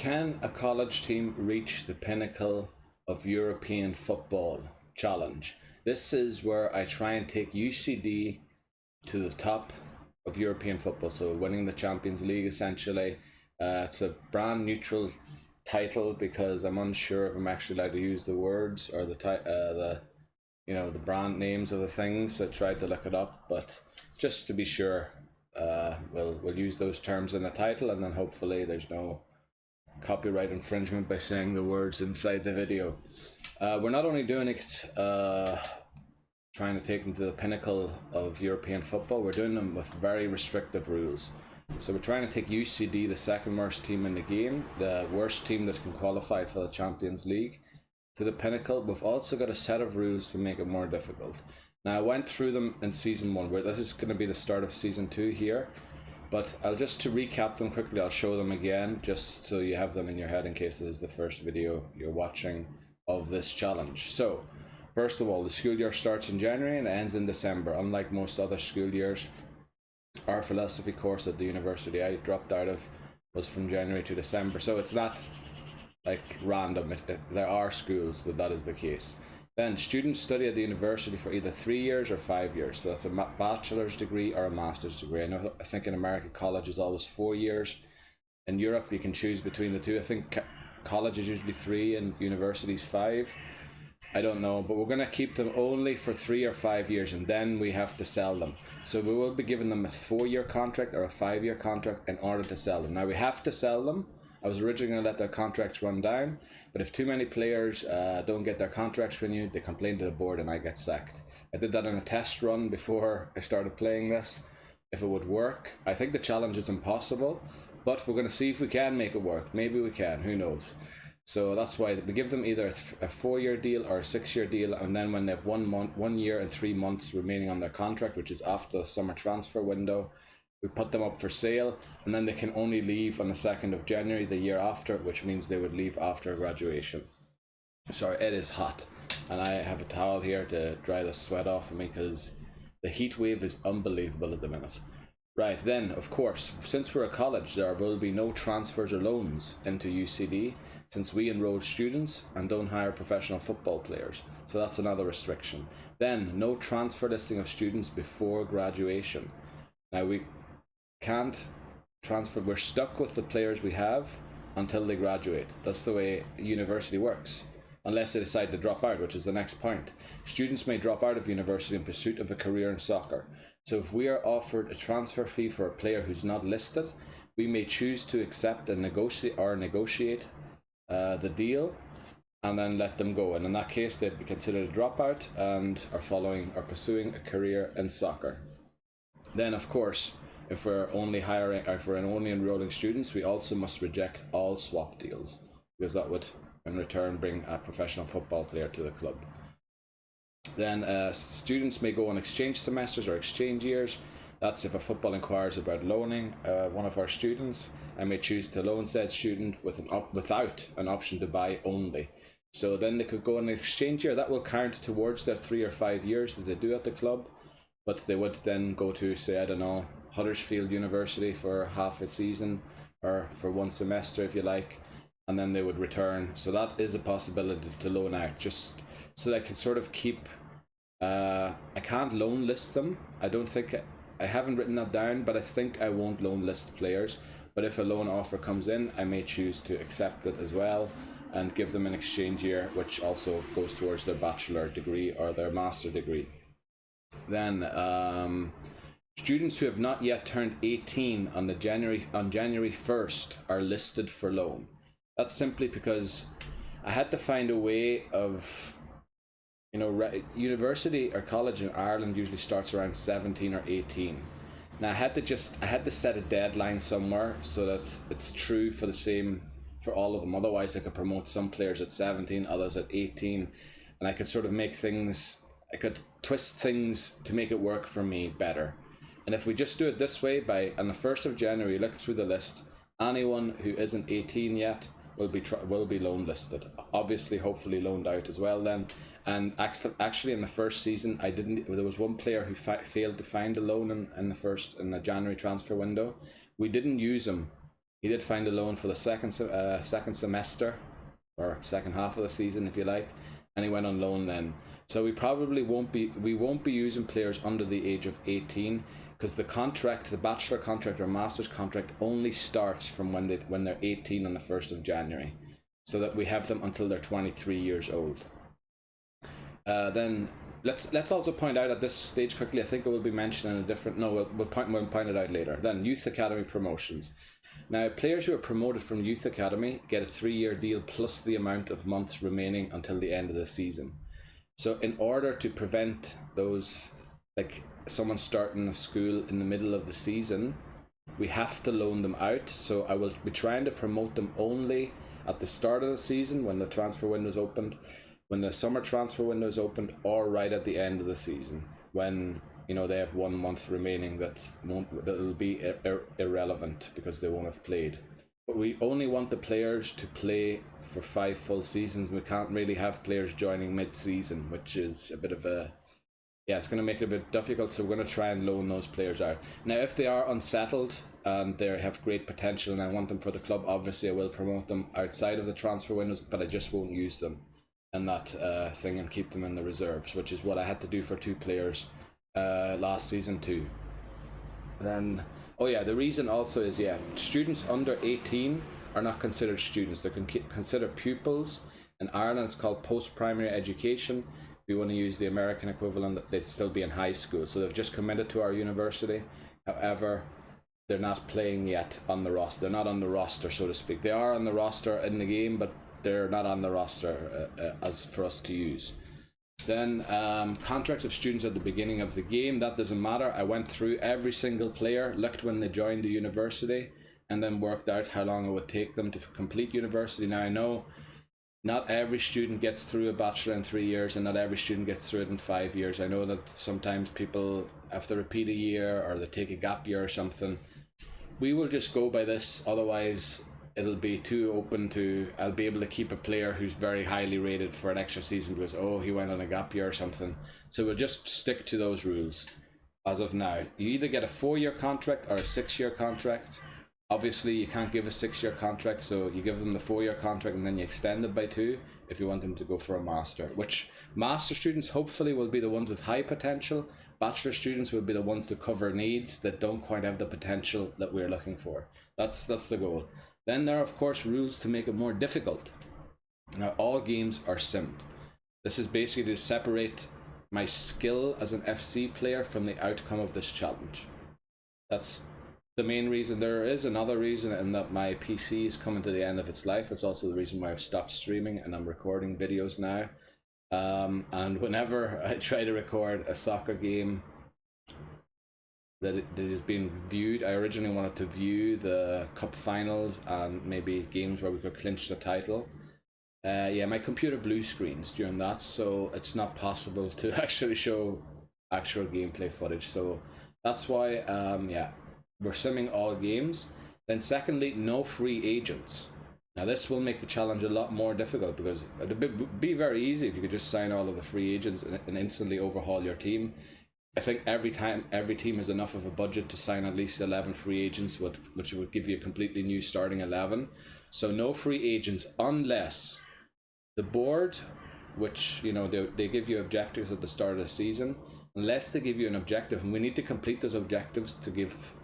Can a college team reach the pinnacle of European football? Challenge. This is where I try and take UCD to the top of European football, so winning the Champions League essentially. It's a brand neutral title because I'm unsure if I'm actually allowed to use the words or the brand names of the things. I tried to look it up, but just to be sure, we'll use those terms in the title, and then hopefully there's no copyright infringement by saying the words inside the video. We're not only doing it trying to take them to the pinnacle of European football, we're doing them with very restrictive rules. So we're trying to take UCD, the second worst team in the game, the worst team that can qualify for the Champions League, to the pinnacle. We've also got a set of rules to make it more difficult. Now, I went through them in season 1, where this is going to be the start of season 2 here. But to recap them quickly, I'll show them again, just so you have them in your head in case this is the first video you're watching of this challenge. So, first of all, the school year starts in January and ends in December. Unlike most other school years, our philosophy course at the university I dropped out of was from January to December. So it's not like random. There are schools that is the case. Then students study at the university for either 3 years or 5 years. So that's a bachelor's degree or a master's degree. I think in America college is always 4 years. In Europe you can choose between the two. I think college is usually 3 and university is 5. I don't know, but we're going to keep them only for 3 or 5 years, and then we have to sell them. So we will be giving them a 4-year contract or a 5-year contract in order to sell them. Now we have to sell them. I was originally going to let their contracts run down, but if too many players don't get their contracts renewed, they complain to the board and I get sacked. I did that in a test run before I started playing this, if it would work. I think the challenge is impossible, but we're going to see if we can make it work. Maybe we can, who knows. So that's why we give them either a 4-year deal or a 6-year deal, and then when they have 1 year and 3 months remaining on their contract, which is after the summer transfer window, we put them up for sale, and then they can only leave on the 2nd of January the year after, which means they would leave after graduation. Sorry, it is hot, and I have a towel here to dry the sweat off of me because the heat wave is unbelievable at the minute. Right, then, of course, since we're a college, there will be no transfers or loans into UCD, since we enroll students and don't hire professional football players. So that's another restriction. Then, no transfer listing of students before graduation. Now, we can't transfer, we're stuck with the players we have until they graduate. That's the way university works, unless they decide to drop out, which is the next point. Students may drop out of university in pursuit of a career in soccer. So if we are offered a transfer fee for a player who's not listed, we may choose to accept and negotiate the deal and then let them go. And in that case, they'd be considered a dropout and are pursuing a career in soccer. Then, of course, if we're only enrolling students, we also must reject all swap deals, because that would in return bring a professional football player to the club. Then students may go on exchange semesters or exchange years. That's if a football inquires about loaning one of our students, and may choose to loan said student without an option to buy only. So then they could go on an exchange year. That will count towards their 3 or 5 years that they do at the club, but they would then go to, say, I don't know, Huddersfield University for half a season or for 1 semester if you like, and then they would return. So that is a possibility to loan out, just so that I can sort of keep I can't loan list them. I haven't written that down, but I think I won't loan list players. But if a loan offer comes in, I may choose to accept it as well and give them an exchange year, which also goes towards their bachelor degree or their master degree. Then students who have not yet turned 18 on January 1st are listed for loan. That's simply because I had to find a way of, university or college in Ireland usually starts around 17 or 18. Now I had to set a deadline somewhere so that it's true for all of them. Otherwise I could promote some players at 17, others at 18, and I could sort of I could twist things to make it work for me better. And if we just do it this way, on the 1st of January, look through the list, anyone who isn't 18 yet will be loan listed. Obviously, hopefully loaned out as well then. And actually in the first season, there was one player who failed to find a loan in the January transfer window. We didn't use him He did find a loan for the second semester, or second half of the season, if you like, and he went on loan then. So we probably won't be using players under the age of 18, because the contract, the bachelor contract or master's contract, only starts from when they're 18 on the 1st of January, so that we have them until they're 23 years old. Then let's also point out at this stage quickly, I think it will be mentioned in a different, no, we'll point it out later. Then youth academy promotions. Now, players who are promoted from youth academy get a 3-year deal plus the amount of months remaining until the end of the season. So in order to prevent those, like someone starting a school in the middle of the season, we have to loan them out. So I will be trying to promote them only at the start of the season when the transfer window is opened, when the summer transfer window is opened, or right at the end of the season when, you know, they have 1 month remaining that'll be irrelevant because they won't have played. But we only want the players to play for 5 full seasons. We can't really have players joining mid-season, which is a bit of a, yeah, it's going to make it a bit difficult. So we're going to try and loan those players out. Now, if they are unsettled and they have great potential and I want them for the club, obviously I will promote them outside of the transfer windows, but I just won't use them in that thing and keep them in the reserves, which is what I had to do for 2 players last season too. Then, oh yeah, the reason also is, yeah, students under 18 are not considered students. They're considered pupils. In Ireland it's called post-primary education. If you want to use the American equivalent, they'd still be in high school. So they've just committed to our university. However, they're not playing yet on the roster. They're not on the roster, so to speak. They are on the roster in the game, but they're not on the roster as for us to use. Then contracts of students at the beginning of the game, that doesn't matter. I went through every single player, looked when they joined the university, and then worked out how long it would take them to complete university. Now I know not every student gets through a bachelor in 3 years, and not every student gets through it in 5 years. I know that sometimes people have to repeat a year or they take a gap year or something. We will just go by this, otherwise it'll be too open to, I'll be able to keep a player who's very highly rated for an extra season because, oh, he went on a gap year or something. So we'll just stick to those rules as of now. You either get a 4-year contract or a 6-year contract. Obviously you can't give a 6-year contract, so you give them the 4-year contract and then you extend it by 2 if you want them to go for a master, which master students hopefully will be the ones with high potential. Bachelor students will be the ones to cover needs that don't quite have the potential that we're looking for. That's the goal. Then there are, of course, rules to make it more difficult. Now, all games are simmed. This is basically to separate my skill as an FC player from the outcome of this challenge. That's the main reason. There is another reason in that my PC is coming to the end of its life. It's also the reason why I've stopped streaming and I'm recording videos now. And whenever I try to record a soccer game that is being viewed, I originally wanted to view the cup finals and maybe games where we could clinch the title. Yeah, my computer blue screens during that, so it's not possible to actually show actual gameplay footage. So that's why, yeah, we're simming all games. Then secondly, no free agents. Now this will make the challenge a lot more difficult because it would be very easy if you could just sign all of the free agents and instantly overhaul your team. I think every team has enough of a budget to sign at least 11 free agents, which would give you a completely new starting 11. So no free agents unless the board, which, you know, they give you objectives at the start of the season, unless they give you an objective, and we need to complete those objectives to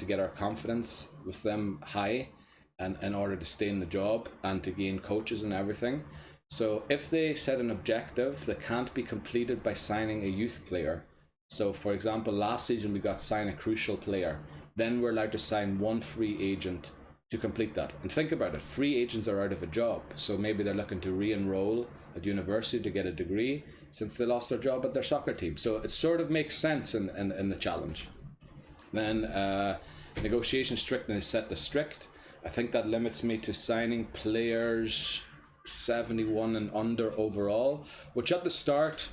get our confidence with them high, and in order to stay in the job and to gain coaches and everything. So if they set an objective that can't be completed by signing a youth player, so for example, last season we got sign a crucial player, then we're allowed to sign 1 free agent to complete that. And think about it, free agents are out of a job, so maybe they're looking to re-enroll at university to get a degree since they lost their job at their soccer team. So it sort of makes sense in the challenge. Then negotiation strictness is set to strict. I think that limits me to signing players 71 and under overall, which at the start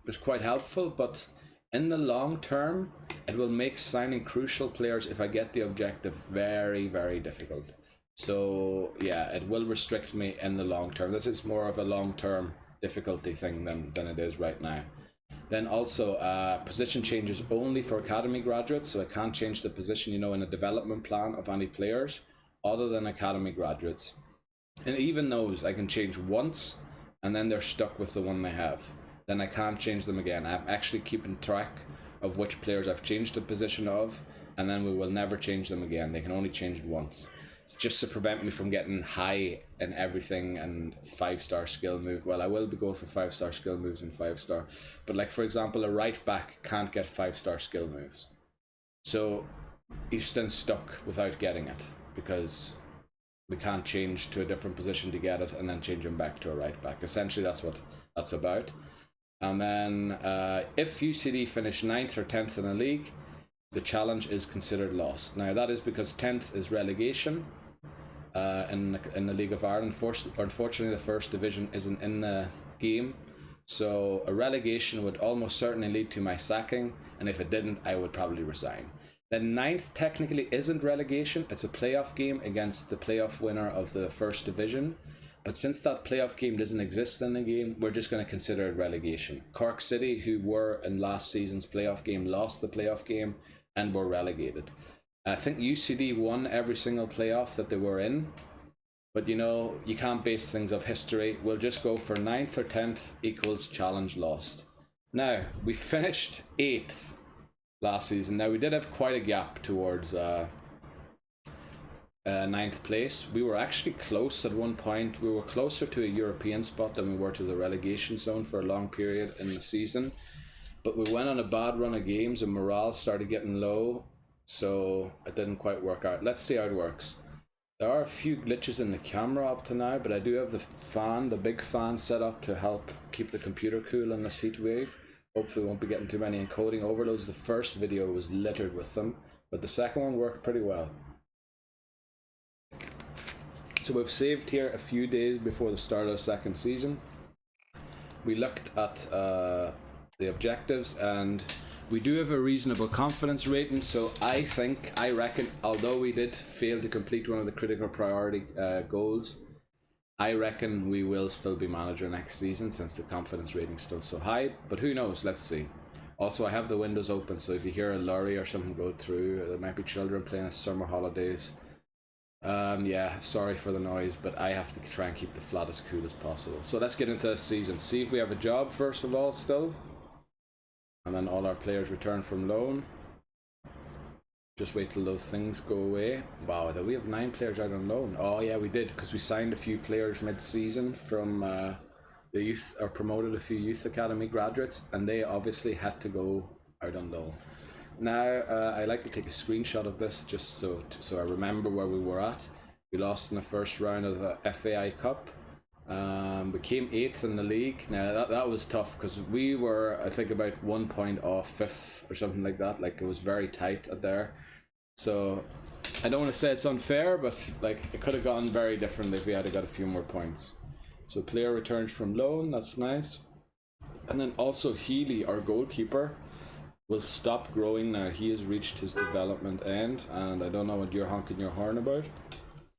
was quite helpful, but in the long term, it will make signing crucial players, if I get the objective, very, very difficult. So yeah, it will restrict me in the long term. This is more of a long-term difficulty thing than it is right now. Then also position changes only for academy graduates, so I can't change the position, you know, in a development plan of any players. other than academy graduates. And even those I can change once, and then they're stuck with the one they have. Then I can't change them again. I'm actually keeping track of which players I've changed the position of, and then we will never change them again. They can only change it once. It's just to prevent me from getting high in everything and 5-star skill move. Well, I will be going for 5-star skill moves and 5-star. But like, for example, a right back can't get 5-star skill moves. So he's then stuck without getting it because we can't change to a different position to get it and then change him back to a right back. Essentially, that's what that's about. And then if UCD finish 9th or 10th in the league, the challenge is considered lost. Now that is because 10th is relegation in the League of Ireland. Unfortunately, the first division isn't in the game, so a relegation would almost certainly lead to my sacking, and if it didn't, I would probably resign. Then 9th technically isn't relegation, it's a playoff game against the playoff winner of the first division. But since that playoff game doesn't exist in the game, we're just going to consider it relegation. Cork City, who were in last season's playoff game, lost the playoff game and were relegated. I think UCD won every single playoff that they were in. But you know, you can't base things off history. We'll just go for 9th or 10th equals challenge lost. Now, we finished 8th last season. Now, we did have quite a gap towards 9th place. We were actually close at one point. We were closer to a European spot than we were to the relegation zone for a long period in the season. But we went on a bad run of games and morale started getting low, so it didn't quite work out. Let's see how it works. There are a few glitches in the camera up to now, but I do have the big fan set up to help keep the computer cool in this heat wave. Hopefully we won't be getting too many encoding overloads. The first video was littered with them, but the second one worked pretty well. So we've saved here a few days before the start of the second season. We looked at the objectives, and we do have a reasonable confidence rating, so I reckon, although we did fail to complete one of the critical priority goals, I reckon we will still be manager next season since the confidence rating is still so high, but who knows, let's see. Also, I have the windows open, so if you hear a lorry or something go through, there might be children playing at summer holidays. Yeah, sorry for the noise, but I have to try and keep the flat as cool as possible. So let's get into this season. See if we have a job first of all still. And then all our players return from loan. Just wait till those things go away. Wow, we have 9 players out on loan. Oh yeah, we did, because we signed a few players mid-season from the youth, or promoted a few youth academy graduates, and they obviously had to go out on loan. Now, I like to take a screenshot of this just so I remember where we were at. We lost in the first round of the FAI Cup. We came 8th in the league. Now, that was tough because we were, I think, about 1 point off 5th or something like that. Like, it was very tight at there. So, I don't want to say it's unfair, but like, it could have gone very differently if we had got a few more points. So, player returns from loan. That's nice. And then also Healy, our goalkeeper, will stop growing now. He has reached his development end, and I don't know what you're honking your horn about,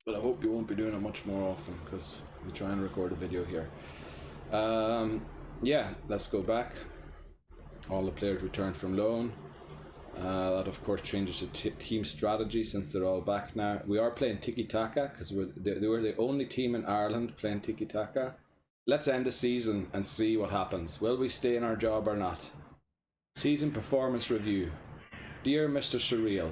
but I hope you won't be doing it much more often because we try and record a video here. Yeah, let's go back. All the players returned from loan. That of course changes the team strategy since they're all back now. We are playing tiki-taka because they were the only team in Ireland playing tiki-taka. Let's end the season and see what happens. Will we stay in our job or not? Season performance review. Dear Mr. Surreal,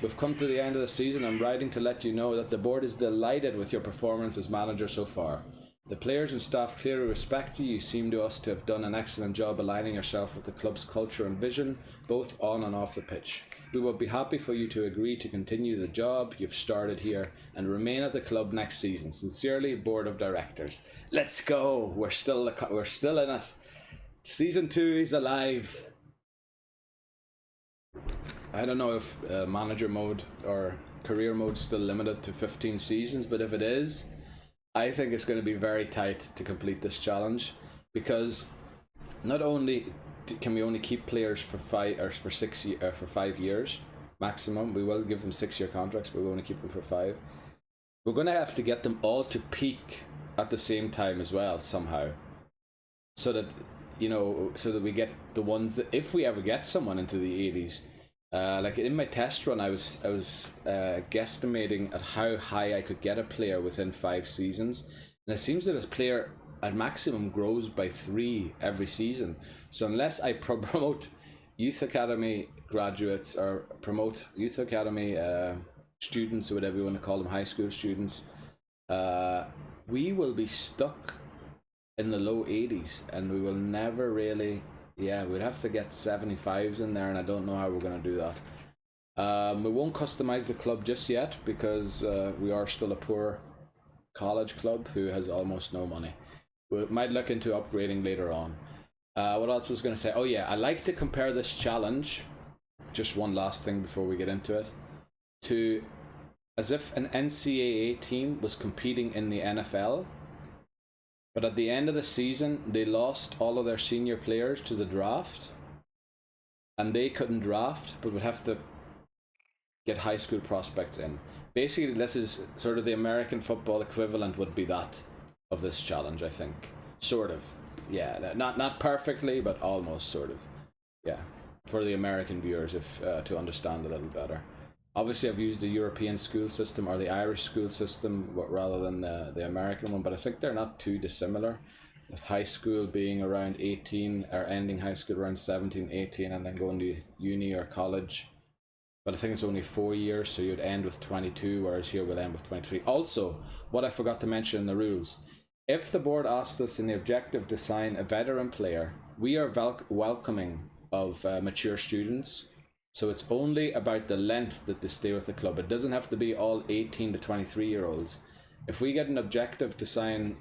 we've come to the end of the season. I'm writing to let you know that the board is delighted with your performance as manager so far. The players and staff clearly respect you. You seem to us to have done an excellent job aligning yourself with the club's culture and vision, both on and off the pitch. We will be happy for you to agree to continue the job you've started here and remain at the club next season. Sincerely, Board of Directors. Let's go. We're still in it. Season 2 is alive. I don't know if manager mode or career mode is still limited to 15 seasons, but if it is, I think it's going to be very tight to complete this challenge, because not only can we only keep players for 5 years maximum. We will give them 6-year contracts, but we want to keep them for 5. We're going to have to get them all to peak at the same time as well somehow, so that, you know, so that we get the ones that, if we ever get someone into the 80s, Like in my test run, I was guesstimating at how high I could get a player within 5 seasons, and it seems that a player at maximum grows by 3 every season. So unless I promote youth academy graduates or promote youth academy students or whatever you want to call them, high school students, we will be stuck in the low 80s, and we will never really. Yeah, we'd have to get 75s in there, and I don't know how we're going to do that. We won't customize the club just yet because we are still a poor college club who has almost no money. We might look into upgrading later on. What else was going to say? Oh yeah, I like to compare this challenge, just one last thing before we get into it, to as if an NCAA team was competing in the NFL. But at the end of the season, they lost all of their senior players to the draft. And they couldn't draft, but would have to get high school prospects in. Basically, this is sort of the American football equivalent would be that of this challenge, I think. Sort of. Yeah, not perfectly, but almost sort of. Yeah, for the American viewers, if to understand a little better. Obviously, I've used the European school system or the Irish school system rather than the American one, but I think they're not too dissimilar. With high school being around 18 or ending high school around 17, 18, and then going to uni or college. But I think it's only 4 years, so you'd end with 22, whereas here we'll end with 23. Also, what I forgot to mention in the rules, if the board asked us in the objective to sign a veteran player, we are welcoming of mature students. So it's only about the length that they stay with the club. It doesn't have to be all 18 to 23-year-olds. If we get an objective to sign,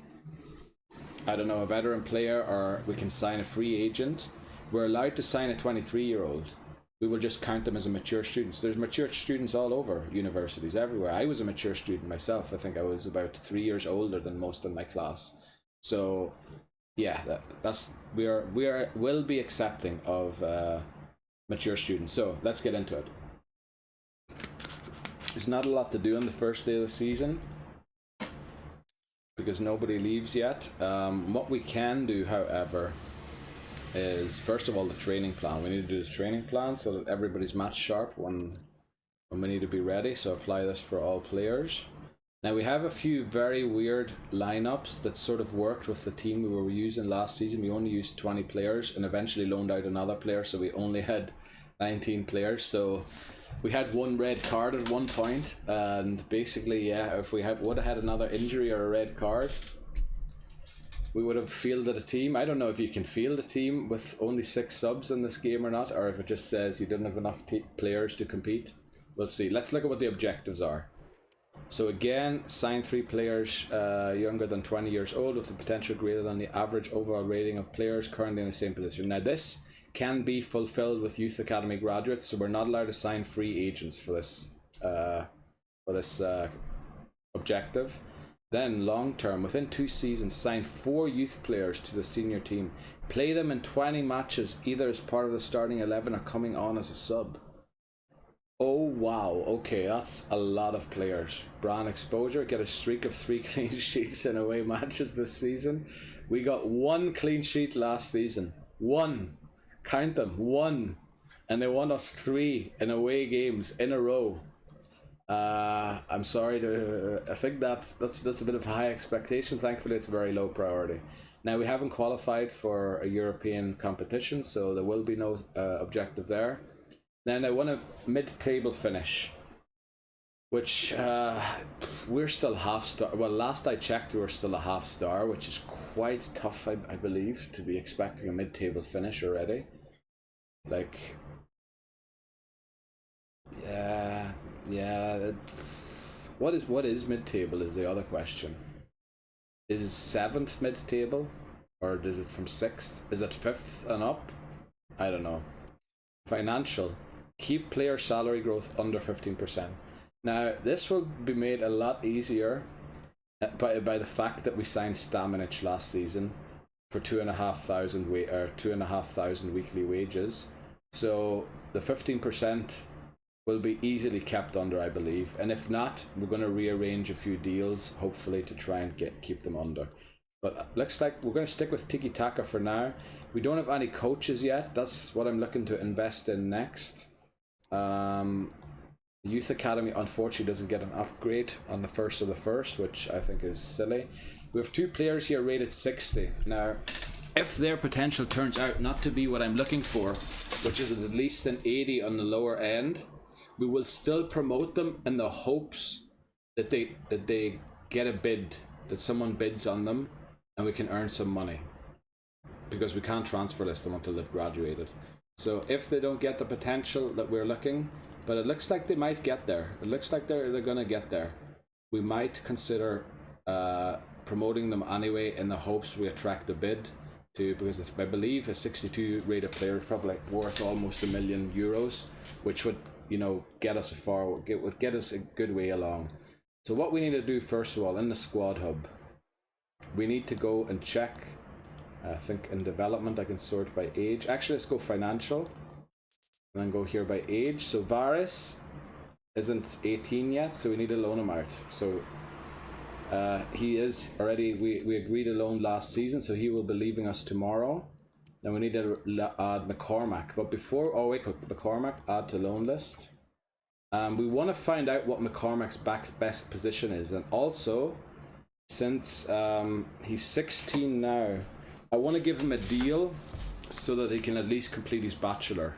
I don't know, a veteran player, or we can sign a free agent, we're allowed to sign a 23-year-old. We will just count them as a mature student. There's mature students all over universities, everywhere. I was a mature student myself. I think I was about 3 years older than most of my class. So yeah, we'll be accepting of mature students. So let's get into it. There's not a lot to do on the first day of the season because nobody leaves yet. What we can do, however, is first of all the training plan. We need to do the training plan so that everybody's match sharp when we need to be ready. So apply this for all players. Now we have a few very weird lineups that sort of worked with the team we were using last season. We only used 20 players and eventually loaned out another player, so we only had 19 players. So we had one red card at one point, and basically, yeah, if we would have had another injury or a red card, we would have fielded a team. I don't know if you can field a team with only 6 subs in this game or not, or if it just says you didn't have enough players to compete. We'll see. Let's look at what the objectives are. So again, sign 3 players younger than 20 years old with the potential greater than the average overall rating of players currently in the same position. Now this can be fulfilled with youth academy graduates, so we're not allowed to sign free agents for this objective. Then long term, within 2 seasons, sign 4 youth players to the senior team. Play them in 20 matches, either as part of the starting 11 or coming on as a sub. Oh wow, okay, that's a lot of players. Brand exposure, get a streak of 3 clean sheets in away matches this season. We got 1 clean sheet last season. 1. Count them, 1. And they won us 3 in away games in a row. I'm sorry I think that's a bit of a high expectation. Thankfully it's a very low priority. Now we haven't qualified for a European competition, so there will be no objective there. Then I want a mid-table finish, which we're still half star. Well, last I checked, we were still a half star, which is quite tough, I believe, to be expecting a mid-table finish already. Like, yeah. What is mid-table is the other question. Is 7th mid-table, or is it from 6th? Is it 5th and up? I don't know. Financial. Keep player salary growth under 15%. Now, this will be made a lot easier by the fact that we signed Stamenic last season for 2,500 weekly wages. So the 15% will be easily kept under, I believe. And if not, we're going to rearrange a few deals, hopefully, to try and keep them under. But looks like we're going to stick with Tiki Taka for now. We don't have any coaches yet. That's what I'm looking to invest in next. The Youth Academy unfortunately doesn't get an upgrade on the 1st of the 1st, which I think is silly. We have 2 players here rated 60. Now, if their potential turns out not to be what I'm looking for, which is at least an 80 on the lower end, we will still promote them in the hopes that they get a bid, that someone bids on them, and we can earn some money. Because we can't transfer list them until they've graduated. So if they don't get the potential that we're looking, but it looks like they might get there. It looks like they're gonna get there. We might consider promoting them anyway in the hopes we attract a bid to, because if, I believe a 62 rated player is probably worth almost €1 million, which would, you know, get us would get us a good way along. So what we need to do first of all in the squad hub, we need to go and check. I think in development I can sort by age. Actually, let's go financial and then go here by age. So Varis isn't 18 yet, so we need to loan him out. So he is already, we agreed to loan last season, so he will be leaving us tomorrow. Then we need to add McCormack. But before, oh wait, McCormack, add to loan list. We want to find out what McCormack's best position is. And also, since he's 16 now, I want to give him a deal so that he can at least complete his bachelor.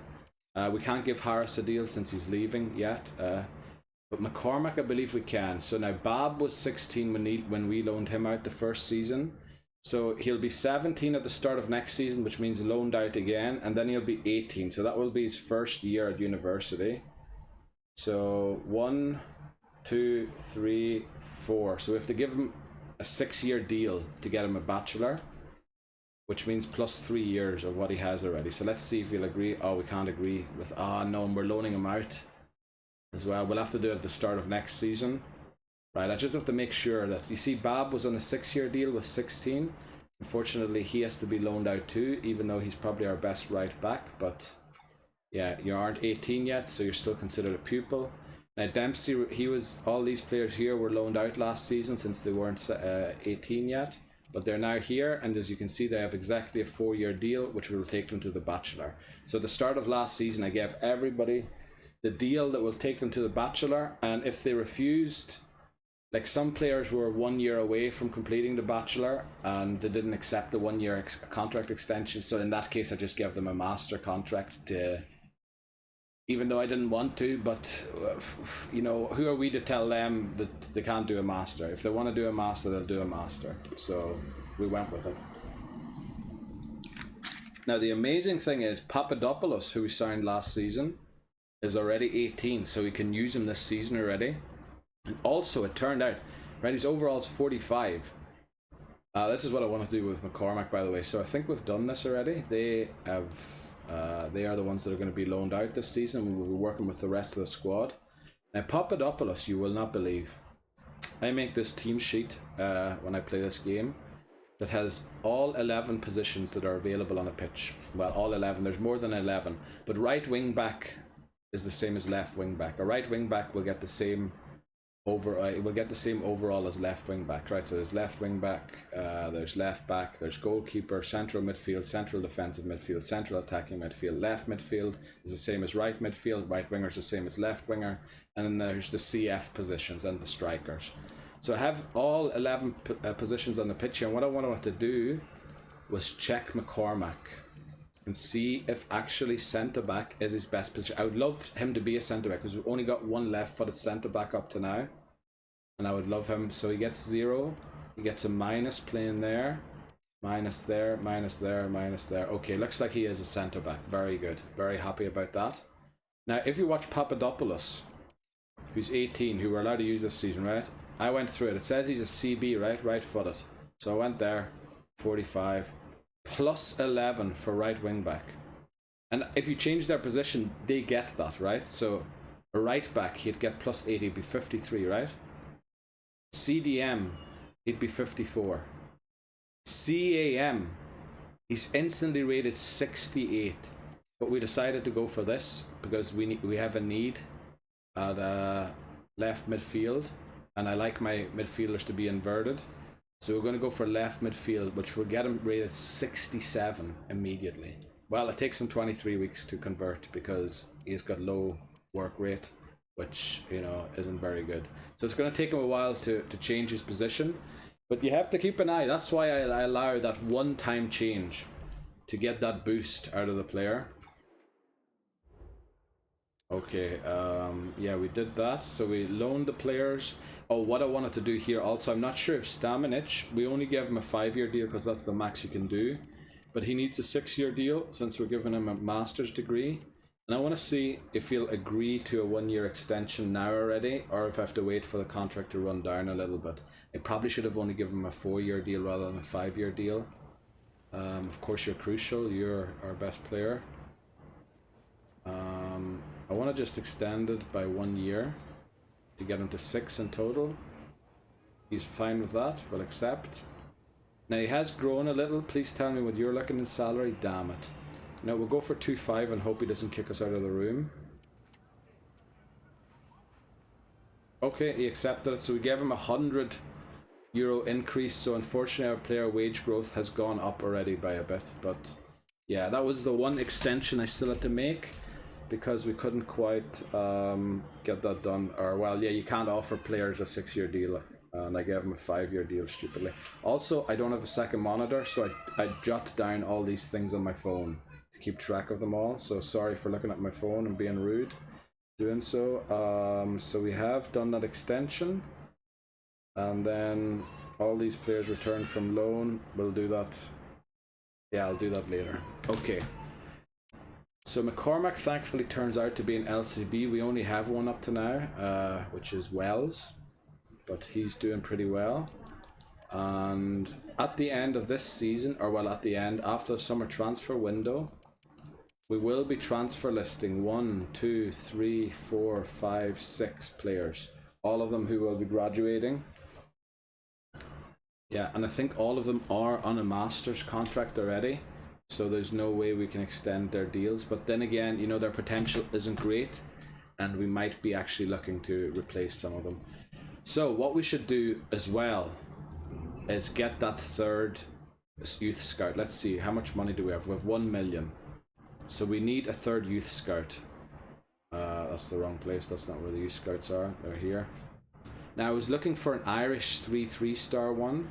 We can't give Harris a deal since he's leaving yet, but McCormack I believe we can. So now Bab was 16 when we loaned him out the first season, so he'll be 17 at the start of next season, which means loaned out again, and then he'll be 18, so that will be his first year at university. So 1, 2, 3, 4, so we have to give him a 6-year deal to get him a bachelor, which means plus 3 years of what he has already. So let's see if we'll agree. Oh, we can't agree with, no, and we're loaning him out as well. We'll have to do it at the start of next season. Right, I just have to make sure that, you see Bab was on a 6-year deal with 16. Unfortunately, he has to be loaned out too, even though he's probably our best right back. But yeah, you aren't 18 yet, so you're still considered a pupil. Now Dempsey, all these players here were loaned out last season since they weren't 18 yet. But they're now here, and as you can see, they have exactly a 4-year deal, which will take them to the bachelor. So at the start of last season, I gave everybody the deal that will take them to the bachelor, and if they refused, like some players were 1 year away from completing the bachelor, and they didn't accept the 1 year contract extension, so in that case, I just gave them a master contract to, even though I didn't want to, but you know, who are we to tell them that they can't do a master? If they want to do a master, they'll do a master. So we went with it. Now the amazing thing is Papadopoulos, who we signed last season, is already 18, so we can use him this season already. And also it turned out, right, his overall's 45. This is what I want to do with McCormack, by the way. So I think we've done this already. They are the ones that are going to be loaned out this season. We will be working with the rest of the squad. Now Papadopoulos, you will not believe, I make this team sheet when I play this game that has all 11 positions that are available on a pitch. Well, all 11, there's more than 11, but right wing back is the same as left wing back. A right wing back will get the same overall as left wing back, right? So there's left wing back, there's left back, there's goalkeeper, central midfield, central defensive midfield, central attacking midfield, left midfield is the same as right midfield, right winger is the same as left winger, and then there's the CF positions and the strikers. So I have all 11 positions on the pitch here, and what I wanted to do was check McCormack and see if actually centre back is his best position. I would love him to be a centre back because we've only got one left-footed centre back up to now, and I would love him. So he gets 0, he gets a minus playing there, minus there, minus there, minus there. Okay, looks like he is a centre back. Very good, very happy about that. Now, if you watch Papadopoulos, who's 18, who we're allowed to use this season, right? I went through it. It says he's a CB, right? Right-footed. So I went there, 45. Plus 11 for right wing back, and if you change their position they get that, right? So a right back, he'd get plus 80, he'd be 53, right? CDM, he'd be 54. CAM, he's instantly rated 68, but we decided to go for this because we have a need at left midfield, and I like my midfielders to be inverted. So we're going to go for left midfield, which will get him rated 67 immediately. Well, it takes him 23 weeks to convert because he's got low work rate, which, you know, isn't very good. So it's going to take him a while to change his position, but you have to keep an eye. That's why I allow that one-time change to get that boost out of the player. Okay, yeah, we did that. So we loaned the players. Oh, what I wanted to do here also, I'm not sure if Stamenic, we only gave him a 5-year deal because that's the max you can do. But he needs a 6-year deal since we're giving him a master's degree. And I want to see if he'll agree to a 1-year extension now already, or if I have to wait for the contract to run down a little bit. I probably should have only given him a 4-year deal rather than a 5-year deal. Of course, you're crucial. You're our best player. I want to just extend it by 1 year to get him to 6 in total. He's fine with that. We'll accept. Now he has grown a little. Please tell me what you're looking in salary. Damn it. Now we'll go for 2.5 and hope he doesn't kick us out of the room. Okay, he accepted it. So we gave him a €100 increase. So unfortunately our player wage growth has gone up already by a bit. But yeah, that was the one extension I still had to make, because we couldn't quite get that done. Or, well, yeah, you can't offer players a 6-year deal, and I gave them a 5-year deal stupidly. Also, I don't have a second monitor, so I jot down all these things on my phone to keep track of them all. So sorry for looking at my phone and being rude doing so. So we have done that extension, and then all these players returned from loan. We'll do that. Yeah, I'll do that later. Okay. So McCormack thankfully turns out to be an LCB. We only have one up to now, which is Wells, but he's doing pretty well. And at the end of this season, or well, at the end, after the summer transfer window, we will be transfer listing 1, 2, 3, 4, 5, 6 players. All of them who will be graduating. Yeah, and I think all of them are on a master's contract already. So there's no way we can extend their deals. But then again, you know, their potential isn't great, and we might be actually looking to replace some of them. So what we should do as well is get that third youth scout. Let's see, how much money do we have? We have 1 million. So we need a third youth scout. That's the wrong place. That's not where the youth scouts are. They're here. Now I was looking for an Irish 3-3-star one.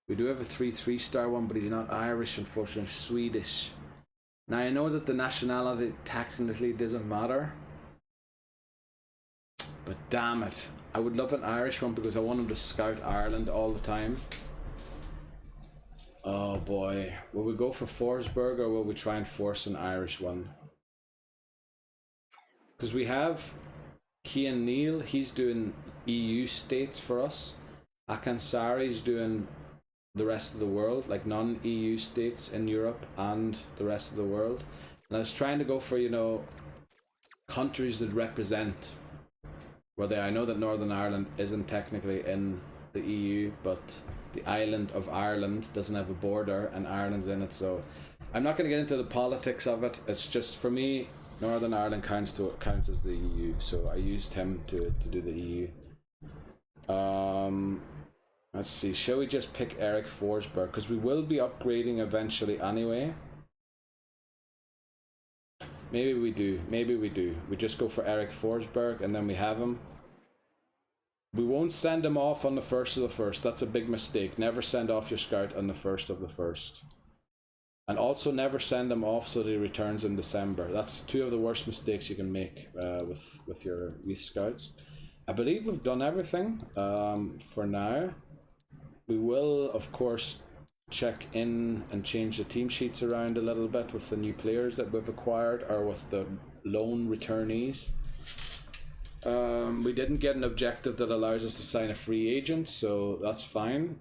We do have a 3-3-star one, but he's not Irish, unfortunately, Swedish. Now I know that the nationality technically doesn't matter, but damn it, I would love an Irish one because I want him to scout Ireland all the time. Oh boy, will we go for Forsberg or will we try and force an Irish one? Because we have Cian Neal, he's doing EU states for us. Akansari's doing the rest of the world, like non-EU states in Europe and the rest of the world. And I was trying to go for, you know, countries that represent where I know that Northern Ireland isn't technically in the EU, but the island of Ireland doesn't have a border and Ireland's in it. So I'm not going to get into the politics of it. It's just, for me, Northern Ireland counts as the EU. So I used him to do the EU. Let's see, shall we just pick Eric Forsberg? Because we will be upgrading eventually anyway. Maybe we do. We just go for Eric Forsberg and then we have him. We won't send him off on the 1st of the 1st. That's a big mistake. Never send off your scout on the 1st of the 1st. And also never send him off so that he returns in December. That's 2 of the worst mistakes you can make with your youth scouts. I believe we've done everything for now. We will, of course, check in and change the team sheets around a little bit with the new players that we've acquired, or with the loan returnees. We didn't get an objective that allows us to sign a free agent, so that's fine.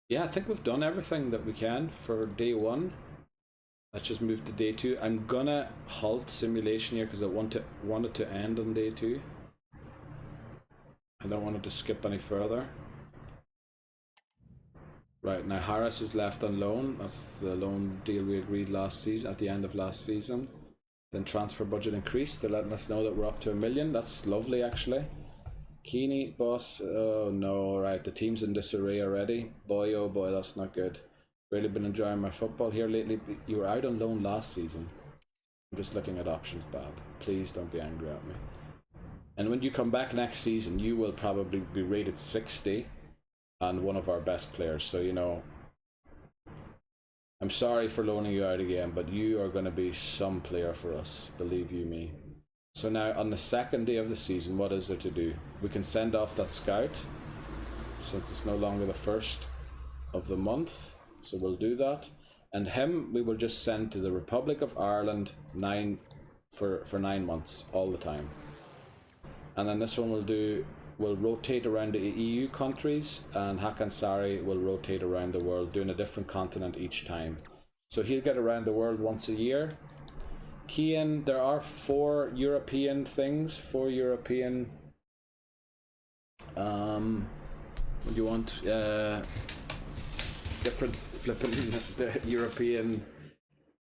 Yeah, I think we've done everything that we can for day 1. Let's just move to day 2. I'm gonna halt simulation here because I want it to end on day 2. I don't want it to skip any further. Right, now Harris is left on loan. That's the loan deal we agreed last season, at the end of last season. Then transfer budget increased. They're letting us know that we're up to 1 million. That's lovely, actually. Keeney, boss. Oh no, right, the team's in disarray already. Boy, oh boy, that's not good. Really been enjoying my football here lately. You were out on loan last season. I'm just looking at options, Bob. Please don't be angry at me. And when you come back next season, you will probably be rated 60 and one of our best players. So, you know, I'm sorry for loaning you out again, but you are going to be some player for us, believe you me. So now, on the second day of the season, what is there to do? We can send off that scout, since it's no longer the first of the month. So we'll do that. And him, we will just send to the Republic of Ireland for 9 months, all the time. And then this one will rotate around the EU countries, and Hakan Sari will rotate around the world, doing a different continent each time. So he'll get around the world once a year. Kian, there are 4 European things, 4 European what do you want? Different flipping European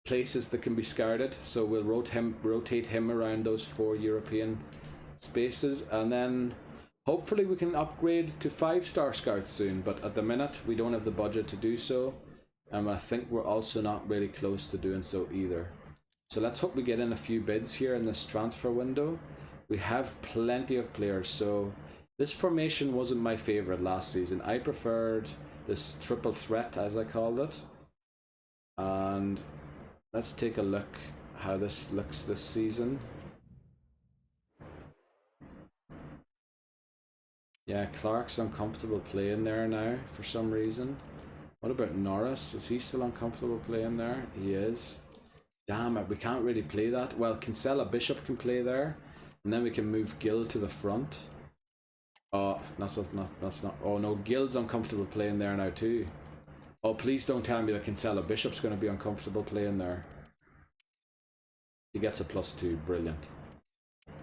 places that can be scouted. So we'll rotate him around those 4 European spaces, and then hopefully we can upgrade to 5-star scouts soon, but at the minute we don't have the budget to do so, and I think we're also not really close to doing so either. So let's hope we get in a few bids here in this transfer window. We have plenty of players. So this formation wasn't my favorite last season. I preferred this triple threat, as I called it, and let's take a look how this looks this season. Yeah, Clark's uncomfortable playing there now for some reason. What about Norris? Is he still uncomfortable playing there? He is. Damn it, we can't really play that. Well, Kinsella Bishop can play there, and then we can move Gill to the front. Oh, that's not. Oh no, Gill's uncomfortable playing there now too. Oh, please don't tell me that Kinsella Bishop's going to be uncomfortable playing there. He gets a +2, brilliant.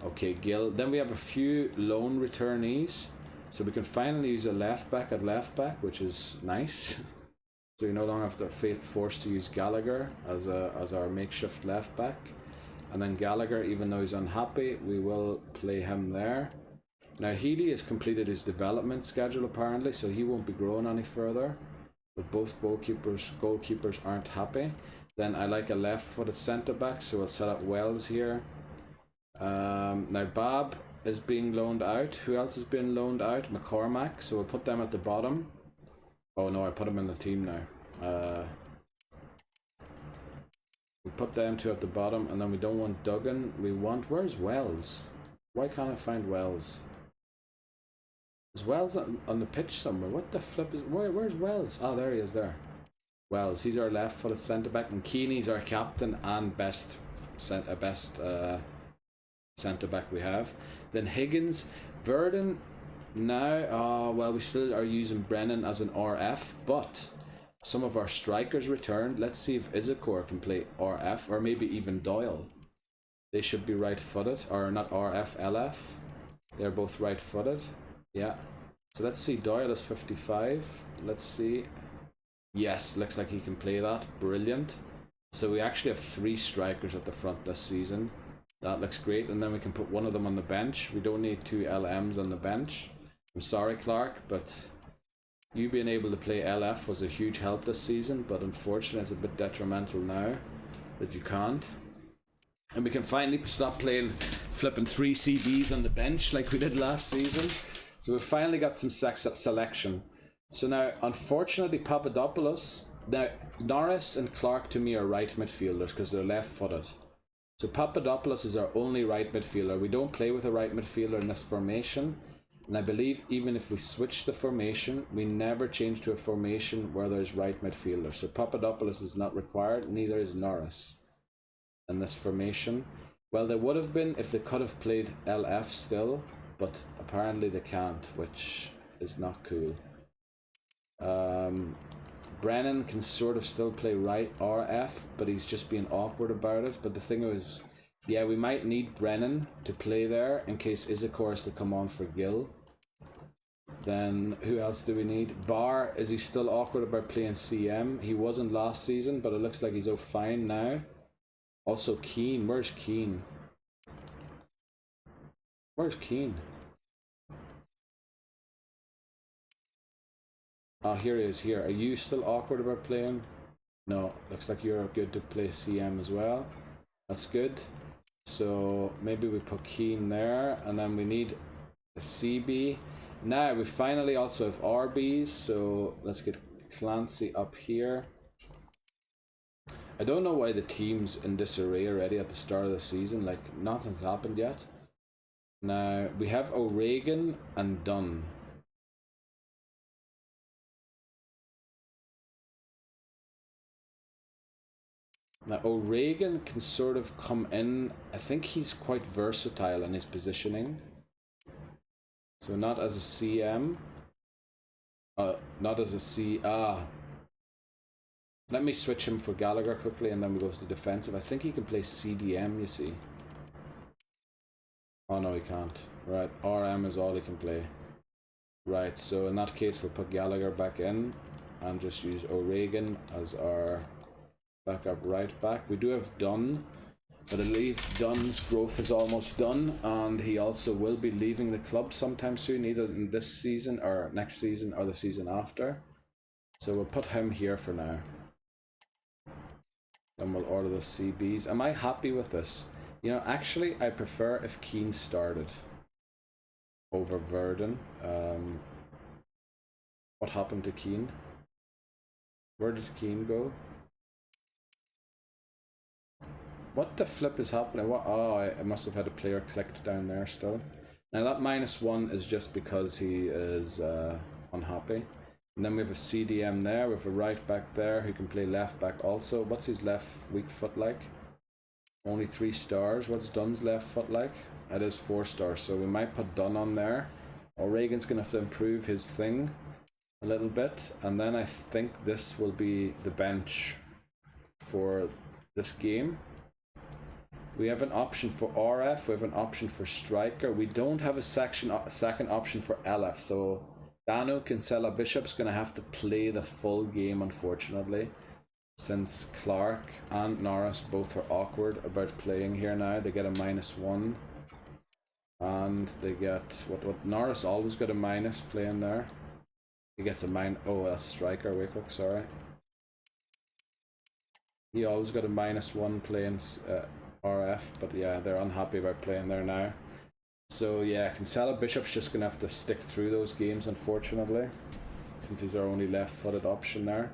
Okay, Gill. Then we have a few loan returnees. So we can finally use a left back at left back, which is nice. So we no longer have to forced to use Gallagher as our makeshift left back. And then Gallagher, even though he's unhappy, we will play him there. Now Healy has completed his development schedule apparently, so he won't be growing any further. But both goalkeepers aren't happy. Then I like a left-footed centre back, so we'll set up Wells here. Now Bab is being loaned out. Who else is being loaned out? McCormack, so we'll put them at the bottom. Oh no, I put them in the team now. We put them 2 at the bottom, and then we don't want Duggan. We want... Where's Wells? Why can't I find Wells? Is Wells on the pitch somewhere? What the flip is... Where's Wells? Oh, there he is there. Wells, he's our left-footed centre-back, and Keeney's our captain and best centre-back we have. Then Higgins, Verdon. Now, well, we still are using Brennan as an RF, but some of our strikers returned. Let's see if Isakor can play RF, or maybe even Doyle. They should be right-footed, or not RF, LF. They're both right-footed. Yeah. So let's see, Doyle is 55. Let's see. Yes, looks like he can play that. Brilliant. So we actually have 3 strikers at the front this season. That looks great, and then we can put one of them on the bench. We don't need 2 LMs on the bench. I'm sorry, Clark, but you being able to play LF was a huge help this season, but unfortunately it's a bit detrimental now that you can't. And we can finally stop playing flipping 3 CDs on the bench like we did last season. So we've finally got some selection. So now, unfortunately, Papadopoulos... Now, Norris and Clark to me are right midfielders because they're left-footed. So Papadopoulos is our only right midfielder. We don't play with a right midfielder in this formation. And I believe even if we switch the formation, we never change to a formation where there's right midfielder. So Papadopoulos is not required, neither is Norris in this formation. Well, they would have been if they could have played LF still, but apparently they can't, which is not cool. Brennan can sort of still play right RF, but he's just being awkward about it. But the thing is, yeah, we might need Brennan to play there in case Isakor is to come on for Gill. Then who else do we need? Barr, is he still awkward about playing CM? He wasn't last season, but it looks like he's fine now. Also Keane, where's Keane? Where's Keane? Oh, here he is here. Are you still awkward about playing? No, looks like you're good to play CM as well. That's good. So maybe we put Keane there, and then we need a CB. Now we finally also have RBs, so let's get Clancy up here. I don't know why the team's in disarray already at the start of the season, like nothing's happened yet. Now we have O'Regan and Dunn. Now O'Regan can sort of come in. I think he's quite versatile in his positioning. So not as a CM. Not as a C. Let me switch him for Gallagher quickly and then we go to the defensive. I think he can play CDM, you see. Oh no, he can't. Right, RM is all he can play. Right, so in that case we'll put Gallagher back in and just use O'Regan as our backup right back. We do have Dunn, but I believe Dunn's growth is almost done, and he also will be leaving the club sometime soon, either in this season or next season or the season after. So we'll put him here for now. Then we'll order the CBs. Am I happy with this? You know, actually I prefer if Keane started over Verdon. What happened to Keane? Where did Keane go? What the flip is happening? What? Oh, I must have had a player clicked down there still. Now that -1 is just because he is unhappy. And then we have a CDM there, we have a right back there who can play left back also. What's his left weak foot like? Only 3 stars. What's Dunn's left foot like? It is 4 stars, so we might put Dunn on there. O'Regan's going to have to improve his thing a little bit. And then I think this will be the bench for this game. We have an option for RF, we have an option for striker. We don't have a second option for LF, so Dano Kinsella Bishop's going to have to play the full game, unfortunately, since Clark and Norris both are awkward about playing here now. They get a -1, and they get what Norris always got a minus playing there. He gets a oh, that's striker. Wait quick, sorry. He always got a -1 playing RF, but yeah, they're unhappy about playing there now. So yeah, Kinsella Bishop's just gonna have to stick through those games, unfortunately, since he's our only left-footed option there.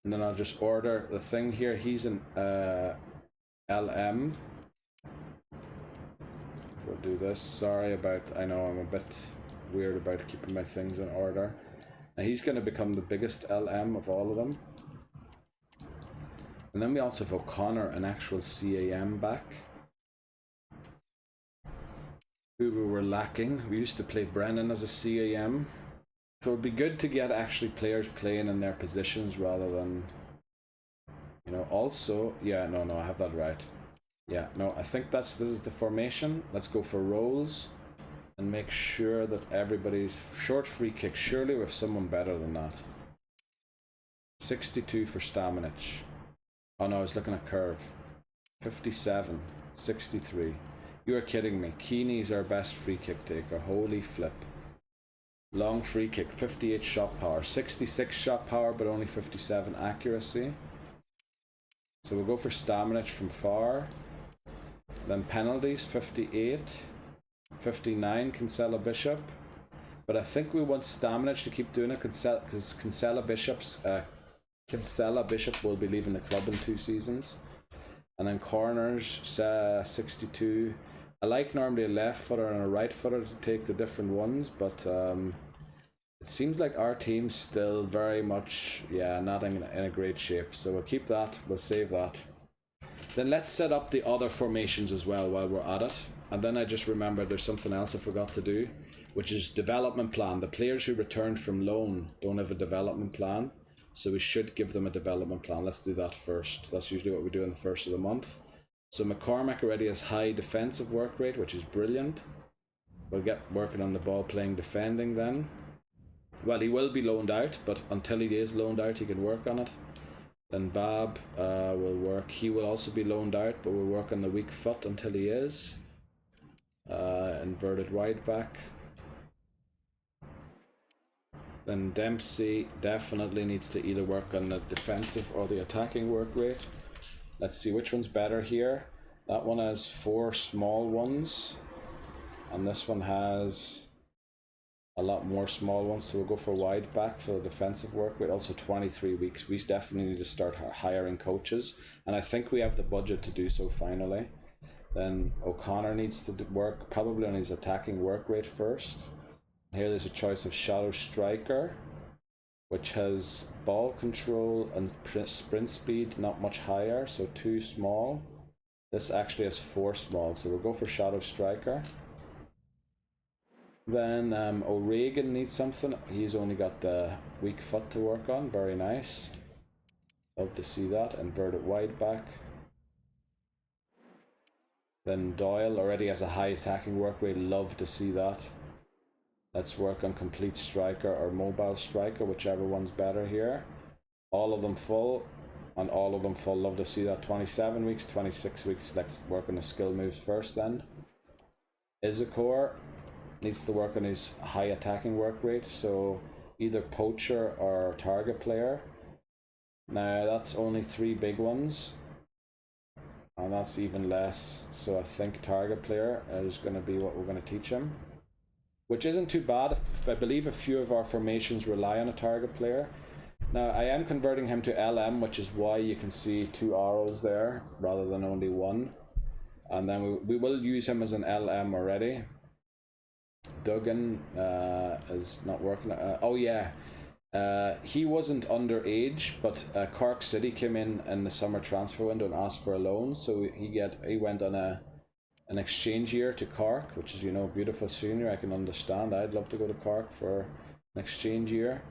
And then I'll just order the thing here. He's an LM. We'll do this. Sorry about, I know I'm a bit weird about keeping my things in order. Now he's gonna become the biggest LM of all of them. And then we also have O'Connor, an actual CAM back, who we were lacking. We used to play Brennan as a CAM. So it'd be good to get actually players playing in their positions rather than, you know, also, yeah, no, I have that right. Yeah, no, I think this is the formation. Let's go for roles and make sure that everybody's short free kick. Surely we have someone better than that. 62 for Stamenic. Oh no, I was looking at curve. 57, 63. You are kidding me. Keeney's our best free kick taker. Holy flip. Long free kick, 58 shot power, 66 shot power, but only 57 accuracy. So we'll go for Stamenic from far. Then penalties, 58, 59 Kinsella Bishop. But I think we want Stamenic to keep doing it because Kinsella Bishop will be leaving the club in 2 seasons. And then corners, 62. I like normally a left footer and a right footer to take the different ones, but it seems like our team's still very much, yeah, not in a great shape. So we'll keep that, we'll save that. Then let's set up the other formations as well while we're at it. And then I just remembered there's something else I forgot to do, which is development plan. The players who returned from loan don't have a development plan, so we should give them a development plan. Let's do that first. That's usually what we do in the first of the month. So McCormack already has high defensive work rate, which is brilliant. We'll get working on the ball playing defending then. Well, he will be loaned out, but until he is loaned out, he can work on it. Then Bab will work. He will also be loaned out, but we'll work on the weak foot until he is. Inverted wide back. Then Dempsey definitely needs to either work on the defensive or the attacking work rate. Let's see which one's better here. That one has 4 small ones, and this one has a lot more small ones, so we'll go for wide back for the defensive work rate. Also 23 weeks. We definitely need to start hiring coaches, and I think we have the budget to do so finally. Then O'Connor needs to work probably on his attacking work rate first. Here there's a choice of Shadow Striker, which has ball control and sprint speed not much higher, so 2 small. This actually has 4 small, so we'll go for Shadow Striker. Then O'Regan needs something. He's only got the weak foot to work on. Very nice. Love to see that. Inverted wide back. Then Doyle already has a high attacking work rate. Love to see that. Let's work on complete striker or mobile striker, whichever one's better here. All of them full, and all of them full. Love to see that. 27 weeks, 26 weeks. Let's work on the skill moves first then. Izakor needs to work on his high attacking work rate, so either poacher or target player. Now that's only 3 big ones, and that's even less, so I think target player is going to be what we're going to teach him, which isn't too bad. I believe a few of our formations rely on a target player. Now I am converting him to LM, which is why you can see 2 arrows there rather than only 1, and then we will use him as an LM already. Duggan is not working. Oh yeah, he wasn't underage, but Cork City came in the summer transfer window and asked for a loan, so he went on an exchange year to Cork, which is, you know, beautiful scenery. I can understand. I'd love to go to Cork for an exchange year.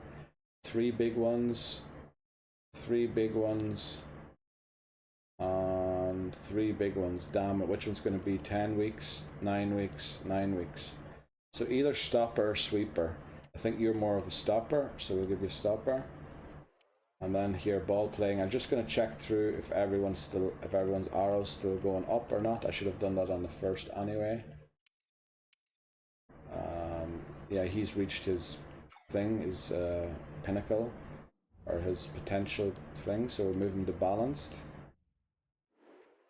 3 big ones, 3 big ones, and 3 big ones. Damn it, which one's going to be 10 weeks, 9 weeks, 9 weeks? So either stopper or sweeper. I think you're more of a stopper, so we'll give you a stopper. And then here, ball playing. I'm just going to check through if everyone's arrows still going up or not. I should have done that on the first anyway. Yeah, he's reached his thing, his pinnacle, or his potential thing, so we'll move him to balanced.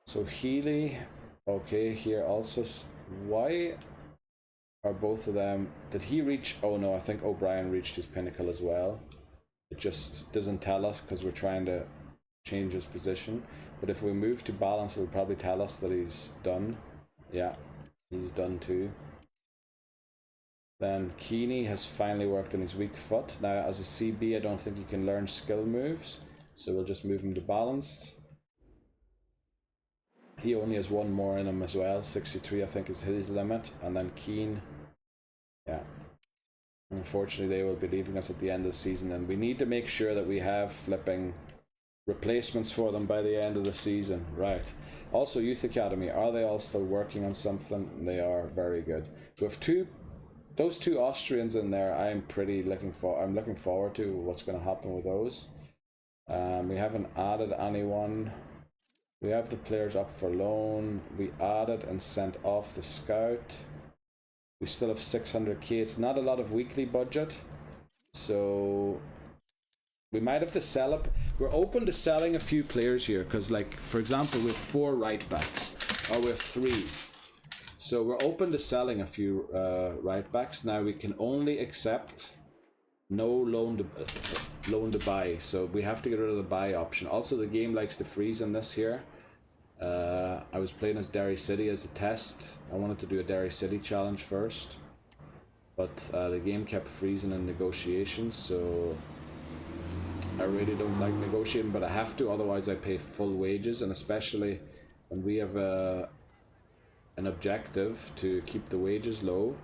So Healy, okay, here also. Why are both of them, did he reach? Oh no, I think O'Brien reached his pinnacle as well. It just doesn't tell us because we're trying to change his position, but if we move to balance, it'll probably tell us that he's done. Yeah, he's done too. Then Keeney has finally worked on his weak foot. Now as a CB, I don't think you can learn skill moves, so we'll just move him to balanced. He only has 1 more in him as well. 63 I think is his limit. And then Keane, yeah, unfortunately they will be leaving us at the end of the season, and we need to make sure that we have flipping replacements for them by the end of the season. Right. Also, Youth Academy, are they all still working on something? They are. Very good. With those 2 Austrians in there, I'm looking forward to what's going to happen with those. We haven't added anyone. We have the players up for loan. We added and sent off the scout. We still have 600k. It's not a lot of weekly budget, so we might have to sell it. We're open to selling a few players here because, like, for example, we have 4 right backs, or we have 3. So we're open to selling a few right backs. Now we can only accept no loan to buy, so we have to get rid of the buy option. Also, the game likes to freeze in this here. I was playing as Derry City as a test. I wanted to do a Derry City challenge first, but the game kept freezing in negotiations, so I really don't like negotiating, but I have to, otherwise I pay full wages, and especially when we have an objective to keep the wages low,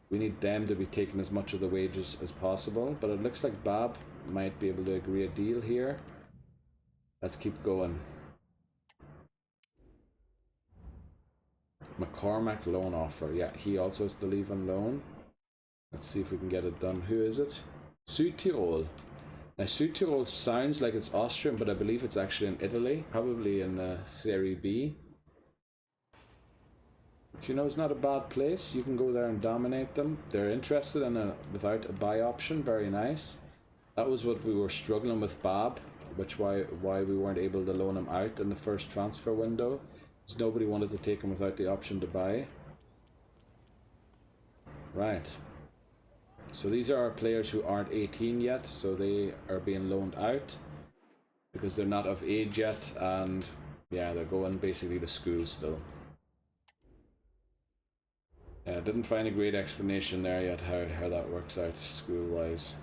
we need them to be taking as much of the wages as possible. But it looks like Bab might be able to agree a deal here. Let's keep going. McCormack loan offer. Yeah, he also has to leave on loan. Let's see if we can get it done. Who is it? Südtirol. Now Südtirol sounds like it's Austrian, but I believe it's actually in Italy, probably in Serie B. which, you know, is not a bad place. You can go there and dominate them. They're interested in a without a buy option. Very nice. That was what we were struggling with Bab, which why we weren't able to loan him out in the first transfer window, because nobody wanted to take him without the option to buy. Right. So these are our players who aren't 18 yet, so they are being loaned out because they're not of age yet, and yeah, they're going basically to school still. Yeah, didn't find a great explanation there yet how that works out school-wise.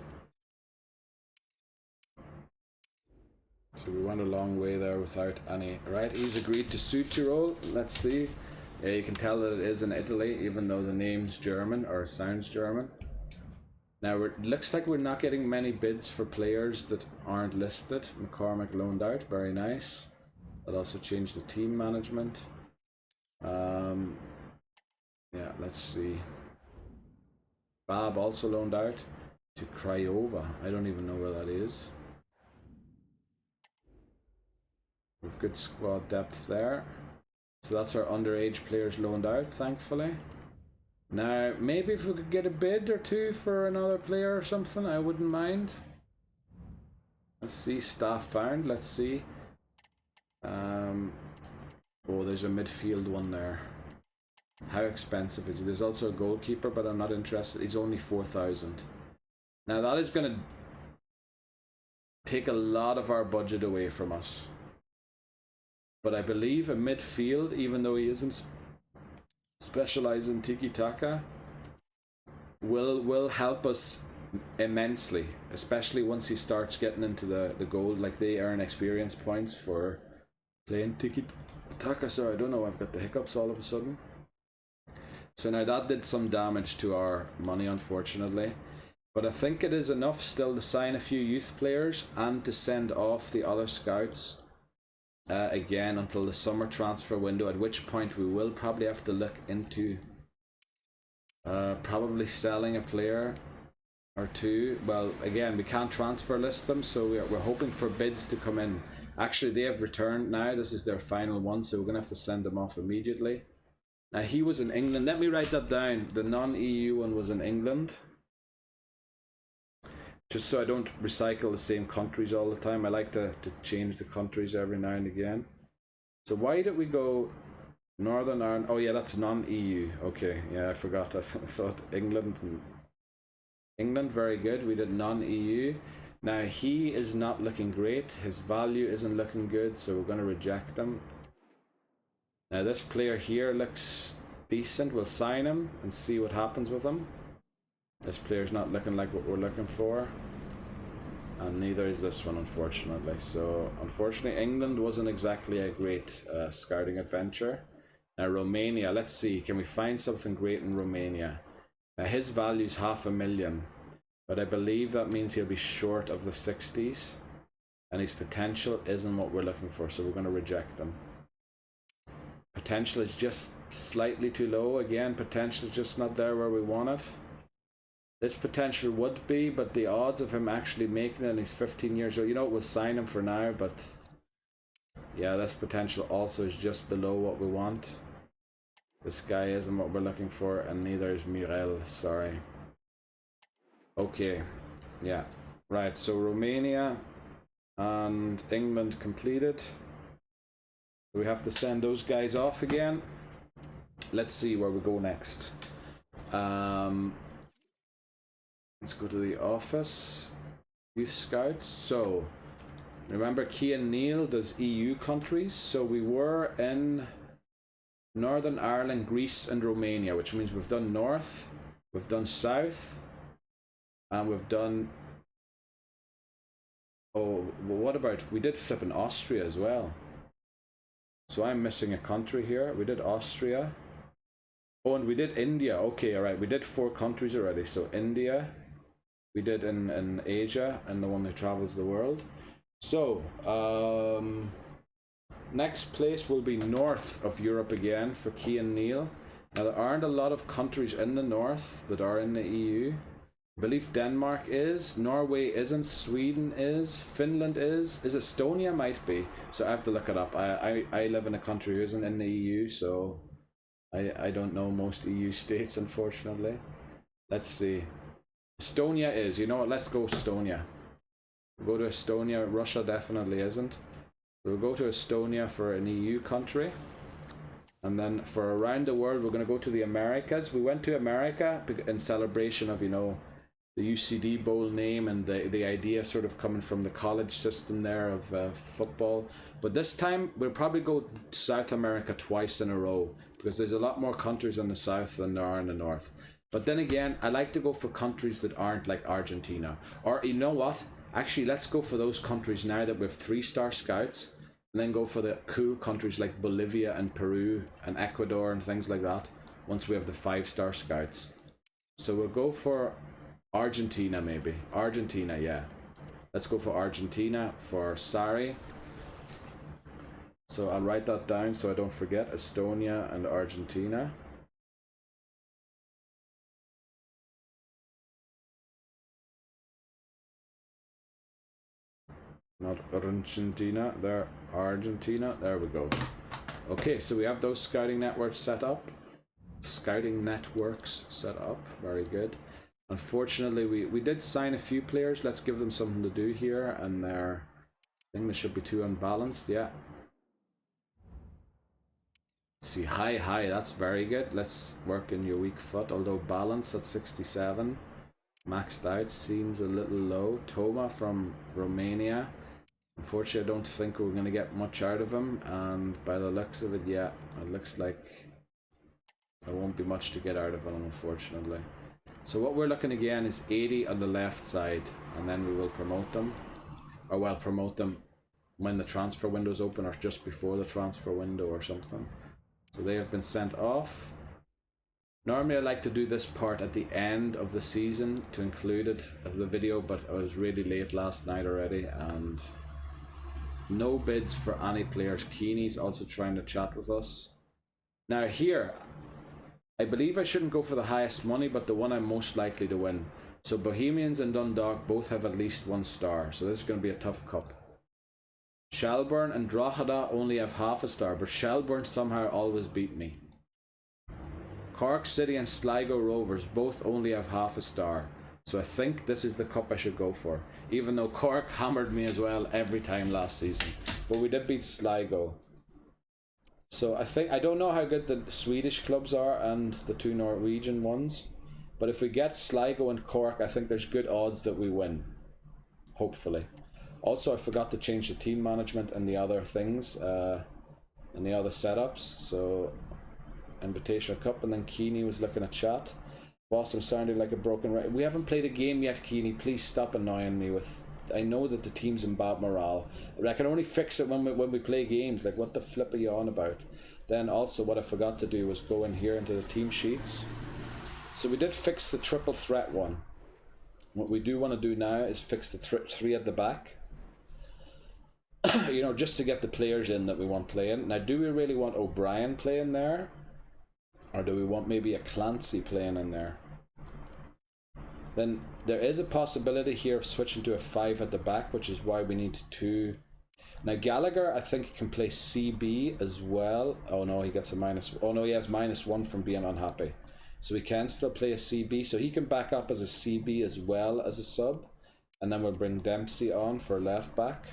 So we went a long way there without any. Right, he's agreed to suit your role. Let's see. Yeah, you can tell that it is in Italy, even though the name's German, or sounds German. Now, it looks like we're not getting many bids for players that aren't listed. McCormick loaned out, very nice. That also changed the team management. Yeah, let's see. Bab also loaned out to Craiova. I don't even know where that is. We've good squad depth there. So that's our underage players loaned out, thankfully. Now, maybe if we could get a bid or two for another player or something, I wouldn't mind. Let's see, staff found, let's see. Oh, there's a midfield one there. How expensive is he? There's also a goalkeeper, but I'm not interested. He's only 4,000. Now that is going to take a lot of our budget away from us. But I believe a midfield, even though he isn't specialized in tiki-taka, will help us immensely, especially once he starts getting into the goal. Like, they earn experience points for playing tiki-taka. Sorry, I don't know, I've got the hiccups all of a sudden. So now that did some damage to our money, unfortunately. But I think it is enough still to sign a few youth players and to send off the other scouts again until the summer transfer window, at which point we will probably have to look into probably selling a player or two. Well, again, we can't transfer list them, so we're hoping for bids to come in. Actually, they have returned now. This is their final one, so we're gonna have to send them off immediately. Now, he was in England. Let me write that down. The non-EU one was in England. Just so I don't recycle the same countries all the time. I like to change the countries every now and again. So why did we go Northern Ireland? Oh yeah, that's non-EU. Okay, yeah, I forgot. I thought England. England, very good. We did non-EU. Now, he is not looking great. His value isn't looking good, so we're going to reject him. Now, this player here looks decent. We'll sign him and see what happens with him. This player's not looking like what we're looking for, and neither is this one, unfortunately. So, unfortunately, England wasn't exactly a great scouting adventure. Now, Romania, let's see, can we find something great in Romania? Now, his value's 500,000, but I believe that means he'll be short of the 60s, and his potential isn't what we're looking for, so we're going to reject him. Potential is just slightly too low. Again, potential is just not there where we want it. This potential would be, but the odds of him actually making it, and he's 15 years old, you know, we'll sign him for now, but yeah, this potential also is just below what we want. This guy isn't what we're looking for, and neither is Mirel, sorry. Okay, yeah, right, so Romania and England completed. We have to send those guys off again. Let's see where we go next. Let's go to the office. Youth Scouts. So, remember, Cian Neal does EU countries. So we were in Northern Ireland, Greece, and Romania, which means we've done North, we've done South, and we've done... Oh, well, what about... We did flip in Austria as well. So I'm missing a country here. We did Austria. Oh, and we did India. Okay, alright. We did 4 countries already. So India, we did in Asia, and the one that travels the world. So, next place will be north of Europe again for Cian Neal. Now, there aren't a lot of countries in the north that are in the EU. I believe Denmark is, Norway isn't, Sweden is, Finland is Estonia might be. So I have to look it up. I live in a country who isn't in the EU, so I don't know most EU states, unfortunately. Let's see. Estonia is, you know what, let's go Estonia. We'll go to Estonia. Russia definitely isn't. We'll go to Estonia for an EU country. And then for around the world, we're going to go to the Americas. We went to America in celebration of, you know, the UCD Bowl name and the idea sort of coming from the college system there of football. But this time, we'll probably go South America twice in a row because there's a lot more countries in the south than there are in the north. But then again, I like to go for countries that aren't like Argentina. Or you know what? Actually, let's go for those countries now that we have 3-star scouts. And then go for the cool countries like Bolivia and Peru and Ecuador and things like that once we have the 5-star scouts. So we'll go for Argentina maybe. Argentina, yeah. Let's go for Argentina for Sari. So I'll write that down so I don't forget. Estonia and Argentina. Not Argentina, there, Argentina, there we go. Okay, so we have those scouting networks set up. Very good. Unfortunately, we did sign a few players. Let's give them something to do here, and I think they should be too unbalanced, yeah. Let's see, high, that's very good. Let's work in your weak foot, although balance at 67. Maxed out, seems a little low. Toma from Romania. Unfortunately, I don't think we're going to get much out of him, and by the looks of it, yeah, it looks like there won't be much to get out of him, unfortunately. So what we're looking again is 80 on the left side, and then we will promote them. Or well, promote them when the transfer window is open, or just before the transfer window or something. So they have been sent off. Normally I like to do this part at the end of the season to include it as the video, but I was really late last night already, and no bids for any players. Keeney's also trying to chat with us. Now here, I believe I shouldn't go for the highest money, but the one I'm most likely to win. So Bohemians and Dundalk both have at least 1 star, so this is going to be a tough cup. Shelbourne and Drogheda only have half a star, but Shelbourne somehow always beat me. Cork City and Sligo Rovers both only have half a star. So I think this is the cup I should go for. Even though Cork hammered me as well every time last season. But we did beat Sligo. So I don't know how good the Swedish clubs are and the 2 Norwegian ones. But if we get Sligo and Cork, I think there's good odds that we win. Hopefully. Also, I forgot to change the team management and the other things. And the other setups. So Invitational Cup, and then Keeney was looking at chat. Boss, I'm sounding like a broken record. We haven't played a game yet, Keeney. Please stop annoying me with... I know that the team's in bad morale. I can only fix it when we play games. Like, what the flip are you on about? Then also what I forgot to do was go in here into the team sheets. So we did fix the triple threat one. What we do want to do now is fix the 3 at the back. You know, just to get the players in that we want playing. Now, do we really want O'Brien playing there? Or do we want maybe a Clancy playing in there? Then there is a possibility here of switching to a 5 at the back, which is why we need 2. Now Gallagher, I think he can play CB as well. Oh no, he gets a minus. Oh no, he has -1 from being unhappy. So he can still play a CB. So he can back up as a CB as well as a sub. And then we'll bring Dempsey on for left back.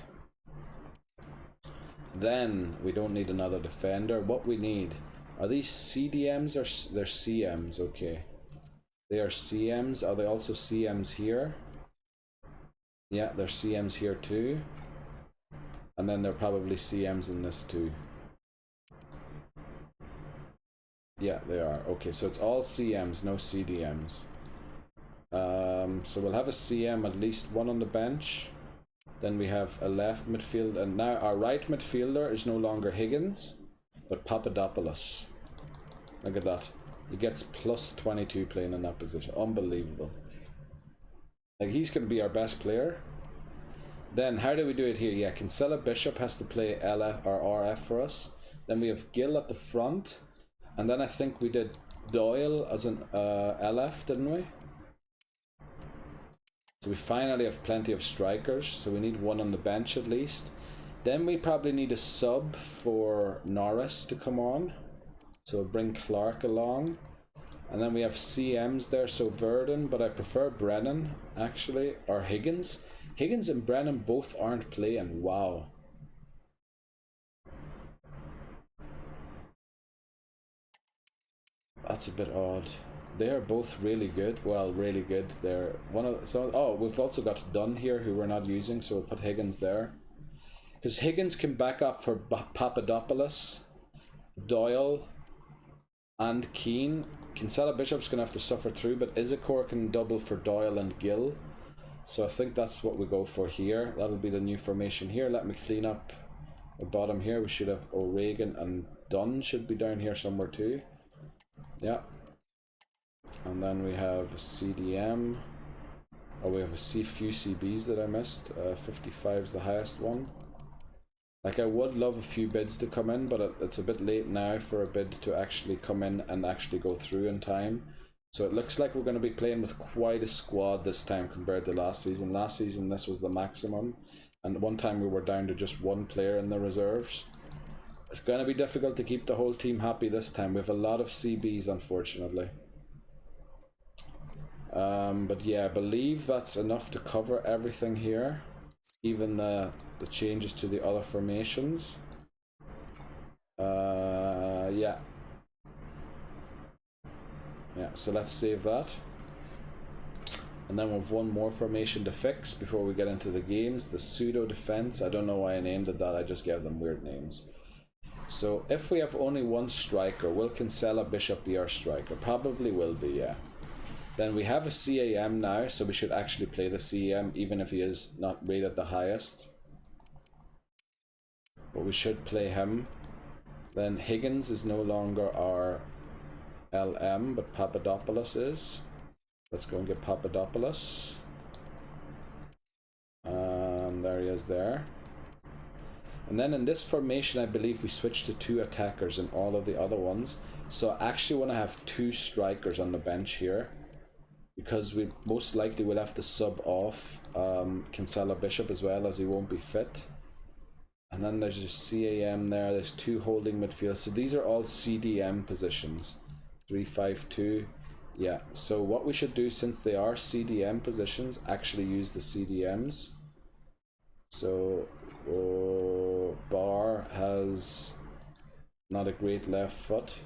Then we don't need another defender. What we need... Are these CDMs or they're CMs? Okay. They are CMs. Are they also CMs here? Yeah, they're CMs here too. And then they're probably CMs in this too. Yeah, they are. Okay, so it's all CMs, no CDMs. So we'll have a CM, at least 1 on the bench. Then we have a left midfield, and now our right midfielder is no longer Higgins, but Papadopoulos. Look at that. He gets +22 playing in that position. Unbelievable. Like, he's going to be our best player. Then, how do we do it here? Yeah, Kinsella Bishop has to play LF or RF for us. Then we have Gill at the front. And then I think we did Doyle as an LF, didn't we? So we finally have plenty of strikers. So we need 1 on the bench at least. Then we probably need a sub for Norris to come on. So we'll bring Clark along. And then we have CMs there, so Verdon, but I prefer Brennan, actually, or Higgins. Higgins and Brennan both aren't playing. Wow. That's a bit odd. They are both really good. Well, really good. They're one of so. Oh, we've also got Dunn here, who we're not using, so we'll put Higgins there. Because Higgins can back up for Papadopoulos, Doyle, and Keane. Kinsella Bishop's going to have to suffer through, but Issacore can double for Doyle and Gill. So I think that's what we go for here. That'll be the new formation here. Let me clean up the bottom here. We should have O'Regan and Dunn should be down here somewhere too. Yeah. And then we have a CDM. Oh, we have a few CBs that I missed. 55 is the highest one. Like, I would love a few bids to come in, but it's a bit late now for a bid to actually come in and actually go through in time. So it looks like we're going to be playing with quite a squad this time compared to last season. Last season this was the maximum, and one time we were down to just one player in the reserves. It's going to be difficult to keep the whole team happy this time. We have a lot of CBs, unfortunately. But yeah, I believe that's enough to cover everything here. Even the changes to the other formations. Yeah. Yeah, so let's save that. And then we have one more formation to fix before we get into the games. The pseudo defense. I don't know why I named it that. I just gave them weird names. So if we have only one striker, will Kinsella Bishop be our striker? Probably will be, yeah. Then we have a CAM now, so we should actually play the CAM even if he is not rated the highest. But we should play him. Then Higgins is no longer our LM, but Papadopoulos is. Let's go and get Papadopoulos. There he is there. And then in this formation, I believe we switch to 2 attackers in all of the other ones. So I actually want to have 2 strikers on the bench here, because we most likely will have to sub off Kinsella Bishop as well, as he won't be fit. And then there's a CAM there. There's 2 holding midfield. So these are all CDM positions. 3-5-2. Yeah. So what we should do, since they are CDM positions, actually use the CDMs. So Barr has not a great left foot.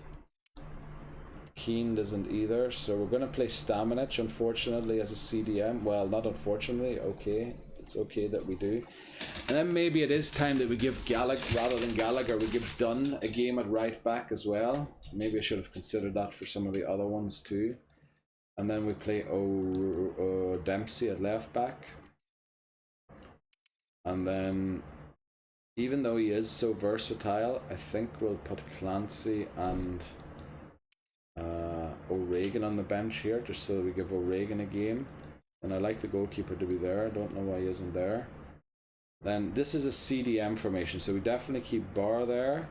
Keane doesn't either, so we're going to play Stamanic, unfortunately, as a CDM. Well, not unfortunately, okay. It's okay that we do. And then maybe it is time that we give rather than Gallagher, we give Dunn a game at right back as well. Maybe I should have considered that for some of the other ones too. And then we play Dempsey at left back. And then, even though he is so versatile, I think we'll put Clancy and O'Regan on the bench here, just so that we give O'Regan a game. And I like the goalkeeper to be there. I don't know why he isn't there. Then this is a CDM formation, so we definitely keep Barr there.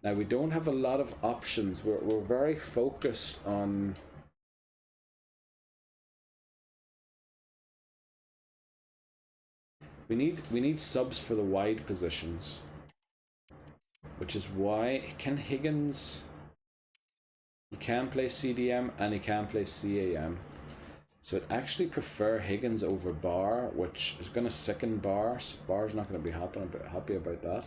Now we don't have a lot of options. We're very focused on we need subs for the wide positions, which is why can Higgins. He can play CDM and he can play CAM. So I'd actually prefer Higgins over Barr, which is going to sicken Barr. So Barr's not going to be happy about that.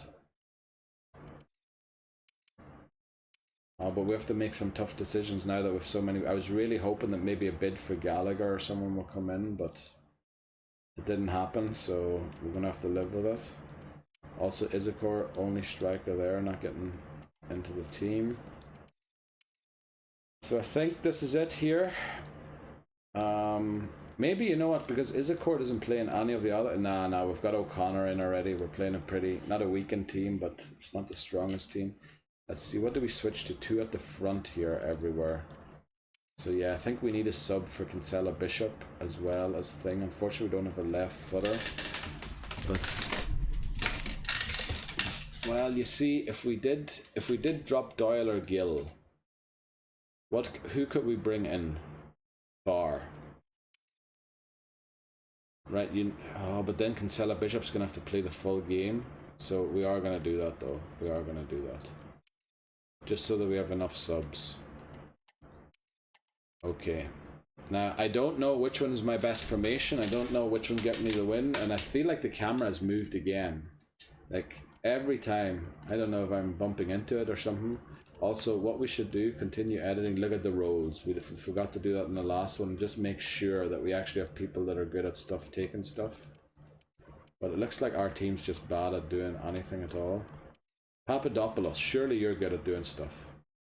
But we have to make some tough decisions now that we have so many. I was really hoping that maybe a bid for Gallagher or someone will come in, but it didn't happen, so we're going to have to live with it. Also, Issacore, only striker there, not getting into the team. So I think this is it here. Maybe, you know what, because Issacore isn't playing any of the other. Nah, we've got O'Connor in already. We're playing a pretty, not a weakened team, but it's not the strongest team. Let's see, what do we switch to? 2 at the front here everywhere. So yeah, I think we need a sub for Kinsella Bishop as well as thing. Unfortunately, we don't have a left footer. But well, you see, if we did drop Doyle or Gill, who could we bring in? Barr. Right, but then Kinsella Bishop's gonna have to play the full game. So we are gonna do that though. We are gonna do that. just so that we have enough subs. Okay. Now, I don't know which one is my best formation. I don't know which one get me the win. And I feel like the camera has moved again. Like, every time. I don't know if I'm bumping into it or something. Also, what we should do, continue editing. Look at the roles. We forgot to do that in the last one. Just make sure that we actually have people that are good at stuff, taking stuff. But it looks like our team's just bad at doing anything at all. Papadopoulos, surely you're good at doing stuff.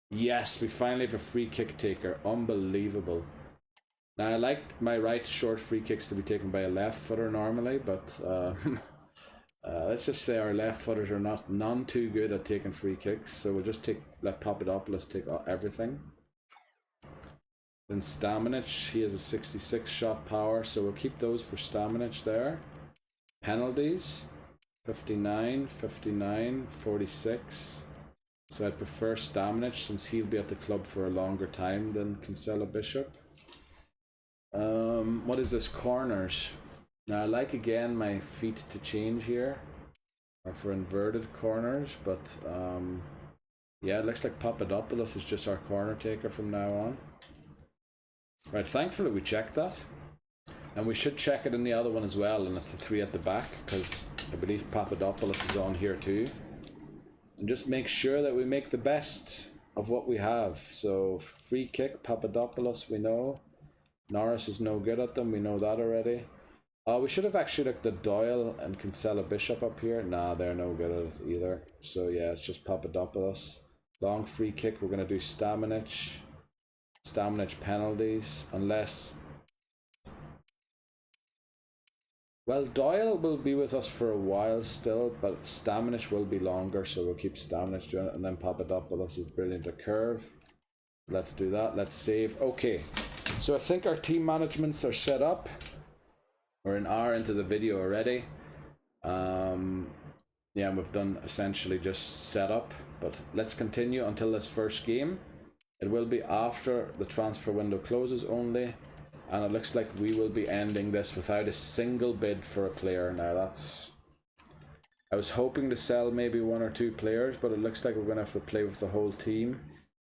Yes, we finally have a free kick taker. Unbelievable. Now, I like my right short free kicks to be taken by a left footer normally, but let's just say our left footers are none too good at taking free kicks, so we'll just let Papadopoulos take everything. Then Stamanic, he has a 66 shot power, so we'll keep those for Stamanic there. Penalties, 59, 59, 46. So I prefer Stamanic since he'll be at the club for a longer time than Kinsella Bishop. What is this? Corners. Now I like again my feet to change here, or for inverted corners, but yeah, it looks like Papadopoulos is just our corner taker from now on. Right, thankfully we checked that, and we should check it in the other one as well, and it's the 3 at the back, because I believe Papadopoulos is on here too. And just make sure that we make the best of what we have. So free kick, Papadopoulos, we know. Norris is no good at them, we know that already. We should have actually looked at Doyle and Kinsella Bishop up here. Nah, they're no good at it either. So yeah, it's just Papadopoulos. Long free kick, we're going to do Stamanic. Stamanic penalties, unless... Well, Doyle will be with us for a while still, but Stamanic will be longer, so we'll keep Stamanic doing it, and then Papadopoulos is brilliant at curve. Let's do that, let's save. Okay, so I think our team managements are set up. We're an hour into the video already. Yeah, we've done essentially just setup, but let's continue until this first game. It will be after the transfer window closes only, and it looks like we will be ending this without a single bid for a player. Now that's... I was hoping to sell maybe 1 or 2 players, but it looks like we're going to have to play with the whole team,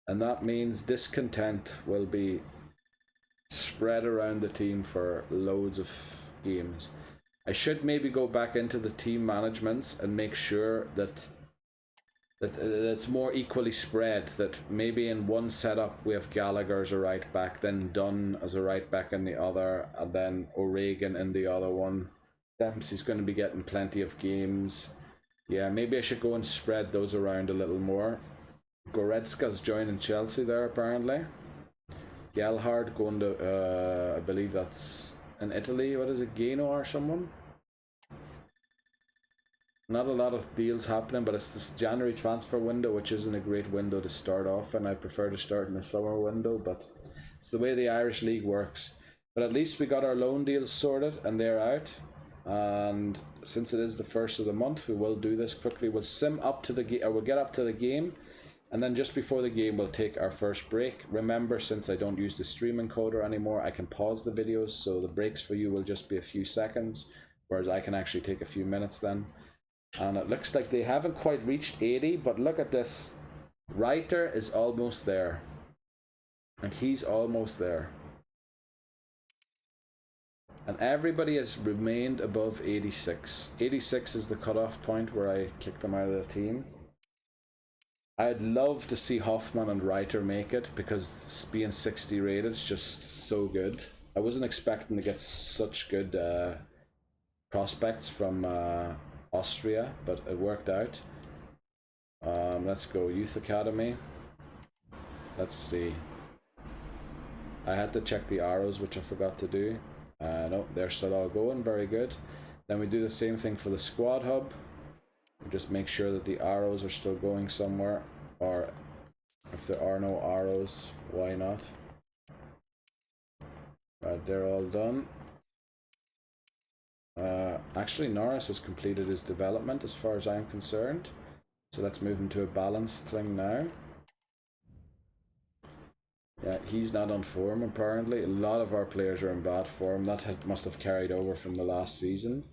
and that means discontent will be spread around the team for loads of games. I should maybe go back into the team managements and make sure that it's more equally spread, that maybe in one setup we have Gallagher as a right back, then Dunn as a right back in the other, and then O'Regan in the other one. Dempsey's going to be getting plenty of games. Yeah, maybe I should go and spread those around a little more. Goretzka's joining Chelsea there apparently. Gelhard going to, I believe that's in Italy. What is it, Genoa or someone? Not a lot of deals happening, but it's this January transfer window, which isn't a great window to start off, and I prefer to start in the summer window, but it's the way the Irish League works. But at least we got our loan deals sorted, and they're out. And since it is the first of the month, we will do this quickly. We'll sim up to the game, or we'll get up to the game, and then just before the game, we'll take our first break. Remember, since I don't use the stream encoder anymore, I can pause the videos, so the breaks for you will just be a few seconds, whereas I can actually take a few minutes then. And it looks like they haven't quite reached 80, but look at this. Reiter is almost there. And he's almost there. And everybody has remained above 86. 86 is the cutoff point where I kick them out of the team. I'd love to see Hoffman and Reiter make it, because being 60 rated is just so good. I wasn't expecting to get such good prospects from Austria, but it worked out. Let's go Youth Academy. Let's see. I had to check the arrows, which I forgot to do. No, they're still all going. Very good. Then we do the same thing for the squad hub. We just make sure that the arrows are still going somewhere, or if there are no arrows, why not? Right, they're all done. Actually, Norris has completed his development as far as I'm concerned. So let's move into a balanced thing now. Yeah, he's not on form apparently. A lot of our players are in bad form. That must have carried over from the last season.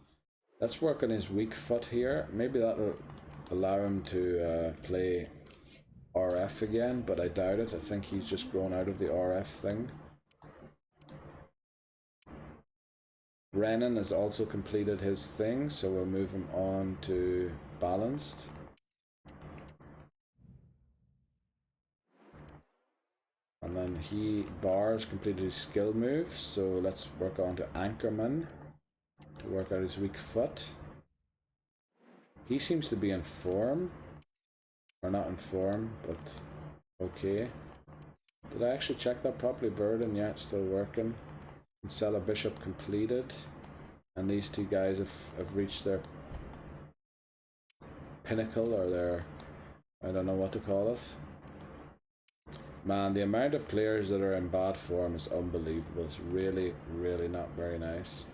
Let's work on his weak foot here. Maybe that will allow him to play RF again, but I doubt it. I think he's just grown out of the RF thing. Brennan has also completed his thing, so we'll move him on to balanced. And then Bars completed his skill move, so let's work on to Anchorman to work out his weak foot. He seems to be in form, or not in form, but okay. Did I actually check that properly? Burden, yeah, still working. Sella Bishop completed, and these two guys have reached their pinnacle, or their, I don't know what to call it. Man, the amount of players that are in bad form is unbelievable. It's really, really not very nice.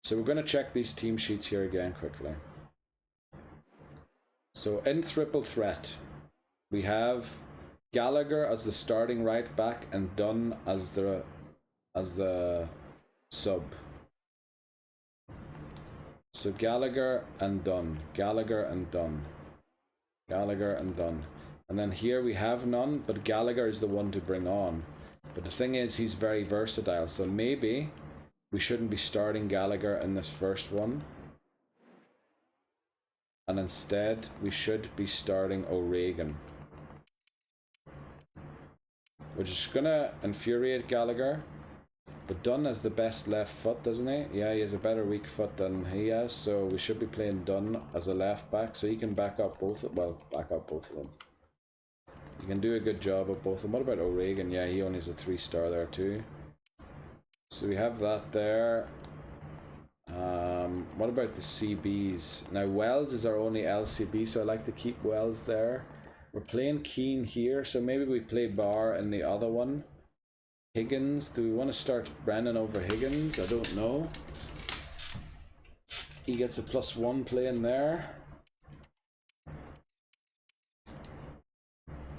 So we're going to check these team sheets here again quickly. So in triple threat, we have Gallagher as the starting right back and Dunn as the sub. So Gallagher and Dunn, Gallagher and Dunn, Gallagher and Dunn. And then here we have none, but Gallagher is the one to bring on. But the thing is, he's very versatile, so maybe we shouldn't be starting Gallagher in this first one. And instead, we should be starting O'Regan, which is gonna infuriate Gallagher. But Dunn has the best left foot, doesn't he? Yeah, he has a better weak foot than he has, so we should be playing Dunn as a left back, so he can back up both of them. He can do a good job of both of them. What about O'Regan? Yeah, he only has a 3-star there too. So we have that there. What about the CBs? Now Wells is our only LCB, so I like to keep Wells there. We're playing Keane here, so maybe we play Barr in the other one. Higgins, do we want to start Brennan over Higgins? I don't know. He gets a +1 playing there.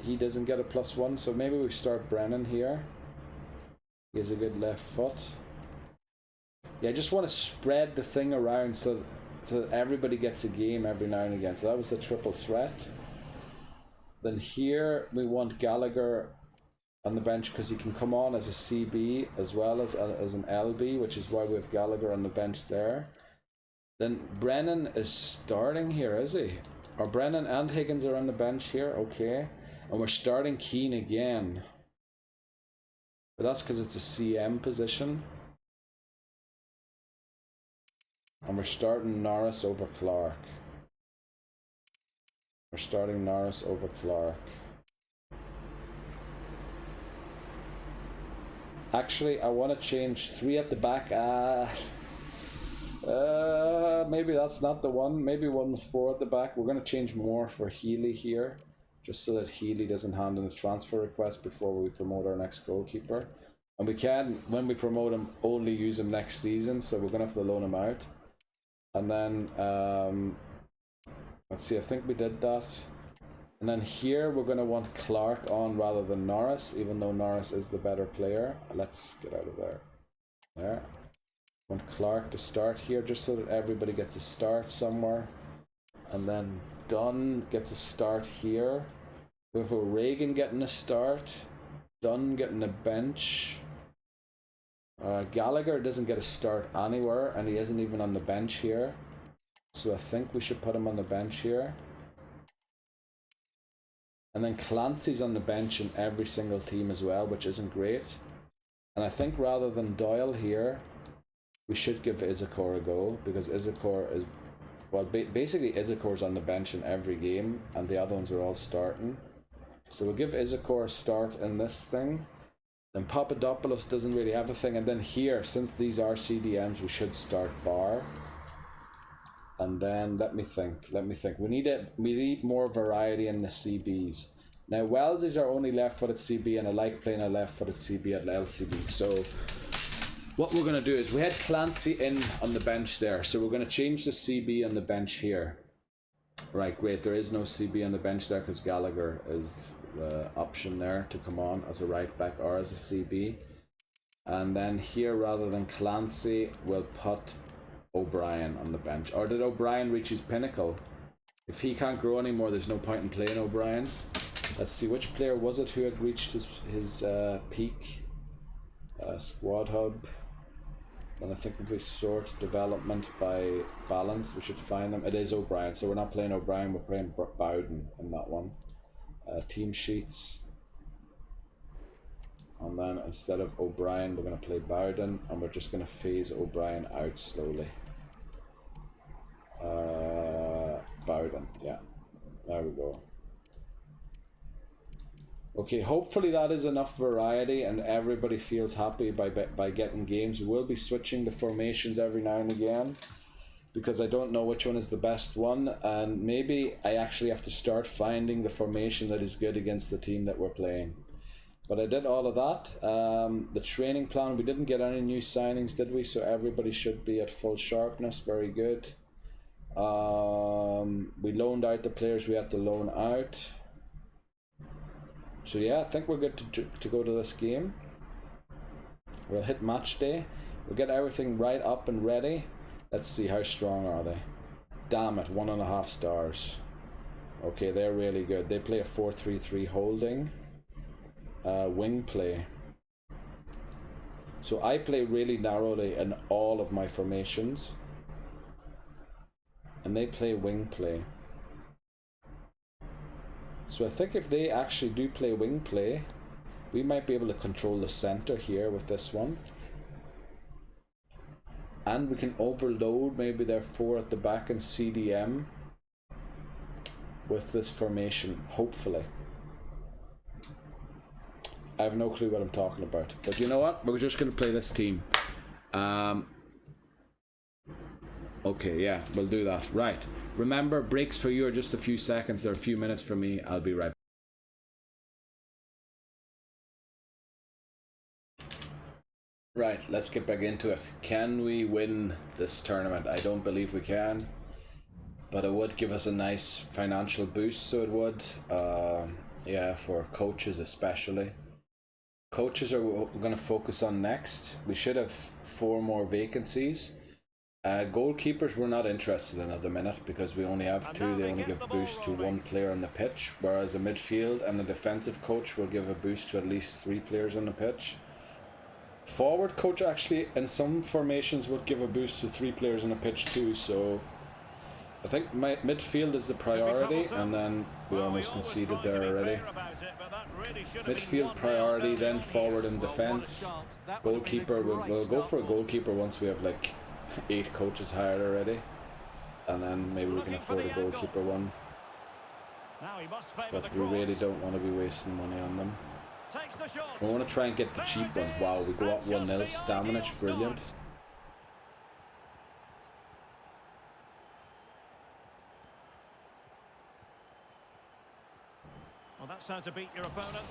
He doesn't get a +1, so maybe we start Brennan here. He has a good left foot. Yeah, I just want to spread the thing around so that everybody gets a game every now and again. So that was a triple threat. Then here we want Gallagher on the bench because he can come on as a CB as well as an LB, which is why we have Gallagher on the bench there. Then Brennan is starting here, is he? Or Brennan and Higgins are on the bench here, okay. And we're starting Keane again. But that's because it's a CM position. And we're starting Norris over Clark. We're starting Norris over Clark. Actually, I want to change 3 at the back. Maybe that's not the one. Maybe 1 with 4 at the back. We're going to change more for Healy here, just so that Healy doesn't hand in a transfer request before we promote our next goalkeeper. And we can, when we promote him, only use him next season, so we're going to have to loan him out. And then, let's see, I think we did that. And then here we're going to want Clark on rather than Norris, even though Norris is the better player. Let's get out of there. There. Want Clark to start here just so that everybody gets a start somewhere. And then Dunn gets a start here. We have O'Regan getting a start. Dunn getting a bench. Gallagher doesn't get a start anywhere, and he isn't even on the bench here. So I think we should put him on the bench here. And then Clancy's on the bench in every single team as well, which isn't great. And I think rather than Doyle here, we should give Izakor a go, because Izakor is, well, basically Izakor's on the bench in every game, and the other ones are all starting. So we'll give Izakor a start in this thing. Then Papadopoulos doesn't really have a thing, and then here, since these are CDMs, we should start Barr. And then let me think. We need more variety in the CBs. Now Wells is our only left-footed CB, and I like playing a left-footed CB at LCB. So what we're gonna do is we had Clancy in on the bench there, so we're gonna change the CB on the bench here. Right, great. There is no CB on the bench there because Gallagher is the option there to come on as a right back or as a CB. And then here, rather than Clancy, we'll put O'Brien on the bench. Or did O'Brien reach his pinnacle? If he can't grow anymore, there's no point in playing O'Brien. Let's see, which player was it who had reached his peak? Squad hub. And I think if we sort development by balance, we should find them. It is O'Brien, so we're not playing O'Brien, we're playing Bowden in that one. Team sheets. And then instead of O'Brien, we're going to play Bowden, and we're just going to phase O'Brien out slowly. Bowden, yeah. There we go. Okay, hopefully that is enough variety and everybody feels happy by getting games. We will be switching the formations every now and again because I don't know which one is the best one, and maybe I actually have to start finding the formation that is good against the team that we're playing. But I did all of that. The training plan, we didn't get any new signings, did we? So everybody should be at full sharpness. Very good. We loaned out the players we had to loan out. So yeah, I think we're good to go to this game. We'll hit match day. We'll get everything right up and ready. Let's see, how strong are they? Damn it, 1.5 stars. Okay, they're really good. They play a 4-3-3 holding. Wing play. So I play really narrowly in all of my formations. And they play wing play. So I think if they actually do play wing play, we might be able to control the center here with this one. And we can overload maybe their 4 at the back and CDM with this formation, hopefully. I have no clue what I'm talking about. But you know what? We're just going to play this team. Okay, yeah, we'll do that. Right. Remember, breaks for you are just a few seconds. They're a few minutes for me. I'll be right back. Right, let's get back into it. Can we win this tournament? I don't believe we can. But it would give us a nice financial boost, so it would. Yeah, for coaches especially. Coaches are what we're going to focus on next. We should have 4 more vacancies. Goalkeepers we're not interested in at the minute because we only have 2. They only give a boost to 1 player on the pitch, whereas a midfield and a defensive coach will give a boost to at least 3 players on the pitch. Forward coach actually in some formations would give a boost to 3 players on the pitch too, so I think my midfield is the priority, and then we almost conceded there already. Midfield priority, then forward and defense. Goalkeeper, we'll go for a goalkeeper once we have like 8 coaches hired already, and then maybe we can afford a goalkeeper one, but we really don't want to be wasting money on them. We want to try and get the cheap ones. Wow, we go up 1-0. Staminic, brilliant. Well, that's how to beat your opponent.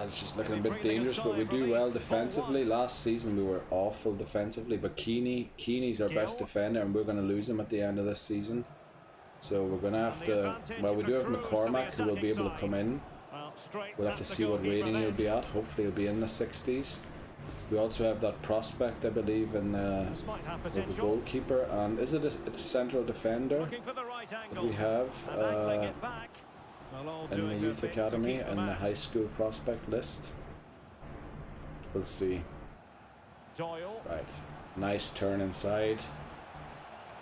It's just looking a bit dangerous, but we do well defensively. Last season we were awful defensively, but Keeney's our best defender, and we're going to lose him at the end of this season. So we're going to have to, well, we do have McCormack who will be able to come in. We'll have to see what rating he'll be at. Hopefully he'll be in the 60s. We also have that prospect, I believe, in with the goalkeeper. And is it a central defender that we have in the youth academy and the high school prospect list? We'll see. Right, nice turn inside.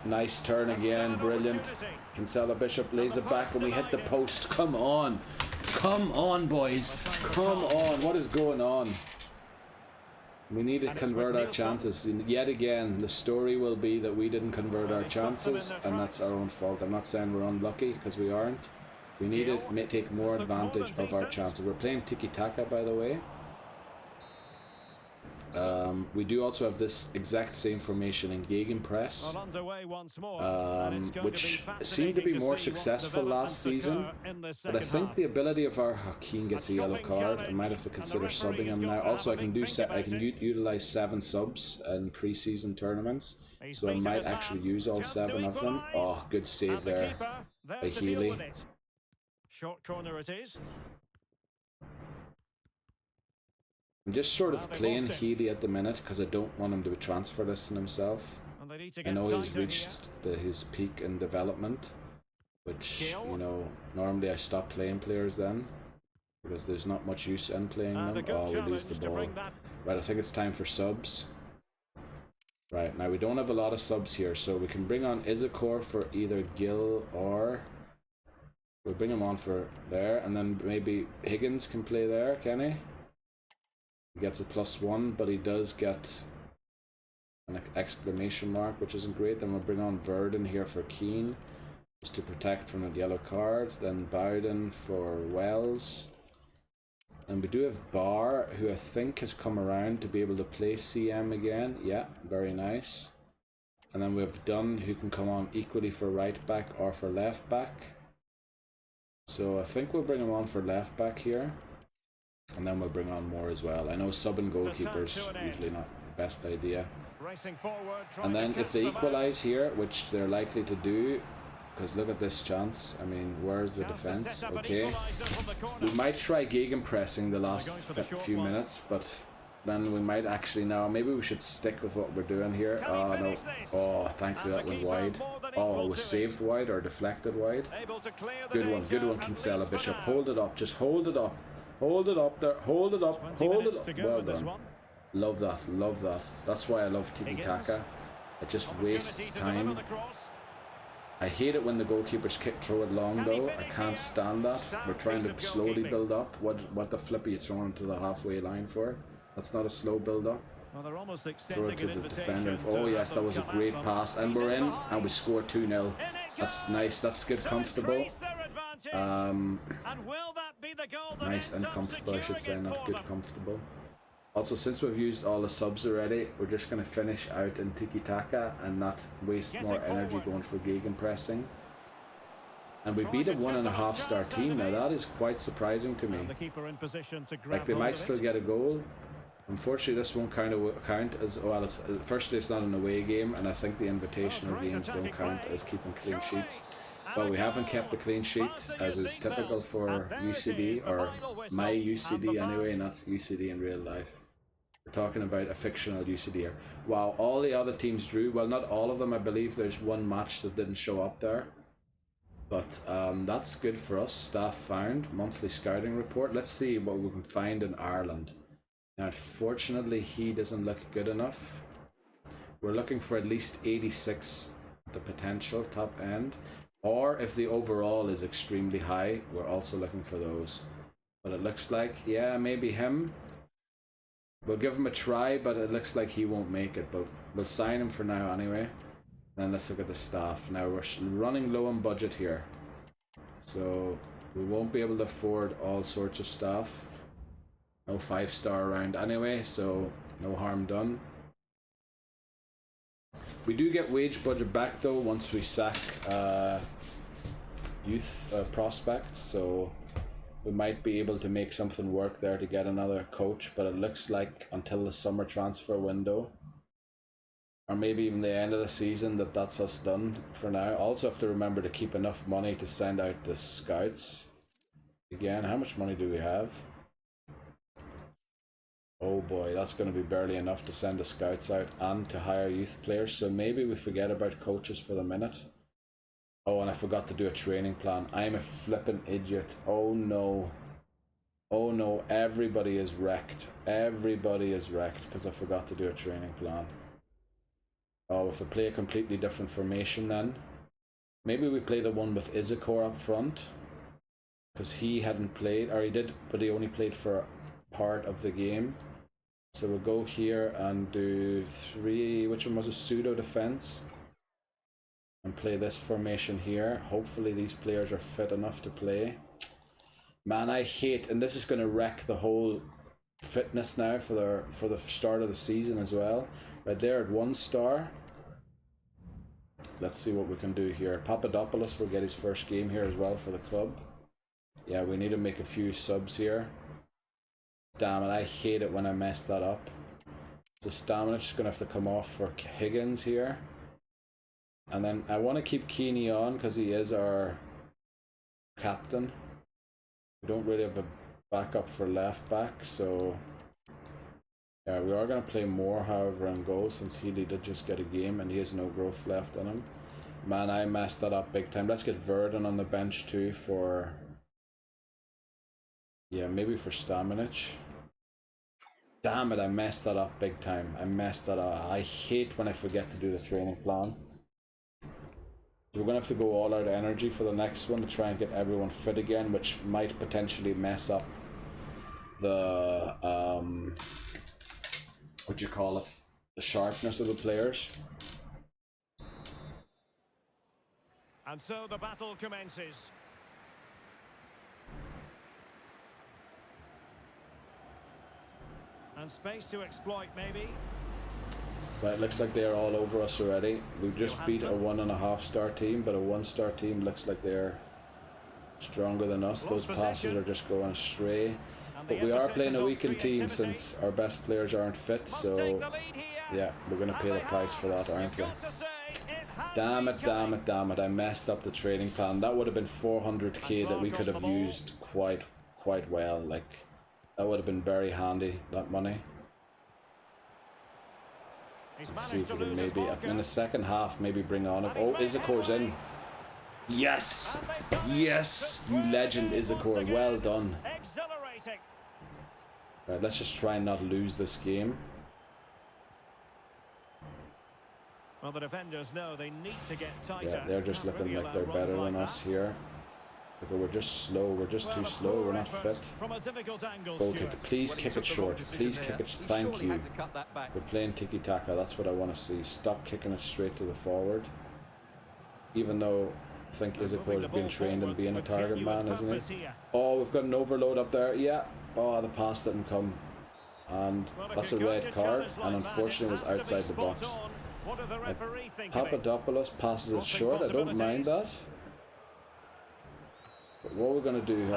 Nice turn again, brilliant. Kinsella Bishop lays it back and we hit the post. Come on. Come on, boys. Come on. What is going on? We need to convert our chances. Yet again, the story will be that we didn't convert our chances, and that's our own fault. I'm not saying we're unlucky, because we aren't. We need to take more advantage of our chances. We're playing tiki-taka, by the way. We do also have this exact same formation in Gegenpress, which seemed to be more successful last season, but I think the ability of our Hakeem gets a yellow card. I might have to consider subbing him now. Also, I can utilize 7 subs in pre-season tournaments, so I might actually use all 7 of them. Oh, good save there by Healy. Short corner it is. I'm just sort of playing Healy at the minute because I don't want him to transfer this in himself. I know he's reached his peak in development, which, you know, normally I stop playing players then, because there's not much use in playing them. Oh, we lose the ball. Right, I think it's time for subs. Right, now we don't have a lot of subs here, so we can bring on Izakor for either Gil or... We'll bring him on for there, and then maybe Higgins can play there, can he? He gets a +1, but he does get an exclamation mark, which isn't great. Then we'll bring on Verdon here for Keane, just to protect from a yellow card. Then Bowden for Wells. And we do have Barr, who I think has come around to be able to play CM again. Yeah, very nice. And then we have Dunn, who can come on equally for right back or for left back. So I think we'll bring him on for left back here. And then we'll bring on more as well. I know subbing goalkeepers usually not the best idea. And then if they equalise here, which they're likely to do, because look at this chance. I mean, where's the defence? Okay. We might try gegenpressing the last few minutes, but then we might actually now. Maybe we should stick with what we're doing here. Oh, no. Oh, thankfully that went wide. Oh, it was saved wide or deflected wide. Good one, Kinsella Bishop. Hold it up, just hold it up. Hold it up there, hold it up, hold it up. Well done. Love that, love that. That's why I love tiki-taka. It just wastes time. I hate it when the goalkeepers throw it long though. I can't stand that. We're trying to slowly build up. What the flip are you throwing to the halfway line for? That's not a slow build up. Throw it to the defender. Oh yes, that was a great pass. And we're in, and we score 2-0. That's nice, that's good, comfortable. Nice and comfortable, I should say, not good, comfortable. Also, since we've used all the subs already, we're just going to finish out in tiki-taka and not waste more energy going for gegenpressing. And we beat a 1.5 star team. Now that is quite surprising to me. Like, they might still get a goal. Unfortunately, this won't count as well. Firstly, it's not an away game, and I think the invitational games don't count as keeping clean sheets. Well, we haven't kept the clean sheet, as is typical for UCD, or my UCD anyway, not UCD in real life. We're talking about a fictional UCD here. Wow, all the other teams drew. Well, not all of them. I believe there's one match that didn't show up there. But that's good for us. Staff found. Monthly scouting report. Let's see what we can find in Ireland. Now, unfortunately, he doesn't look good enough. We're looking for at least 86, the potential top end. Or if the overall is extremely high, we're also looking for those. But it looks like, yeah, maybe him. We'll give him a try, but it looks like he won't make it. But we'll sign him for now anyway. And let's look at the staff. Now we're running low on budget here. So we won't be able to afford all sorts of staff. No 5-star around anyway, so no harm done. We do get wage budget back though once we sack youth prospects, so we might be able to make something work there to get another coach, but it looks like until the summer transfer window, or maybe even the end of the season, that's us done for now. Also have to remember to keep enough money to send out the scouts. Again, how much money do we have? Oh boy, that's going to be barely enough to send the scouts out and to hire youth players, so maybe we forget about coaches for the minute. Oh, and I forgot to do a training plan. I'm a flippin' idiot. Oh no. Oh no, everybody is wrecked. Everybody is wrecked because I forgot to do a training plan. Oh, if we play a completely different formation then. Maybe we play the one with Izakor up front. Because he hadn't played, or he did, but he only played for part of the game. So we'll go here and do 3, which one was a pseudo defense, and play this formation here. Hopefully these players are fit enough to play. Man, I hate, and this is going to wreck the whole fitness now for the start of the season as well. Right there at 1 star. Let's see what we can do here. Papadopoulos will get his first game here as well for the club. Yeah, we need to make a few subs here. Damn it, I hate it when I mess that up. So Stamenich's going to have to come off for Higgins here. And then I want to keep Keeney on because he is our captain. We don't really have a backup for left back, so yeah, we are going to play more, however, in goal, since Healy did just get a game and he has no growth left in him. Man, I messed that up big time. Let's get Verdon on the bench too for... Yeah, maybe for Stamenic. Damn it, I messed that up big time. I messed that up. I hate when I forget to do the training plan. So we're going to have to go all out energy for the next one to try and get everyone fit again, which might potentially mess up the... what do you call it? The sharpness of the players. And so the battle commences. And space to exploit, maybe. Right, looks like they're all over us already. We've just beat a 1.5-star team, but a 1-star team looks like they're stronger than us. Those passes are just going astray. But we are playing a weakened team since our best players aren't fit, so yeah, we're going to pay the price for that, aren't we? Damn it, damn it, damn it. I messed up the trading plan. That would have been 400k that we could have used quite well. Like, that would have been very handy, that money. Let's see if we can maybe, in the second half, maybe bring on it. Oh, Isakor's in. Yes! Yes! You legend, Isakor. Well done. Right, let's just try and not lose this game. Well, the defenders know they need to get tighter. Yeah, they're just looking like they're better than us here. Because we're just slow, we're just too slow, we're not fit. Goal kick, please kick it short, please kick it, thank you. We're playing tiki-taka, that's what I want to see. Stop kicking it straight to the forward. Even though I think Isakor's been trained in being a target man, isn't he? Oh, we've got an overload up there, yeah. Oh, the pass didn't come. And that's a red card, and unfortunately it was outside the box. Papadopoulos passes it short, I don't mind that. But what we're going to do,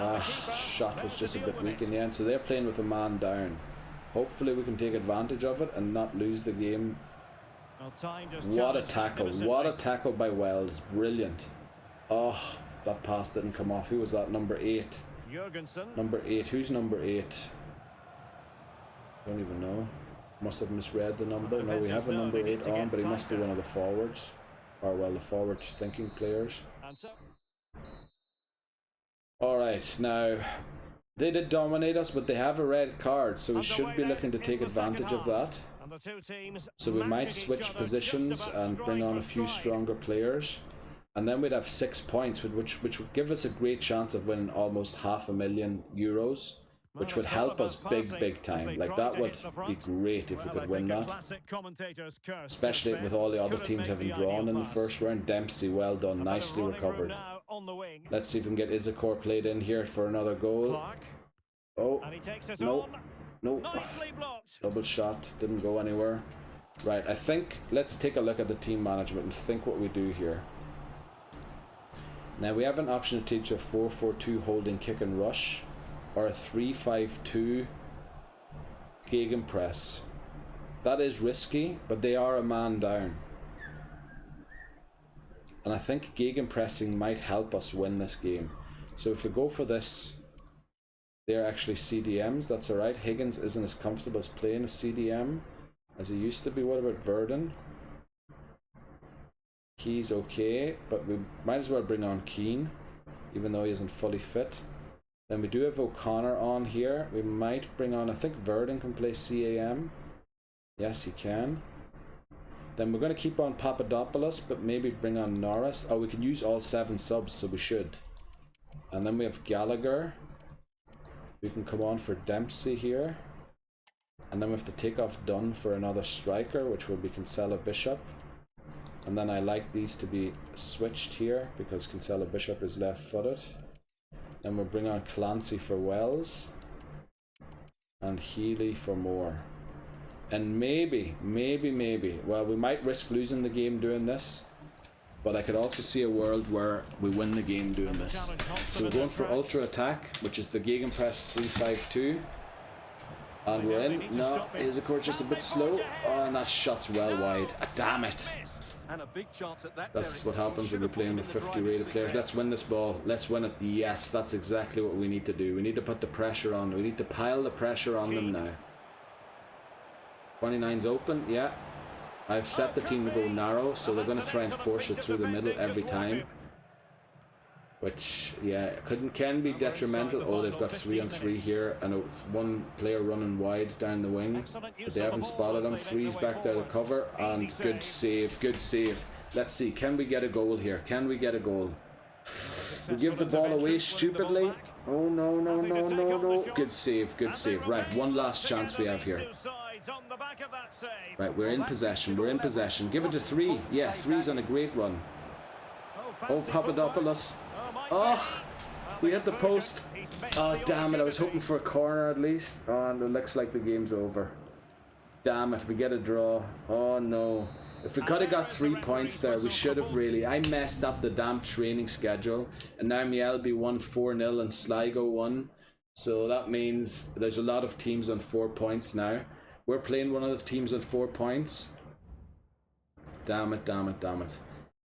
shot was just a bit weak in the end, so they're playing with a man down. Hopefully we can take advantage of it and not lose the game. What a tackle by Wells, brilliant. Oh, that pass didn't come off. Who was that? Number 8. Number 8, who's number 8? Don't even know. Must have misread the number. No, we have a number 8 on, but he must be one of the forwards. Or well, the forward thinking players. Alright, now they did dominate us, but they have a red card, so we should be looking to take advantage of that. So we might switch positions and bring on a few stronger players, and then we'd have 6 points, which would give us a great chance of winning almost €500,000, which would help us big time. Like, that would be great if we could win that, especially with all the other teams having drawn in the first round. Dempsey, well done, nicely recovered. Let's see if we can get Isakor played in here for another goal. Oh, no, double shot, didn't go anywhere. Right, I think let's take a look at the team management and think what we do here. Now we have an option to teach a 4-4-2 holding kick and rush, or a 3-5-2 gegenpress. That is risky, but they are a man down. And I think gegenpressing might help us win this game. So if we go for this, they're actually CDMs, that's alright. Higgins isn't as comfortable as playing a CDM as he used to be. What about Verdon? He's okay, but we might as well bring on Keane, even though he isn't fully fit. Then we do have O'Connor on here. We might bring on, I think Verdon can play CAM. Yes, he can. Then we're going to keep on Papadopoulos, but maybe bring on Norris. Oh, we can use all 7 subs, so we should. And then we have Gallagher. We can come on for Dempsey here. And then we have to take off Dunn for another striker, which will be Kinsella Bishop. And then I like these to be switched here, because Kinsella Bishop is left-footed. Then we'll bring on Clancy for Wells. And Healy for Moore. And maybe, well, we might risk losing the game doing this, but I could also see a world where we win the game doing this. So we're going for Ultra Attack, which is the Gegenpress 3-5-2. And we're in. No, Isakor just a bit slow. Oh, and that shot's well wide. Damn it. That's what happens when we're playing with 50 rated players. Let's win this ball. Let's win it. Yes, that's exactly what we need to do. We need to put the pressure on. We need to pile the pressure on them now. 29's open, yeah. I've set the team to go narrow, so they're going to try and force it through the middle every time. Which, yeah, can be detrimental. Oh, they've got 3-on-3 here, and one player running wide down the wing, but they haven't spotted him. 3's back there to cover, and good save, good save. Let's see, can we get a goal here? Can we get a goal? We give the ball away stupidly. Oh, no, no, no, no, no. Good save, good save. Right, one last chance we have here. Right, we're in possession, we're in possession. Give it to 3. Yeah, 3's on a great run. Oh, Papadopoulos. Oh, we hit the post. Oh, damn it. I was hoping for a corner at least. Oh, and it looks like the game's over. Damn it. We get a draw. Oh, no. If we could have got 3 points there, we should have really. I messed up the damn training schedule. And now Mielby won 4-0 and Sligo won. So that means there's a lot of teams on 4 points now. We're playing one of the teams on 4 points. Damn it, damn it, damn it.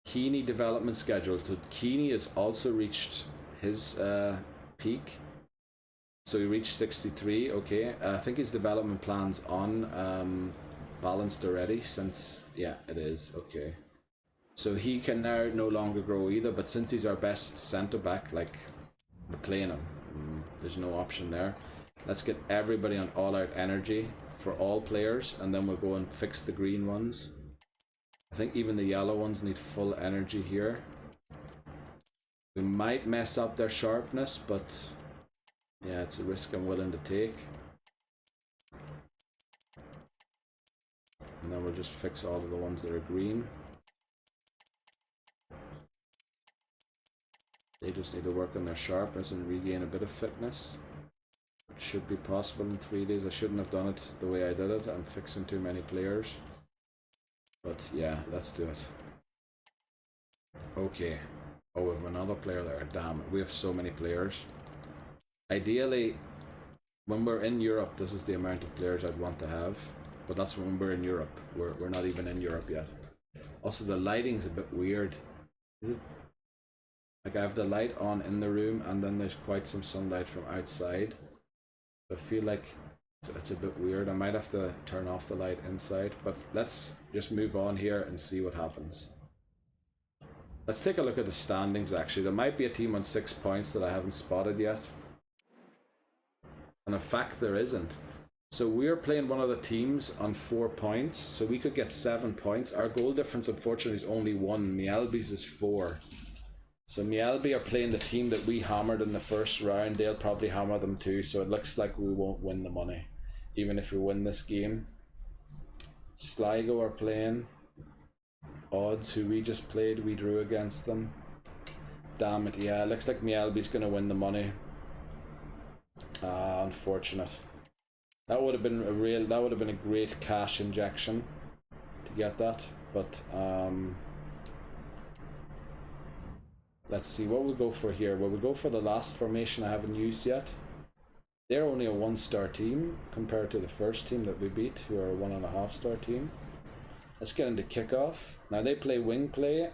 Keeney development schedule. So Keeney has also reached his peak. So he reached 63. Okay, I think his development plan's on balanced already since, yeah, it is. Okay, so he can now no longer grow either, but since he's our best centre back, like, we're playing him. There's no option there. Let's get everybody on all out energy for all players, and then we'll go and fix the green ones. I think even the yellow ones need full energy here. We might mess up their sharpness, but yeah, it's a risk I'm willing to take. And then we'll just fix all of the ones that are green. They just need to work on their sharpness and regain a bit of fitness. It should be possible in 3 days. I shouldn't have done it the way I did it. I'm fixing too many players. But yeah, let's do it. Okay. Oh, we have another player there. Damn, we have so many players. Ideally, when we're in Europe, this is the amount of players I'd want to have. But that's when we're in Europe. We're not even in Europe yet. Also, the lighting's a bit weird. Is it? Like, I have the light on in the room, and then there's quite some sunlight from outside. I feel like it's a bit weird. I might have to turn off the light inside, but let's just move on here and see what happens. Let's take a look at the standings. Actually, there might be a team on 6 points that I haven't spotted yet, and in fact there isn't. So we're playing one of the teams on 4 points, so we could get 7 points. Our goal difference unfortunately is only 1. Mielby's is 4. So Mielby are playing the team that we hammered in the first round. They'll probably hammer them too, so it looks like we won't win the money, even if we win this game. Sligo are playing. Odds, who we just played, we drew against them. Damn it, yeah, it looks like Mielby's going to win the money. Unfortunate. That would have been a great cash injection to get that, but let's see what we'll go for here. Will we go for the last formation I haven't used yet? They're only a 1-star team compared to the first team that we beat, who are a 1.5-star team. Let's get into kickoff. Now they play wing play,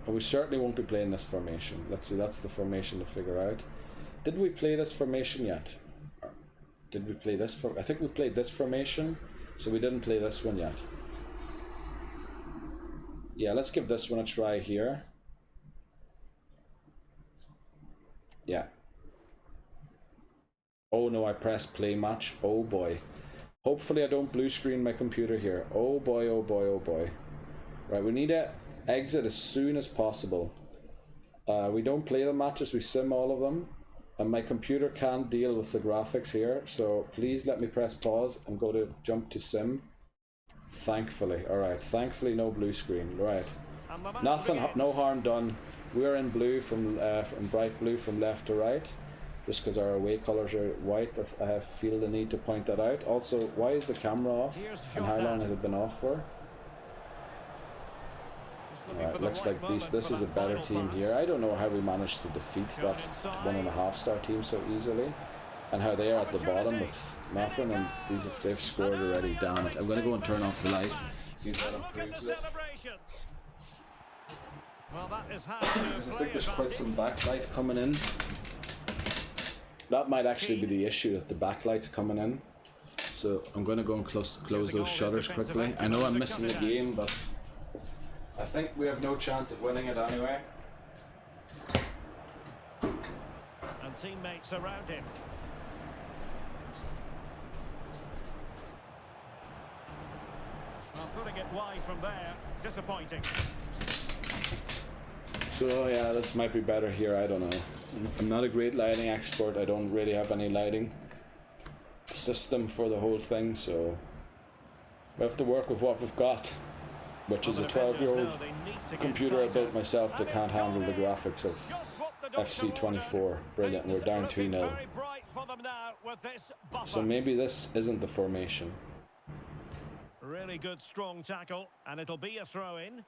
and we certainly won't be playing this formation. Let's see, that's the formation to figure out. Did we play this formation yet? Did we play this I think we played this formation, so we didn't play this one yet. Yeah, let's give this one a try here. Yeah. Oh no, I pressed play match. Oh boy. Hopefully I don't blue screen my computer here. Oh boy, oh boy, oh boy. Right, we need to exit as soon as possible. We don't play the matches, we sim all of them. And my computer can't deal with the graphics here, so please let me press pause and go to jump to sim. Thankfully, alright, thankfully no blue screen, right. Nothing, no harm done. We're in blue from bright blue from left to right, just because our away colours are white. I feel the need to point that out. Also, why is the camera off, and how long has it been off for? Alright, looks like this is a better team here. I don't know how we managed to defeat that 1.5-star team so easily, and how they are at the bottom with nothing, and they've scored already. Damn it. I'm going to go and turn off the light, see if that improves it. I think there's quite some backlight coming in. That might actually be the issue, that the backlight's coming in. so I'm going to go and close those shutters quickly. I know I'm missing the game, but I think we have no chance of winning it anyway. And teammates around him. Well, putting it wide from there, disappointing. So yeah, this might be better here, I don't know. I'm not a great lighting expert, I don't really have any lighting system for the whole thing, so we have to work with what we've got, which is a 12-year-old computer I built myself that can't handle the graphics of FC24. Brilliant, we're down 2-0. So maybe this isn't the formation. Really good strong tackle, and it'll be a throw-in.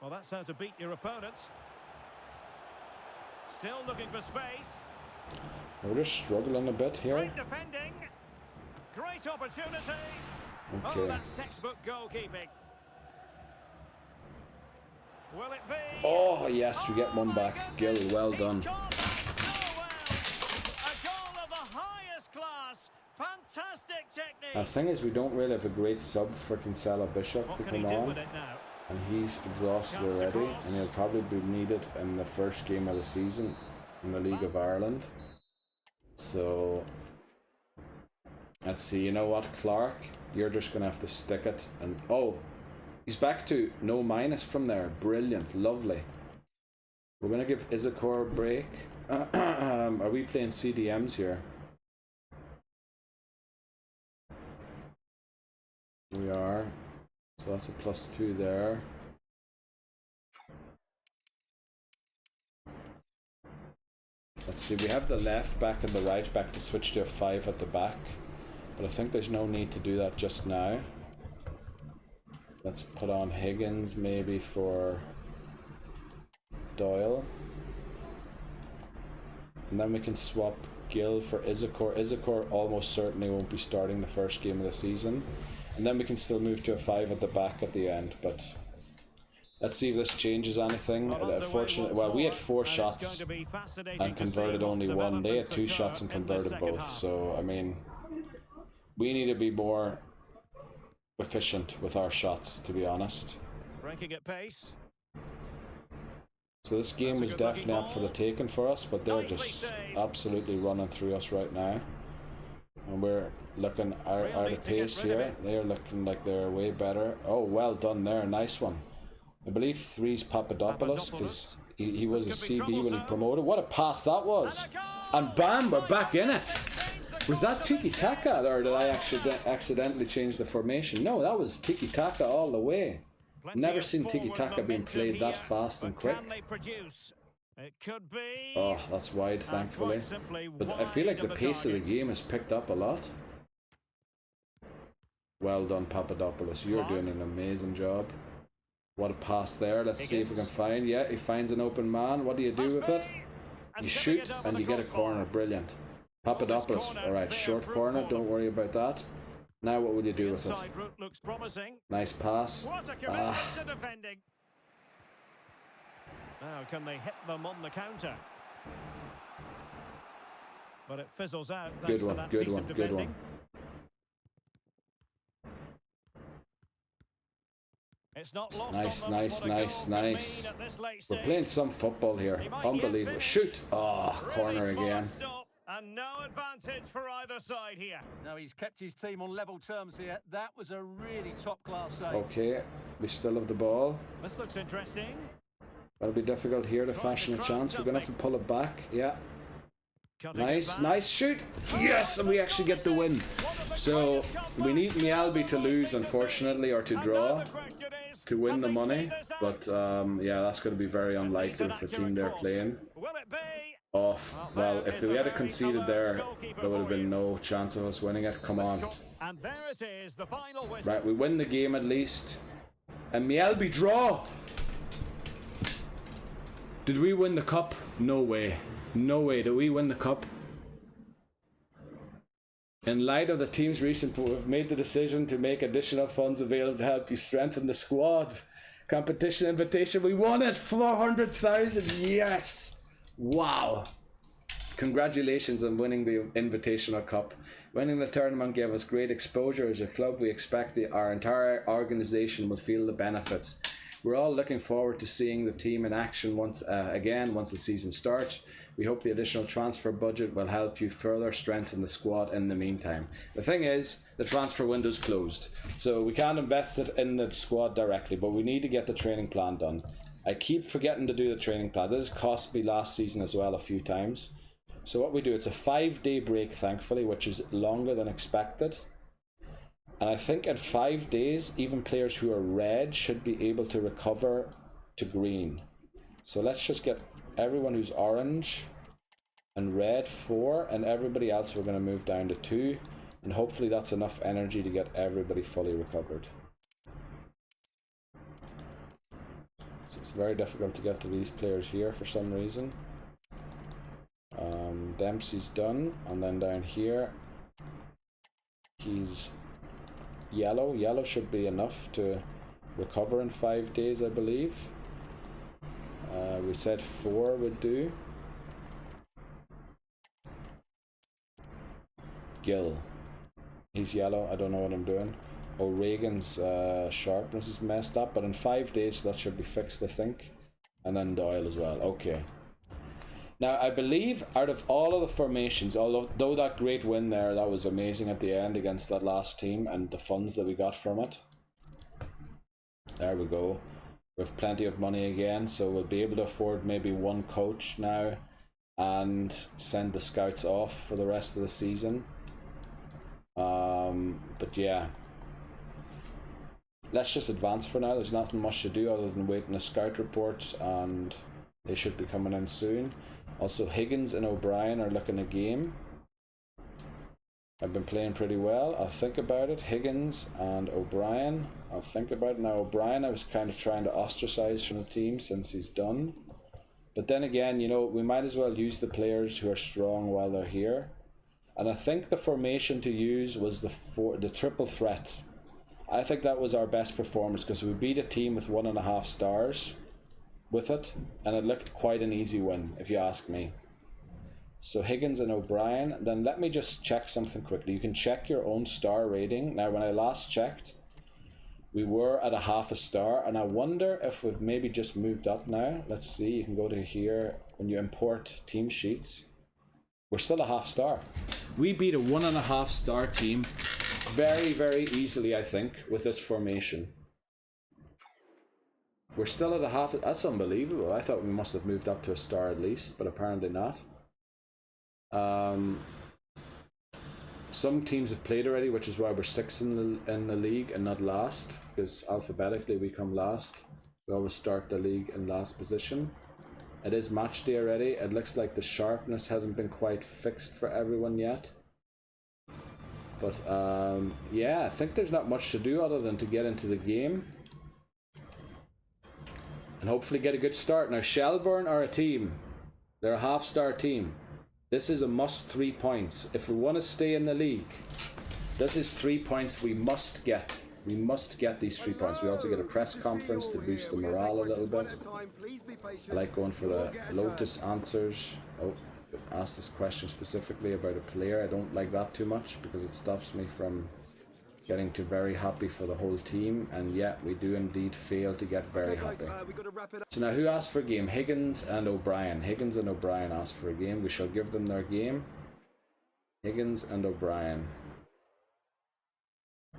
Well, that's how to beat your opponent. Still looking for space. We're just struggling a bit here. Great defending. Great opportunity. Okay. Oh, that's textbook goalkeeping. Will it be? Oh, yes, we get one back. Gill, well done. Oh, wow. A goal of the highest class. Fantastic technique. The thing is, we don't really have a great sub for Kinsella Bishop What to can he come do on. with it now? And he's exhausted already, and he'll probably be needed in the first game of the season in the League of Ireland. So let's see, you know what, Clark, you're just gonna have to stick it. And oh, he's back to no minus from there. Brilliant, lovely. We're gonna give Izakor a break. Are we playing CDMs here? We are. So that's a +2 there. Let's see, we have the left back and the right back to switch to a 5 at the back. But I think there's no need to do that just now. Let's put on Higgins maybe for Doyle. And then we can swap Gill for Izakor. Izakor almost certainly won't be starting the first game of the season. And then we can still move to a 5 at the back at the end, but let's see if this changes anything. Unfortunately, well, we had 4 shots and converted only 1. They had 2 shots and converted both. So, I mean, we need to be more efficient with our shots, to be honest. Breaking at pace. So this game was definitely up for the taking for us, but they're just absolutely running through us right now. And we're looking out of pace here. They're looking like they're way better. Oh, well done there. Nice one. I believe 3's Papadopoulos, because he was a CB when he promoted. What a pass that was. And bam, we're back in it. Was that tiki-taka, or did I accidentally change the formation? No, that was tiki-taka all the way. Never seen tiki-taka being played that fast and quick. It could be. Oh, that's wide, thankfully. But I feel like the pace of the game has picked up a lot. Well done, Papadopoulos. You're doing an amazing job. What a pass there. Let's see if we can find. Yeah, he finds an open man. What do you do with it? You shoot and you get a corner. Brilliant. Papadopoulos. Alright, short corner. Don't worry about that. Now what will you do with it? Nice pass. Now can they hit them on the counter? But it fizzles out. Good one, good one, good one. It's not Nice. We're playing some football here. Unbelievable. Shoot! Oh, corner again. And no advantage for either side here. No, he's kept his team on level terms here. That was a really top-class save. Okay, we still have the ball. This looks interesting. That'll be difficult here to fashion a chance. We're going to have to pull it back. Yeah. Nice shoot. Yes, and we actually get the win. So we need Mialbi to lose, unfortunately, or to draw to win the money. But yeah, that's going to be very unlikely with the team they're playing. Off. Well, if we had conceded there, there would have been no chance of us winning it. Come on. Right, we win the game at least. And Mialbi draw. Did we win the cup? No way. No way. Did we win the cup? In light of the team's recent move, we've made the decision to make additional funds available to help you strengthen the squad. Competition invitation. We won it. 400,000. Yes. Wow. Congratulations on winning the Invitational Cup. Winning the tournament gave us great exposure as a club. We expect our entire organisation will feel the benefits. We're all looking forward to seeing the team in action once the season starts. We hope the additional transfer budget will help you further strengthen the squad in the meantime. The thing is, the transfer window's closed, so we can't invest it in the squad directly, but we need to get the training plan done. I keep forgetting to do the training plan. This cost me last season as well a few times. So what we do, it's a 5-day break, thankfully, which is longer than expected. And I think in 5 days, even players who are red should be able to recover to green. So let's just get everyone who's orange and red 4, and everybody else we're going to move down to 2. And hopefully that's enough energy to get everybody fully recovered. So it's very difficult to get to these players here for some reason. Dempsey's done, and then down here he's yellow. Yellow should be enough to recover in 5 days, I believe. We said 4 would do. Gill, he's yellow. I don't know what I'm doing. O'Regan's sharpness is messed up, but in 5 days that should be fixed, I think. And then Doyle as well. Okay. Now, I believe out of all of the formations, although that great win there, that was amazing at the end against that last team and the funds that we got from it. There we go. We have plenty of money again, so we'll be able to afford maybe one coach now and send the scouts off for the rest of the season. But yeah. Let's just advance for now. There's nothing much to do other than waiting the scout reports, and they should be coming in soon. Also, Higgins and O'Brien are looking a game. I've been playing pretty well. I'll think about it. Higgins and O'Brien. I'll think about it. Now, O'Brien I was kind of trying to ostracize from the team since he's done. But then again, you know, we might as well use the players who are strong while they're here. And I think the formation to use was the triple threat. I think that was our best performance because we beat a team with 1.5 stars with it, and it looked quite an easy win if you ask me. So Higgins and O'Brien. Then let me just check something quickly. You can check your own star rating. Now, when I last checked, we were at 0.5 star, and I wonder if we've maybe just moved up now. Let's see. You can go to here when you import team sheets. We're still 0.5 star. We beat a 1.5 star team very, very easily, I think, with this formation. We're still at 0.5. That's unbelievable. I thought we must have moved up to a star at least, but apparently not. Some teams have played already, which is why we're 6th in the league and not last, because alphabetically we come last. We always start the league in last position. It is match day already. It looks like the sharpness hasn't been quite fixed for everyone yet. But yeah, I think there's not much to do other than to get into the game and hopefully get a good start. Now, Shelbourne are a team. They're a 0.5 star team. This is a must 3 points. If we want to stay in the league, this is 3 points we must get. We must get these 3 points. We also get a press conference to boost the morale a little bit. I like going for the Lotus answers. Oh, asked this question specifically about a player. I don't like that too much because it stops me from getting to very happy for the whole team, and yet we do indeed fail to get very happy. So now, who asked for a game? Higgins and O'Brien. Higgins and O'Brien asked for a game. We shall give them their game. Higgins and O'Brien.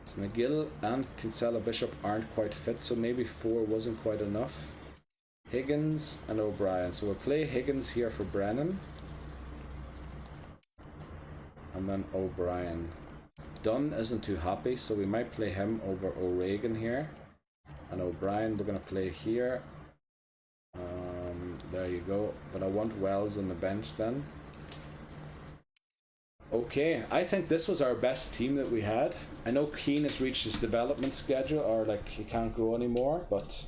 So McGill and Kinsella Bishop aren't quite fit, so maybe 4 wasn't quite enough. Higgins and O'Brien. So we'll play Higgins here for Brennan. And then O'Brien. Dunn isn't too happy, so we might play him over O'Regan here. And O'Brien we're going to play here. There you go. But I want Wells on the bench then. Okay, I think this was our best team that we had. I know Keane has reached his development schedule, or like he can't go anymore, but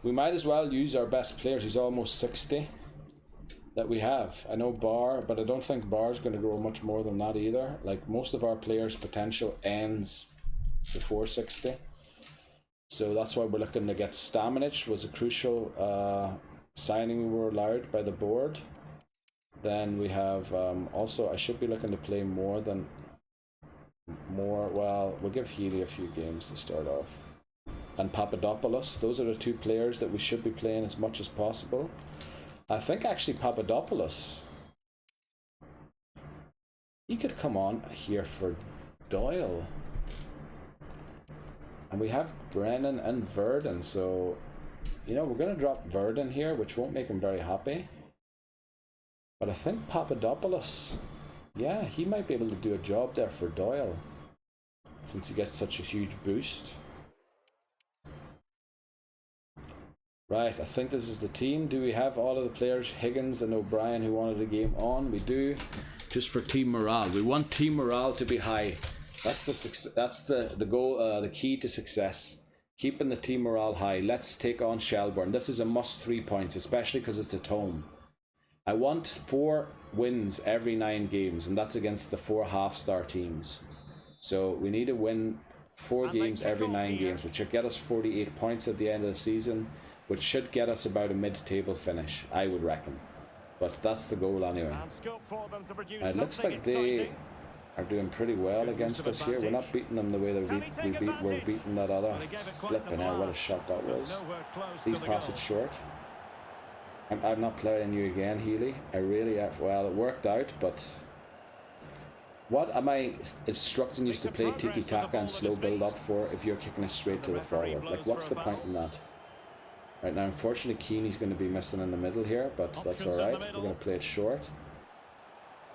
we might as well use our best players. He's almost 60 that we have. I know Barr, but I don't think Barr's going to grow much more than that either. Like, most of our players' potential ends before 60. So that's why we're looking to get Stamenic. Was a crucial signing we were allowed by the board. Then we have also, I should be looking to play more. Well, we'll give Healy a few games to start off. And Papadopoulos, those are the two players that we should be playing as much as possible. I think actually Papadopoulos, he could come on here for Doyle. And we have Brennan and Verdon, so, you know, we're going to drop Verdon here, which won't make him very happy. But I think Papadopoulos, yeah, he might be able to do a job there for Doyle, since he gets such a huge boost. Right, I think this is the team. Do we have all of the players, Higgins and O'Brien, who wanted the game on? We do, just for team morale. We want team morale to be high. That's the goal, the key to success. Keeping the team morale high. Let's take on Shelbourne. This is a must 3 points, especially because it's at home. I want 4 wins every 9 games, and that's against the 4 half-star teams. So we need to win 4 games every 9 games, which should get us 48 points at the end of the season, which should get us about a mid-table finish, I would reckon. But that's the goal anyway. It looks like they are doing pretty well against us here. We're not beating them the way that we're beating that other. Flipping out, what a shot that was. Please pass it short. I'm not playing you again, Healy. I really have. Well, it worked out, but what am I instructing you to play tiki-taka and slow build up for if you're kicking it straight to the forward? Like, what's the point in that? Right now, unfortunately, Keeney's going to be missing in the middle here, but that's alright. We're going to play it short.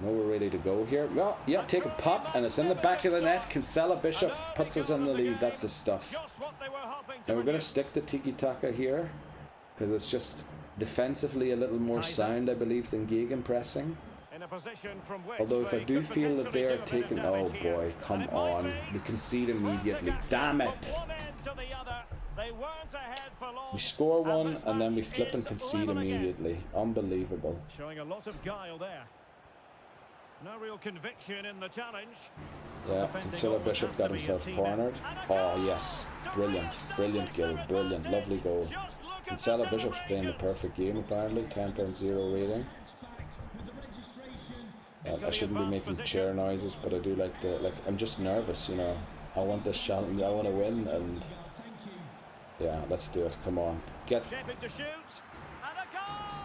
Now we're ready to go here. Well, yeah, take a pop, and it's in the back of the net. Kinsella Bishop puts us in the lead. That's the stuff. Now we're going to stick to tiki-taka here, because it's just defensively a little more sound, I believe, than gegenpressing. Although if I do feel that they are taking... Oh boy, come on. We concede immediately. Damn it! We score one and then we flip and concede immediately. Unbelievable. Showing a lot of guile there. No real conviction in the challenge. Yeah, Kinsella Bishop got himself cornered. Oh yes, brilliant, brilliant Gil, brilliant, lovely goal. Kinsella Bishop's playing the perfect game apparently, 10.0 rating. I shouldn't be making chair noises, but I do like I'm just nervous, you know. I want this challenge, I want to win, and yeah, let's do it. Come on,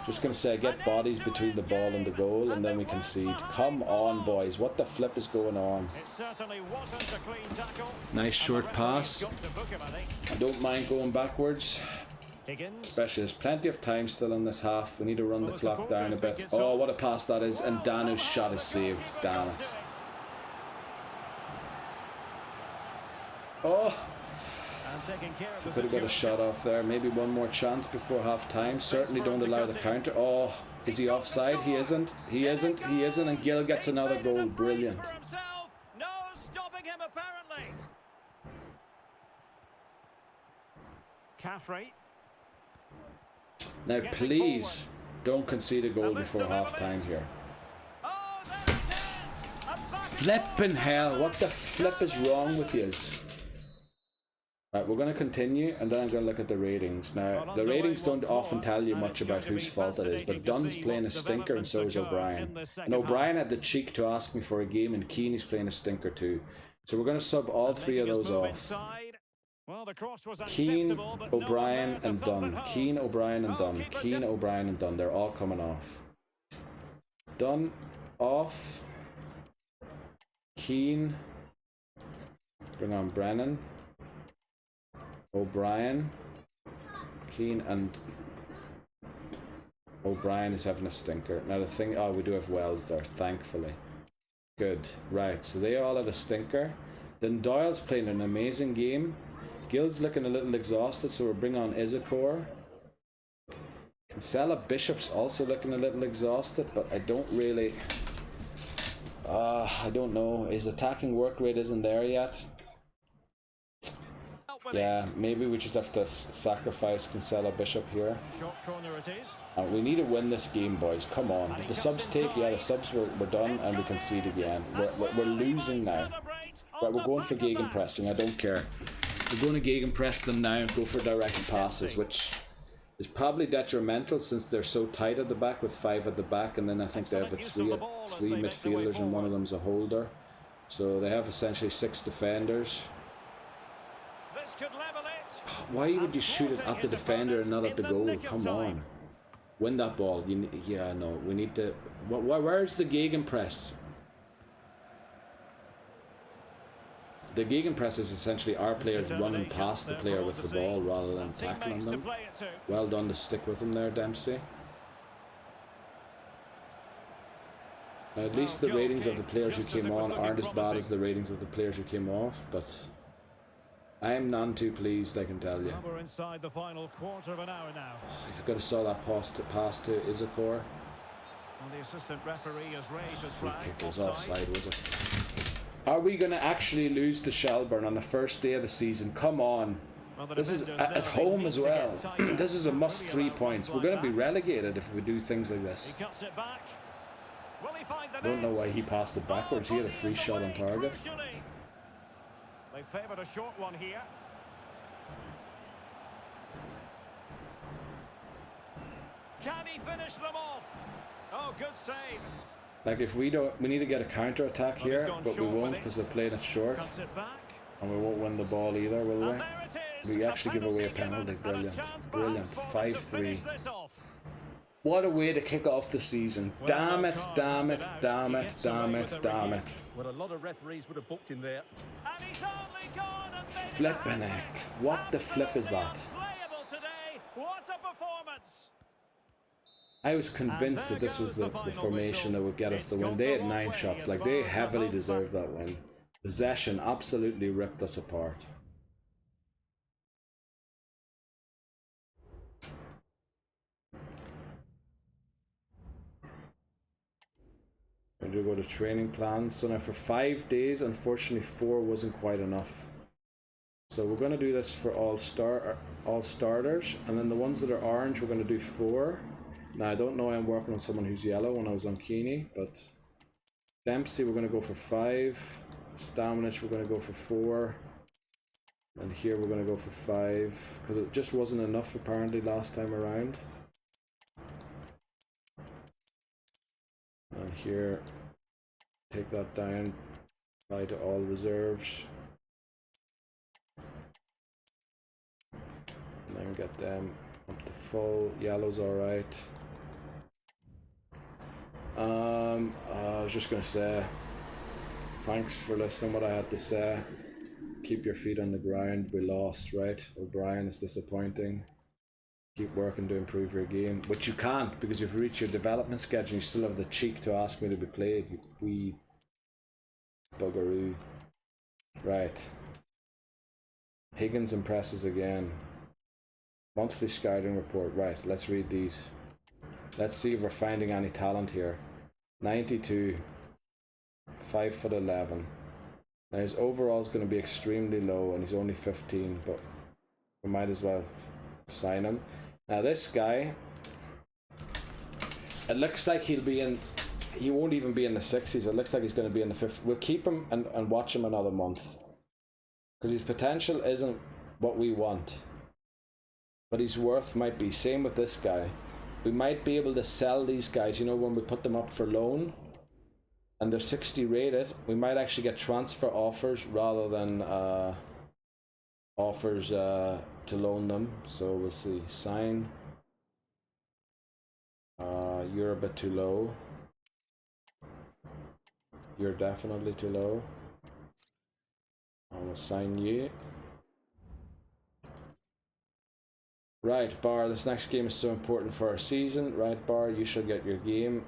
just gonna say, get bodies between the ball and the goal, and then we concede. Come on, boys, what the flip is going on? Nice short pass. I don't mind going backwards. Especially, there's plenty of time still in this half. We need to run the clock down a bit. Oh, what a pass that is. And Danu's shot is saved. Damn it. Oh! We could have got a shot off there. Maybe one more chance before half time. Certainly don't allow the counter. Oh, is he offside? He isn't. He isn't. He isn't. And Gil gets another goal. Brilliant. No stopping him apparently. Caffrey. Now please don't concede a goal before half time here. Flippin' hell, what the flip is wrong with yous? Right, we're going to continue and then I'm going to look at the ratings. Now, the ratings don't often tell you much about whose fault it is, but Dunn's playing a stinker and so is O'Brien. And O'Brien had the cheek to ask me for a game, and Keeney's playing a stinker too. So we're going to sub all 3 of those off. Keane, O'Brien and Dunn. Keane, O'Brien and Dunn. Keane, O'Brien and Dunn. They're all coming off. Dunn off. Keane. Bring on Brennan. O'Brien. Keane and O'Brien is having a stinker. Now the thing, oh, we do have Wells there, thankfully. Good. Right, so they all had a stinker. Then Doyle's playing an amazing game. Gil's looking a little exhausted, so we'll bring on Issacore. Kinsella Bishop's also looking a little exhausted, but I don't really... I don't know. His attacking work rate isn't there yet. Yeah, maybe we just have to sacrifice Kinsella Bishop here. We need to win this game, boys. Come on. Did the subs take? Yeah, the subs were done, and we concede again. We're losing now. Right, we're going for gegenpressing. I don't care. We're going to gegenpress them now and go for direct passes, which is probably detrimental since they're so tight at the back with 5 at the back, and then I think they have three midfielders and one of them's a holder. So they have essentially 6 defenders. This could level it. Why would you shoot it at the defender and not at the goal? Come on. Win that ball. Yeah, no, we need to... Where's the gegenpress? The gegenpress is essentially our players running past the player with the ball rather than tackling them. Well done to stick with him there, Dempsey. Now, at least the ratings of the players who came on aren't as bad as the ratings of the players who came off, but I am none too pleased, I can tell you. We're inside the final quarter of an hour now. If you could have saw that pass to Isakor. And the assistant referee has raised his Free flag. kick was offside, was it? Are we going to actually lose to Shelburne on the first day of the season? Come on. Well, This is at home as well. This is a must 3 points. We're going to be relegated if we do things like this. He cuts it back. Will he find the I don't know net? why he passed it backwards. He had a free shot on target. Crucially. They favoured a short one here. Can he finish them off? Oh, good save. Like, if we don't, we need to get a counter attack Well, he's here, gone but we short won't with it. because they're playing it short, Cuts it back. and we won't win the ball either, will And we? there it is. We actually give away a given penalty. and a Brilliant, chance brilliant. perhaps for them to 5-3. finish this off. What a way to kick off the season! Well, Damn that it! card Damn handed it! out. Damn He it! gets Damn away it! with the Damn review. it! Well, a lot of referees would have booked him there. And he's only gone and made it Flippin' a heck! hat-trick. What the flip is that? Absolutely unplayable today. What a performance! I was convinced that this was the formation that would get us the win. They had 9 shots. Like, they heavily deserved that win. Possession absolutely ripped us apart. Going to go to training plans. So now for 5 days, unfortunately 4 wasn't quite enough. So we're going to do this for all starters, and then the ones that are orange we're going to do 4. Now I don't know, I'm working on someone who's yellow when I was on Keeney, but Dempsey we're going to go for 5. Stamenic we're going to go for 4. And here we're going to go for 5, because it just wasn't enough apparently last time around. And here, take that down, apply to all reserves. And then get them up to full. Yellow's alright. I was just gonna say, thanks for listening what I had to say. Keep your feet on the ground. We lost, right? O'Brien is disappointing. Keep working to improve your game, which you can't because you've reached your development schedule. You still have the cheek to ask me to be played, you wee buggeroo. Right. Higgins impresses again. Monthly scouting report. Right, let's read these. Let's see if we're finding any talent here. 92. 5'11". Now his overall is going to be extremely low, and he's only 15, but we might as well sign him. Now this guy, it looks like he'll be in, he won't even be in the 60s. It looks like he's going to be in the 50s. We'll keep him and watch him another month, because his potential isn't what we want, but his worth might be. Same with this guy. We might be able to sell these guys, you know, when we put them up for loan and they're 60 rated, we might actually get transfer offers rather than offers to loan them. So we'll see. Sign. You're a bit too low. You're definitely too low. I'm gonna sign you. Right, Bar, this next game is so important for our season. Right, Bar, you shall get your game.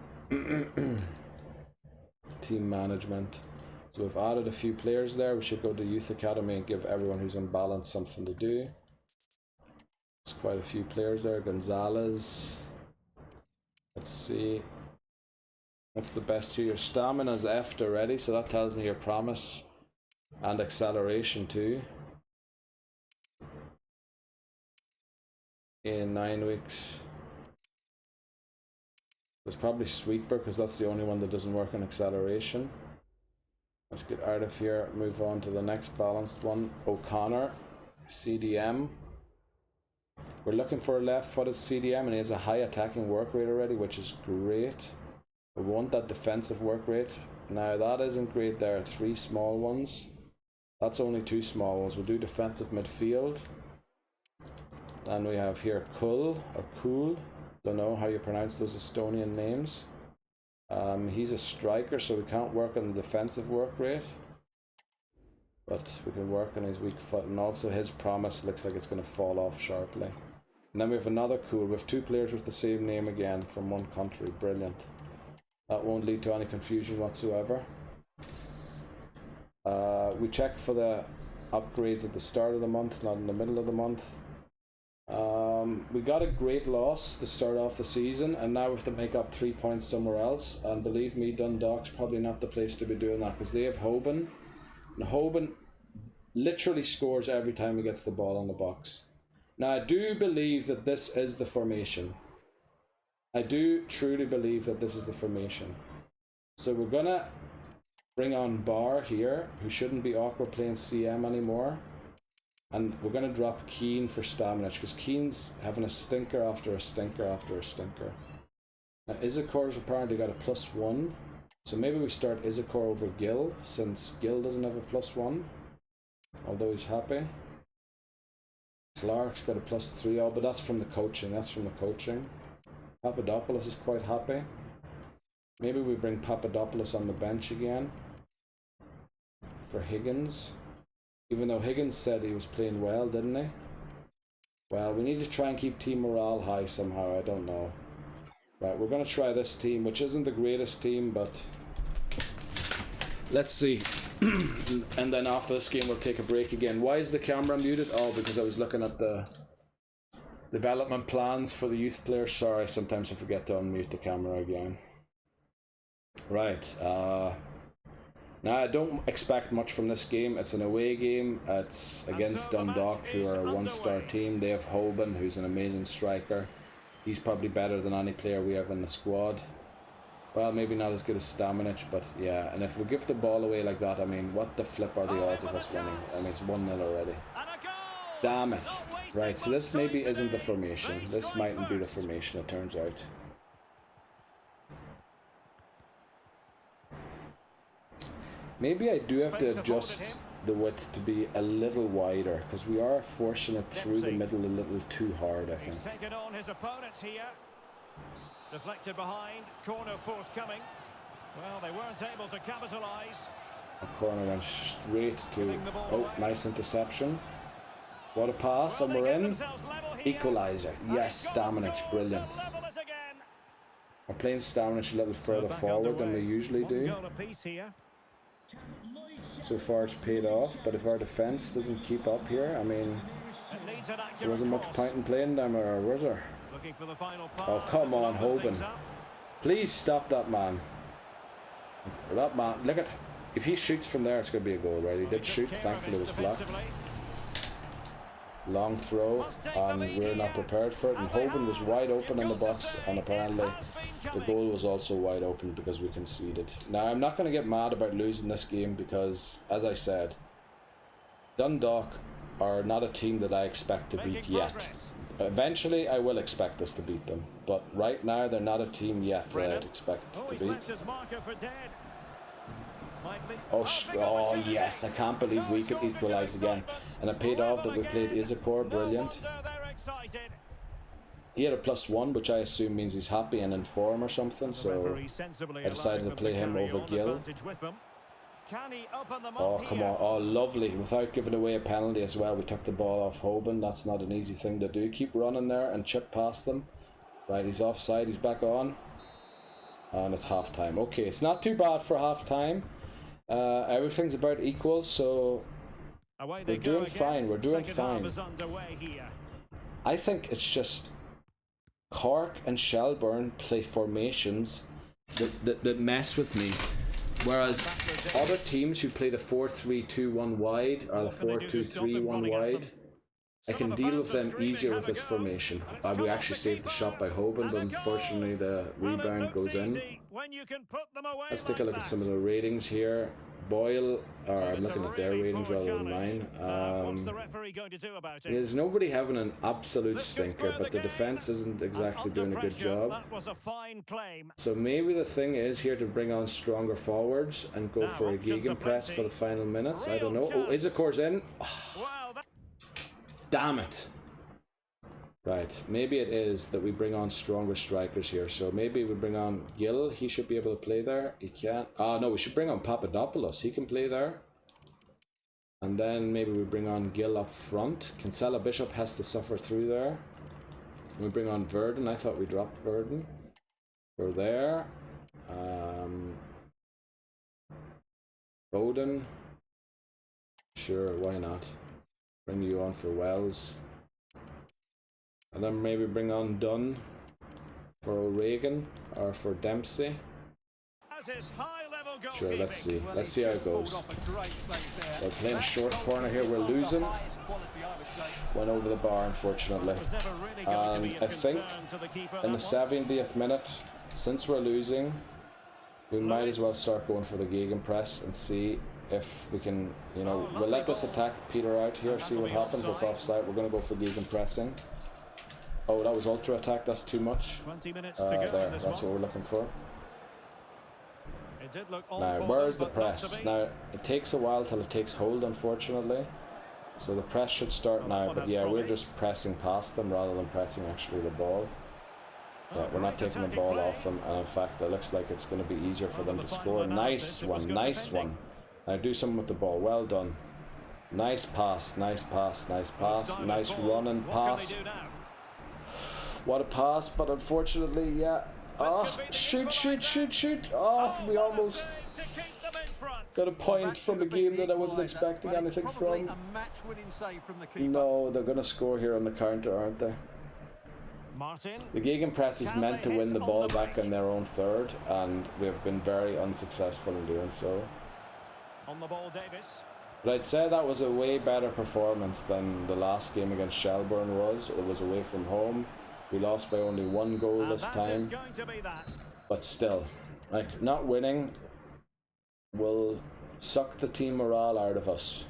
Team management. So we've added a few players there. We should go to Youth Academy and give everyone who's unbalanced something to do. There's quite a few players there. Gonzalez. Let's see. That's the best here. Your stamina's F'd already, so that tells me your promise and acceleration too. In 9 weeks. There's probably sweeper because that's the only one that doesn't work on acceleration. Let's get out of here, move on to the next balanced one. O'Connor, CDM. We're looking for a left-footed CDM, and he has a high attacking work rate already, which is great. We want that defensive work rate. Now that isn't great. There are 3 small ones. That's only 2 small ones. We'll do defensive midfield. And we have here Kul or Kul. Don't know how you pronounce those Estonian names. He's a striker, so we can't work on the defensive work rate. But we can work on his weak foot, and also his promise looks like it's going to fall off sharply. And then we have another Kul. We have 2 players with the same name again from one country. Brilliant. That won't lead to any confusion whatsoever. We check for the upgrades at the start of the month, not in the middle of the month. We got a great loss to start off the season, and now we have to make up 3 points somewhere else. And believe me, Dundalk's probably not the place to be doing that, because they have Hoban. And Hoban literally scores every time he gets the ball in the box. Now, I do believe that this is the formation. I do truly believe that this is the formation. So we're gonna bring on Barr here, who shouldn't be awkward playing CM anymore. And we're gonna drop Keane for Stamenic, because Keane's having a stinker after a stinker after a stinker. Now Isakor's apparently got a +1. So maybe we start Isakor over Gill, since Gill doesn't have a +1. Although he's happy. Clark's got a +3, oh, but that's from the coaching, Papadopoulos is quite happy. Maybe we bring Papadopoulos on the bench again for Higgins. Even though Higgins said he was playing well, didn't he? Well, we need to try and keep team morale high somehow, I don't know. Right, we're going to try this team, which isn't the greatest team, but let's see. And then after this game, we'll take a break again. Why is the camera muted? Oh, because I was looking at the development plans for the youth players. Sorry, sometimes I forget to unmute the camera again. Right, now I don't expect much from this game. It's an away game. It's against Dundalk, who are a 1-star team. They have Hoban, who's an amazing striker. He's probably better than any player we have in the squad. Well, maybe not as good as Stamenic, but yeah. And if we give the ball away like that, I mean, what the flip are the odds of us winning? I mean, it's 1-0 already. Damn it. Right, so this maybe isn't the formation. This mightn't be the formation, it turns out. Maybe I do have to adjust the width to be a little wider, because we are forcing it through the middle a little too hard, I think. Taken on his opponent here. Deflected behind, corner forthcoming. Well, they weren't able to capitalise. The corner went straight to... Oh, nice interception. What a pass, and we're in. Equaliser. Yes, Stamenic, brilliant. We're playing Stamenic a little further forward than we usually do. So far it's paid off, but if our defence doesn't keep up here, I mean, there wasn't much point in playing them, or was there? Oh, come on, Hoban. Please stop that man. That man, look at, if he shoots from there, it's going to be a goal, right? He did shoot, thankfully it was blocked. Long throw, and we're not prepared for it, and Hoban was wide open in the box, and apparently the goal was also wide open because we conceded. Now, I'm not going to get mad about losing this game because, as I said, Dundalk are not a team that I expect to beat yet. Eventually, I will expect us to beat them, but right now, they're not a team yet that I'd expect to beat. Oh yes, I can't believe we could equalise again. And it paid off that we played Isakor, brilliant. He had a +1, which I assume means he's happy and in form or something, so I decided to play him over Gill. Oh, come on. Oh, lovely. Without giving away a penalty as well, we took the ball off Hoban. That's not an easy thing to do. Keep running there and chip past them. Right, he's offside. He's back on. And it's half-time. Okay, it's not too bad for half-time. Everything's about equal, so we're doing fine. We're doing fine. I think it's just Cork and Shelbourne play formations that mess with me, whereas other teams who play the 4-3-2-1 wide or the 4-2-3-1 wide, I can deal with them easier with this formation. We actually saved the shot by Hoban, but unfortunately the rebound goes in. Let's take a look at some of the ratings here. Boyle, I'm looking at their ratings rather than mine. What's the referee going to do about it? There's nobody having an absolute stinker, but the defense isn't exactly doing a good job. That was a fine claim. So maybe the thing is here to bring on stronger forwards and go for a gegenpress for the final minutes. I don't know. Oh, Izakor's in. Oh, damn it. Right, maybe it is that we bring on stronger strikers here. So maybe we bring on Gil. He should be able to play there. He can't. Oh, no, we should bring on Papadopoulos. He can play there. And then maybe we bring on Gil up front. Kinsella Bishop has to suffer through there. And we bring on Verdon. I thought we dropped Verdon. We're there. Bowden. Sure, why not? Bring you on for Wells. And then maybe bring on Dunn for O'Regan or for Dempsey. Sure, let's see. Let's see how it goes. We're playing short corner here. We're losing. Went over the bar, unfortunately. And I think in the 70th minute, since we're losing, we might as well start going for the gegenpress and see if we can, you know, we'll let this attack peter out here, see what happens. It's offside. We're going to go for gegenpressing. Oh, that was ultra attack. That's too much. There, that's what we're looking for. Now, where is the press? Now, it takes a while till it takes hold, unfortunately. So the press should start now. But yeah, we're just pressing past them rather than pressing actually the ball. Yeah, we're not taking the ball off them. And in fact, it looks like it's going to be easier for them to score. Nice one, nice one. Now do something with the ball. Well done. Nice pass, nice pass, nice pass. Nice running pass. What a pass, but unfortunately, yeah. Oh, shoot, shoot, shoot, shoot. Oh, we almost got a point from a game that I wasn't expecting anything from. No, they're going to score here on the counter, aren't they? The gegenpress is meant to win the ball back in their own third, and we've been very unsuccessful in doing so. On the ball, Davis. But I'd say that was a way better performance than the last game against Shelbourne was. It was away from home. We lost by only 1 goal this time. But still, like, not winning will suck the team morale out of us.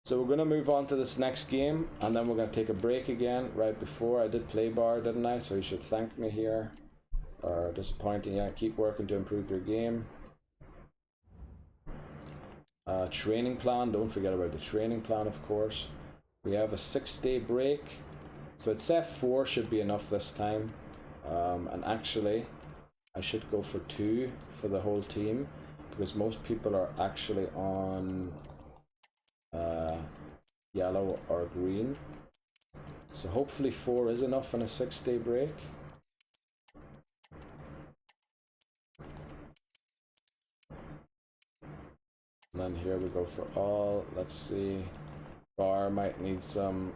So we're going to move on to this next game, and then we're going to take a break again right before. I did play bar, didn't I? So you should thank me here. Or disappointing. Yeah, keep working to improve your game. Training plan, don't forget about the training plan, of course. We have a 6-day break, so I'd say 4 should be enough this time. And actually, I should go for 2 for the whole team, because most people are actually on yellow or green. So hopefully 4 is enough in a 6-day break. And then here we go for all. Let's see. Bar might need some.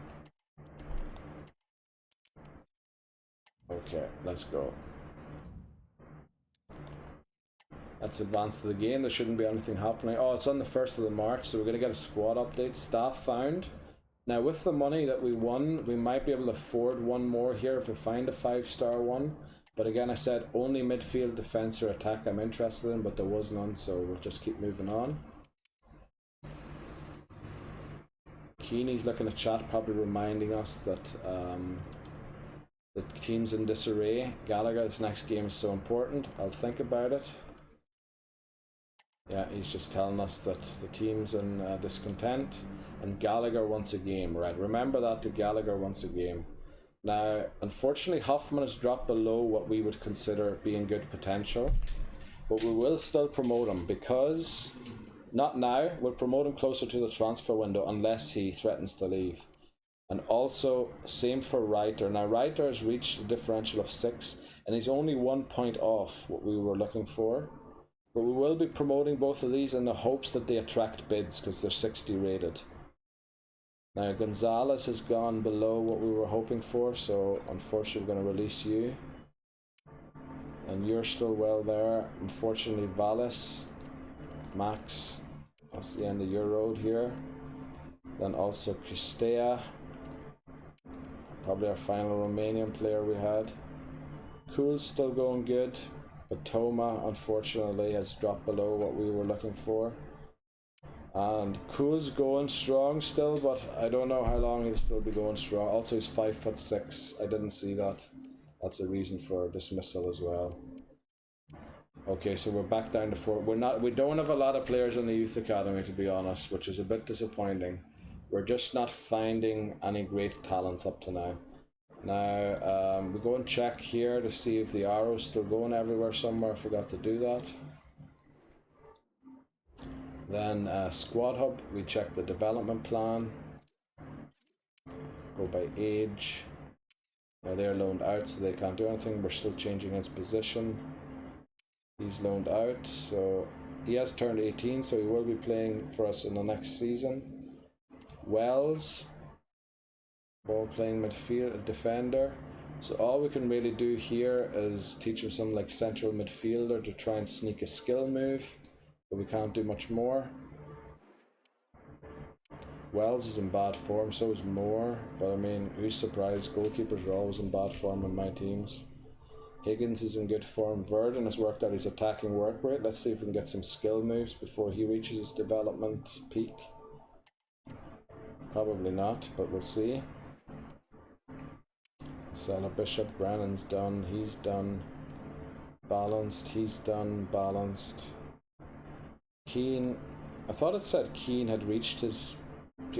Okay, let's go. Let's advance to the game. There shouldn't be anything happening. Oh, it's on the 1st of March, so we're going to get a squad update. Staff found. Now, with the money that we won, we might be able to afford one more here if we find a 5-star one. But again, I said only midfield, defense, or attack I'm interested in, but there was none, so we'll just keep moving on. Keeney's looking at chat, probably reminding us that the team's in disarray. Gallagher, this next game is so important. I'll think about it. Yeah, he's just telling us that the team's in discontent, and Gallagher wants a game, right? Remember that, the Gallagher wants a game. Now, unfortunately, Hoffman has dropped below what we would consider being good potential, but we will still promote him because, not now, we'll promote him closer to the transfer window unless he threatens to leave. And also, same for Reiter. Now, Reiter has reached a differential of 6, and he's only 1 point off what we were looking for. But we will be promoting both of these in the hopes that they attract bids because they're 60 rated. Now, Gonzalez has gone below what we were hoping for, so unfortunately we're going to release you. And you're still well there. Unfortunately, Vallis, Max, that's the end of your road here. Then also Cristea, probably our final Romanian player we had. Cool's still going good, but Toma unfortunately has dropped below what we were looking for. And Cool's going strong still, but I don't know how long he'll still be going strong. Also, he's 5'6". I didn't see that. That's a reason for dismissal as well. Okay, so we're back down to 4. We don't have a lot of players in the youth academy, to be honest, which is a bit disappointing. We're just not finding any great talents up to now. Now, we go and check here to see if the arrow's still going everywhere somewhere. I forgot to do that. Then Squad Hub, we check the development plan. Go by age. Now they're loaned out, so they can't do anything. We're still changing his position. He's loaned out, so he has turned 18, so he will be playing for us in the next season. Wells, ball playing midfield, defender. So all we can really do here is teach him some like central midfielder to try and sneak a skill move, but we can't do much more. Wells is in bad form, so is Moore, but I mean, who's surprised? Goalkeepers are always in bad form in my teams. Higgins is in good form. Verdon has worked out his attacking work rate. Let's see if we can get some skill moves before he reaches his development peak. Probably not, but we'll see. Salah Bishop, Brennan's done, he's done. Balanced, he's done, balanced. Keane, I thought it said Keane had reached his...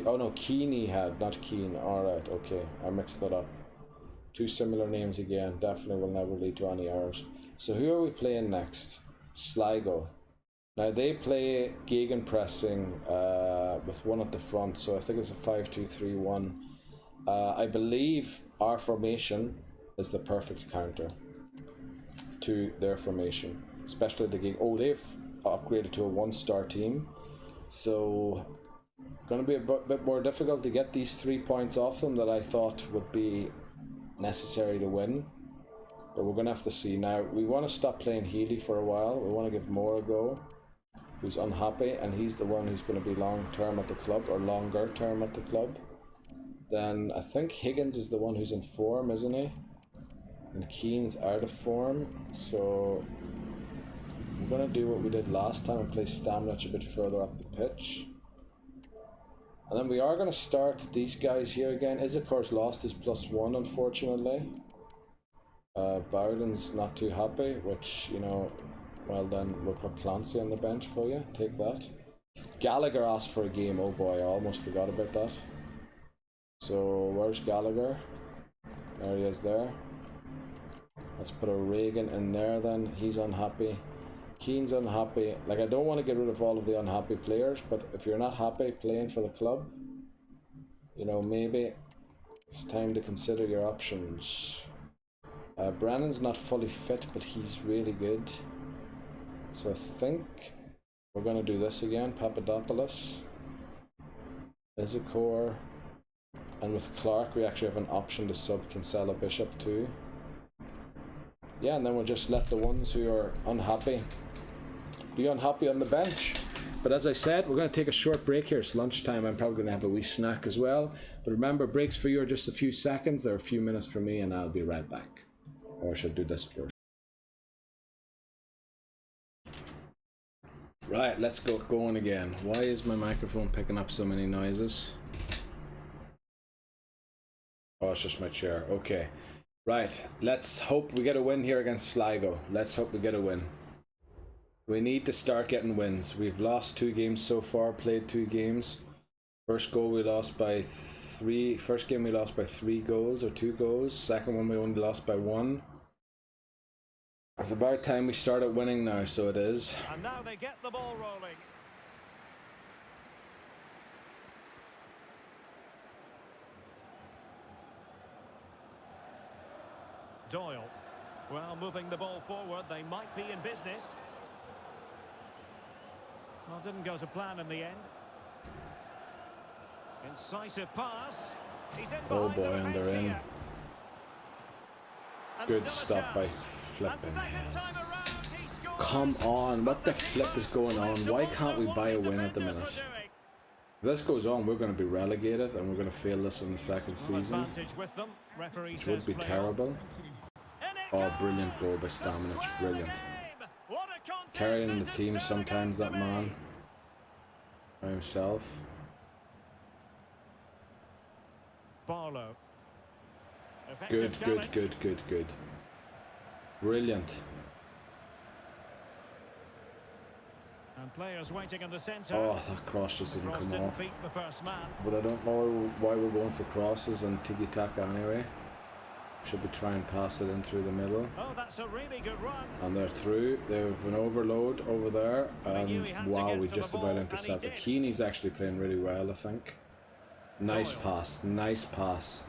Oh no, Keeney had, not Keane. Alright, okay, I mixed that up. Two similar names again, definitely will never lead to any errors. So who are we playing next? Sligo. Now they play gegenpressing with one at the front, so I think it's a 5-2-3-1. I believe our formation is the perfect counter to their formation, especially the gig. Oh, they've upgraded to a 1-star team, so going to be a bit more difficult to get these 3 points off them that I thought would be necessary to win, but we're gonna have to see. Now we want to stop playing Healy for a while. We want to give Moore a go, who's unhappy, and he's the one who's going to be long term at the club, or longer term at the club. Then I think Higgins is the one who's in form, isn't he? And Keane's out of form, so I'm gonna do what we did last time and play Stamnich a bit further up the pitch. And then we are going to start these guys here again. Isakor's lost his +1, unfortunately. Bowden's not too happy, which, you know, well then we'll put Clancy on the bench for you. Take that. Gallagher asked for a game. Oh boy, I almost forgot about that. So, where's Gallagher? There he is there. Let's put a Reagan in there then. He's unhappy. Keane's unhappy. Like, I don't want to get rid of all of the unhappy players, but if you're not happy playing for the club, you know, maybe it's time to consider your options. Brennan's not fully fit, but he's really good. So I think we're going to do this again. Papadopoulos, Isakor, and with Clark we actually have an option to sub Kinsella Bishop too. Yeah, and then we'll just let the ones who are unhappy be unhappy on the bench. But as I said, we're going to take a short break here. It's lunchtime. I'm probably going to have a wee snack as well. But remember, breaks for you are just a few seconds. They're a few minutes for me, and I'll be right back. Or I should do this first. Right, let's go going again. Why is my microphone picking up so many noises? Oh, it's just my chair. Okay. Right, let's hope we get a win here against Sligo. Let's hope we get a win. We need to start getting wins. We've lost 2 games so far, played 2 games. First game we lost by 3 goals or 2 goals. Second one we only lost by 1. It's about time we started winning now, so it is. And now they get the ball rolling. Doyle. Well, moving the ball forward, they might be in business. Well, didn't go to plan in the end. Incisive pass. He's in Oh behind boy, and they're in. here. And Good still a stop by chance. flipping. And second time around, he scores. Come on, what the flip is going on? Why can't we buy a win at the minute? If this goes on, we're going to be relegated and we're going to fail this in the second season, which would be terrible. Oh, brilliant goal by Stamnich, brilliant. Carrying the team sometimes, that man. by himself. Barlow. Good, Effective good, challenge. good, good, good. Brilliant. And players waiting in the centre. Oh, that cross just didn't Cross come didn't off. beat the first man. But I don't know why we're going for crosses and tiki-taka anyway. Should be trying to pass it in through the middle. Oh, that's a really good run. And they're through. They have an overload over there. knew And he had to wow, get we to just the about ball, and intercepted. he did. Keeney's actually playing really well, I think. Nice Doyle. pass, nice pass.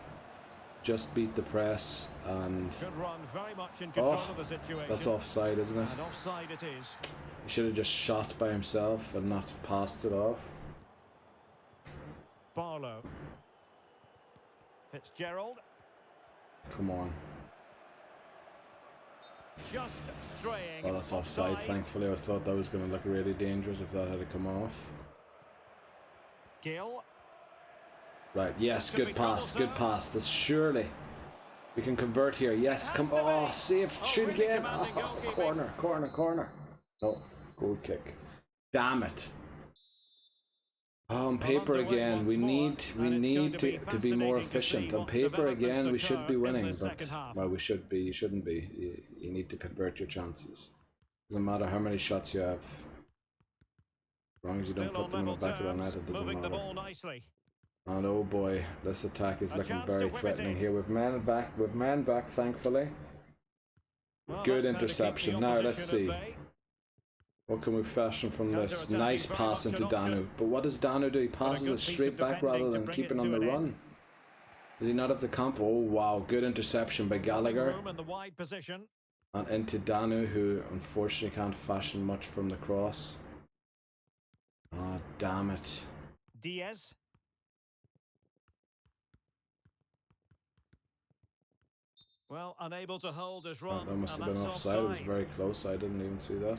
Just beat the press and... Good run, very much in control of the situation. That's offside, isn't it? And offside it is. He should have just shot by himself and not passed it off. Barlow. Fitzgerald. Come on. Just straying. Oh, that's offside, thankfully. I thought that was going to look really dangerous if that had come off. Gill. Right, yes, good pass, good pass. This surely we can convert here. Yes, come on, save, shoot really again. commanding Oh, goalkeeping. corner, corner, corner. No, goal kick. Damn it. Oh, on paper underway again, we once more, need and it's going to be more fascinating to see efficient. On what paper again, we developments should be occur in winning, this but second half. well, we should be. You shouldn't be. You need to convert your chances. Doesn't matter how many shots you have. As long as you don't Still put on them in the level back of the net, terms, it doesn't moving the matter. ball nicely. And oh boy, this attack is A looking chance very to whip it threatening in. here with men back, thankfully. Well, Good that's how to keep the interception. Now let's opposition see. at bay. What can we fashion from this? Counter-attacking Nice very pass much into an option. Danu. But what does Danu do? He passes good it piece of straight back defending rather to than bring keeping it on to the an run. end. Did he not have the comp? Oh wow, good interception by Gallagher. Room in the wide position. And into Danu, who unfortunately can't fashion much from the cross. Ah, damn it. Diaz. Well, unable to hold his run. That must and have been that's offside. It was very close. I didn't even see that.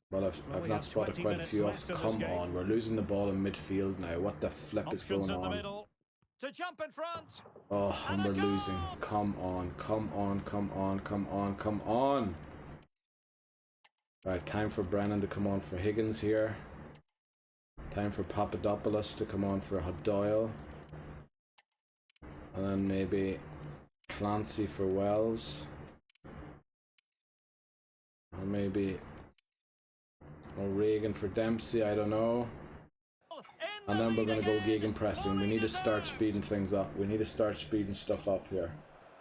Well, I've we not have spotted 20 quite a minutes few left off. in this Come game. on, we're losing the ball in midfield now. What the flip is Options going in the on? middle. To jump in front. Oh, and And a we're losing. goal! Come on, come on, come on, come on, come on. Right, time for Brennan to come on for Higgins here. Time for Papadopoulos to come on for Doyle. And then maybe Clancy for Wells. Or maybe O'Regan for Dempsey, I don't know. And then we're going to go gegenpressing. We need to start speeding things up. We need to start speeding stuff up here.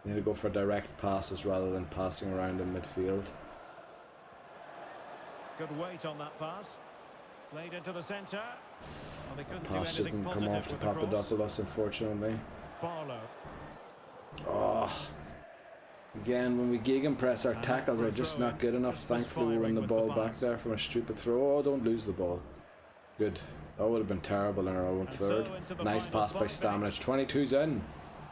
We need to go for direct passes rather than passing around in midfield. Good weight on that pass. Played into the centre. Well, they couldn't do Pass anything didn't come positive off to with the cross. Papadopoulos, unfortunately. Barlow. Oh, again, when we gegenpress, our tackles are just not good enough. Thankfully, we win the ball back there from a stupid throw. Oh, don't lose the ball. Good. That would have been terrible in our own third. Nice pass by Stamenic. 22's in.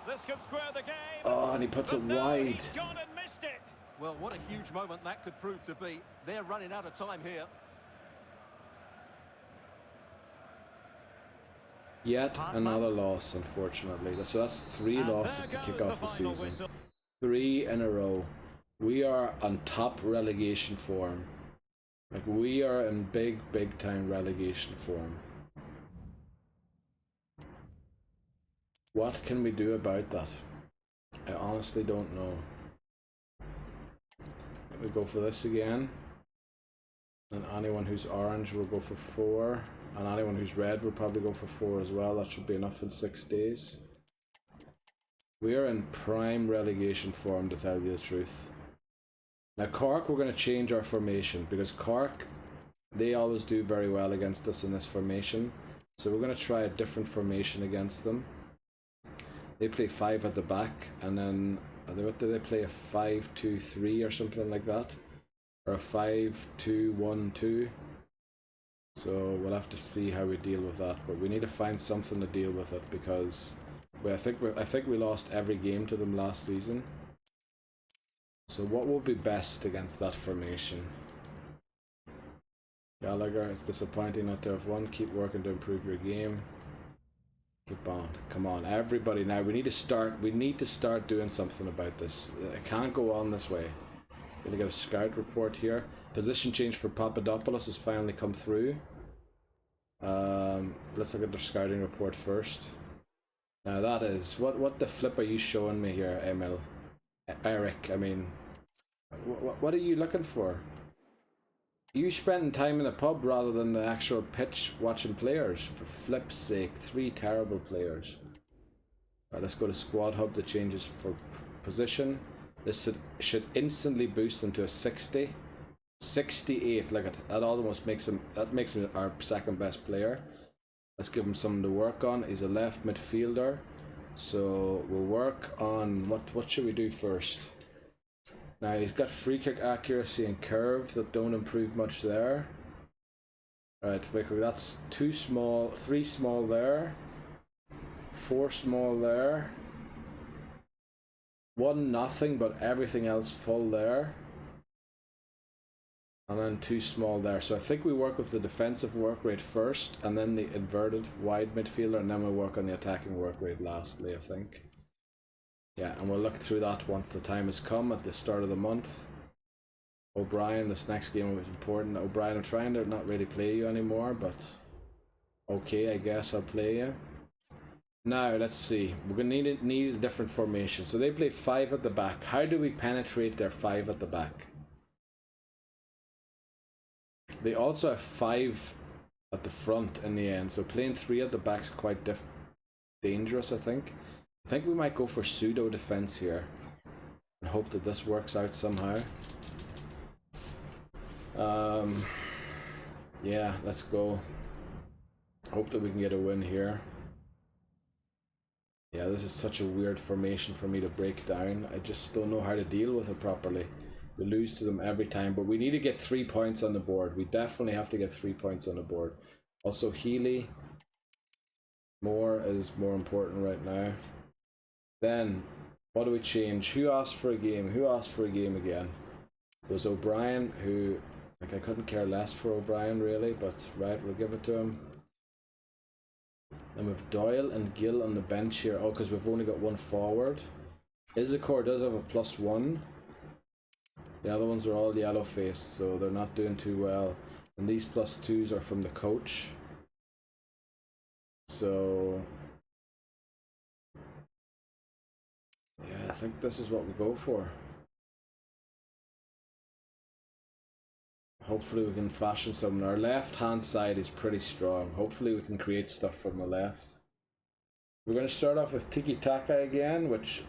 This could square the game. Oh, and he puts it But no, wide. he's gone and missed it. Well, what a huge moment that could prove to be. They're running out of time here. Yet another loss, unfortunately. So that's 3 And losses to there kick goes off the final season. whistle. 3 in a row. We are on top relegation form. Like, we are in big time relegation form. What can we do about that? I honestly don't know. We go for this again. And anyone who's orange will go for 4. And anyone who's red will probably go for 4 as well. That should be enough in 6 days. We are in prime relegation form, to tell you the truth. Now Cork, we're going to change our formation, because Cork, they always do very well against us in this formation. So we're going to try a different formation against them. They play 5 at the back, and then what do they play? A 5-2-3 or something like that, or a 5-2-1-2. So we'll have to see how we deal with that, but we need to find something to deal with it, because I think we lost every game to them last season. So what will be best against that formation? Gallagher, it's disappointing not to have won. Keep working to improve your game. Keep on. Come on, everybody now. We need to start doing something about this. It can't go on this way. Gonna get a scout report here. Position change for Papadopoulos has finally come through. Let's look at their scouting report first. Now that is what the flip are you showing me here, Emil? Eric, I mean, what are you looking for? You spending time in the pub rather than the actual pitch watching players. For flip's sake, 3 terrible players. Right, let's go to Squad Hub. The changes for position. This should instantly boost them to a 60. 68. Look at that. Almost makes him. That makes him our second best player. Let's give him something to work on. He's a left midfielder, so we'll work on what should we do first? Now he's got free kick accuracy and curve that don't improve much there. Right, that's 2 small, 3 small there, 4 small there, 1 nothing, but everything else full there. And then 2 small there. So I think we work with the defensive work rate first, and then the inverted wide midfielder, and then we'll work on the attacking work rate lastly, I think. Yeah, and we'll look through that once the time has come at the start of the month. O'Brien, this next game was important. O'Brien, I'm trying to not really play you anymore, but okay, I guess I'll play you. Now, let's see. We're going to need a different formation. So they play 5 at the back. How do we penetrate their 5 at the back? They also have 5 at the front in the end, so playing 3 at the back is quite dangerous, I think. I think we might go for pseudo defense here and hope that this works out somehow. Yeah, let's go. Hope that we can get a win here. Yeah, this is such a weird formation for me to break down. I just don't know how to deal with it properly. We lose to them every time, but we need to get 3 points on the board. We definitely have to get 3 points on the board. Also, Healy. More is more important right now. Then, what do we change? Who asked for a game? Who asked for a game again? It was O'Brien, who, like, I couldn't care less for O'Brien really, but right, we'll give it to him. And we've Doyle and Gill on the bench here. Oh, because we've only got 1 forward. Isakor does have a +1. The other ones are all yellow faced, so they're not doing too well. And these +2s are from the coach. So yeah, I think this is what we go for. Hopefully we can fashion something. Our left hand side is pretty strong. Hopefully we can create stuff from the left. We're going to start off with Tiki Taka again, which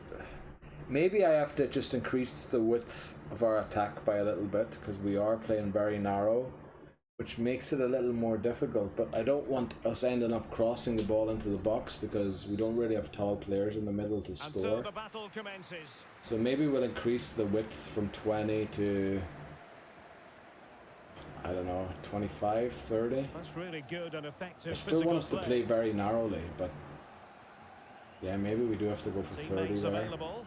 maybe I have to just increase the width of our attack by a little bit, because we are playing very narrow, which makes it a little more difficult. But I don't want us ending up crossing the ball into the box, because we don't really have tall players in the middle to score. So the battle commences. So maybe we'll increase the width from 20 to, I don't know, 25, 30. That's really good and effective. I still want us to play very narrowly, but yeah, maybe we do have to go for 30 there. Available.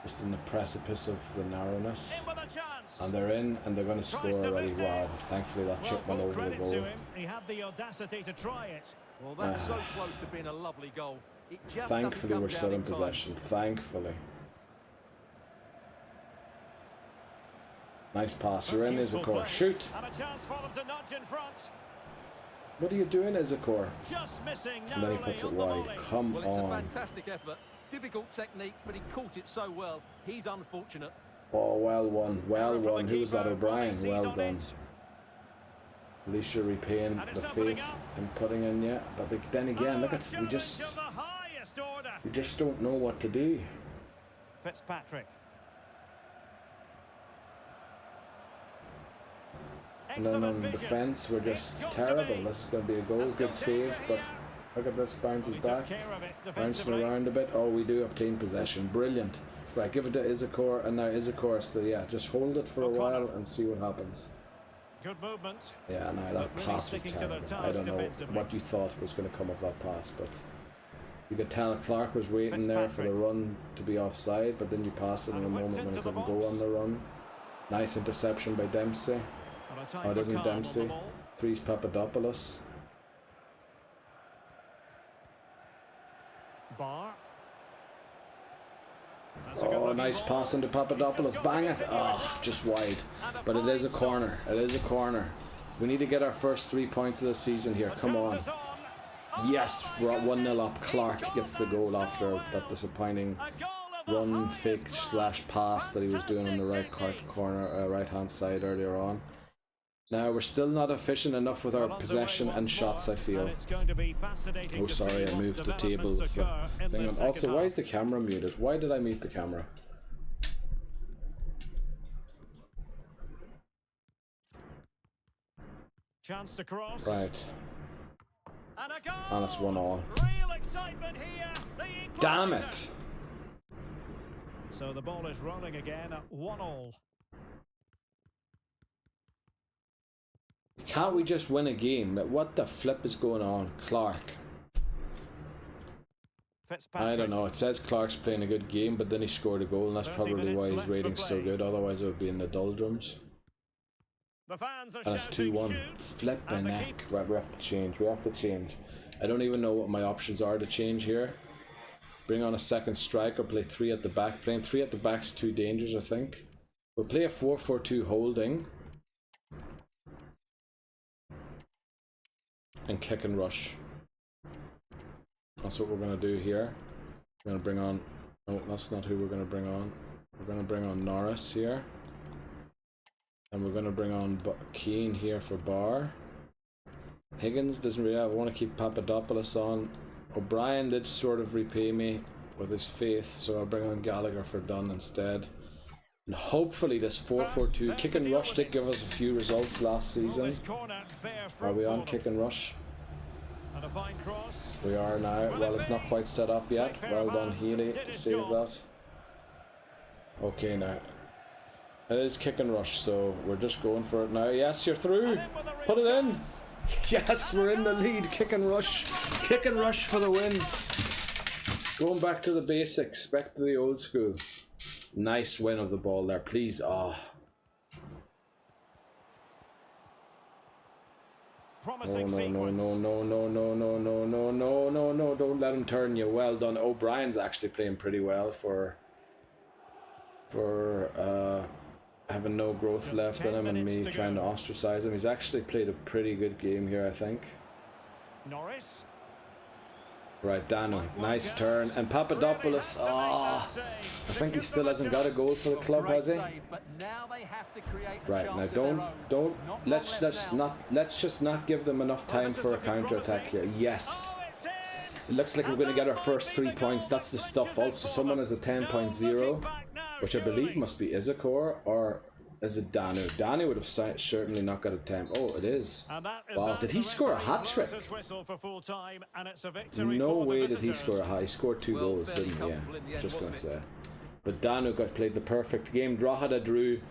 Just in the precipice of the narrowness. In with a chance. And they're in, and they're going to score already. Wow, thankfully that chip went over the goal. He had the audacity to try it. Well, that's so close to being a lovely goal. It just Thankfully we're still in possession. Thankfully. Nice pass. You're in, Isakor. Shoot! And a chance for them to nudge in front. What are you doing, Isakor? Just missing. And then he puts it wide. Come Well, it's a on. fantastic effort. Difficult technique, but he caught it so well. He's unfortunate. Oh, well won. Well won. Who was that, O'Brien? Well done. At least you're repaying the faith in putting in yet. But then again, look at, we just don't know what to do. Fitzpatrick. And then on defence, we're just terrible. This is going to be a goal. Good save, but look at this, bounces back. Bouncing around a bit. Oh, we do obtain possession. Brilliant. Right, give it to Isakor, and now Isakor still, yeah, just hold it for a while and see what happens. Good movement. Yeah, no, that pass was terrible. I don't know what you thought was going to come of that pass, but you could tell Clark was waiting there for the run to be offside, but then you pass it in a moment when he couldn't go on the run. Nice interception by Dempsey. Oh, it isn't Dempsey. Frees Papadopoulos. Bar. Oh, nice pass into Papadopoulos. Bang it. Oh, just wide. But it is a corner. It is a corner. We need to get our first 3 points of the season here. Come on. Yes, we're at 1-0 up. Clark gets the goal after that disappointing run, fake / pass that he was doing on the right hand side earlier on. Now we're still not efficient enough with our possession and shots, I feel. Oh, sorry, I moved the table with the thing on. Also, why is the camera muted? Why did I mute the camera? Chance to cross. Right. And it's 1-1. Real excitement here. Damn it! So the ball is rolling again at 1-1. Can't we just win a game? What the flip is going on? Clark. I don't know. It says Clark's playing a good game, but then he scored a goal, and that's probably why his rating's so good. Otherwise, it would be in the doldrums. And it's 2-1. Flip a neck. Right, we have to change. We have to change. I don't even know what my options are to change here. Bring on a second striker, play 3 at the back. Playing 3 at the back's too dangerous, I think. We'll play a 4-4-2 holding. And kick and rush. That's what we're going to do here. We're going to bring on... No, that's not who we're going to bring on. We're going to bring on Norris here. And we're going to bring on Keane here for Bar. Higgins doesn't really... I want to keep Papadopoulos on. O'Brien did sort of repay me with his faith, so I'll bring on Gallagher for Dunn instead. And hopefully this 4-4-2 kick and rush did give us a few results last season. Are we on kick and rush? We are now. Well, it's not quite set up yet. Well done, Healy, to save that. Okay, now. It is kick and rush, so we're just going for it now. Yes, you're through. Put it in. Yes, we're in the lead. Kick and rush. Kick and rush for the win. Going back to the basics. Back to the old school. Nice win of the ball there, please. Oh. Oh, no, don't let him turn you. Well done. O'Brien's actually playing pretty well for having no growth left in him and me trying to ostracize him. He's actually played a pretty good game here, I think. Norris. Right, Dano, nice turn. And Papadopoulos, I think he still hasn't got a goal for the club, has he? Right, now let's just not give them enough time for a counter-attack here. Yes. It looks like we're going to get our first 3 points. That's the stuff. Also, someone has a 10.0, which I believe must be Izakor, or is it Danu? Danu would have certainly not got a 10. Oh, it is. Wow, did he score a hat-trick? No way did he score a hat. He scored 2 goals, didn't he? Yeah, just going to say. But Danu played the perfect game. Drogheda drew,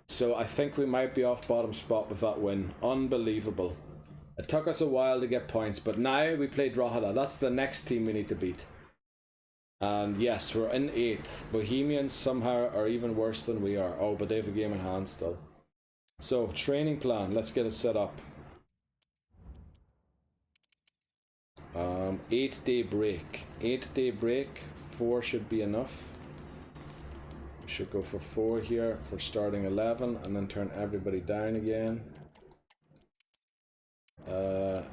so I think we might be off bottom spot with that win. Unbelievable. It took us a while to get points, but now we play Drogheda. That's the next team we need to beat. And yes, we're in 8th. Bohemians somehow are even worse than we are. Oh, but they have a game in hand still. So, training plan. Let's get it set up. 8-day break. 8-day break. 4 should be enough. We should go for 4 here for starting 11 and then turn everybody down again.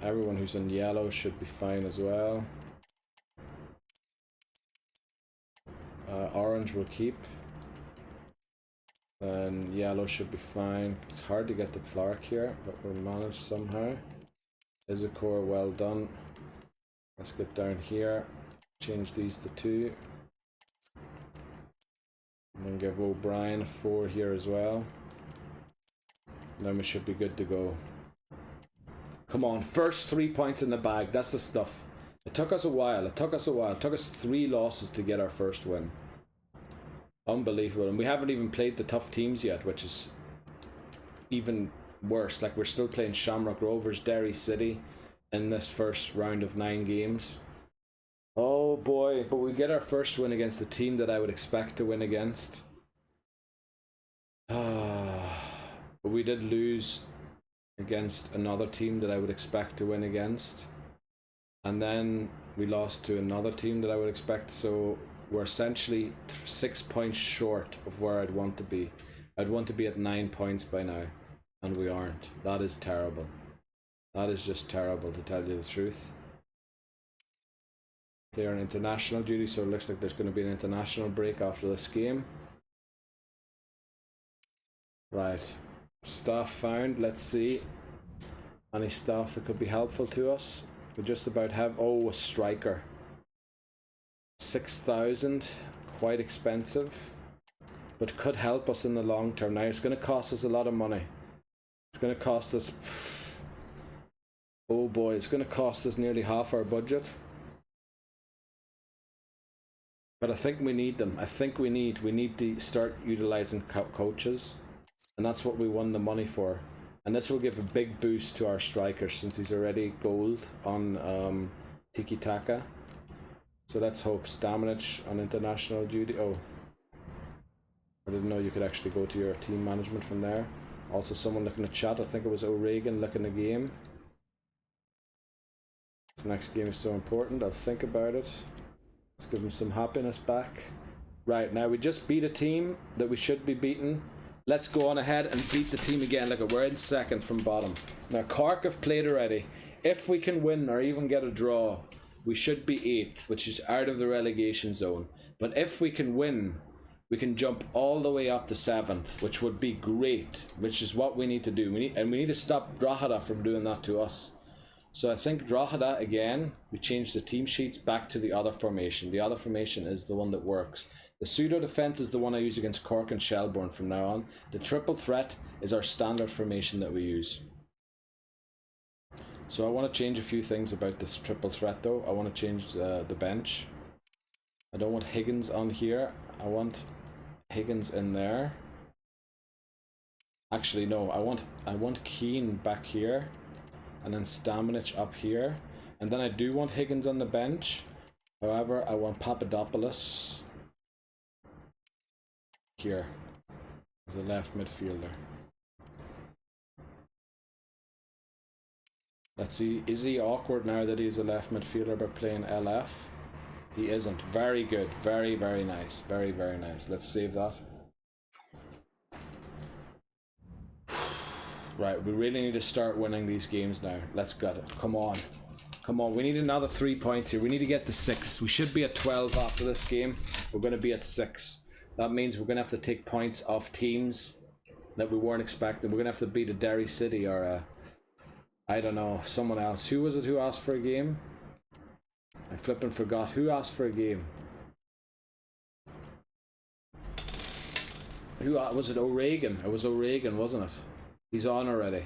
Everyone who's in yellow should be fine as well. Orange will keep. And yellow should be fine. It's hard to get to Clark here, but we'll manage somehow. Izakor, well done. Let's get down here. Change these to 2. And then give O'Brien a 4 here as well. And then we should be good to go. Come on, first 3 points in the bag. That's the stuff. It took us a while. It took us 3 losses to get our first win. Unbelievable. And we haven't even played the tough teams yet, which is even worse. Like, we're still playing Shamrock Rovers, Derry City in this first round of 9 games. Oh boy, but we get our first win against the team that I would expect to win against. But we did lose against another team that I would expect to win against. And then we lost to another team that I would expect, so we're essentially 6 points short of where I'd want to be. I'd want to be at 9 points by now. And we aren't. That is terrible. That is just terrible, to tell you the truth. They're on international duty, so it looks like there's going to be an international break after this game. Right. Staff found. Let's see. Any staff that could be helpful to us. We just about have... Oh, a striker. 6,000. Quite expensive. But could help us in the long term. Now, it's going to cost us a lot of money. It's going to cost us... Oh boy, it's going to cost us nearly half our budget. But I think we need them. I think we need to start utilizing coaches. And that's what we won the money for. And this will give a big boost to our striker since he's already gold on Tiki Taka. So let's hope. Stamenic on international duty. Oh. I didn't know you could actually go to your team management from there. Also someone looking at chat. I think it was O'Regan looking at the game. This next game is so important. I'll think about it. Let's give him some happiness back. Right, now we just beat a team that we should be beating. Let's go on ahead and beat the team again. Look, we're in second from bottom. Now Cork have played already. If we can win or even get a draw, we should be 8th, which is out of the relegation zone. But if we can win, we can jump all the way up to 7th, which would be great, which is what we need to do. We need to stop Drogheda from doing that to us. So I think Drogheda, again, we changed the team sheets back to the other formation. The other formation is the one that works. The pseudo defense is the one I use against Cork and Shelbourne from now on. The triple threat is our standard formation that we use. So I want to change a few things about this triple threat though. I want to change the bench. I don't want Higgins on here. I want Higgins in there. Actually no, I want Keane back here. And then Stamenic up here. And then I do want Higgins on the bench. However, I want Papadopoulos here as a left midfielder. Let's see, is he awkward now that he's a left midfielder by playing LF? He isn't. Very good. Very, very nice. Very, very nice. Let's save that. Right, we really need to start winning these games now. Let's get it. Come on. Come on, we need another 3 points here. We need to get to 6. We should be at 12 after this game. We're going to be at 6. That means we're going to have to take points off teams that we weren't expecting. We're going to have to beat a Derry City or a... I don't know, someone else. Who was it who asked for a game? I flippin' forgot. Who asked for a game? Who was it? O'Regan. It was O'Regan, wasn't it? He's on already.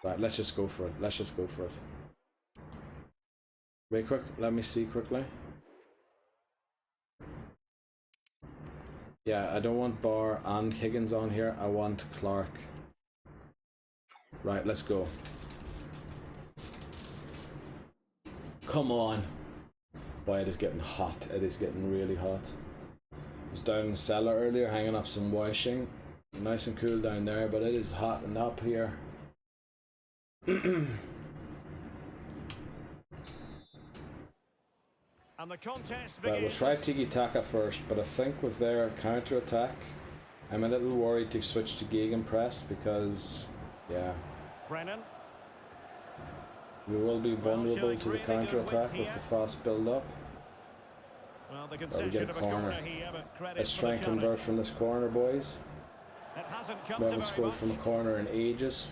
Right, let's just go for it. Let's just go for it. Wait quick, let me see quickly. Yeah, I don't want Barr and Higgins on here. I want Clark. Right, let's go. Come on. Boy, it is getting hot. It is getting really hot. I was down in the cellar earlier hanging up some washing. Nice and cool down there, but it is hot and up here. And the contest Right, we'll try Tiki Taka first, but I think with their counter attack, I'm a little worried to switch to Gegenpress because, yeah, Brennan. we will be vulnerable to the counter attack with the fast build up. Well, the Right, we get a corner. Let's try and convert from this corner, boys. We haven't scored from a corner in ages.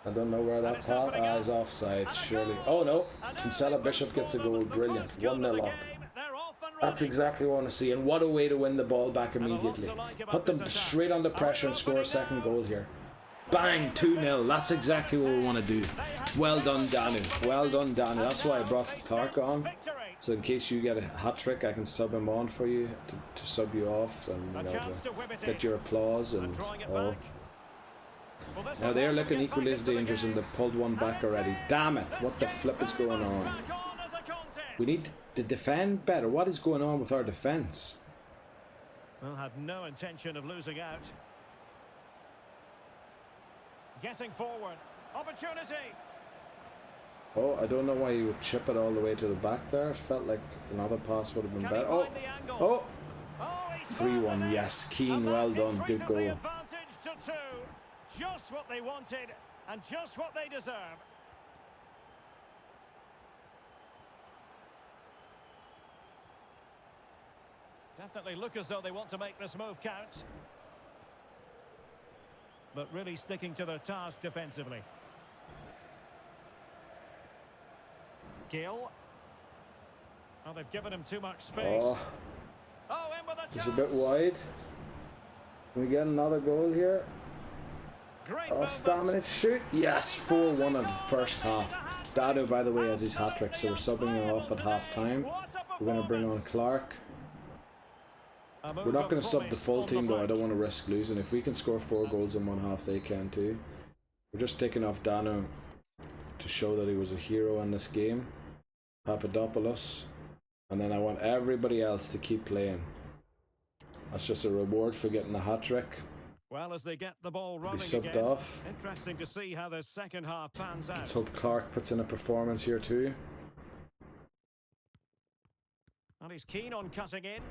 I don't know where that pass is offside, surely. Oh no, Kinsella Bishop gets a goal, brilliant. 1-0 up. That's exactly what I want to see, and what a way to win the ball back immediately. Put them straight under pressure and score a second goal here. Bang, 2-0, that's exactly what we want to do. Well done, Danu. Well done, Danu. That's why I brought Clark on. So in case you get a hat-trick, I can sub him on for you, to sub you off, and you know, to get your applause and all. Now they're looking equally as dangerous and they've pulled one back already. Damn it, what the flip is going on? We need to defend better. What is going on with our defence? Well, had no intention of losing out. Getting forward. Opportunity. Oh, I don't know why you would chip it all the way to the back there. It felt like another pass would have been Can better. he Oh, find the angle? oh, Oh, he's 3-1. Yes, Keane, well done. Good increases goal. the advantage to 2. Just what they wanted and just what they deserve. Definitely look as though they want to make this move count. But really sticking to their task defensively. Gill. Oh, they've given him too much space. Oh, Oh, in with a it's chance. a bit wide. Can we get another goal here? Great Oh, movement. stamina shoot. Yes, 4-1 in the first half. Dado, by the way, has his hat-trick, so we're subbing him off at half-time. We're going to bring on Clark. We're not going to sub the full team, though. I don't want to risk losing. If we can score 4 goals in one half, they can too. We're just taking off Dano to show that he was a hero in this game. Papadopoulos. And then I want everybody else to keep playing. That's just a reward for getting a hat-trick. Well, as they get the ball running subbed again. off. Interesting to see how the second half pans out. Let's hope Clark puts in a performance here too. And he's keen on cutting in.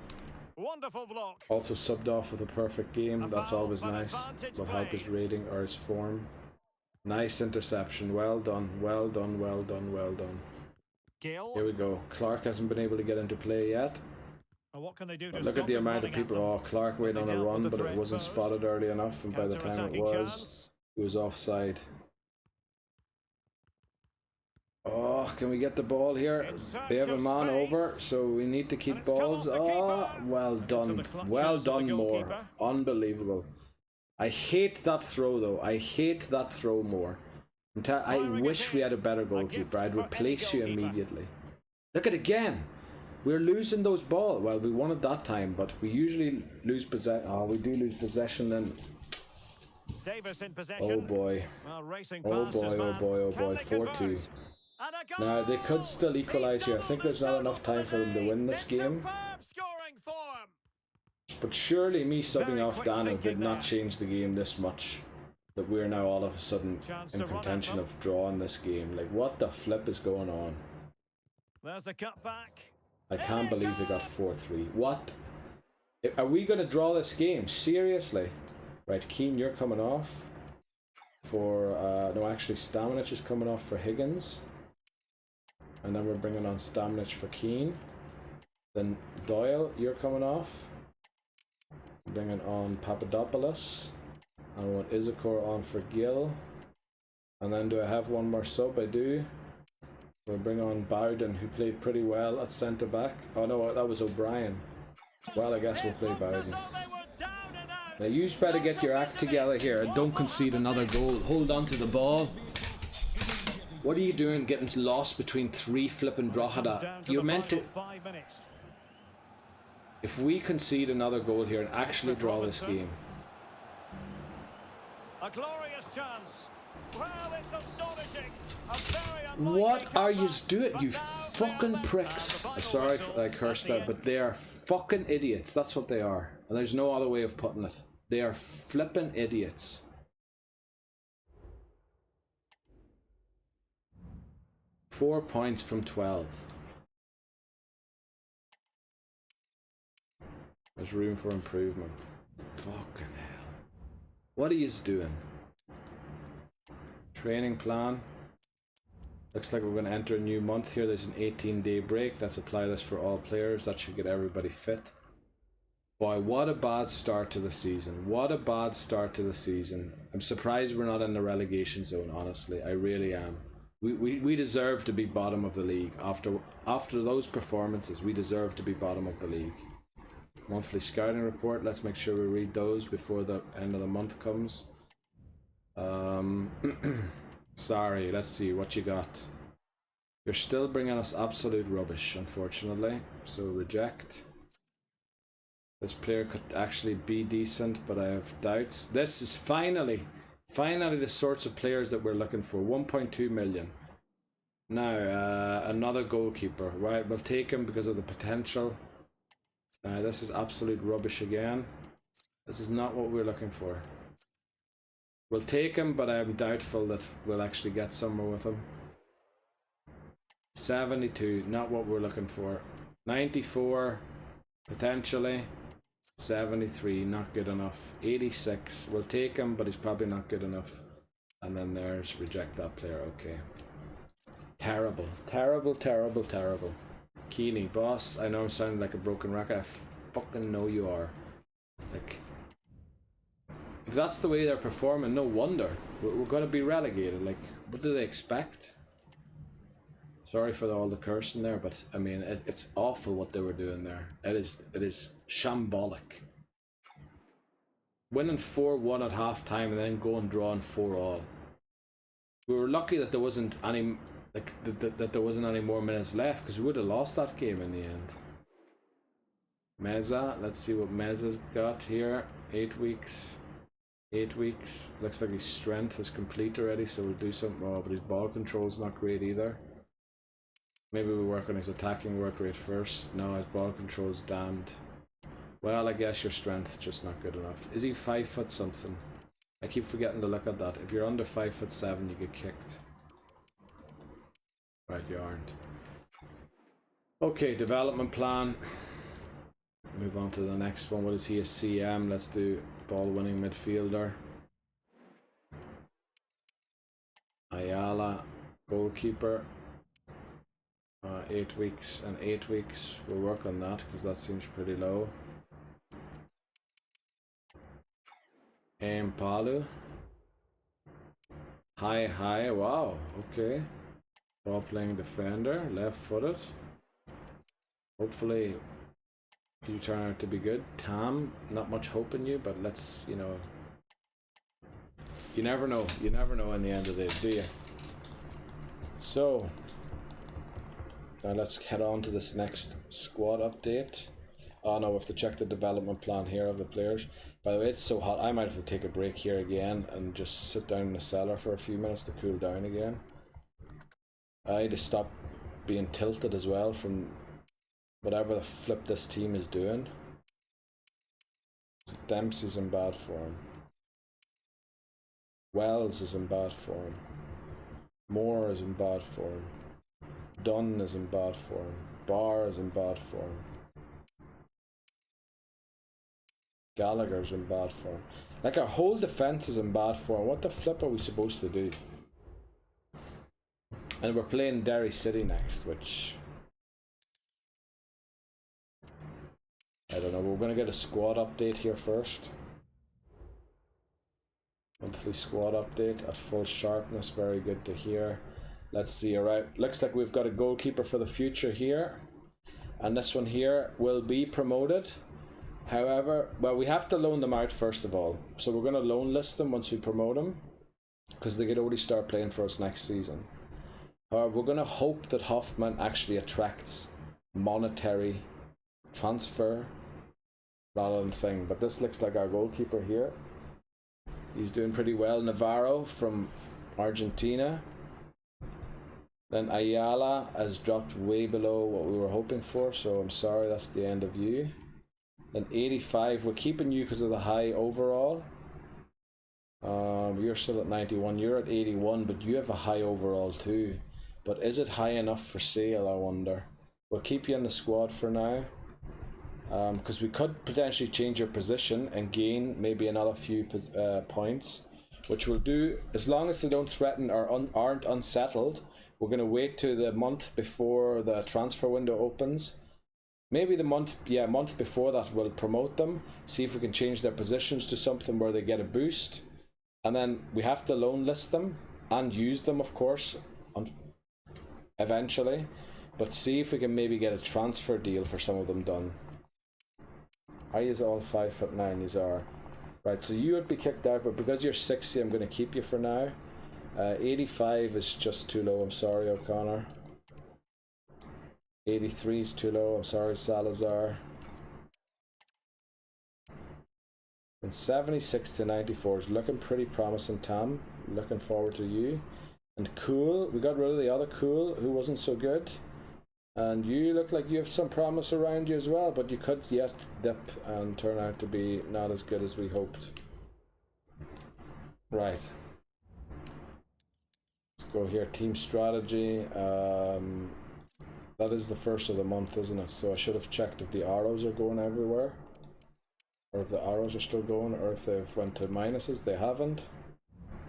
Wonderful block. Also subbed off with a perfect game. That's always nice. Will help his rating or his form. Nice interception. Well done. Well done. Well done. Well done. Gill. Here we go. Clark hasn't been able to get into play yet. Well, what can they do to Look at stop the them amount of running at people. them? Oh, Clark waiting on a dealt with run, the but it threat wasn't posed. spotted early enough, and by the time it Counter-attacking was, chance. he was offside. Oh, can we get the ball here? In search They have a of man space. over, so we need to keep And it's come balls. off the Oh, keeper. well Into done. the clutches Well of the done, Moore. goalkeeper. Unbelievable. I hate that throw, though. I hate that throw, Moore. I wish we had a better goalkeeper. I'd for any replace you goalkeeper. immediately. Look at it again. We're losing those balls. Well, we won it that time, but we usually lose possession. Oh, we do lose possession then. Davis in possession. Oh boy. Well, racing Oh past his boy, oh man. boy, oh Can boy. they 4-2. convert? And a goal! Now, they could still equalise here. I think there's not enough time for them to win this It's game. superb scoring form. But surely me subbing Very off quick Dano thinking did not there. change the game this much. That we're now all of a sudden Chance in to run at contention them. of drawing this game. Like, what the flip is going on? There's the cut back. I can't believe they got 4-3. What? Are we going to draw this game? Seriously? Right, Keane, you're coming off. For, no, actually, Stamanic is coming off for Higgins. And then we're bringing on Stamanic for Keane. Then Doyle, you're coming off. Bringing on Papadopoulos. And I want Isakor on for Gill. And then do I have one more sub? I do. We'll bring on Bowden, who played pretty well at centre back. Oh no, that was O'Brien. Well, I guess we'll play Bowden. Now you better get your act together here and don't concede another goal. Hold on to the ball. What are you doing getting lost between 3 flipping Drogheda? You're meant to... 5 minutes. If we concede another goal here and actually draw this game... A glorious chance. Well, it's astonishing. A very unlikely What are you comeback, doing, but you now fucking Finland. pricks? And the final Sorry whistle if I cursed at the that, but end. they are fucking idiots. That's what they are. And there's no other way of putting it. They are flipping idiots. Four points from 12. There's room for improvement. Fucking hell. What are you doing? Training plan. Looks like we're going to enter a new month here. There's an 18-day break. Let's apply this for all players. That should get everybody fit. Boy, what a bad start to the season. What a bad start to the season. I'm surprised we're not in the relegation zone, honestly. I really am. We deserve to be bottom of the league. After those performances, we deserve to be bottom of the league. Monthly scouting report. Let's make sure we read those before the end of the month comes. Sorry, let's see what you got. You're still bringing us absolute rubbish, unfortunately. So reject. This player could actually be decent, but I have doubts. This is finally the sorts of players that we're looking for. 1.2 million. Now, another goalkeeper. Right, we'll take him because of the potential. This is absolute rubbish again. This is not what we're looking for. We'll take him, but I'm doubtful that we'll actually get somewhere with him. 72, not what we're looking for. 94, potentially. 73, not good enough. 86, we'll take him, but he's probably not good enough. And then there's reject that player, okay. Terrible, terrible, terrible, terrible. Keeney, boss, I know I'm sounding like a broken record. I fucking know you are. Like, if that's the way they're performing, no wonder. We're going to be relegated. Like, what do they expect? Sorry for all the cursing there, but I mean, it's awful what they were doing there. It is shambolic. Winning 4-1 at half time and then going drawing 4-all. We were lucky that there wasn't any that there wasn't any more minutes left, because we would have lost that game in the end. Meza, let's see what Meza's got here. 8 weeks. 8 weeks. Looks like his strength is complete already, so we'll do something. Oh, but his ball control's not great either. Maybe we work on his attacking work rate first. No, his ball control's damned. Well, I guess your strength's just not good enough. Is he 5 foot something? I keep forgetting to look at that. If you're under 5'7", you get kicked. Right, you aren't. Okay, development plan. Move on to the next one. What is he? A CM. Let's do ball winning midfielder. Ayala, goalkeeper. 8 weeks and 8 weeks. We'll work on that because that seems pretty low. Palu. High. Wow. Okay. Ball playing defender, left footed. Hopefully you turn out to be good. Tam, not much hope in you, but let's, you know, you never know. You never know in the end of the day, do you? So now let's head on to this next squad update. Oh no, we have to check the development plan here of the players. By the way, it's so hot, I might have to take a break here again and just sit down in the cellar for a few minutes to cool down again. I need to stop being tilted as well from whatever the flip this team is doing. Dempsey's in bad form. Wells is in bad form. Moore is in bad form. Dunn is in bad form. Barr is in bad form. Gallagher's in bad form. Like, our whole defense is in bad form. What the flip are we supposed to do? And we're playing Derry City next, which I don't know. We're going to get a squad update here first. Monthly squad update at full sharpness. Very good to hear. Let's see. Alright, looks like we've got a goalkeeper for the future here, and this one here will be promoted. However, well, we have to loan them out first of all, so we're going to loan list them once we promote them, because they could already start playing for us next season. However, we're going to hope that Hoffman actually attracts monetary transfer rather than thing. But this looks like our goalkeeper here. He's doing pretty well. Navarro from Argentina. Then Ayala has dropped way below what we were hoping for, so I'm sorry, that's the end of you. Then 85, we're keeping you because of the high overall. You're still at 91, you're at 81, but you have a high overall too. But is it high enough for sale, I wonder? We'll keep you in the squad for now, because we could potentially change your position and gain maybe another few points, which we'll do as long as they don't threaten or aren't unsettled. We're going to wait to the month before the transfer window opens. Maybe the month before that, we'll promote them, see if we can change their positions to something where they get a boost, and then we have to loan list them and use them, of course, eventually, but see if we can maybe get a transfer deal for some of them done. Are you all 5'9"? You are. Right, so you would be kicked out, but because you're 60, I'm going to keep you for now. 85 is just too low, I'm sorry, O'Connor. 83 is too low, I'm sorry, Salazar. And 76 to 94 is looking pretty promising, Tam. Looking forward to you. And Cool, we got rid of the other Cool who wasn't so good. And you look like you have some promise around you as well, but you could yet dip and turn out to be not as good as we hoped. Right. Let's go here, team strategy. That is the first of the month, isn't it? So I should have checked if the arrows are going everywhere, or if the arrows are still going, or if they've went to minuses. They haven't.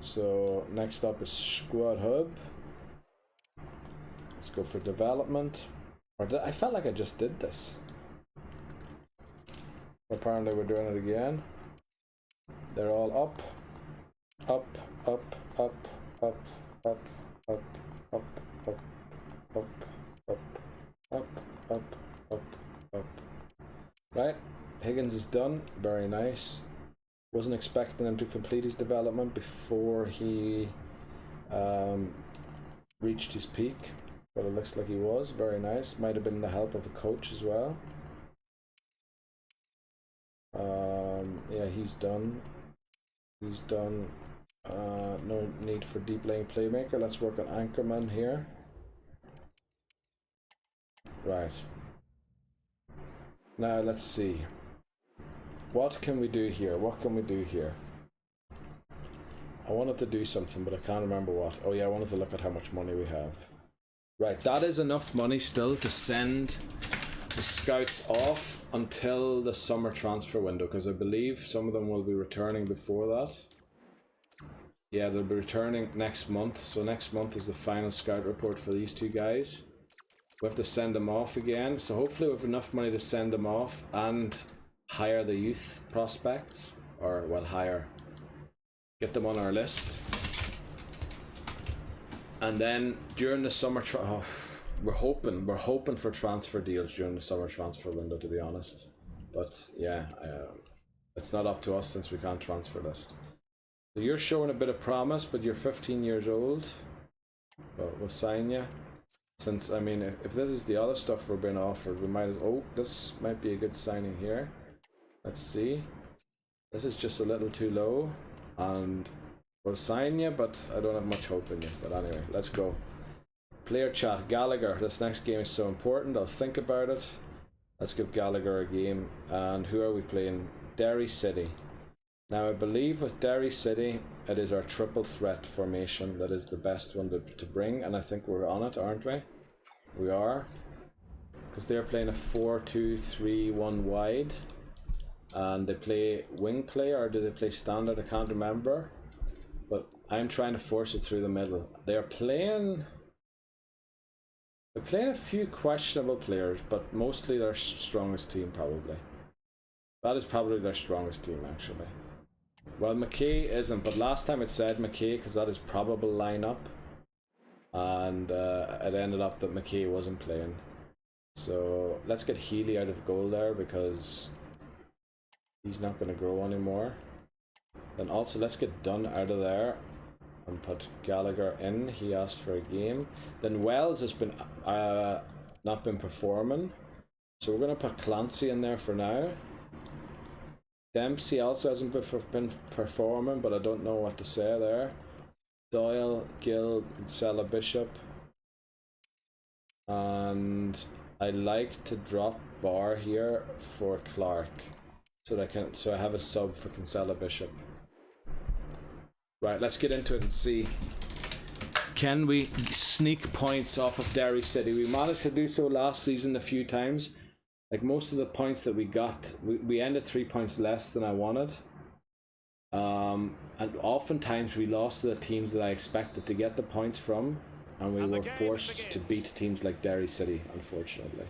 So next up is Squad Hub. Let's go for development. I felt like I just did this. Apparently we're doing it again. They're all up, up, up, up, up, up, up, up, up, up, up, up, up, up, up. Right, Higgins is done. Very nice. Wasn't expecting him to complete his development before he reached his peak, but it looks like he was. Very nice. Might have been the help of the coach as well. Yeah, he's done. He's done. No need for deep lane playmaker. Let's work on Anchorman here. Right. Now let's see. What can we do here? What can we do here? I wanted to do something, but I can't remember what. Oh yeah, I wanted to look at how much money we have. Right, that is enough money still to send the scouts off until the summer transfer window, because I believe some of them will be returning before that. Yeah, they'll be returning next month, so next month is the final scout report for these two guys. We have to send them off again, so hopefully we have enough money to send them off and hire the youth prospects, or well, get them on our list. And then during the summer we're hoping for transfer deals during the summer transfer window, to be honest. But yeah, it's not up to us since we can't transfer list. So you're showing a bit of promise, but you're 15 years old. But we'll sign you. Since, I mean, if this is the other stuff we're being offered, we might as... Oh, this might be a good signing here. Let's see. This is just a little too low. And we'll sign you, but I don't have much hope in you. But anyway, let's go. Player chat. Gallagher. This next game is so important. I'll think about it. Let's give Gallagher a game. And who are we playing? Derry City. Now I believe with Derry City, it is our triple threat formation that is the best one to bring. And I think we're on it, aren't we? We are. Because they're playing a 4-2-3-1 wide. And they play wing play, or do they play standard? I can't remember. But I'm trying to force it through the middle. They're playing a few questionable players, but mostly their strongest team probably. That is probably their strongest team actually. Well, McKay isn't, but last time it said McKay because that is probable lineup. And it ended up that McKay wasn't playing. So let's get Healy out of goal there because he's not going to grow anymore. Then also let's get Dunn out of there and put Gallagher in. He asked for a game. Then Wells has been not been performing, so we're going to put Clancy in there for now. Dempsey also hasn't been performing, but I don't know what to say there. Doyle, Gill, Kinsella, Bishop, and I like to drop Barr here for Clark, so that I have a sub for Kinsella, Bishop. Right, let's get into it and see. Can we sneak points off of Derry City? We managed to do so last season a few times. Like most of the points that we got, we ended 3 points less than I wanted. And oftentimes we lost to the teams that I expected to get the points from, and we were forced to beat teams like Derry City, unfortunately.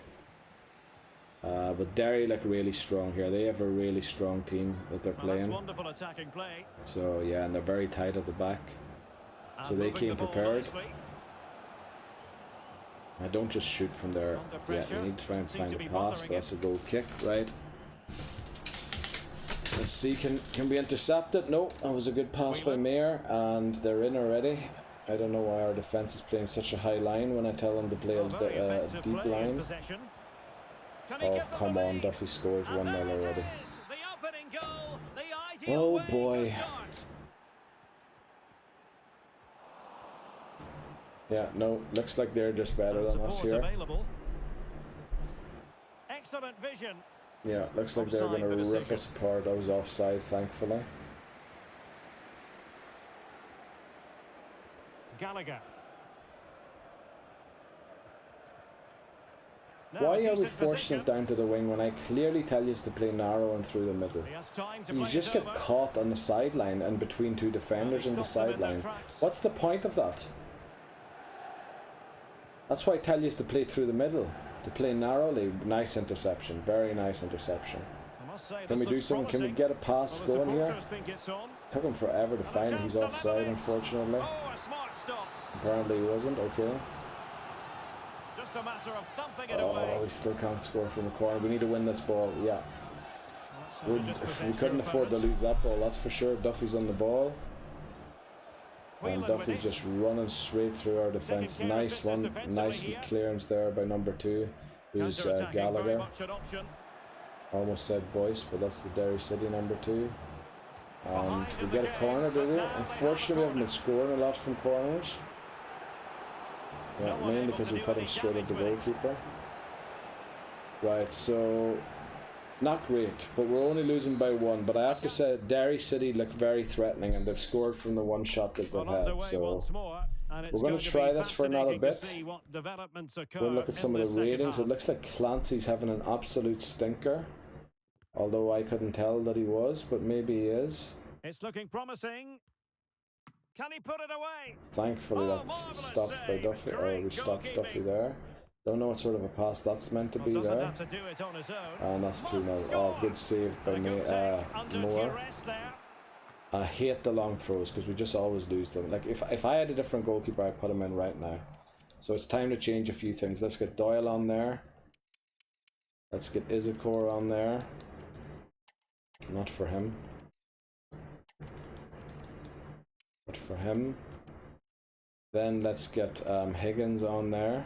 But Derry look really strong here. They have a really strong team that they're playing. Wonderful attacking play. So yeah, and they're very tight at the back. So they came prepared. I don't just shoot from there. Yeah, we need to try and find a pass, but that's a goal kick, right? Let's see, can we intercept it? No, that was a good pass by Mayer, and they're in already. I don't know why our defense is playing such a high line when I tell them to play a deep line. Oh, come on, Duffy scores 1-0 already. Oh boy. Yeah, no, looks like they're just better than us here. Excellent vision. Yeah, looks like they're going to rip us apart. I was offside, thankfully. Gallagher. Why are we forcing it down to the wing when I clearly tell you to play narrow and through the middle? You just get caught on the sideline and between two defenders in the sideline. What's the point of that? That's why I tell you to play through the middle. To play narrowly. Nice interception. Very nice interception. Can we do something? Can we get a pass going here? Took him forever to find. He's offside, unfortunately. Apparently he wasn't. Okay. Just a matter of thumping it away. Oh, we still can't score from the corner. We need to win this ball. Yeah. We couldn't afford to lose that ball, that's for sure. Duffy's on the ball. And Duffy's just running straight through our defence. Nice one. Nice clearance there by number 2, who's Gallagher. Almost said Boyce, but that's the Derry City number 2. And we get a corner, do we? Unfortunately, we haven't been scoring a lot from corners. Yeah, mainly because we put him straight at the goalkeeper. Right, so not great, but we're only losing by 1. But I have to say, Derry City look very threatening, and they've scored from the one shot that they've had. So we're going to try this for another bit. We'll look at some of the ratings. It looks like Clancy's having an absolute stinker, although I couldn't tell that he was, but maybe he is. It's looking promising. Can he put it away? Thankfully, that's stopped by Duffy. Or we stopped Duffy there. Don't know what sort of a pass that's meant to be there. And that's 2-0. Oh, good save by me, Moore. I hate the long throws because we just always lose them. Like if I had a different goalkeeper, I'd put him in right now. So it's time to change a few things. Let's get Doyle on there. Let's get Isakor on there. Not for him. But for him. Then let's get Higgins on there.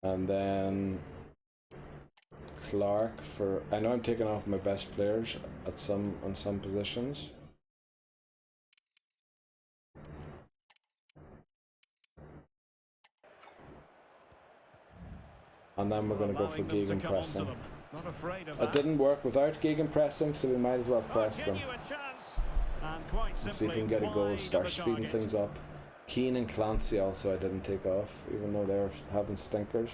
And then Clark for... I know I'm taking off my best players on some positions. And then we're going to go for gegenpressing. It didn't work without gegenpressing, so we might as well press them. Let's see if we can get a goal, start speeding things up. Keane and Clancy also I didn't take off, even though they're having stinkers.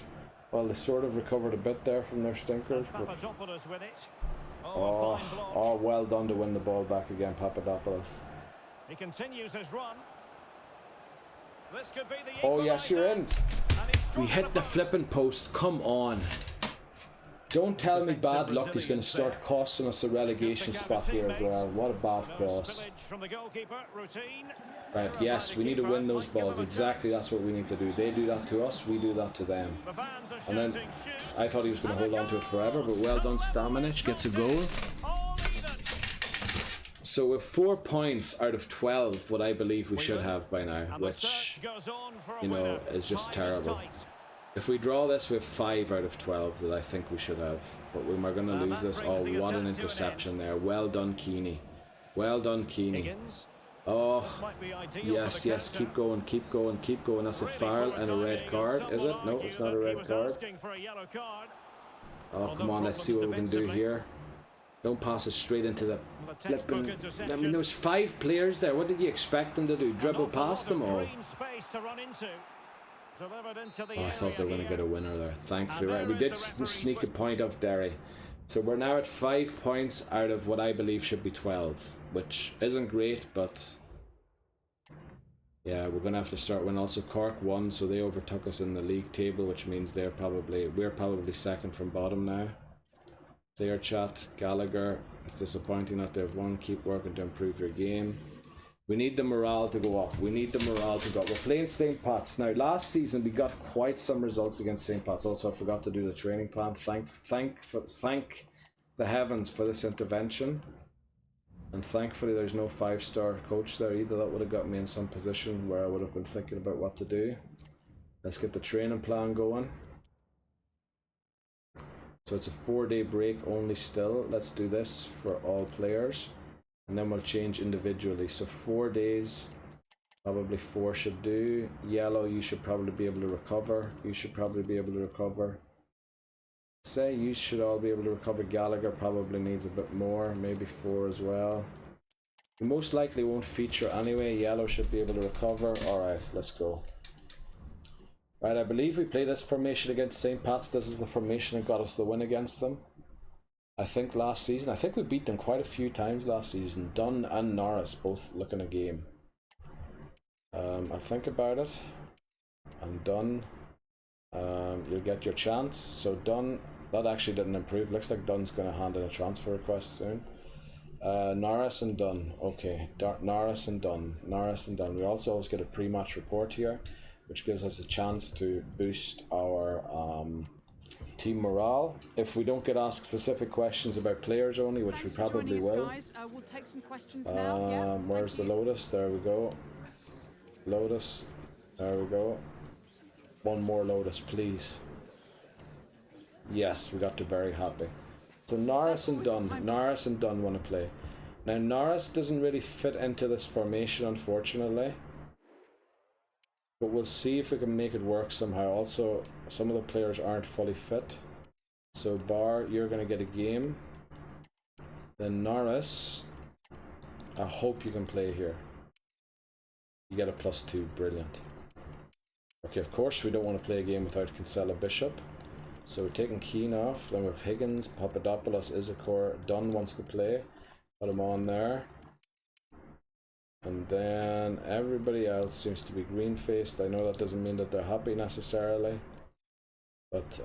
Well, they sort of recovered a bit there from their stinkers. But... Oh, well done to win the ball back again, Papadopoulos. He continues his run. This could be the oh yes, you're in. We hit the flipping post. Come on. Don't tell me bad luck is going to start costing us a relegation spot here as well. What a bad cross. Right, yes, we need to win those balls. Exactly, that's what we need to do. They do that to us, we do that to them. And then, I thought he was going to hold on to it forever, but well done, Stamanic gets a goal. So with 4 points out of 12, what I believe we should have by now, which, you know, is just terrible. If we draw this with 5 out of 12 that I think we should have, but we're going to lose this. Oh, what an interception there. Well done, Keeney. Well done, Keeney. Oh, yes, yes, keep going, keep going, keep going. That's a foul and a red card, is it? No, it's not a red card. Oh, come on, let's see what we can do here. Don't pass it straight into the flipping... I mean, there was 5 players there. What did you expect them to do? Dribble past them all? Oh, I thought they were going to get a winner there. Thankfully, right. We did sneak a point off Derry. So we're now at 5 points out of what I believe should be 12, which isn't great, but yeah, we're going to have to start winning. Also, Cork won, so they overtook us in the league table, which means we're probably second from bottom now. Player chat, Gallagher. It's disappointing not to have won. Keep working to improve your game. We need the morale to go up. We need the morale to go up. We're playing St. Pat's. Now, last season we got quite some results against St. Pat's. Also, I forgot to do the training plan. Thank the heavens for this intervention. And thankfully there's no 5-star coach there either. That would have got me in some position where I would have been thinking about what to do. Let's get the training plan going. So it's a 4-day break only still. Let's do this for all players. And then we'll change individually. So 4 days, probably 4 should do. Yellow, you should probably be able to recover. You should probably be able to recover. Say you should all be able to recover. Gallagher probably needs a bit more, maybe 4 as well. You most likely won't feature anyway. Yellow should be able to recover. Alright, let's go. Right, I believe we played this formation against St. Pat's. This is the formation that got us the win against them. I think last season. I think we beat them quite a few times last season. Dunn and Norris both looking a game. I think about it. And Dunn, you'll get your chance. So Dunn, that actually didn't improve. Looks like Dunn's going to hand in a transfer request soon. Norris and Dunn. Okay, Norris and Dunn. Norris and Dunn. We also always get a pre-match report here, which gives us a chance to boost our team morale. If we don't get asked specific questions about players only, which we probably will. We'll take some questions now. Yeah, where's the Lotus? There we go. Lotus. There we go. One more Lotus, please. Yes, we got to very happy. So Norris and Dunn want to play. Now Norris doesn't really fit into this formation, unfortunately. But we'll see if we can make it work somehow. Also, some of the players aren't fully fit. So Bar, you're going to get a game. Then Norris, I hope you can play here. You get a +2, brilliant. Okay, of course we don't want to play a game without Kinsella Bishop. So we're taking Keane off. Then we have Higgins, Papadopoulos, Isakor. Dunn wants to play. Put him on there. And then everybody else seems to be green-faced. I know that doesn't mean that they're happy necessarily. But,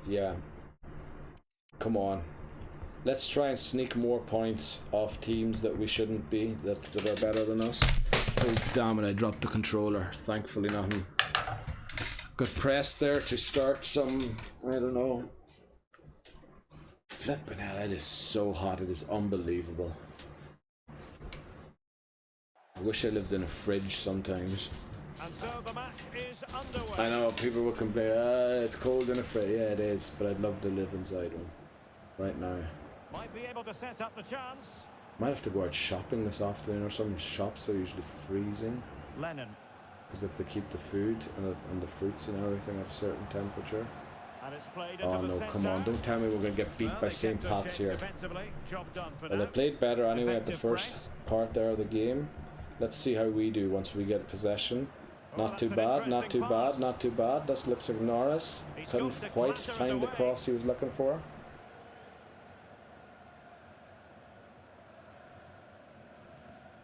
yeah. Come on. Let's try and sneak more points off teams that we shouldn't be, that are better than us. Oh, damn it, I dropped the controller. Thankfully nothing. Got pressed there to start some, I don't know. Flipping hell, it is so hot. It is unbelievable. I wish I lived in a fridge sometimes. And so the match is underway. I know people will complain, it's cold in a fridge. Yeah, it is, but I'd love to live inside one right now. Might be able to set up the chance. Might have to go out shopping this afternoon or something. Shops are usually freezing. Lennon. Because if they keep the food and the fruits and everything at a certain temperature. And it's played Oh into no, the come on, don't tell me we're going to get beat by St. Pat's here. Job done for Well, they now. played better anyway at the Effective first press. part there of the game. Let's see how we do once we get possession. Oh, Not too that's an bad, not interesting too pass. bad, not too bad. That looks like Norris. He's Couldn't got to quite clatter it find the away. cross he was looking for.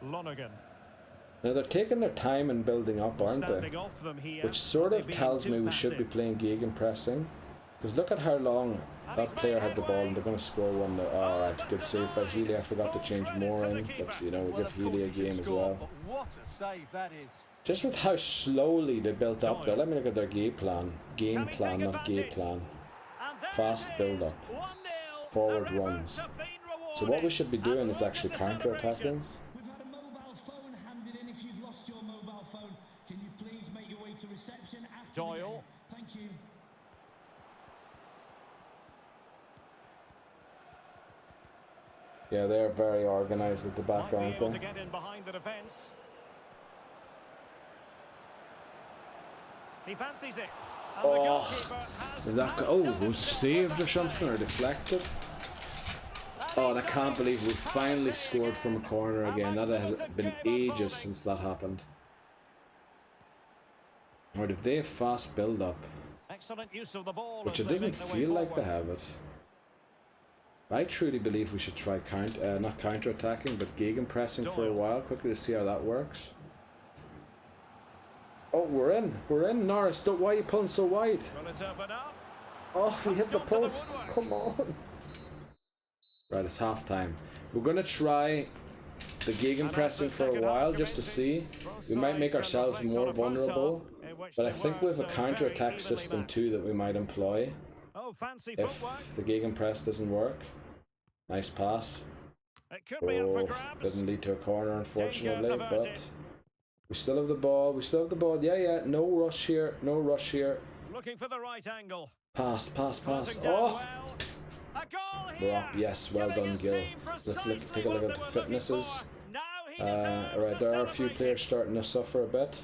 Lonergan. Now they're taking their time in building up, aren't they? Standing off them here. Which sort Are of they being tells too me we should be passive? playing gegenpressing. Because look at how long that player had the ball and they're going to score one. Alright, good save by Healy. I forgot to change Mooring, but you know, we'll give Well, of Healy a course you game can as score, well. but what a save that is. Just with how slowly they built up there. Let me look at their game plan. Game Can he plan, take not game advantage? plan. And there Fast it build is, up. 1-0. Forward The rivals runs. have been So what we rewarded. should be doing And is look actually at the counter-attacking. celebrations. We've had a mobile phone handed in. If you've lost your mobile phone, can you please make your way to reception after the Doyle. game? Thank you. Yeah, they're very organised at the back, Might be aren't able to they? get in behind the defence. He fancies it. And the Oh, goalkeeper has did that go? Oh, was saved or something, or deflected? Oh, I can't believe we finally scored from a corner again. That has been ages since that happened. Or if they have fast build-up, Excellent use of the ball. which as it they doesn't make their way feel like they forward. have it. I truly believe we should try not counter-attacking, but gegenpressing for a while, quickly to see how that works. Oh, we're in, Norris. Why are you pulling so wide? Will it open up? Oh, we hit the Gone to the post. woodwork. Come on. Right, it's half time. We're going to try the gegenpressing for a while just to see. We might make ourselves more vulnerable, but I think we have a counter-attack system too that we might employ Oh, fancy if footwork. the gegenpress doesn't work. Nice pass. It could be up for Oh, grabs. didn't lead to a corner unfortunately, Danger averted. but we still have the ball. We still have the ball. Yeah, no rush here. No rush here. Looking for the right angle. Pass. Passing down Oh! well. A goal We're here. up, yes, well Giving done, his Gil. team Let's precisely take a look what at the they were looking fitnesses. for. Now he deserves Right, to there are a few celebrate players it. starting to suffer a bit.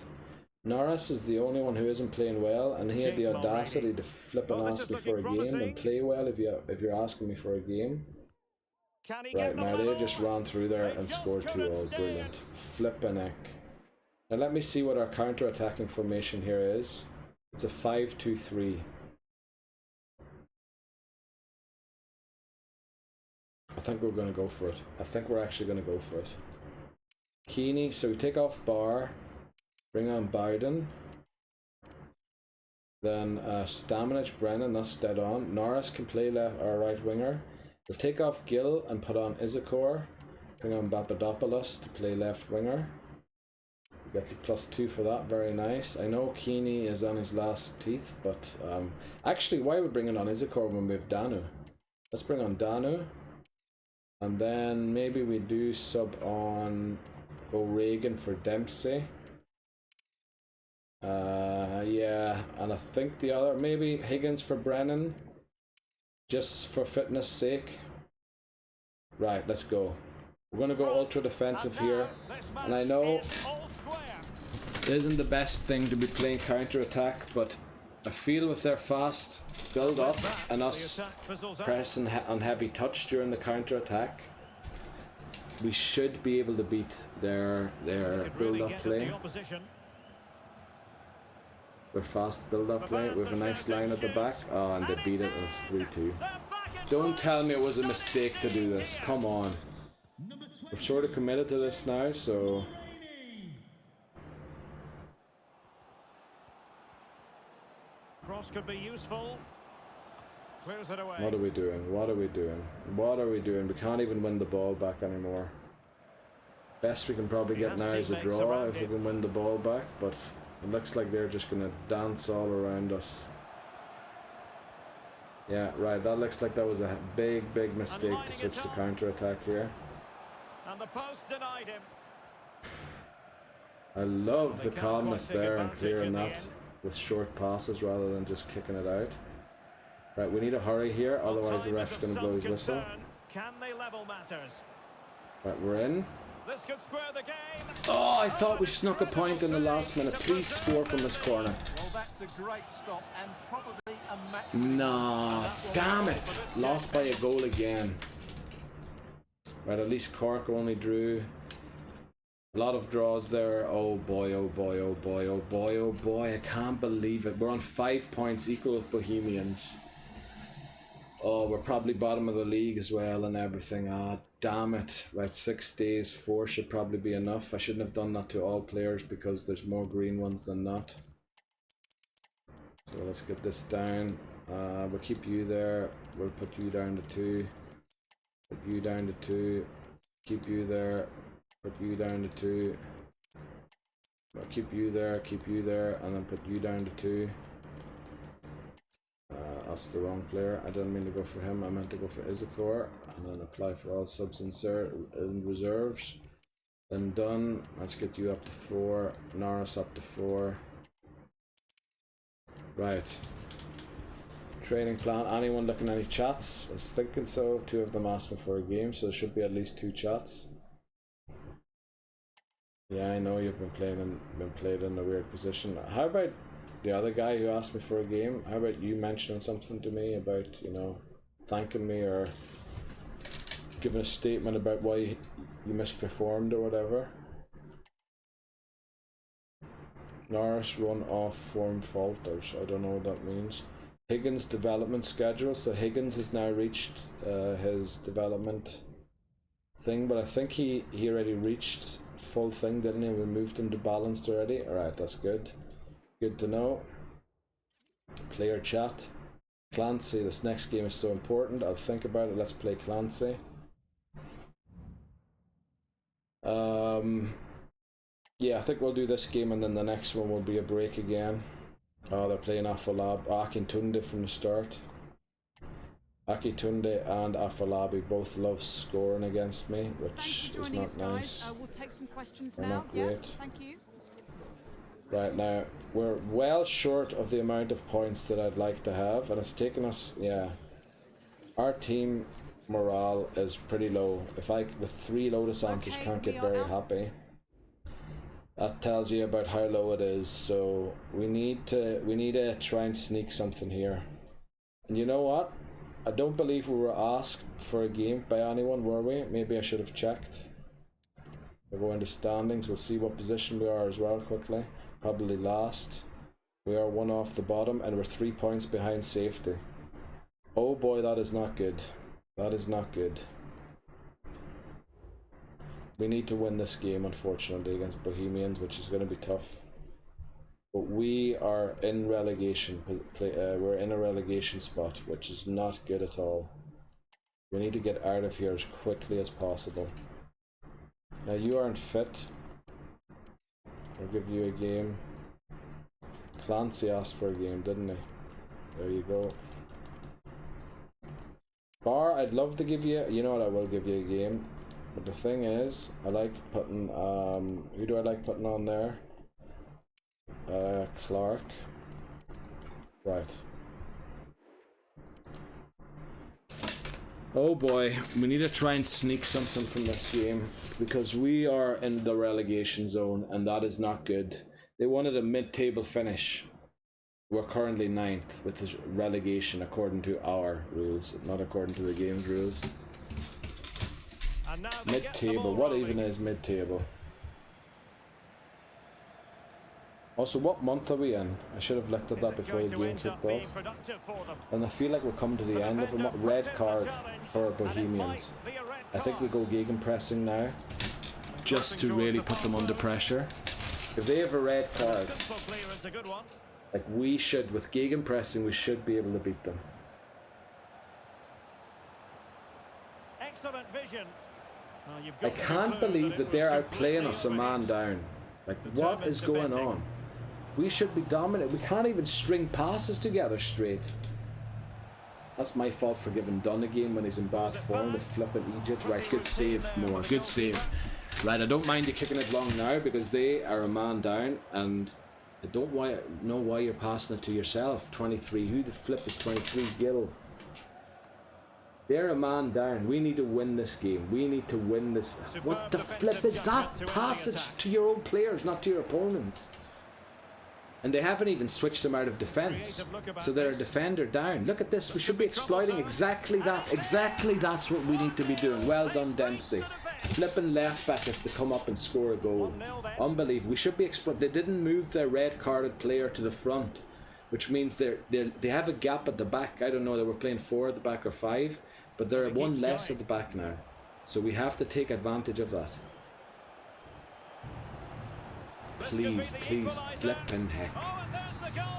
Norris is the only one who isn't playing well, and he had the Jake audacity Mulroney. to flip and Oh, this ask is me for a looking game and promising. play well if you're asking me for a game. Can he Right, get the now they level? just ran through there They and just scored 2 couldn't all. stay Brilliant. it. Flippin' heck. Now let me see what our counter-attacking formation here is. It's a 5-2-3. I think we're going to go for it. I think we're actually going to go for it. Keeney, so we take off Barr, bring on Bowden. Then Stamenic, Brennan, that's dead on. Norris can play left or right winger. We'll take off Gill and put on Isakor. Bring on Papadopoulos to play left winger. We get the +2 for that, very nice. I know Keeney is on his last teeth, but actually, why are we bringing on Isakor when we have Danu? Let's bring on Danu. And then maybe we do sub on O'Regan for Dempsey. Yeah, and I think the other, maybe Higgins for Brennan, just for fitness sake. Right, let's go. We're going to go ultra defensive here, and I know it isn't the best thing to be playing counter attack, but I feel with their fast build up and us pressing on heavy touch during the counter attack, we should be able to beat their build up play. With fast build-up play, with a nice line at the back. Oh, and they beat it, and it's 3-2. Don't tell me it was a mistake to do this. Come on. We're sort of committed to this now, so... Cross could be useful. Clears it away. What are we doing? What are we doing? What are we doing? We can't even win the ball back anymore. Best we can probably get now is a draw if we can win the ball back, but... It looks like they're just going to dance all around us. Yeah, right. That looks like that was a big mistake to switch to counter-attack here. And the post denied him. I love the calmness there and clearing that with short passes rather than just kicking it out. Right, we need to hurry here, otherwise the ref's going to blow his whistle. Can they level matters? Right, we're in. This could square the game. Oh, I thought we snuck a point in the last minute. Please score from this corner. Well, that's a great stop and probably a match. Nah, damn it. Lost by a goal again. Right, at least Cork only drew. A lot of draws there. Oh boy, oh boy, oh boy, oh boy, oh boy. I can't believe it. We're on 5 points, equal with Bohemians. Oh, we're probably bottom of the league as well and everything. Ah, damn it. Right, 6 days, 4 should probably be enough. I shouldn't have done that to all players because there's more green ones than not. So let's get this down. We'll keep you there. We'll put you down to 2. Put you down to 2. Keep you there. Put you down to 2. I'll keep you there, and then put you down to 2. That's the wrong player. I didn't mean to go for him. I meant to go for Isakor, and then apply for all subs in reserves. Then done. Let's get you up to 4. Norris up to 4. Right. Training plan. Anyone looking at any chats? I was thinking so. 2 of them asked me for a game, so there should be at least 2 chats. Yeah, I know you've been played in a weird position. How about the other guy who asked me for a game? How about you mentioning something to me about, you know, thanking me or giving a statement about why you misperformed or whatever? Norris run off form falters. I don't know what that means. Higgins development schedule. So Higgins has now reached his development thing, but I think he already reached full thing, didn't he? We moved him to balanced already. Alright, that's good. Good to know. Player chat. Clancy, this next game is so important. I'll think about it. Let's play Clancy. Yeah, I think we'll do this game and then the next one will be a break again. Oh, they're playing Akintunde from the start. Akintunde and Afolabi both love scoring against me, which is not nice. We'll take some questions They're now. not great. Yeah, thank you. Right, now we're well short of the amount of points that I'd like to have, and it's taken us, yeah. Our team morale is pretty low. If I, with 3 Lotus answers, can't get very happy, that tells you about how low it is. So we need to try and sneak something here. And you know what? I don't believe we were asked for a game by anyone, were we? Maybe I should have checked. We'll go into standings. We'll see what position we are as well quickly. Probably last. We are 1 off the bottom and we're 3 points behind safety. Oh boy, that is not good. That is not good. We need to win this game, unfortunately, against Bohemians, which is going to be tough. But we are in relegation. We're in a relegation spot, which is not good at all. We need to get out of here as quickly as possible. Now, you aren't fit. I'll give you a game. Clancy asked for a game, didn't he? There you go. Bar, I'd love to give you... You know what, I will give you a game. But the thing is, I like putting... who do I like putting on there? Clark. Right. Oh boy, we need to try and sneak something from this game, because we are in the relegation zone and that is not good. They wanted a mid-table finish. We're currently 9th, which is relegation according to our rules, not according to the game's rules. Mid-table, what even is mid-table? Also, what month are we in? I should have looked at that before the game kicked off. And I feel like we're coming to the end of a red card for Bohemians. I think we go gegenpressing now, just to really put them under pressure. If they have a red card, like we should, with gegenpressing, we should be able to beat them. Excellent vision. I can't believe that they're outplaying us a man down. Like, what is going on? We should be dominant. We can't even string passes together straight. That's my fault for giving Dunn a game when he's in bad form with flipping Egypt. Right, good save, Moore. Good save. Right, I don't mind you kicking it long now because they are a man down and I don't know why you're passing it to yourself. 23. Who the flip is 23? Gill. They're a man down. We need to win this game. We need to win this. What the flip is that? Pass it to your own players, not to your opponents. And they haven't even switched them out of defence. So they're a defender down. Look at this. We should be exploiting exactly that. Exactly that's what we need to be doing. Well done, Dempsey. Flipping left back has to come up and score a goal. Unbelievable. We should be exploiting. They didn't move their red carded player to the front, which means they have a gap at the back. I don't know, they were playing 4 at the back or 5, but they're 1 less at the back now. So we have to take advantage of that. Please, please, flipping heck.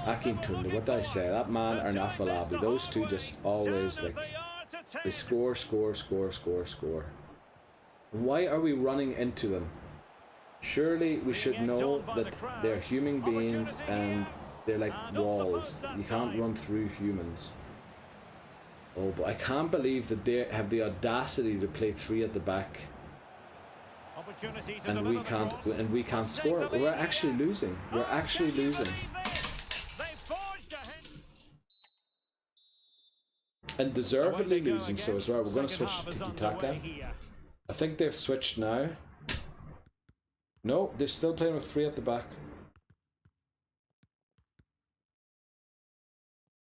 Akim Tunde, what did I say? That man or Nafalabi, those two just always like, they score. Why are we running into them? Surely we should know that they're human beings and they're like walls. You can't run through humans. Oh, but I can't believe that they have the audacity to play 3 at the back. And we can't score. We're actually losing. We're actually losing. And deservedly losing so as well. We're going to switch to tiki-taka. I think they've switched now. No, they're still playing with 3 at the back.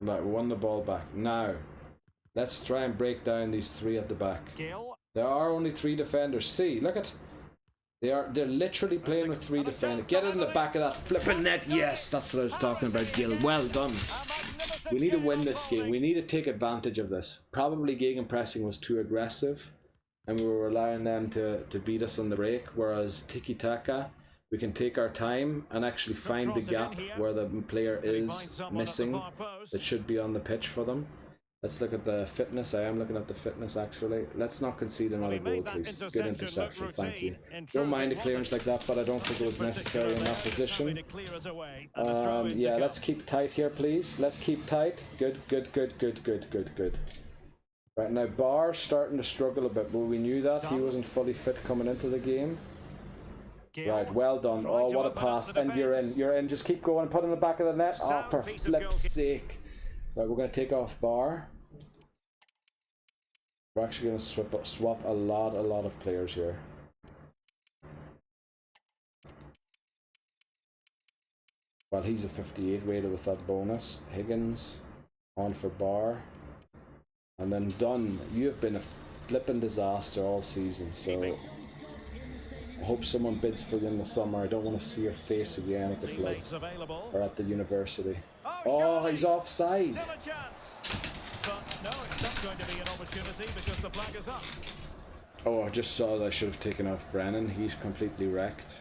Right, we won the ball back. Now, let's try and break down these 3 at the back. There are only 3 defenders. See, look at... They're literally playing with 3 defenders. Get it in the back of that flipping net. Yes, that's what I was talking about, Gil. Well done. We need to win this game. We need to take advantage of this. Probably gegenpressing was too aggressive, and we were relying on them to beat us on the break. Whereas tiki-taka, we can take our time and actually find the gap where the player is missing that should be on the pitch for them. Let's look at the fitness. I am looking at the fitness actually. Let's not concede another goal, please. Good interception, thank you. Don't mind a clearance like that, but I don't think it was necessary in that position. Yeah, let's keep tight here, please. Let's keep tight. Good. Right, now Barr's starting to struggle a bit, but we knew that. He wasn't fully fit coming into the game. Right, well done. Oh, what a pass. And you're in. You're in. Just keep going. Put in the back of the net. Oh, for flip's sake. Right, we're going to take off Barr. We're actually going to swap a lot of players here. Well, he's a 58 rated with that bonus. Higgins on for Barr. And then Dunn, you have been a flipping disaster all season, so hope someone bids for you in the summer. I don't want to see your face again at the club or at the university. Oh, he's offside. Still a chance. But no, it's not going to be an opportunity because the flag is up. Oh, I just saw that I should have taken off Brennan. He's completely wrecked.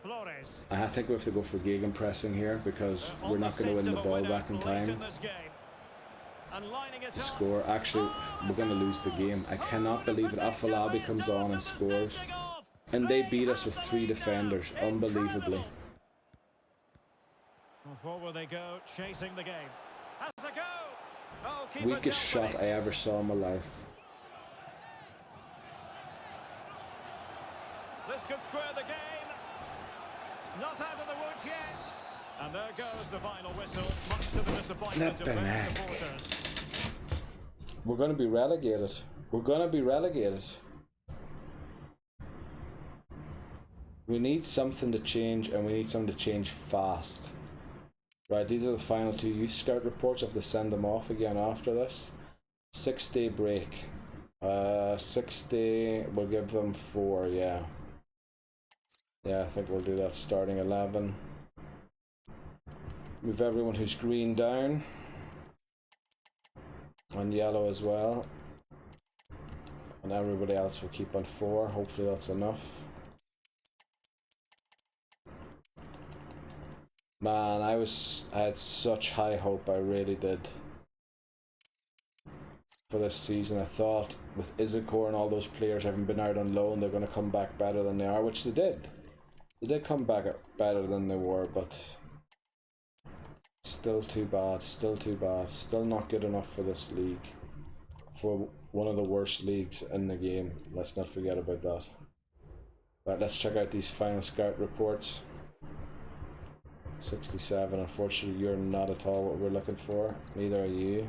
Flores. I think we have to go for gegenpressing here because we're not going to win the ball back in time to score. Actually, we're going to lose the game. I cannot believe it. Afolabi comes on and scores. And they beat us with 3 defenders, unbelievably. Forward they go, chasing the game. Has a go. Oh, Weakest shot I ever saw in my life. This could square the game. Not out of the woods yet. And there goes the final whistle, much to the disappointment of many supporters. We're going to be relegated. We're going to be relegated. We need something to change, and we need something to change fast. Right, these are the final 2 youth scout reports. I have to send them off again after this. 6-day break. 6-day, we'll give them 4, yeah. Yeah, I think we'll do that. Starting 11. Move everyone who's green down. And yellow as well. And everybody else will keep on 4. Hopefully that's enough. Man, I had such high hope, I really did, for this season. I thought with Izakor and all those players having been out on loan, they're going to come back better than they are, which they did. They did come back better than they were, but still too bad, still too bad. Still not good enough for this league. For one of the worst leagues in the game. Let's not forget about that. Right, let's check out these final scout reports. 67, unfortunately you're not at all what we're looking for. Neither are you.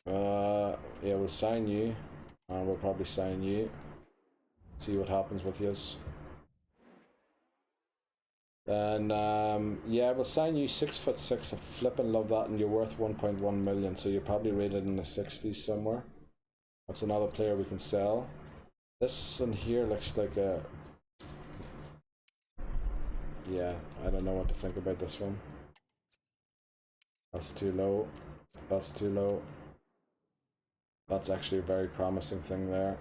Yeah, we'll sign you. And we'll probably sign you. See what happens with yous. And yeah, we'll sign you. 6'6". I flippin' love that, and you're worth 1.1 million, so you're probably rated in the 60s somewhere. That's another player we can sell. This one here looks like a... Yeah, I don't know what to think about this one. That's too low. That's too low. That's actually a very promising thing there.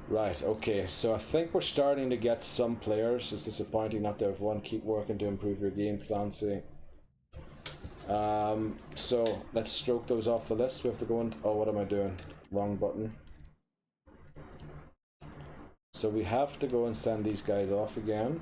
Right, okay, so I think we're starting to get some players. It's disappointing not to have one. Keep working to improve your game, Clancy. So let's stroke those off the list. We have to go into... Oh, what am I doing? Wrong button. So we have to go and send these guys off again.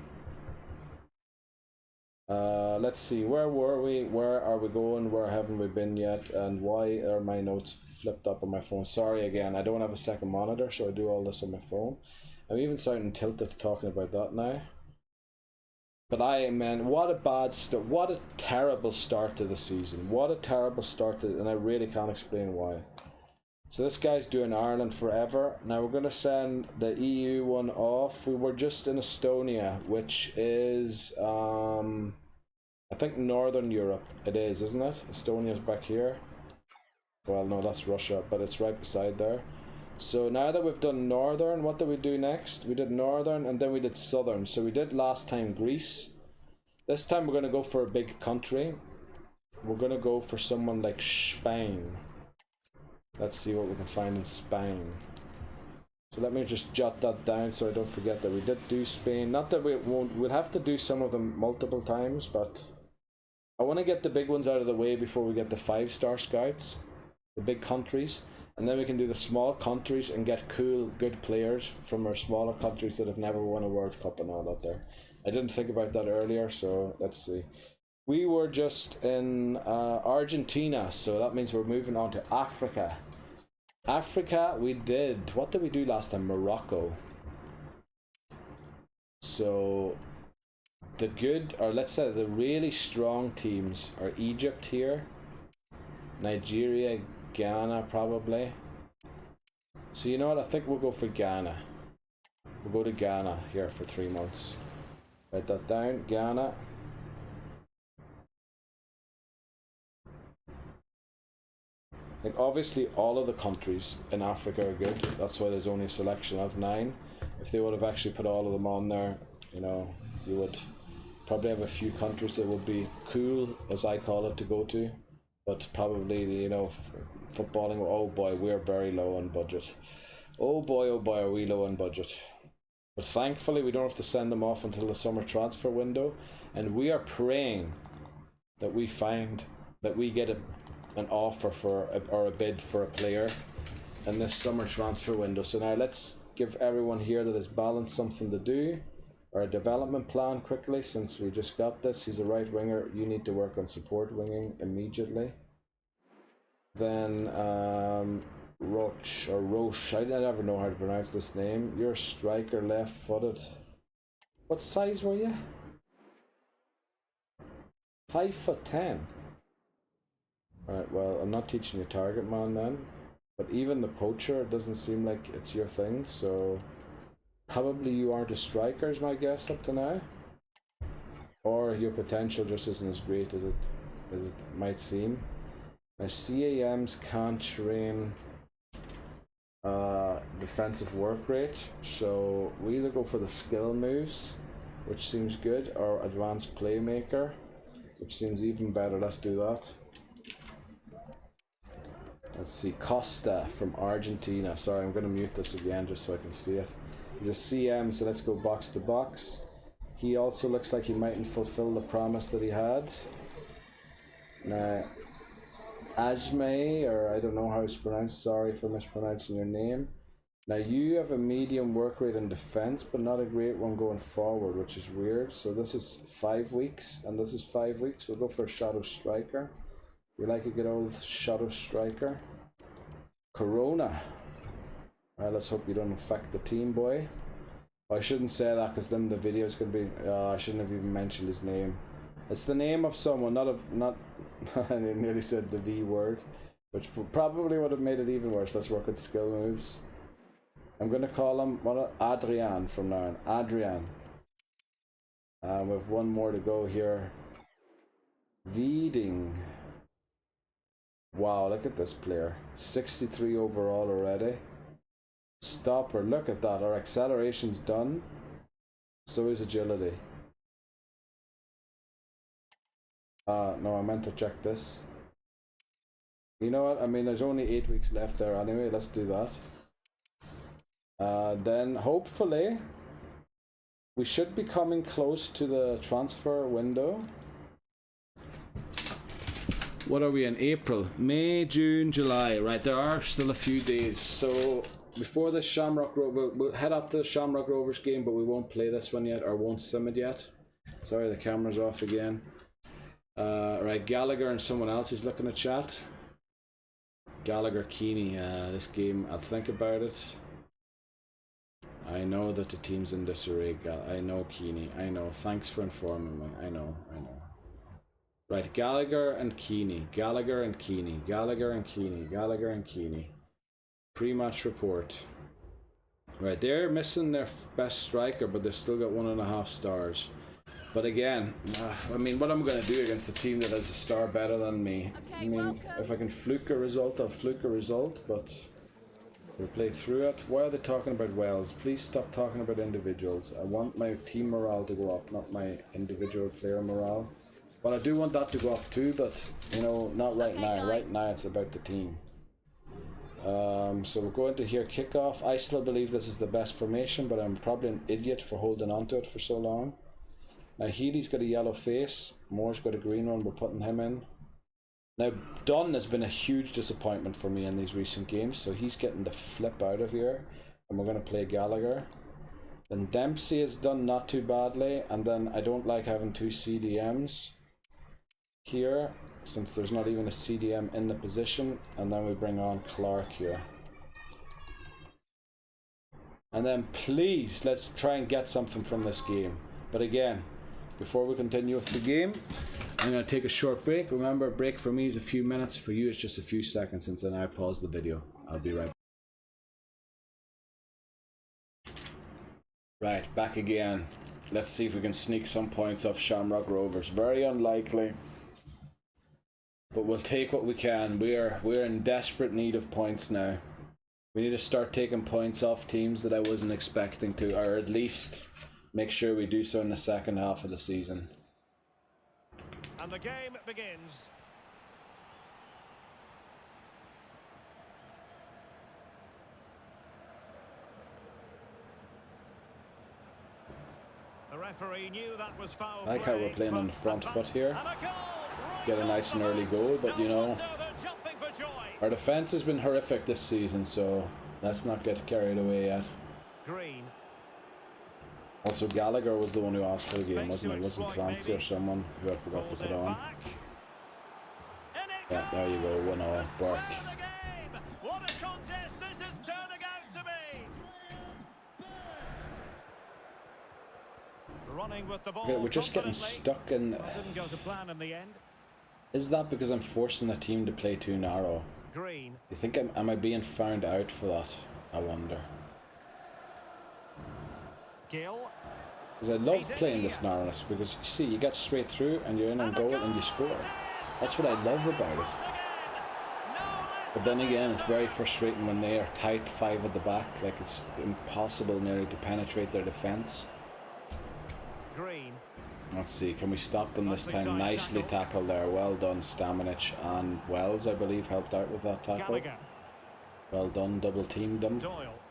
Let's see, where were we? Where are we going? Where haven't we been yet? And why are my notes flipped up on my phone? Sorry again, I don't have a second monitor, so I do all this on my phone. I'm even sounding tilted talking about that now. But man, what a bad start. What a terrible start to the season. What a terrible start to... And I really can't explain why. So this guy's doing Ireland forever. Now we're going to send the EU one off. We were just in Estonia, which is, I think Northern Europe. It is, isn't it? Estonia's back here. Well, no, that's Russia, but it's right beside there. So now that we've done Northern, what did we do next? We did Northern and then we did Southern. So we did last time Greece. This time we're going to go for a big country. We're going to go for someone like Spain. Let's see what we can find in Spain. So let me just jot that down so I don't forget that we did do Spain. Not that we won't, we'll have to do some of them multiple times, but I want to get the big ones out of the way before we get the 5-star scouts, the big countries, and then we can do the small countries and get cool, good players from our smaller countries that have never won a World Cup and all that there. I didn't think about that earlier, so let's see. We were just in Argentina, so that means we're moving on to Africa. Africa, we did... What did we do last time? Morocco. So, the good, or let's say the really strong teams are Egypt here, Nigeria, Ghana probably. So you know what, I think we'll go for Ghana. We'll go to Ghana here for 3 months. Write that down, Ghana. Like, obviously all of the countries in Africa are good. That's why there's only a selection of 9. If they would have actually put all of them on there, you know, you would probably have a few countries that would be cool, as I call it, to go to. But probably, you know, footballing, oh boy, we're very low on budget. Oh boy, are we low on budget. But thankfully, we don't have to send them off until the summer transfer window. And we are praying that we find that we get an offer for or a bid for a player in this summer transfer window. So now let's give everyone here that is balanced something to do, or a development plan quickly, since we just got this. He's a right winger. You need to work on support winging immediately. Then Roche, I never know how to pronounce this name. You're a striker, left-footed. What size were you? 5'10". Right, well, I'm not teaching you target man then. But even the poacher doesn't seem like it's your thing, so probably you aren't a striker is my guess up to now. Or your potential just isn't as great as it might seem. Now CAMs can't train defensive work rate, so we either go for the skill moves, which seems good, or advanced playmaker, which seems even better. Let's do that. Let's see, Costa from Argentina. Sorry, I'm going to mute this again just so I can see it. He's a CM, so let's go box to box. He also looks like he mightn't fulfill the promise that he had. Now, Ajme, or I don't know how it's pronounced, sorry for mispronouncing your name. Now, you have a medium work rate in defense, but not a great one going forward, which is weird. So this is 5 weeks, and this is 5 weeks. We'll go for a shadow striker. We like a good old shadow striker. Corona. Alright, let's hope you don't infect the team, boy. I shouldn't say that, because then the video is going to be... I shouldn't have even mentioned his name. It's the name of someone, not I nearly said the V word, which probably would have made it even worse. Let's work with skill moves. I'm going to call him Adrian from now on. Adrian. We have one more to go here. Wieding. Wow, look at this player. 63 overall already. Stopper, look at that. Our acceleration's done. So is agility. No, I meant to check this. You know what? I mean, there's only 8 weeks left there anyway. Let's do that. Then hopefully we should be coming close to the transfer window. What are we in? April, May, June, July. Right, there are still a few days. So before the Shamrock Rovers, we'll head up to the Shamrock Rovers game, but we won't play this one yet, or won't sim it yet. Sorry, the camera's off again. Right, Gallagher and someone else is looking at chat. Gallagher, Keeney. This game, I'll think about it. I know that the team's in disarray. I know, Keeney. I know. Thanks for informing me. I know. Right, Gallagher and Keeney. Gallagher and Keeney. Gallagher and Keeney. Gallagher and Keeney. Pre-match report. Right, they're missing their best striker, but they've still got 1.5 stars. But again, I mean, what am I going to do against a team that has a star better than me? Okay, I mean, welcome. if I can fluke a result, I'll fluke a result, but we'll play through it. Why are they talking about Wells? Please stop talking about individuals. I want my team morale to go up, not my individual player morale. Well, I do want that to go up too, but, you know, not right now. Guys. Right now, it's about the team. So we're going to hear kickoff. I still believe this is the best formation, but I'm probably an idiot for holding on to it for so long. Now, Healy's got a yellow face. Moore's got a green one. We're putting him in. Now, Dunn has been a huge disappointment for me in these recent games, so he's getting the flip out of here. And we're going to play Gallagher. Then Dempsey has done not too badly, and then I don't like having 2 CDMs here, since there's not even a CDM in the position. And then we bring on Clark here. And then please, let's try and get something from this game. But again, before we continue with the game, I'm going to take a short break. Remember, a break for me is a few minutes. For you, it's just a few seconds, since then I pause the video. I'll be right back. Right, back again. Let's see if we can sneak some points off Shamrock Rovers. Very unlikely. but we'll take what we can. We're in desperate need of points now. We need to start taking points off teams that I wasn't expecting to, or at least make sure we do so in the second half of the season. And the game begins. The referee knew that was foul. I like how we're playing on the front foot here. Get a nice and early goal, but you know, our defense has been horrific this season, so let's not get carried away yet. Green. Also, Gallagher was the one who asked for the game, wasn't it? Wasn't Clancy or someone who I forgot to put on? Yeah, there you go. 1-0. Burke. What a contest this is turning out to be. Running with the ball. Okay, we're just getting stuck in. Didn't go to plan in the end. Is that because I'm forcing the team to play too narrow? Green. You think am I being found out for that? I wonder. Gill. Because I love playing this narrowness, because you see, you get straight through and you're in on goal and you score. That's what I love about it. But then again, it's very frustrating when they are tight 5 at the back. Like, it's impossible nearly to penetrate their defence. Green. Let's see, can we stop them this time? Nicely tackled there. Well done, Stamanic, and Wells, I believe, helped out with that tackle. Well done, double teamed them.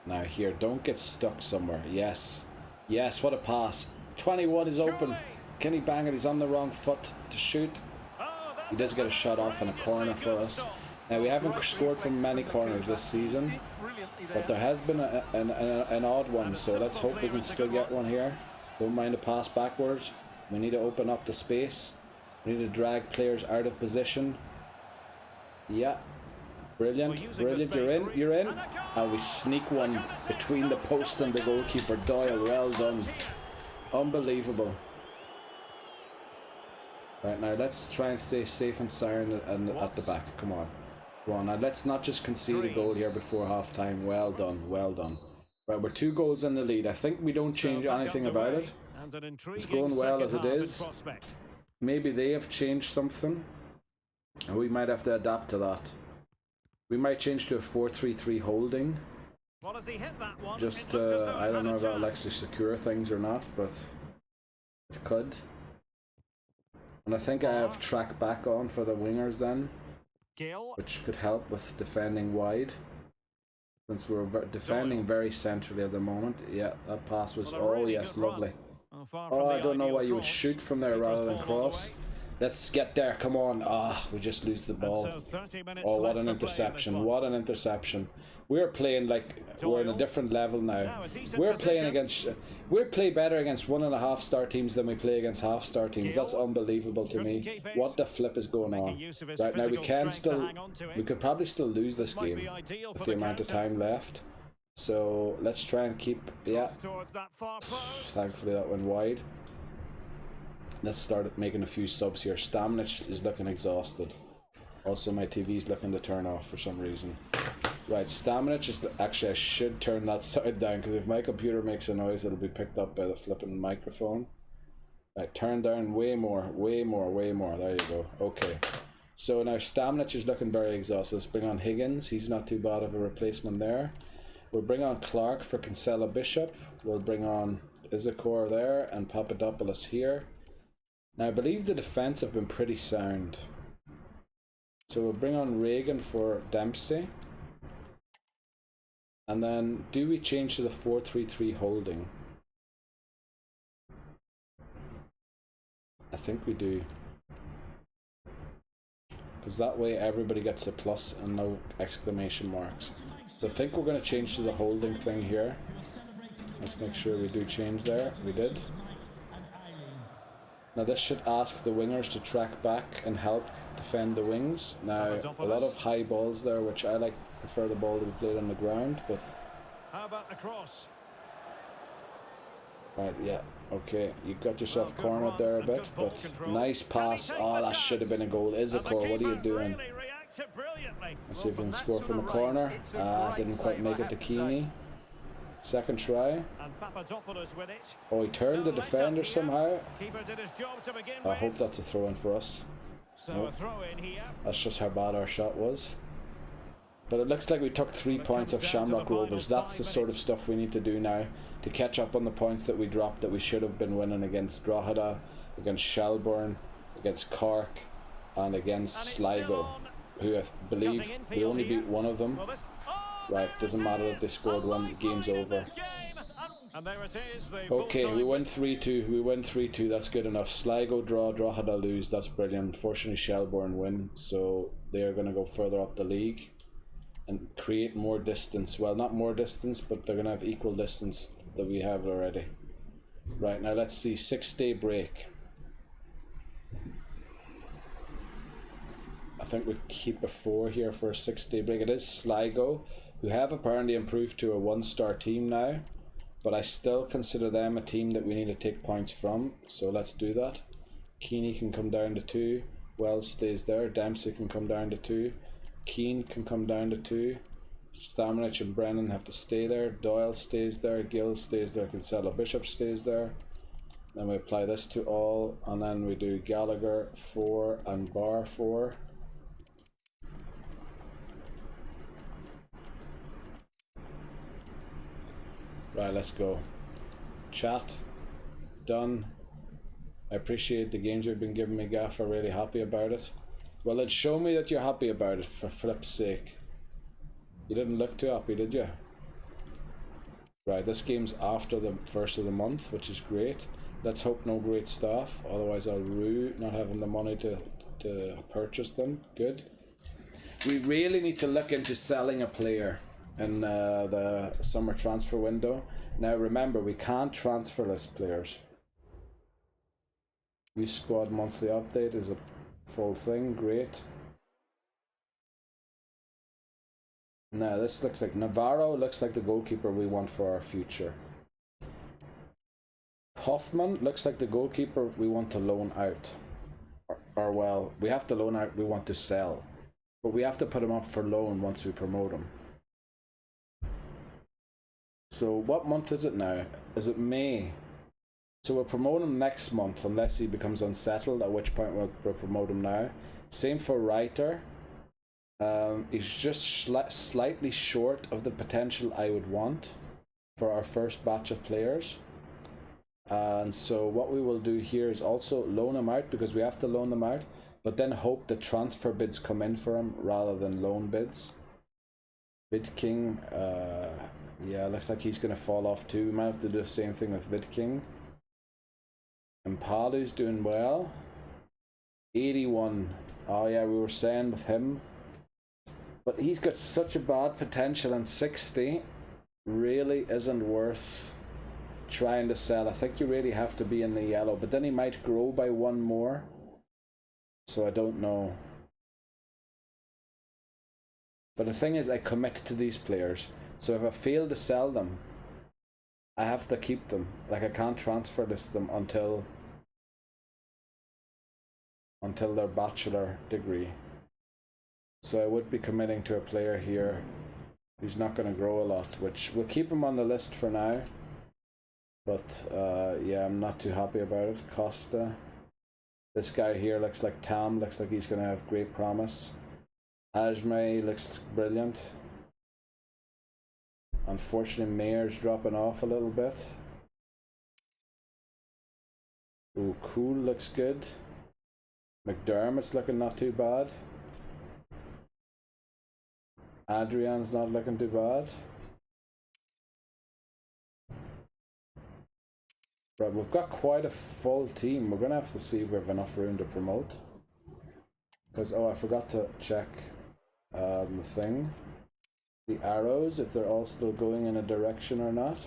Now here, don't get stuck somewhere. Yes. Yes, what a pass. 21 is open. Can he bang it? He's on the wrong foot to shoot. He does get a shot off in a corner for us. Now, we haven't scored from many corners this season, but there has been an odd one, so let's hope we can still get one here. Don't mind a pass backwards. We need to open up the space. We need to drag players out of position. Yeah. Brilliant, brilliant. You're in. And we sneak one between the post and the goalkeeper. Doyle, well done. Unbelievable. Right, now let's try and stay safe and sound and at the back. Come on. Come on, now let's not just concede a goal here before half time. Well done, well done. Right, we're 2 goals in the lead. I think we don't change anything about it. It's going well as it is. Maybe they have changed something, and we might have to adapt to that. We might change to a 4-3-3 holding. Just, I don't know if that'll actually secure things or not, but it could. And I think I have track back on for the wingers then, which could help with defending wide. Since we're defending very centrally at the moment. Yeah, that pass was, oh yes, lovely. Oh, I don't know why you would shoot from there rather than cross. Let's get there, come on. Ah, we just lose the ball. Oh, what an interception, what an interception. We're playing like we're in a different level now. We play better against 1.5 star teams than we play against half-star teams. That's unbelievable to me. What the flip is going on? Right, now we could probably still lose this game with the amount of time left. So let's try and keep, yeah. Thankfully that went wide. Let's start making a few subs here. Stamanic is looking exhausted. Also, my TV's looking to turn off for some reason. Right, Stamanic is actually, I should turn that side down, because if my computer makes a noise, it'll be picked up by the flipping microphone. Right, turn down way more, way more, way more. There you go. Okay. So now Stamanic is looking very exhausted. Let's bring on Higgins. He's not too bad of a replacement there. We'll bring on Clark for Kinsella Bishop. We'll bring on Izakor there and Papadopoulos here. Now I believe the defense have been pretty sound. So we'll bring on Reagan for Dempsey. And then do we change to the 4-3-3 holding? I think we do. Because that way everybody gets a plus and no exclamation marks. So I think we're going to change to the holding thing here. Let's make sure we do change there. We did. Now this should ask the wingers to track back and help defend the wings. Now a lot of high balls there, which I prefer the ball to be played on the ground, but how about the cross? Right, yeah, okay, you got yourself cornered there a bit, but nice pass. Oh, that should have been a goal. Izakor, what are you doing? Let's see if we can score from the corner. Didn't quite make it to Keeney. Second try. Oh, he turned the defender somehow. I hope that's a throw-in for us. So Nope. a throw in here. That's just how bad our shot was. But it looks like we took 3 points off Shamrock Rovers. That's the sort of stuff we need to do now to catch up on the points that we dropped that we should have been winning against Drogheda, against Shelbourne, against Cork, and against Sligo, who I believe we only beat one of them. Right, doesn't matter if they scored one, game's over. And there it is, the Okay, we win 3-2. We win 3-2. That's good enough. Sligo draw, Drogheda lose. That's brilliant. Unfortunately, Shelbourne win, so they are going to go further up the league and create more distance. Well, not more distance, but they're going to have equal distance that we have already. Right, now let's see. 6-day break. I think we keep a 4 here for a 6-day break. It is Sligo, who have apparently improved to a 1-star team now. But I still consider them a team that we need to take points from. So let's do that. Keeney can come down to 2. Wells stays there. Dempsey can come down to 2. Keane can come down to 2. Stamrich and Brennan have to stay there. Doyle stays there. Gill stays there. Kinsella Bishop stays there. Then we apply this to all. And then we do Gallagher 4 and Barr 4. Right, let's go. Chat. Done. I appreciate the games you've been giving me, Gaff. I'm really happy about it. Well, then show me that you're happy about it, for flip's sake. You didn't look too happy, did you? Right, this game's after the first of the month, which is great. Let's hope no great staff. Otherwise, I'll rue not having the money to purchase them. Good. We really need to look into selling a player in the summer transfer window. Now remember, we can't transfer list players. Youth squad monthly update is a full thing. Great. Now this looks like Navarro looks like the goalkeeper we want for our future. Hoffman looks like the goalkeeper we want to loan out. Or well, we have to loan out, we want to sell. But we have to put him up for loan once we promote him. So what month is it now? Is it May? So we'll promote him next month unless he becomes unsettled, at which point we'll promote him now. Same for Reiter. He's just slightly short of the potential I would want for our first batch of players. And so what we will do here is also loan him out, because we have to loan them out, but then hope that transfer bids come in for him rather than loan bids. Bid King, yeah, looks like he's going to fall off too. We might have to do the same thing with Vidking. Impalu's doing well. 81. Oh yeah, we were saying with him. But he's got such a bad potential, and 60 really isn't worth trying to sell. I think you really have to be in the yellow. But then he might grow by 1 more. So I don't know. But the thing is, I commit to these players. So if I fail to sell them, I have to keep them. Like, I can't transfer list them until their bachelor degree. So I would be committing to a player here who's not going to grow a lot, which we'll keep him on the list for now. But yeah, I'm not too happy about it. Costa. This guy here looks like Tam, looks like he's going to have great promise. Ajmay looks brilliant. Unfortunately, Mayer's dropping off a little bit. Ooh, Cool looks good. McDermott's looking not too bad. Adrian's not looking too bad. Right, we've got quite a full team. We're going to have to see if we have enough room to promote. Because, oh, I forgot to check the thing. The arrows, if they're all still going in a direction or not.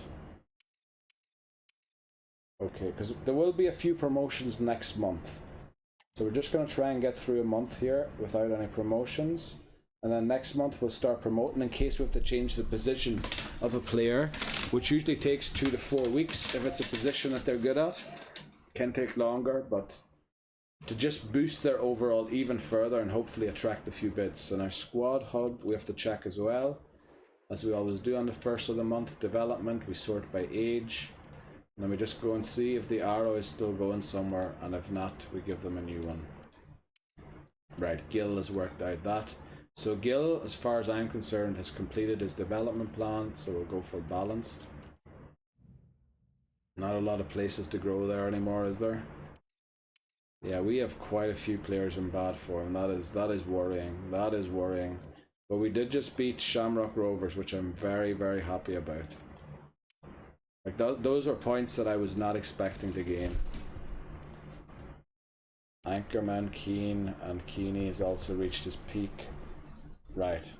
Okay, because there will be a few promotions next month. So we're just going to try and get through a month here without any promotions. And then next month we'll start promoting in case we have to change the position of a player, which usually takes 2 to 4 weeks if it's a position that they're good at. Can take longer, but to just boost their overall even further and hopefully attract a few bids. So now squad hub we have to check as well, as we always do on the first of the month. Development we sort by age, and then we just go and see if the arrow is still going somewhere, and if not, we give them a new one. Right, Gil has worked out that. So Gil, as far as I'm concerned, has completed his development plan, so we'll go for balanced. Not a lot of places to grow there anymore, is there? Yeah, we have quite a few players in bad form. That is worrying. That is worrying. But we did just beat Shamrock Rovers, which I'm very, very happy about. Like those were points that I was not expecting to gain. Anchorman Keane, and Keeney has also reached his peak. Right.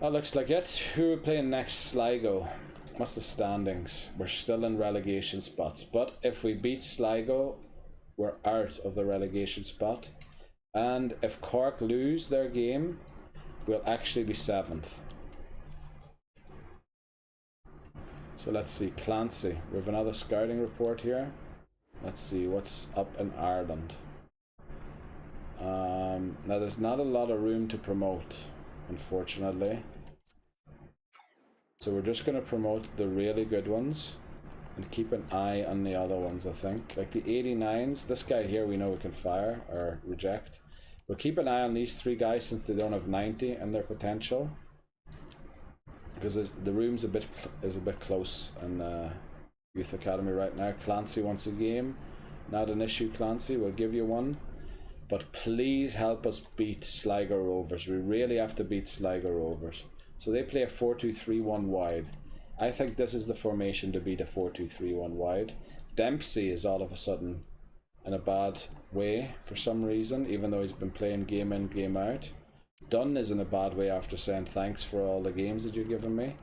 That looks like it. Who are we playing next? Sligo. What's the standings? We're still in relegation spots, but if we beat Sligo, we're out of the relegation spot. And if Cork lose their game, we'll actually be 7th. So let's see, Clancy. We have another scouting report here. Let's see what's up in Ireland. Now there's not a lot of room to promote, unfortunately. So we're just going to promote the really good ones and keep an eye on the other ones, I think. Like the 89s, this guy here we know we can fire or reject. We'll keep an eye on these 3 guys since they don't have 90 in their potential. Because the room's is a bit close in Youth Academy right now. Clancy wants a game. Not an issue, Clancy. We'll give you one. But please help us beat Sligo Rovers. We really have to beat Sligo Rovers. So they play a 4-2-3-1 wide. I think this is the formation to beat a 4-2-3-1 wide. Dempsey is all of a sudden in a bad way for some reason, even though he's been playing game in, game out. Dunn is in a bad way after saying thanks for all the games that you've given me.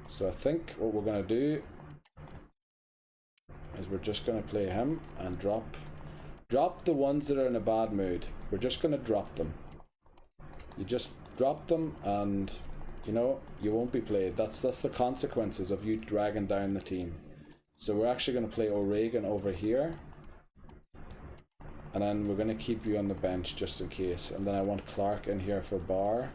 So I think what we're going to do is we're just going to play him and drop the ones that are in a bad mood. We're just going to drop them. You just drop them and, you know, you won't be played. That's the consequences of you dragging down the team. So we're actually going to play O'Regan over here. And then we're going to keep you on the bench just in case. And then I want Clark in here for Bar.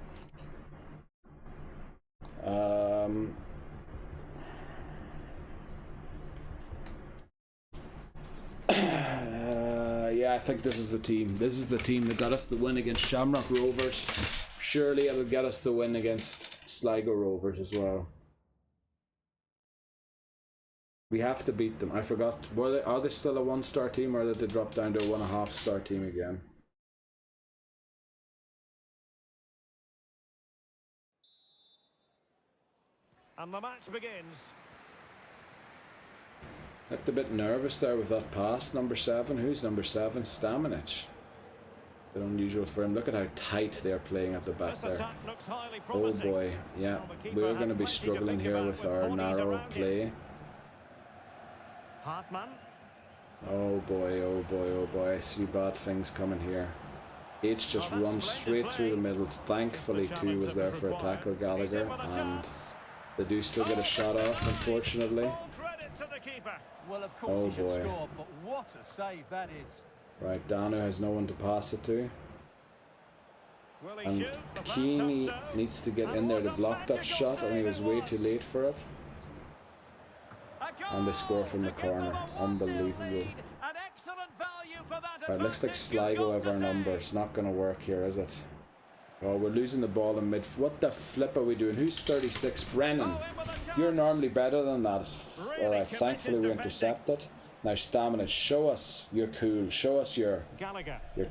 Yeah, I think this is the team. This is the team that got us the win against Shamrock Rovers. Surely it'll get us the win against Sligo Rovers as well. We have to beat them. I forgot. Are they still a 1-star team, or did they drop down to a 1.5-star team again? And the match begins. Looked a bit nervous there with that pass. Number 7. Who's number 7? Stamanic. A bit unusual for him. Look at how tight they're playing at the back there. Oh boy. Yeah, we're going to be struggling here with our narrow play. Hartman. Oh boy, oh boy, oh boy. I see bad things coming here. H just runs straight through the middle. Thankfully 2 was there for a tackle, Gallagher, and they do still get a shot off, unfortunately. Well, of course oh he should boy. score, but what a save that is. Right, Danu has no one to pass it to. And Keeney needs to get in there to block that shot, and he was way too late for it. And they score from the corner. Unbelievable. Right, looks like Sligo have our numbers. Not going to work here, is it? Oh, we're losing the ball in mid. What the flip are we doing? Who's 36? Brennan. You're normally better than that. Alright, thankfully we intercepted. Now Stamina, show us you're cool. Show us your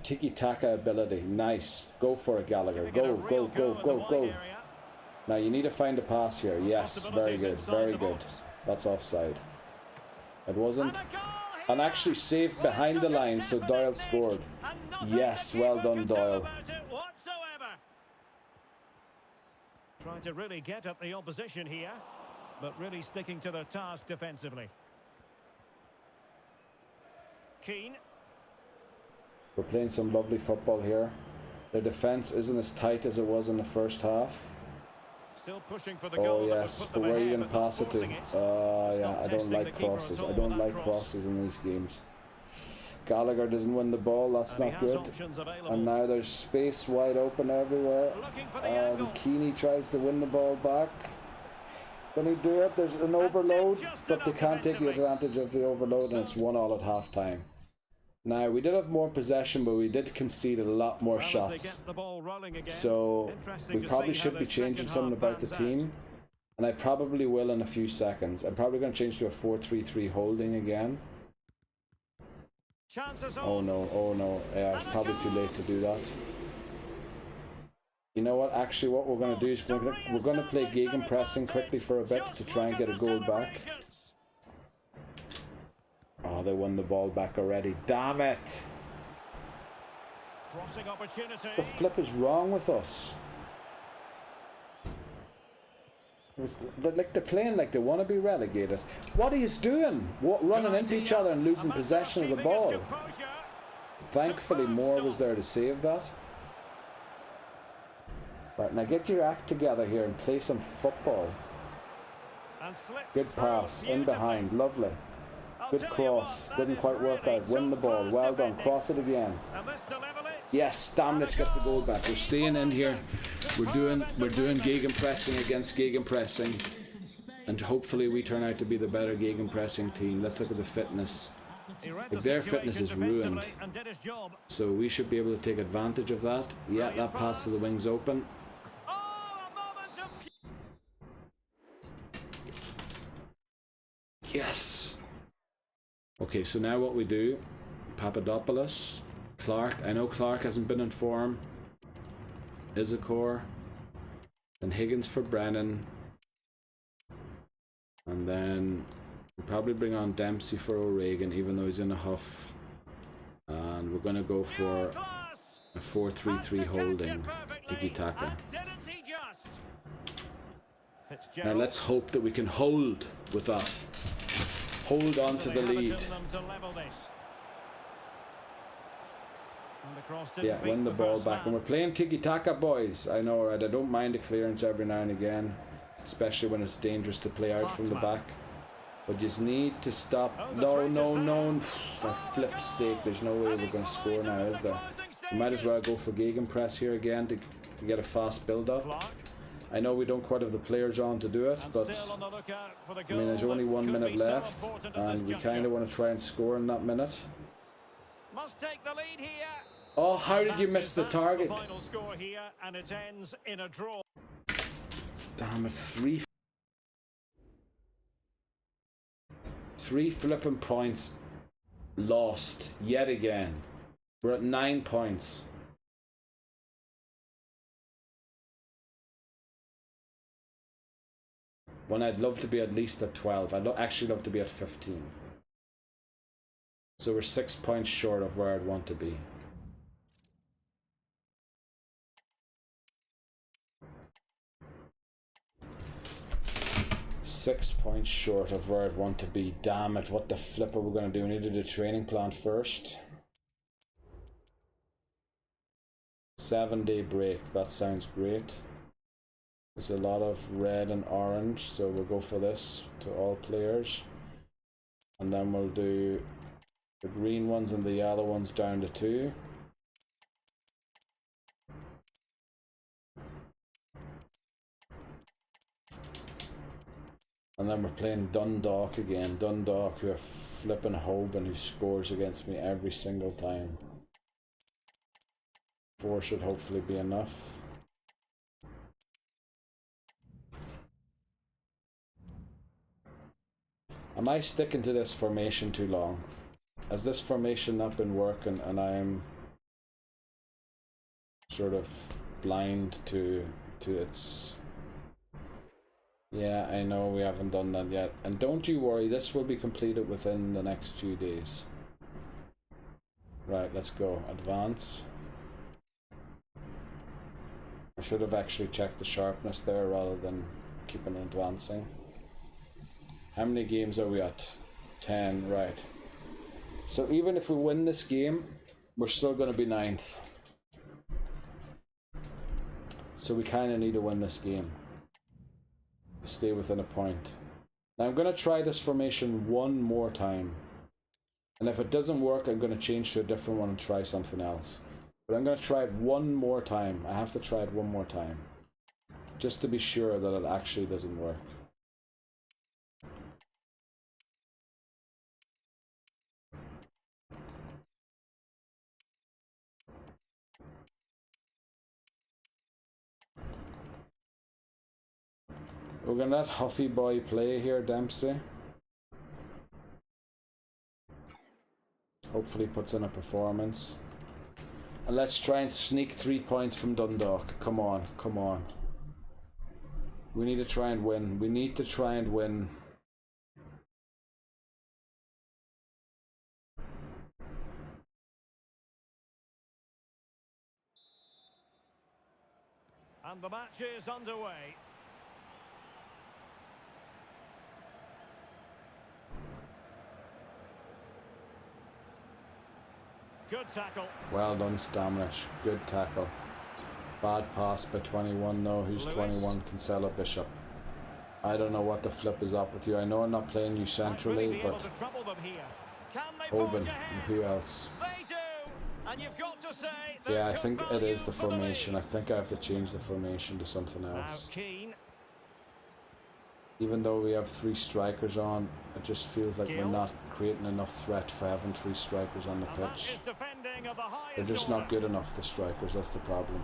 tiki-taka ability. Nice. Go for it, Gallagher. Go, go, go, go, go. Now you need to find a pass here. Yes, very good, very good. That's offside. It wasn't. And actually saved behind the line, so Doyle scored. Yes, well done, Doyle. Trying to really get at the opposition here, but really sticking to the task defensively. Keane. We're playing some lovely football here. Their defence isn't as tight as it was in the first half. Still pushing for the goal. Oh yes, but where are you going to pass it to? Yeah, I don't like crosses. I don't like crosses in these games. Gallagher doesn't win the ball, that's not good. And now there's space wide open everywhere. And Keeney tries to win the ball back. Can he do it? There's an overload, but they can't take the advantage of the overload, and it's 1-1 at half time. Now, we did have more possession, but we did concede a lot more shots. So, we probably should be changing something about the team. And I probably will in a few seconds. I'm probably going to change to a 4-3-3 holding again. Oh no, oh no. Yeah, it's probably too late to do that. You know what? Actually, what we're going to do is we're going to play gegenpressing quickly for a bit to try and get a goal back. Oh, they won the ball back already. Damn it! What the flip is wrong with us? Like they're playing like they want to be relegated. What are you doing? Running into each other and losing possession of the ball. Thankfully, Moore was there to save that. Right, now get your act together here and play some football. Good pass, in behind, lovely. Good cross, didn't quite work out. Win the ball, well done. Cross it again. Yes, Stamnich gets the goal back. We're staying in here. We're doing gegenpressing against gegenpressing, and hopefully we turn out to be the better gegenpressing team. Let's look at the fitness. Like their fitness is ruined, so we should be able to take advantage of that. Yeah, that pass to the wings open. Yes. Okay, so now what we do, Papadopoulos, Clark. I know Clark hasn't been in form. Isakor. Then Higgins for Brennan. And then we'll probably bring on Dempsey for O'Regan, even though he's in a huff. And we're going to go for a 4-3-3 holding, tiki-taka. Now let's hope that we can hold with that. Hold on to the lead. Yeah, win the ball back. And we're playing tiki-taka, boys. I know, right? I don't mind a clearance every now and again, especially when it's dangerous to play out from the back. But you just need to stop. No, no, no. For flip's sake, there's no way we're going to score now, is there? We might as well go for gegenpress here again to get a fast build-up. I know we don't quite have the players on to do it, but I mean, there's only 1 minute left, and we kind of want to try and score in that minute. Oh, how did you miss the target? Damn it, three flipping points lost yet again. We're at 9 points. When I'd love to be at least at 12. I'd actually love to be at 15. So we're 6 points short of where I'd want to be. Six points short of where I'd want to be. Damn it, what the flip are we going to do? We need to do a training plan first. 7-day break, that sounds great. There's a lot of red and orange, so we'll go for this to all players. And then we'll do the green ones and the yellow ones down to 2. And then we're playing Dundalk again. Dundalk, who are flipping Hoban, who scores against me every single time. 4 should hopefully be enough. Am I sticking to this formation too long? Has this formation not been working and I'm sort of blind to its... Yeah, I know we haven't done that yet. And don't you worry, this will be completed within the next few days. Right, let's go. Advance. I should have actually checked the sharpness there rather than keeping it advancing. How many games are we at? 10, right. So even if we win this game, we're still going to be 9th. So we kind of need to win this game. Stay within a point. Now I'm going to try this formation one more time. And if it doesn't work, I'm going to change to a different one and try something else. But I'm going to try it one more time. I have to try it one more time. Just to be sure that it actually doesn't work. We're gonna let Huffy Boy play here, Dempsey. Hopefully puts in a performance. And let's try and sneak 3 points from Dundalk. Come on, come on. We need to try and win. We need to try and win. And the match is underway. Good tackle. Well done, Stamrich. Good tackle. Bad pass by 21 though. Who's Lewis. 21? Kinsella Bishop. I don't know what the flip is up with you. I know I'm not playing you centrally, but Oban and who else? They do. And you've got to say Yeah, I think it is the formation. I think I have to change the formation to something else. Even though we have 3 strikers on, it just feels like we're not creating enough threat for having 3 strikers on the pitch. They're just not good enough, the strikers, that's the problem.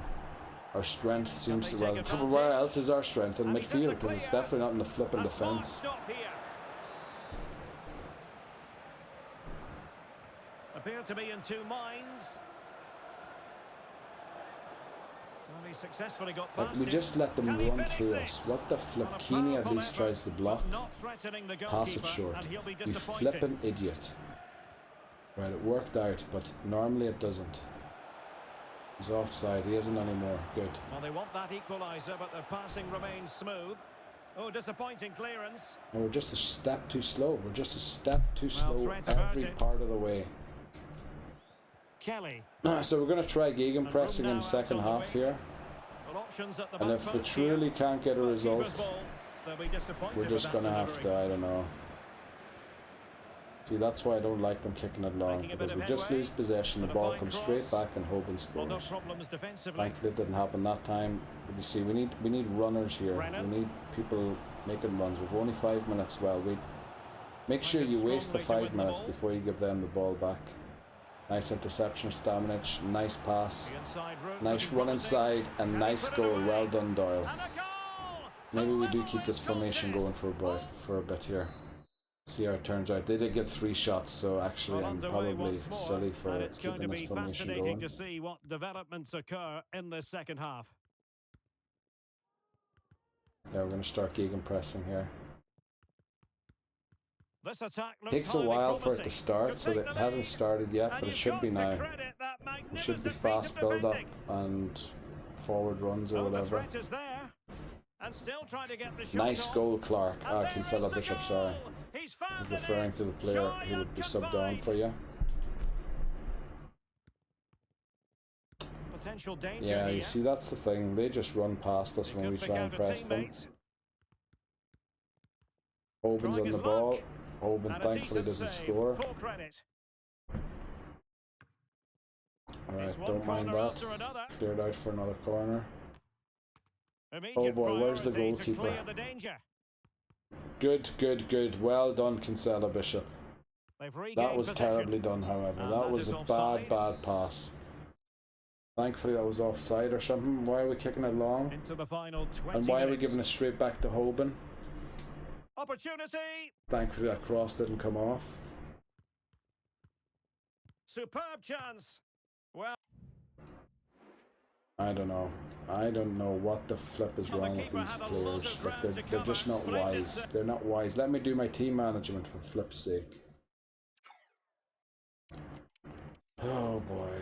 Our strength seems to, well, where else is our strength? In midfield, because it's definitely not in the flipping defence. Appear to be in 2 minds. Well, he successfully got past We just let them run through us. What the flip? Keeney at least tries to block. Pass it short. You flippin' idiot. Right, it worked out, but normally it doesn't. He's offside. He isn't anymore. Good. Well, they want that equaliser, but their passing remains smooth. Oh, disappointing clearance. No, we're just a step too slow. We're just a step too slow every part of the way. Kelly. So we're going to try gegenpressing in the second half here. And if we truly can't get a result, we're just going to have to, I don't know. See, that's why I don't like them kicking it long, because we just lose possession, the ball comes straight back and Hoban scores. Thankfully it didn't happen that time. But you see, we need runners here. We need people making runs. We've only 5 minutes. Well, we make sure you waste the 5 minutes before you give them the ball back. Nice interception, Stamnich. Nice pass. Nice run inside and nice goal. Well done, Doyle. Maybe we do keep this formation going for a bit here. See how it turns out. They did get 3 shots, so actually I'm probably silly for keeping this formation going. To see what developments occur in the second half. Yeah, we're going to start gegenpressing here. This attack looks Takes a while for it to start, so it hasn't started yet, but it should be now. It should be fast build up and forward runs or whatever. Nice goal, Clark. Kinsella Bishop, sorry. He's referring to the player who would be subbed on for you. Yeah, you see, that's the thing. They just run past us when we try and press them. Oban's on the ball. Oban thankfully doesn't score. Alright, don't mind that. Cleared out for another corner. Oh boy, where's the goalkeeper? Good, good, good. Well done, Kinsella Bishop. That was terribly done, however. That was a bad pass. Thankfully that was offside or something. Why are we kicking it long? And why are we giving it straight back to Hoban? Opportunity. Thankfully that cross didn't come off. Superb chance. Well, I don't know. I don't know what the flip is wrong with these players. Like they're just not wise. They're not wise. Let me do my team management for flip's sake. Oh boy.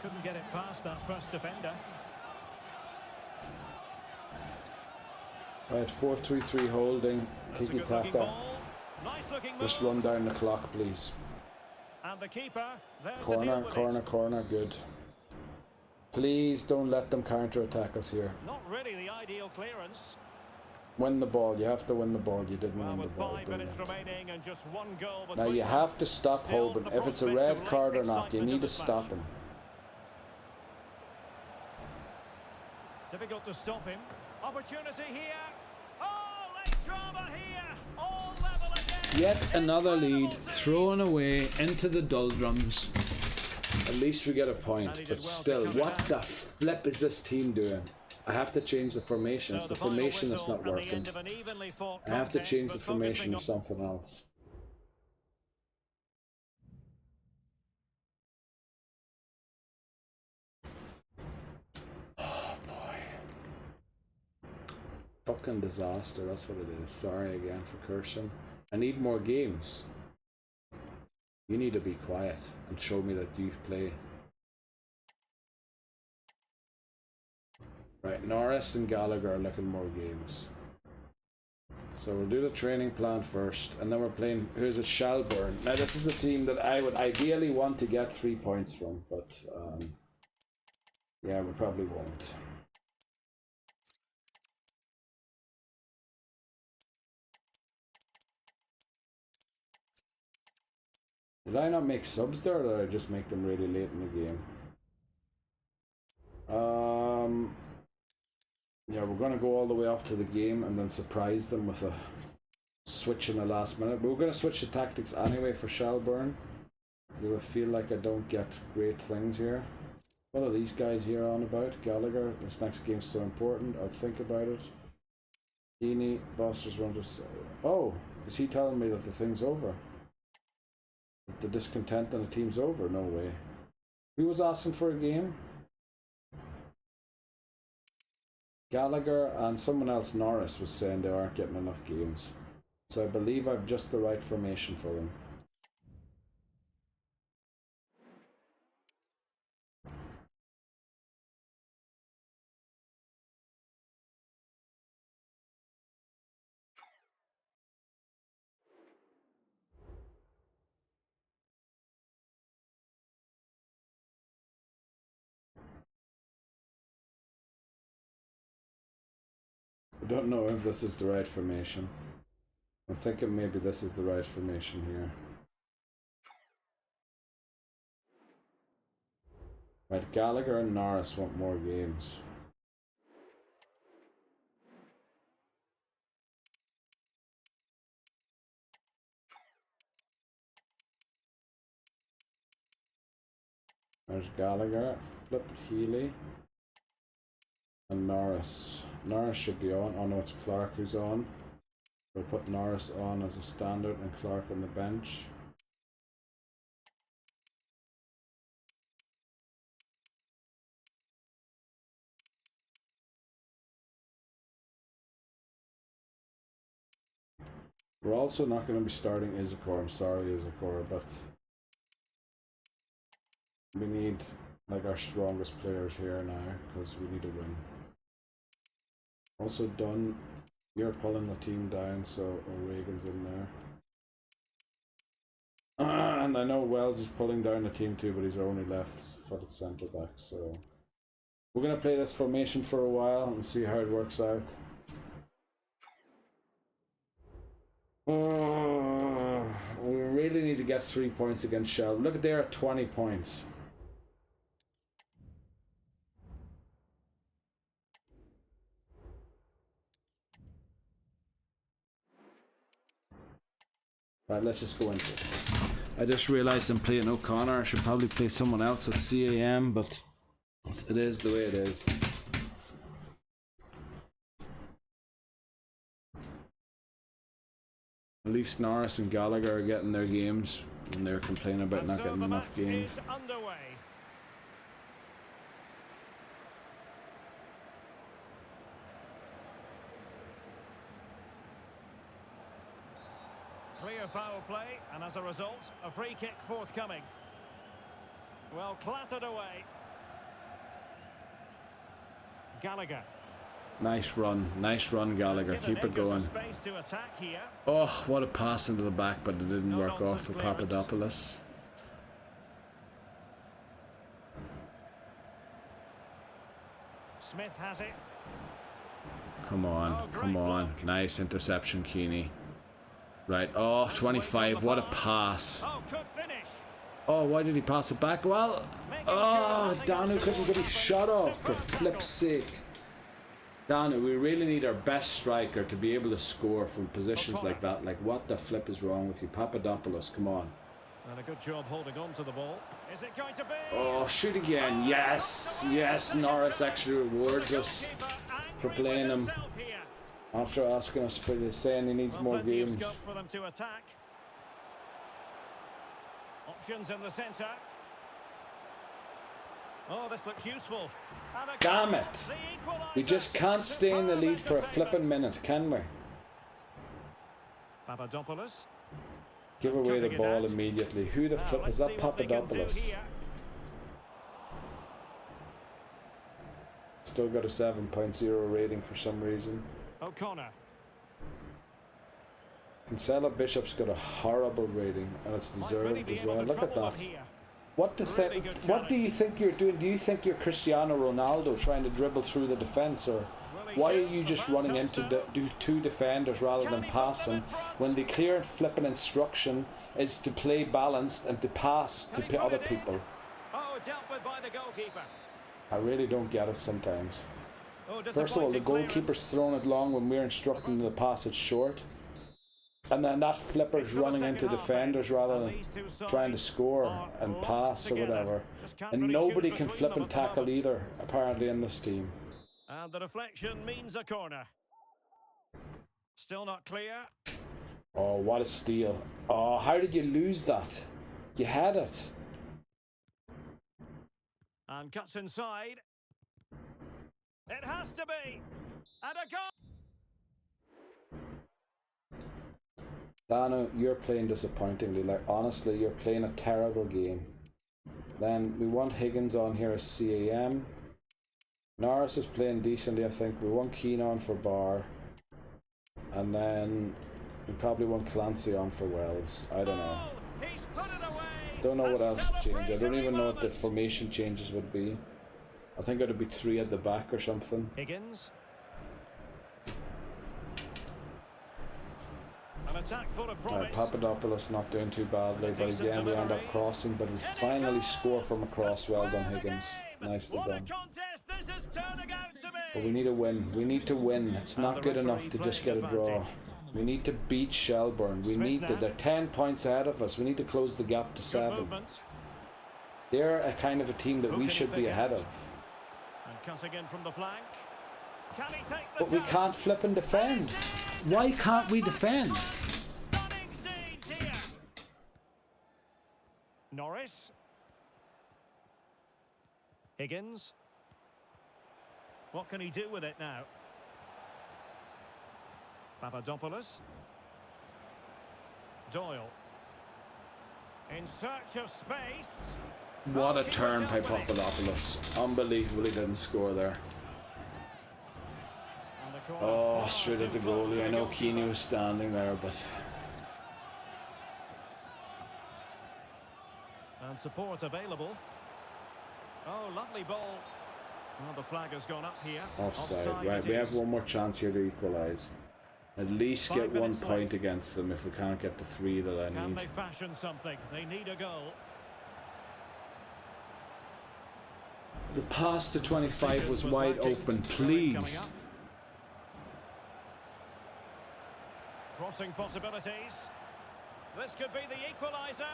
Couldn't get it past that first defender. Right, 4-3-3 holding. Tiki taka. Just run down the clock, please. And the keeper, corner, good. Please don't let them counter-attack us here. Not really the ideal clearance. Win the ball. You have to win the ball. You didn't win the ball. 5 minutes remaining and just 1 goal. Now you have to stop Hoban. If it's a red card or not, you need to stop him. Difficult to stop him. Opportunity here. Oh, late drama here. All level again. Yet another lead thrown away into the doldrums. At least we get a point, but still, what the flip is this team doing? I have to change the formation. It's the formation that's not working. I have to change the formation to something else. Oh boy. Fucking disaster, that's what it is. Sorry again for cursing. I need more games. You need to be quiet and show me that you play. Right, Norris and Gallagher are looking more games. So we'll do the training plan first, and then we're playing, who's it, Shelburne. Now this is a team that I would ideally want to get 3 points from, but yeah, we probably won't. Did I not make subs there, or did I just make them really late in the game? Yeah, we're going to go all the way up to the game and then surprise them with a switch in the last minute. But we're going to switch the tactics anyway for Shelburne. You feel like I don't get great things here. What are these guys here on about? Gallagher, this next game's so important, I'll think about it. Heaney, Bosters want to say... Oh, is he telling me that the thing's over? The discontent and the team's over? No way. Who was asking for a game? Gallagher and someone else, Norris, was saying they aren't getting enough games. So I believe I've just the right formation for them. I don't know if this is the right formation. I'm thinking maybe this is the right formation here. Right, Gallagher and Norris want more games. There's Gallagher, flip Healy, and Norris. Norris should be on. Oh no, it's Clark who's on. We'll put Norris on as a standard and Clark on the bench. We're also not going to be starting Izakor. I'm sorry, Izakor, but we need like our strongest players here now because we need to win. Also Dunn, you're pulling the team down, so O'Regan's in there. And I know Wells is pulling down the team too, but he's only left-footed centre back, so we're going to play this formation for a while and see how it works out. We really need to get 3 points against Shell. Look, they're at 20 points. Right, let's just go into it. I just realised I'm playing O'Connor. I should probably play someone else at CAM, but it is the way it is. At least Norris and Gallagher are getting their games, and they're complaining about not getting enough games. Clear foul play, and as a result, a free kick forthcoming. Well, clattered away. Gallagher. Nice run, Gallagher. Keep it going. Oh, what a pass into the back, but it didn't work off for Papadopoulos. Smith has it. Come on, come on. Nice interception, Keeney. Right, oh, 25, what a pass. Oh, why did he pass it back? Well, oh, Danu couldn't get his shot off, for flip's sake. Danu, we really need our best striker to be able to score from positions like that. Like, what the flip is wrong with you? Papadopoulos, come on. And a good job holding on to the ball. Is it going to be? Oh, shoot again. Yes, yes. Norris actually rewards us for playing him after asking us for this, saying he needs more games. For them to attack. Options in the centre. Oh, this looks useful. Damn it. We just can't stay in the lead for a flipping minute, can we? Papadopoulos. Give away the ball immediately. Who the flip is that? Papadopoulos. Still got a 7.0 rating for some reason. O'Connor. Cancelo Bishop's got a horrible rating, and it's deserved as well. Look at that. What do you think you're doing? Do you think you're Cristiano Ronaldo trying to dribble through the defence, or why are you just running into two defenders rather than passing when the clear flipping instruction is to play balanced and to pass to other people? Oh, dealt with by the goalkeeper. I really don't get it sometimes. First of all, the goalkeeper's throwing it long when we're instructing them to pass it short. And then that flipper's running into defenders rather than trying to score and pass or whatever. And nobody can flip and tackle either, apparently, in this team. And the deflection means a corner. Still not clear. Oh, what a steal. Oh, how did you lose that? You had it. And cuts inside. It has to be. And a goal. Dano, you're playing disappointingly. Like, honestly, you're playing a terrible game. Then we want Higgins on here as CAM. Norris is playing decently, I think. We want Keane on for Bar. And then we probably want Clancy on for Wells. I don't know. Don't know what else to change. I don't even know what the formation changes would be. I think it would be 3 at the back or something. Higgins. An attack full of promise. Papadopoulos not doing too badly, but again we end up crossing, but we finally score from a cross. Well done, Higgins. Nicely done. But we need a win. We need to win. It's not good enough to just get a draw. We need to beat Shelbourne. We need to. They're 10 points ahead of us. We need to close the gap to 7. They're a kind of a team that we should be ahead of. And cutting in from the flank. Can he take the but we can't flip and defend. Why can't we defend? Stunning scenes here. Norris. Higgins. What can he do with it now? Papadopoulos. Doyle. In search of space. What a turn by Papadopoulos. Unbelievably didn't score there. Oh, straight at the goalie. I know Keane was standing there, but... And support available. Oh, lovely ball. Well, the flag has gone up here. Offside. Right, we have one more chance here to equalise. At least get 1 point against them if we can't get the 3 that I need. Can they fashion something? They need a goal. The pass to 25 was wide open, please. Crossing possibilities. This could be the equaliser.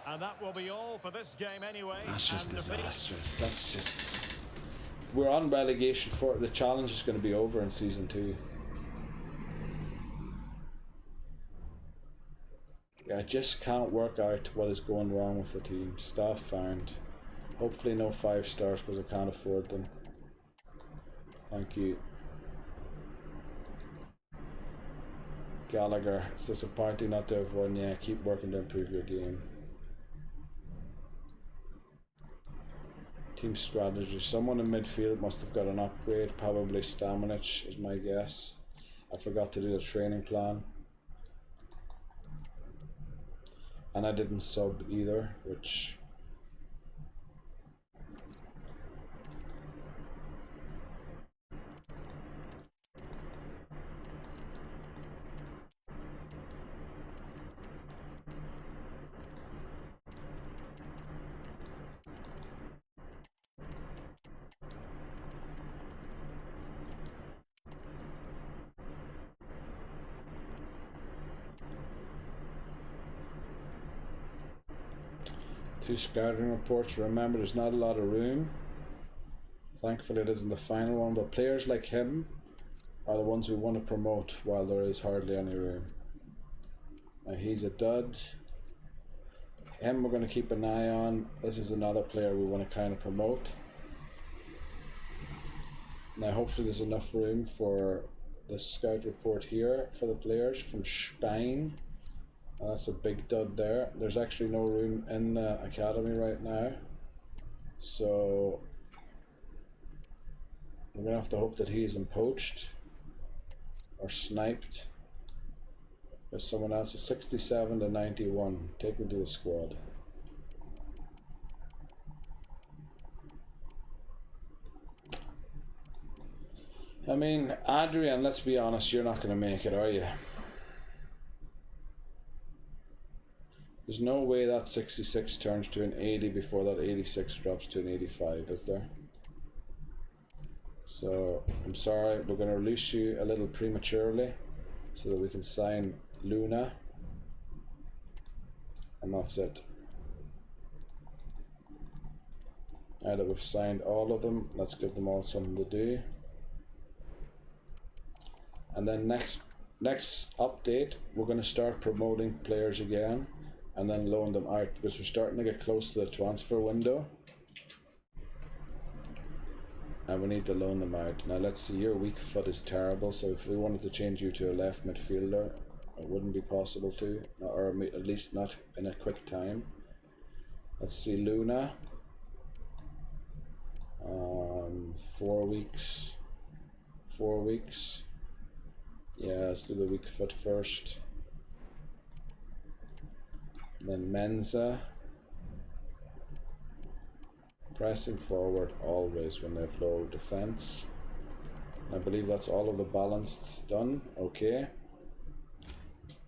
And that will be all for this game anyway. That's just disastrous. That's just... We're on relegation for the challenge is going to be over in season 2. Yeah, I just can't work out what is going wrong with the team. Staff found. Hopefully no 5 stars because I can't afford them. Thank you. Gallagher, it's disappointing not to have won. Yeah, keep working to improve your game. Team strategy. Someone in midfield must have got an upgrade. Probably Stamanic is my guess. I forgot to do the training plan. And I didn't sub either, which... 2 scouting reports. Remember, there's not a lot of room. Thankfully it isn't the final one, but players like him are the ones we want to promote while there is hardly any room. Now he's a dud. Him we're going to keep an eye on. This is another player we want to kind of promote. Now hopefully there's enough room for the scout report here for the players from Spain. That's a big dud there. There's actually no room in the academy right now. So we're going to have to hope that he isn't poached or sniped by someone else. It's 67 to 91. Take me to the squad. I mean, Adrian, let's be honest, you're not going to make it, are you? There's no way that 66 turns to an 80 before that 86 drops to an 85, is there? So, I'm sorry, we're going to release you a little prematurely so that we can sign Luna. And that's it. Now that we've signed all of them, let's give them all something to do. And then next update, we're going to start promoting players again and then loan them out because we're starting to get close to the transfer window. And we need to loan them out. Now let's see, your weak foot is terrible, so if we wanted to change you to a left midfielder, it wouldn't be possible to, or at least not in a quick time. Let's see, Luna. 4 weeks. 4 weeks. Yeah, let's do the weak foot first. Then Menza. Pressing forward always when they have low defense. I believe that's all of the balanced done. Okay.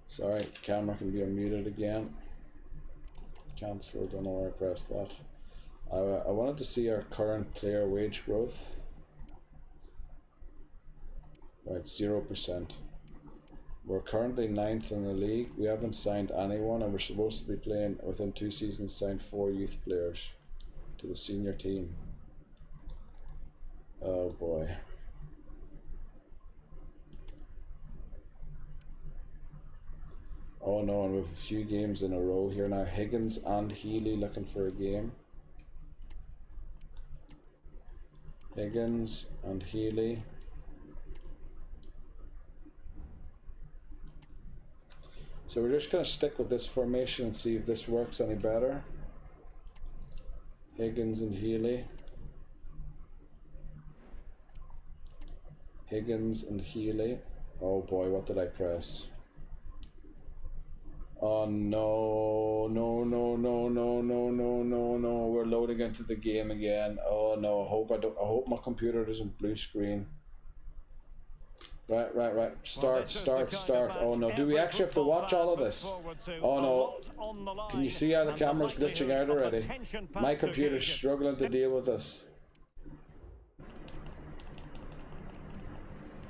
Sorry, camera can be unmuted again. Cancel, don't know where I pressed that. I wanted to see our current player wage growth. Right, 0%. We're currently 9th in the league. We haven't signed anyone, and we're supposed to be playing within 2 seasons, signed 4 youth players to the senior team. Oh boy. Oh no, and we have a few games in a row here now. Higgins and Healy looking for a game. Higgins and Healy. So we're just going to stick with this formation and see if this works any better. Higgins and Healy. Higgins and Healy. Oh boy, what did I press? Oh no, no, no, no, no, no, no, no, no. We're loading into the game again. Oh no, I hope my computer doesn't blue screen. Right. Start. Oh no, do we actually have to watch all of this? Oh no. Can you see how the camera's glitching out already? My computer's struggling to deal with this.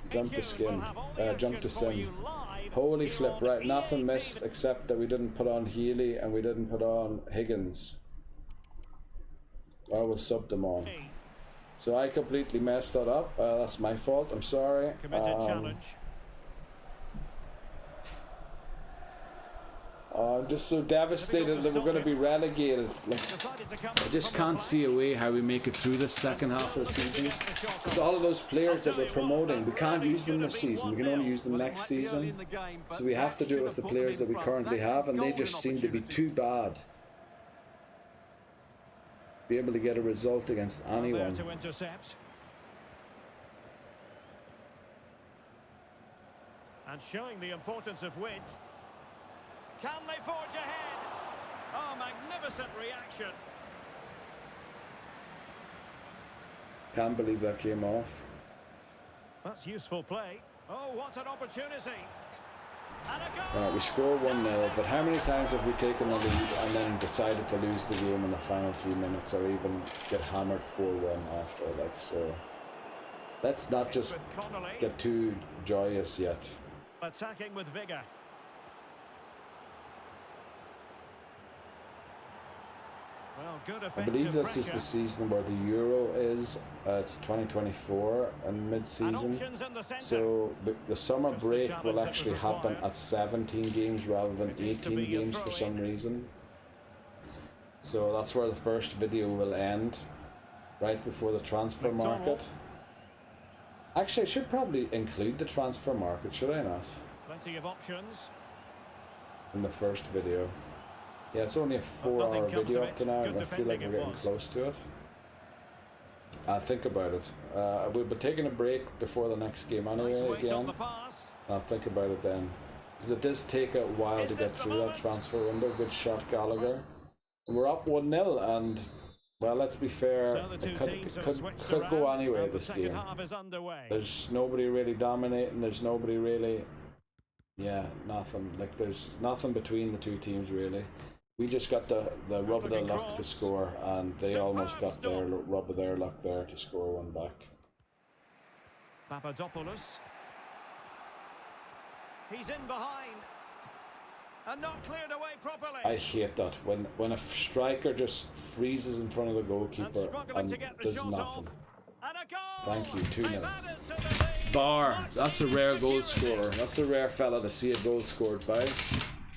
Jump to skin. Jump to sim. Holy flip, right, nothing missed except that we didn't put on Healy and we didn't put on Higgins. Well, we'll sub them on. So I completely messed that up. That's my fault. I'm sorry. I'm just so devastated that we're going to be relegated. Like, I just can't see a way how we make it through this second half of the season. Because all of those players that we're promoting, we can't use them this season. We can only use them next season. So we have to do it with the players that we currently have, and they just seem to be too bad. Be able to get a result against anyone. To intercept. And showing the importance of width. Can they forge ahead? Oh, magnificent reaction. Can't believe that came off. That's useful play. Oh, what an opportunity. Right, we score 1-0, but how many times have we taken the lead and then decided to lose the game in the final few minutes, or even get hammered 4-1 after? Like, so let's not just get too joyous yet. Attacking with vigour. Well, good I believe effective this is the pressure. season where the Euro is. It's 2024 and And mid-season. options in the centre. So the summer Just the break challenge will that was actually happen required. at 17 games rather than It is to 18 be a games for throw-in. some reason. So that's where the first video will end, right before the transfer McDonald. market. Actually, I should probably include the transfer market, should I not? Plenty of options. In the first video. Yeah, it's only a nothing 4-hour comes video of up to it. now, Good and I feel like defending we're it getting was. close to it. I'll think about it. We'll be taking a break before the next game Nice anyway weight on again. the pass. I'll think about it then. Because it does take a while to get through that transfer window. Good shot, Gallagher. We're up 1-0, and, well, let's be fair, So the two teams have switched could go around, anyway and the this second game. half is underway. There's nobody really dominating, there's nobody really... Yeah, nothing. Like, there's nothing between the two teams, really. We just got the rub of the luck to score, and they almost got their rub of their luck there to score one back. Papadopoulos. He's in behind. And not cleared away properly. I hate that when a striker just freezes in front of the goalkeeper and to get the does shot nothing. And a goal. Thank you, 2-0. They've added to the lead. Bar, that's a rare goal Security. scorer. That's a rare fella to see a goal scored by.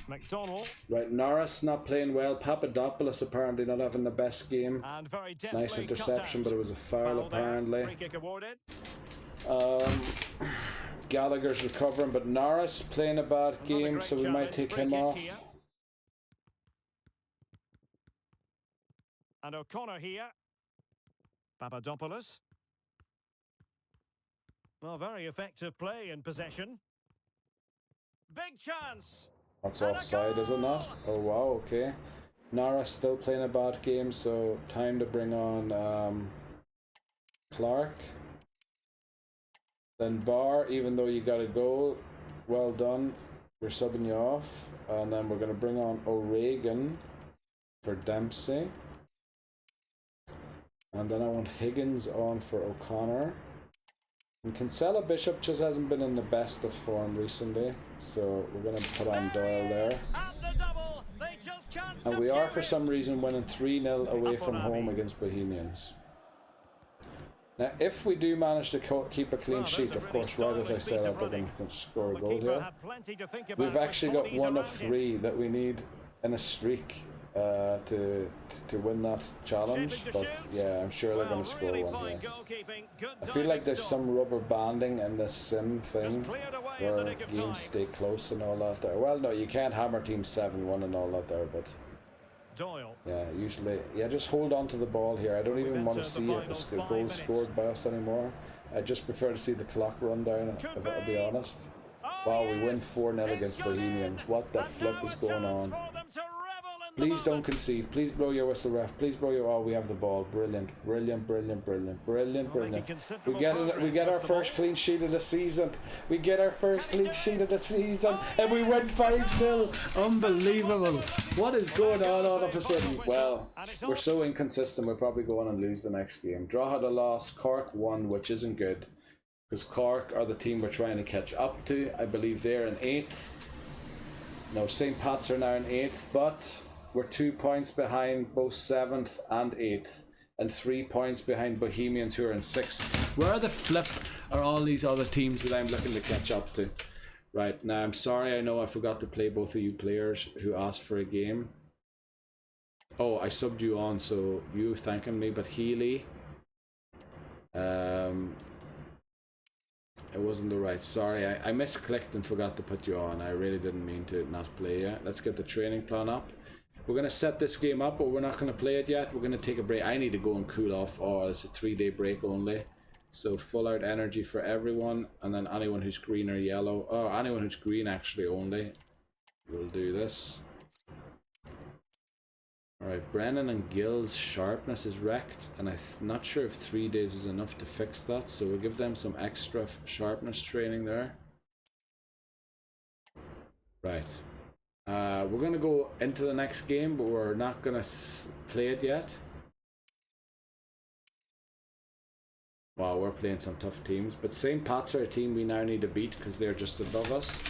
McDonald. Right, Norris not playing well. Papadopoulos apparently not having the best game. And very deftly Nice interception, cut but out. it was a foul Foul there. apparently. Free kick awarded. Gallagher's recovering, but Norris playing a bad Another game, great so we might challenge. take Free him kick off. here. And O'Connor here. Papadopoulos. Well, very effective play in possession. Big chance. That's And a offside, is it not? Oh wow, okay. Norris still playing a bad game, so time to bring on Clark. Then Barr, even though you got a goal, well done. We're subbing you off. And then we're going to bring on O'Regan for Dempsey. And then I want Higgins on for O'Connor. And Kinsella Bishop just hasn't been in the best of form recently, so we're going to put on Doyle there. And the double. They just can't And we are, subdue for it. some reason, winning 3-0 away from Afonabi. home against Bohemians. Now, if we do manage to keep a clean Well, sheet, there's a of course, right as I stylish said, piece I of think running. I'm going to score a The goal keeper here. had plenty to think about We've with actually got bodies one of around him. 3 that we need in a streak to win that challenge, Shaping to but shoot. yeah, I'm sure they're Well, going to score really one fine here. goalkeeping. Good I feel like diving there's stop. some rubber banding in this sim thing Just cleared away in the where nick of games time. stay close and all that there. Well, no, you can't hammer team 7-1 and all that there, but Doyle. yeah, usually, yeah, just hold on to the ball here. I don't We've even want to entered the see final a 5 goal minutes. scored by us anymore. I just prefer to see the clock run down, Could I'll be be. honest. Oh, Wow, we win yes. 4-0 It's against gone Bohemians. in. What the And flip now is a going chance on? for them to revel in the Please don't moment. concede. Please blow your whistle, ref. Please blow your... Oh, we have the ball. Brilliant. Brilliant, brilliant, brilliant. Brilliant, Well, making brilliant. considerable We get progress our with the first ball. clean sheet of the season. We get our first clean sheet of the season. And we win 5-0. Unbelievable. What is going on all of a sudden? Well, we're so inconsistent. We'll probably go on and lose the next game. Drogheda lost. Cork won, which isn't good. Because Cork are the team we're trying to catch up to. I believe they're in 8th. No, St. Pat's are now in 8th, but we're 2 points behind both 7th and 8th, and 3 points behind Bohemians, who are in 6th. Where the flip are all these other teams that I'm looking to catch up to? Right, now I'm sorry, I know I forgot to play both of you players who asked for a game. Oh, I subbed you on, so you thanking me, but Healy, it wasn't the right. Sorry, I misclicked and forgot to put you on. I really didn't mean to not play you. Let's get the training plan up. We're going to set this game up, but we're not going to play it yet. We're going to take a break. I need to go and cool off. Oh, it's a 3-day break only. So full out energy for everyone. And then anyone who's green or yellow. Or anyone who's green actually only. We'll do this. Alright, Brennan and Gill's sharpness is wrecked, and I'm not sure if 3 days is enough to fix that, so we'll give them some extra sharpness training there. Right. We're going to go into the next game, but we're not going to play it yet. Wow, we're playing some tough teams, but St. Pat's are a team we now need to beat because they're just above us.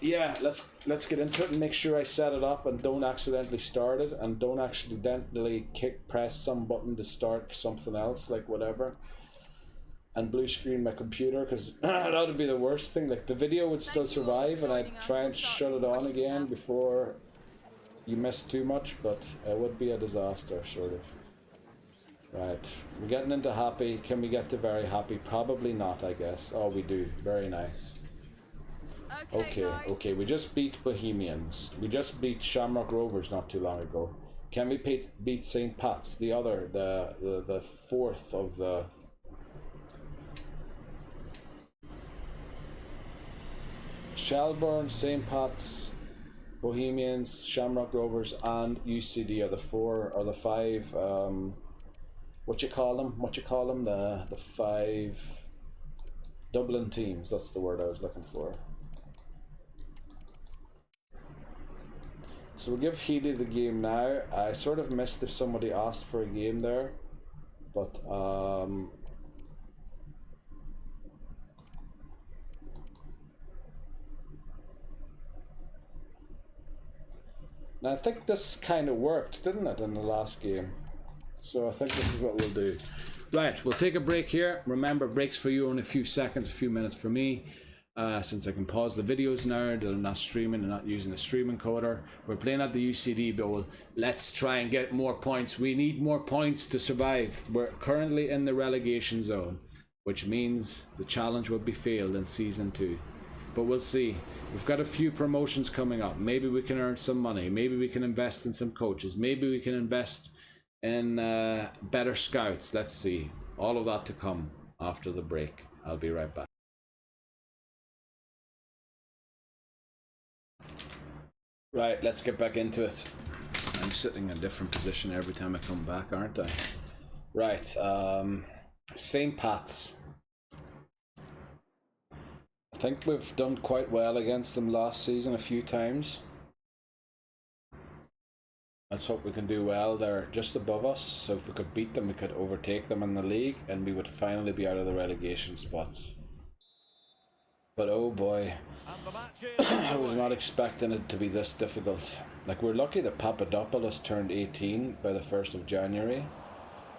yeah, let's get into it and make sure I set it up and don't accidentally start it and don't accidentally press some button to start something else, like whatever, and blue screen my computer, because that would be the worst thing. Like the video would still survive and I'd try and shut it on again before you miss too much, but it would be a disaster, sort of. Right, we're getting into happy. Can we get to very happy? Probably not, I guess. Oh, we do. Very nice. Okay, we just beat Bohemians. We just beat Shamrock Rovers not too long ago. Can we beat St. Pat's, the fourth of the... Shelbourne, St. Pat's, Bohemians, Shamrock Rovers, and UCD are the four or the five. What you call them? The five Dublin teams. That's the word I was looking for. So we'll give Healy the game now. I sort of missed if somebody asked for a game there, but now I think this kind of worked, didn't it, in the last game? So I think this is what we'll do. Right, we'll take a break here. Remember, breaks for you in a few seconds, a few minutes for me. Since I can pause the videos now, that I'm not streaming and not using a streaming encoder. We're playing at the UCD Bowl. Let's try and get more points. We need more points to survive. We're currently in the relegation zone, which means the challenge will be failed in Season 2. But we'll see. We've got a few promotions coming up. Maybe we can earn some money. Maybe we can invest in some coaches. Maybe we can invest in better scouts. Let's see. All of that to come after the break. I'll be right back. Right, let's get back into it. I'm sitting in a different position every time I come back, aren't I? Right, St. Pat's. I think we've done quite well against them last season a few times. Let's hope we can do well. They're just above us, so if we could beat them, we could overtake them in the league, and we would finally be out of the relegation spots. But oh boy, I was not expecting it to be this difficult. Like, we're lucky that Papadopoulos turned 18 by the 1st of January.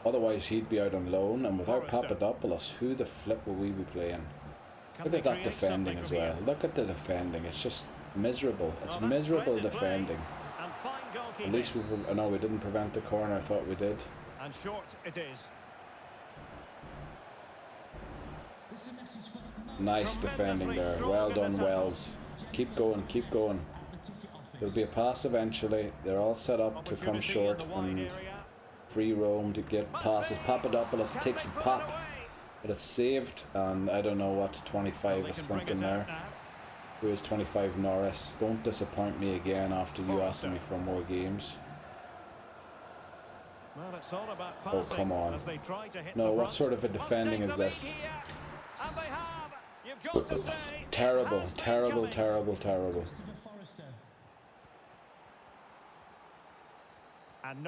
Otherwise, he'd be out on loan, and without Papadopoulos, who the flip will we be playing? Look at that defending as well. Look at the defending. It's just miserable. It's miserable defending. At least we will. No, we didn't prevent the corner. I thought we did. And short it is. Nice defending there. Well done, Wells. Keep going, keep going. There'll be a pass eventually. They're all set up to come short and free roam to get passes. Papadopoulos takes a pop, but it's saved. And I don't know what 25 is thinking there. Who is 25? Norris. Don't disappoint me again after you asking me for more games. Oh, come on. No, what sort of a defending is this? Terrible, terrible, terrible, terrible. And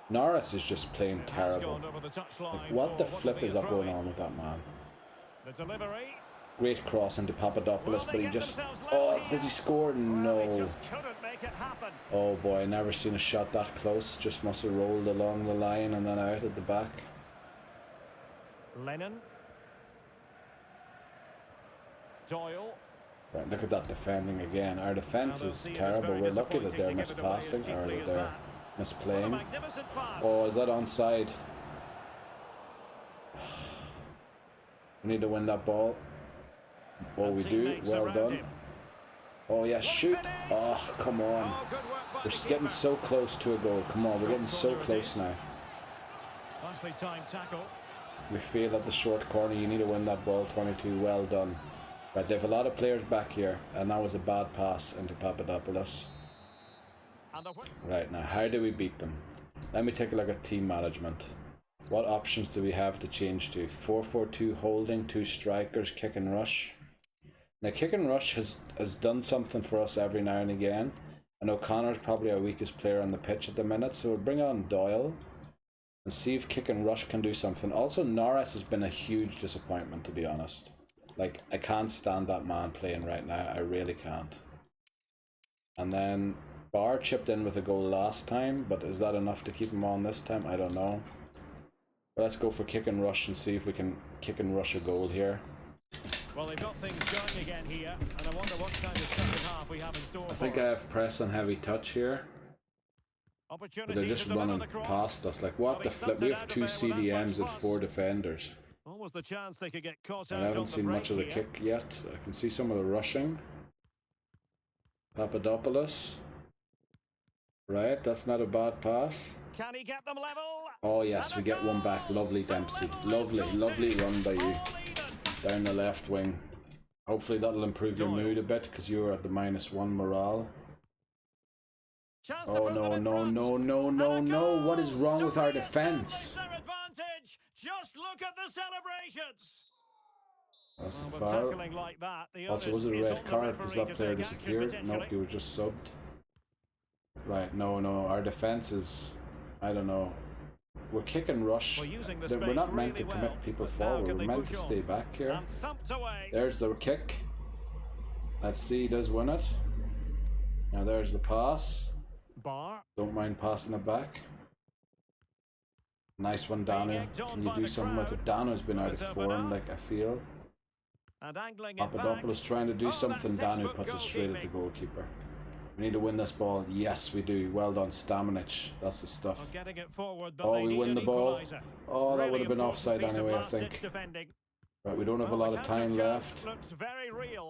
Norris is just playing terrible. Like, what the flip is that going on with that man? The delivery. Great cross into Papadopoulos, but he just... Oh, does he score? No. Oh boy, never seen a shot that close. Just must have rolled along the line and then out at the back. Lennon. Doyle. Right, look at that defending again. Our defence is terrible. We're lucky that they're mispassing or that they're misplaying. Oh, is that onside? We need to win that ball. Oh, we do. Well done. Oh, yeah, shoot. Oh, come on. We're getting so close to a goal. Come on, we're getting so close now. We fail at the short corner. You need to win that ball, 22. Well done. Right, they have a lot of players back here, and that was a bad pass into Papadopoulos. Right, now, how do we beat them? Let me take a look at team management. What options do we have to change to? 4-4-2 holding, 2 strikers, kick and rush. Now, kick and rush has done something for us every now and again. And O'Connor's probably our weakest player on the pitch at the minute, so we'll bring on Doyle and see if kick and rush can do something. Also, Norris has been a huge disappointment, to be honest. Like, I can't stand that man playing right now. I really can't. And then Barr chipped in with a goal last time, but is that enough to keep him on this time? I don't know. But let's go for kick and rush and see if we can kick and rush a goal here. Well, they've got things going again here, and I wonder what kind of second half we have in store. I think I have press and heavy touch here. But they're just running past us. Like, what the flip? We have 2 CDMs and 4 defenders. Almost the chance they could get caught I out. haven't seen much of the kick yet. I can see some of the rushing. Papadopoulos. Right, that's not a bad pass. Can he get them level? Oh yes, we get one back. Lovely, Dempsey. Lovely, lovely run by you. Down the left wing. Hopefully that'll improve your mood a bit, because you're at the -1 morale. Oh no, no, no, no, no, no. What is wrong with our defense? Just look at the celebrations. That's a foul. Also, was it a red card because that player disappeared? No, he was just subbed. Right, no, no. Our defense is, I don't know. We're kick and rush. We're not meant to commit people forward. We're meant to stay back here. There's the kick. Let's see, he does win it. Now there's the pass. Don't mind passing it back. Nice one, Danu. Can you do something with it? Danu's been out of form, like, I feel. Papadopoulos trying to do something. Danu puts it straight at the goalkeeper. We need to win this ball. Yes, we do. Well done, Stamanic. That's the stuff. Oh, we win the ball. Oh, that would have been offside anyway, I think. Right, we don't have a lot of time left.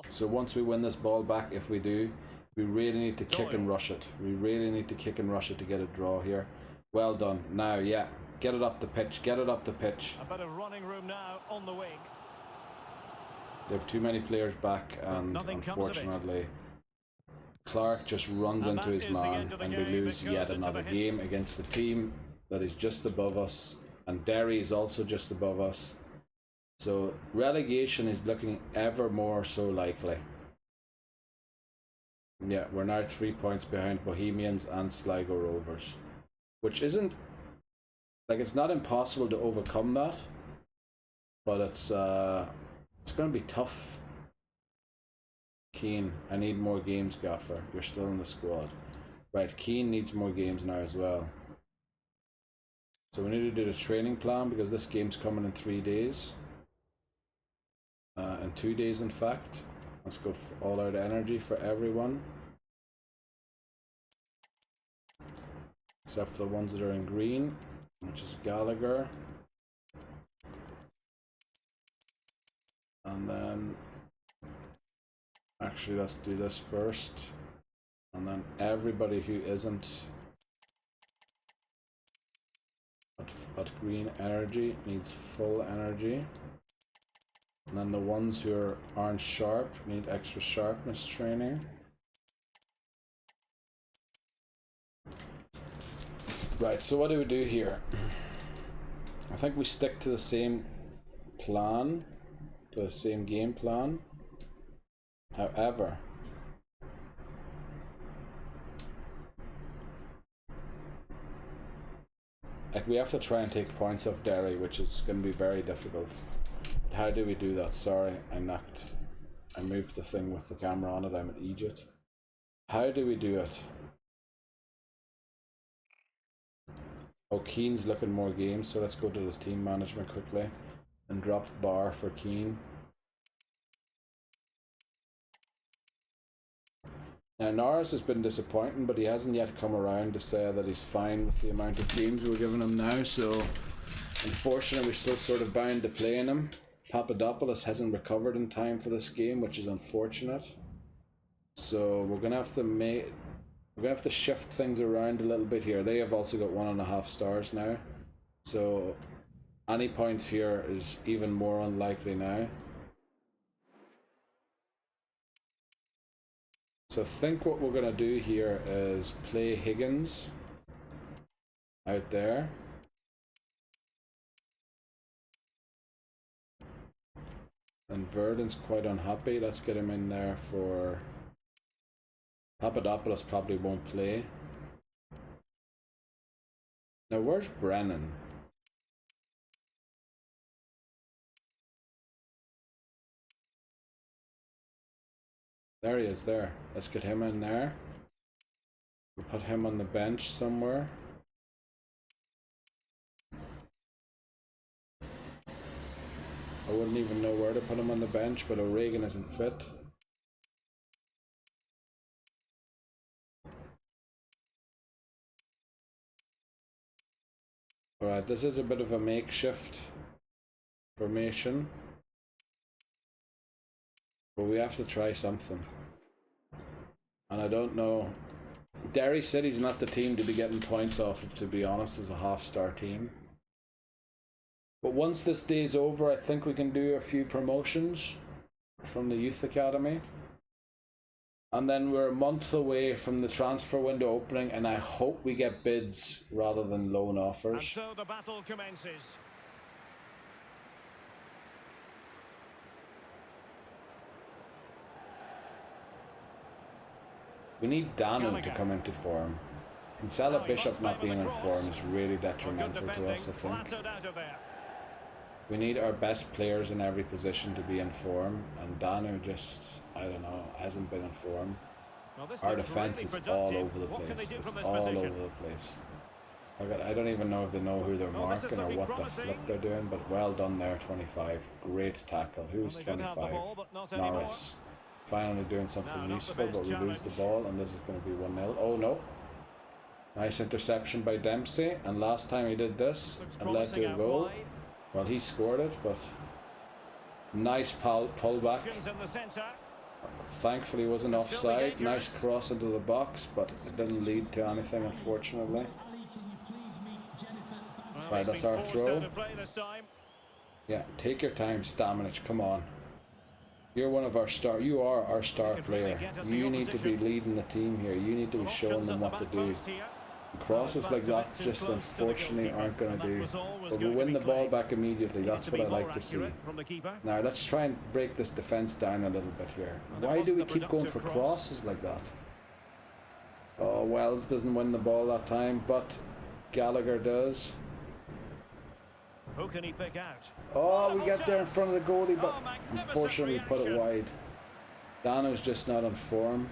So once we win this ball back, if we do, we really need to kick and rush it. We really need to kick and rush it to get a draw here. Well done. Now, yeah. Get it up the pitch. Get it up the pitch. A bit of running room now on the wing. They have too many players back, and unfortunately, Clark just runs into his man, and we lose yet another game against the team that is just above us, and Derry is also just above us. So relegation is looking ever more so likely. Yeah, we're now 3 points behind Bohemians and Sligo Rovers, which isn't, like, it's not impossible to overcome that, but it's going to be tough. Keane, I need more games, Gaffer. You're still in the squad. Right, Keane needs more games now as well. So we need to do the training plan, because this game's coming in 3 days. In 2 days, in fact. Let's go all out energy for everyone. Except for the ones that are in green, which is Gallagher. And then, actually, let's do this first. And then everybody who isn't at green energy needs full energy. And then the ones who aren't sharp need extra sharpness training. Right, so what do we do here? I think we stick to the same plan, the same game plan. However, like, we have to try and take points off Derry, which is going to be very difficult. But how do we do that? Sorry, I moved the thing with the camera on it. I'm an idiot. How do we do it? Oh, Keane's looking more games, so let's go to the team management quickly and drop Bar for Keane. Now, Norris has been disappointing, but he hasn't yet come around to say that he's fine with the amount of games we're giving him now, so unfortunately we're still sort of bound to playing him. Papadopoulos hasn't recovered in time for this game, which is unfortunate. So we're gonna have to shift things around a little bit here. They have also got 1.5 stars now, so any points here is even more unlikely now. So I think what we're going to do here is play Higgins out there. And Verdon's quite unhappy. Let's get him in there for... Papadopoulos probably won't play. Now where's Brennan? There he is there. Let's get him in there. We'll put him on the bench somewhere. I wouldn't even know where to put him on the bench, but O'Regan isn't fit. Alright, this is a bit of a makeshift formation, but we have to try something. And I don't know. Derry City's not the team to be getting points off of, to be honest, as a half-star team. But once this day's over, I think we can do a few promotions from the youth academy. And then we're a month away from the transfer window opening, and I hope we get bids rather than loan offers. And so the battle commences. We need Danu to come into form. And Salah Bishop not being in form is really detrimental to us, I think. We need our best players in every position to be in form, and Danu just, I don't know, hasn't been in form. Our defence is all over the place. It's all over the place. I don't even know if they know who they're marking or what the flip they're doing, but well done there, 25. Great tackle. Who's 25? Norris. Finally doing something useful, but we lose the ball, and this is going to be 1-0. Oh no. Nice interception by Dempsey, and last time he did this and led to a goal. Well, he scored it, but nice pullback. Thankfully, it wasn't offside. Nice cross into the box, but it didn't lead to anything, unfortunately. Right, that's our throw. Yeah, take your time, Stamenic. Come on. You're one of our star. You are our star player. You need to be leading the team here. You need to be showing them what to do. Crosses like that just unfortunately aren't going to do. But we'll win the ball back immediately. That's what I like to see. Now let's try and break this defence down a little bit here. Why do we keep going for crosses like that? Oh, Wells doesn't win the ball that time, but Gallagher does. Who can he pick out? Oh, we get there in front of the goalie, but unfortunately we put it wide. Danu's just not on form.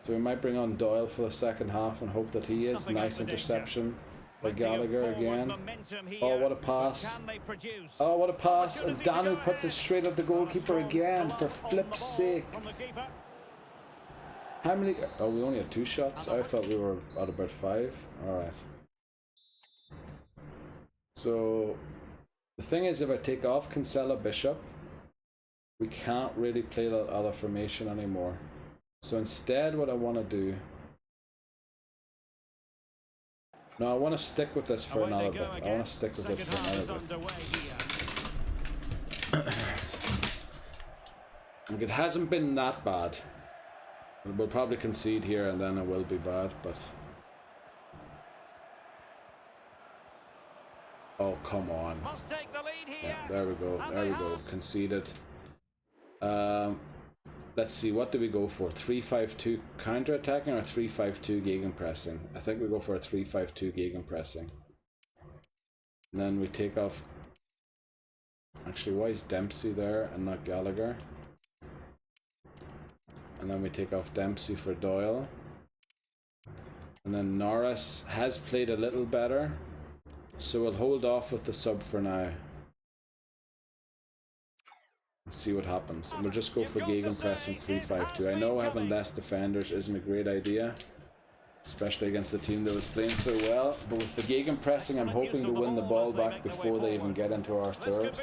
So we might bring on Doyle for the second half and hope that he is. Nice interception by Gallagher again. Oh, what a pass. Oh, what a pass. And Danu puts it straight at the goalkeeper again, for flip's sake. How many? Oh, we only had 2 shots. I thought we were at about 5. Alright. So the thing is, if I take off Kinsella Bishop, we can't really play that other formation anymore. So instead what I want to do... No, I want to stick with this for another bit. I want to stick with this for another bit. Like, it hasn't been that bad. We'll probably concede here and then it will be bad, but... Oh, come on. Yeah, there we go. There we go. Conceded. Let's see, what do we go for? 3-5-2 counter-attacking or 3-5-2 gegenpressing? I think we go for a 3-5-2 gegenpressing. And then we take off... Actually, why is Dempsey there and not Gallagher? And then we take off Dempsey for Doyle. And then Norris has played a little better. So we'll hold off with the sub for now. Let's see what happens. And we'll just go for gegenpressing 3-5-2. I know having less defenders isn't a great idea, especially against the team that was playing so well. But with the gegenpressing, I'm hoping to win the ball back before they even get into our third.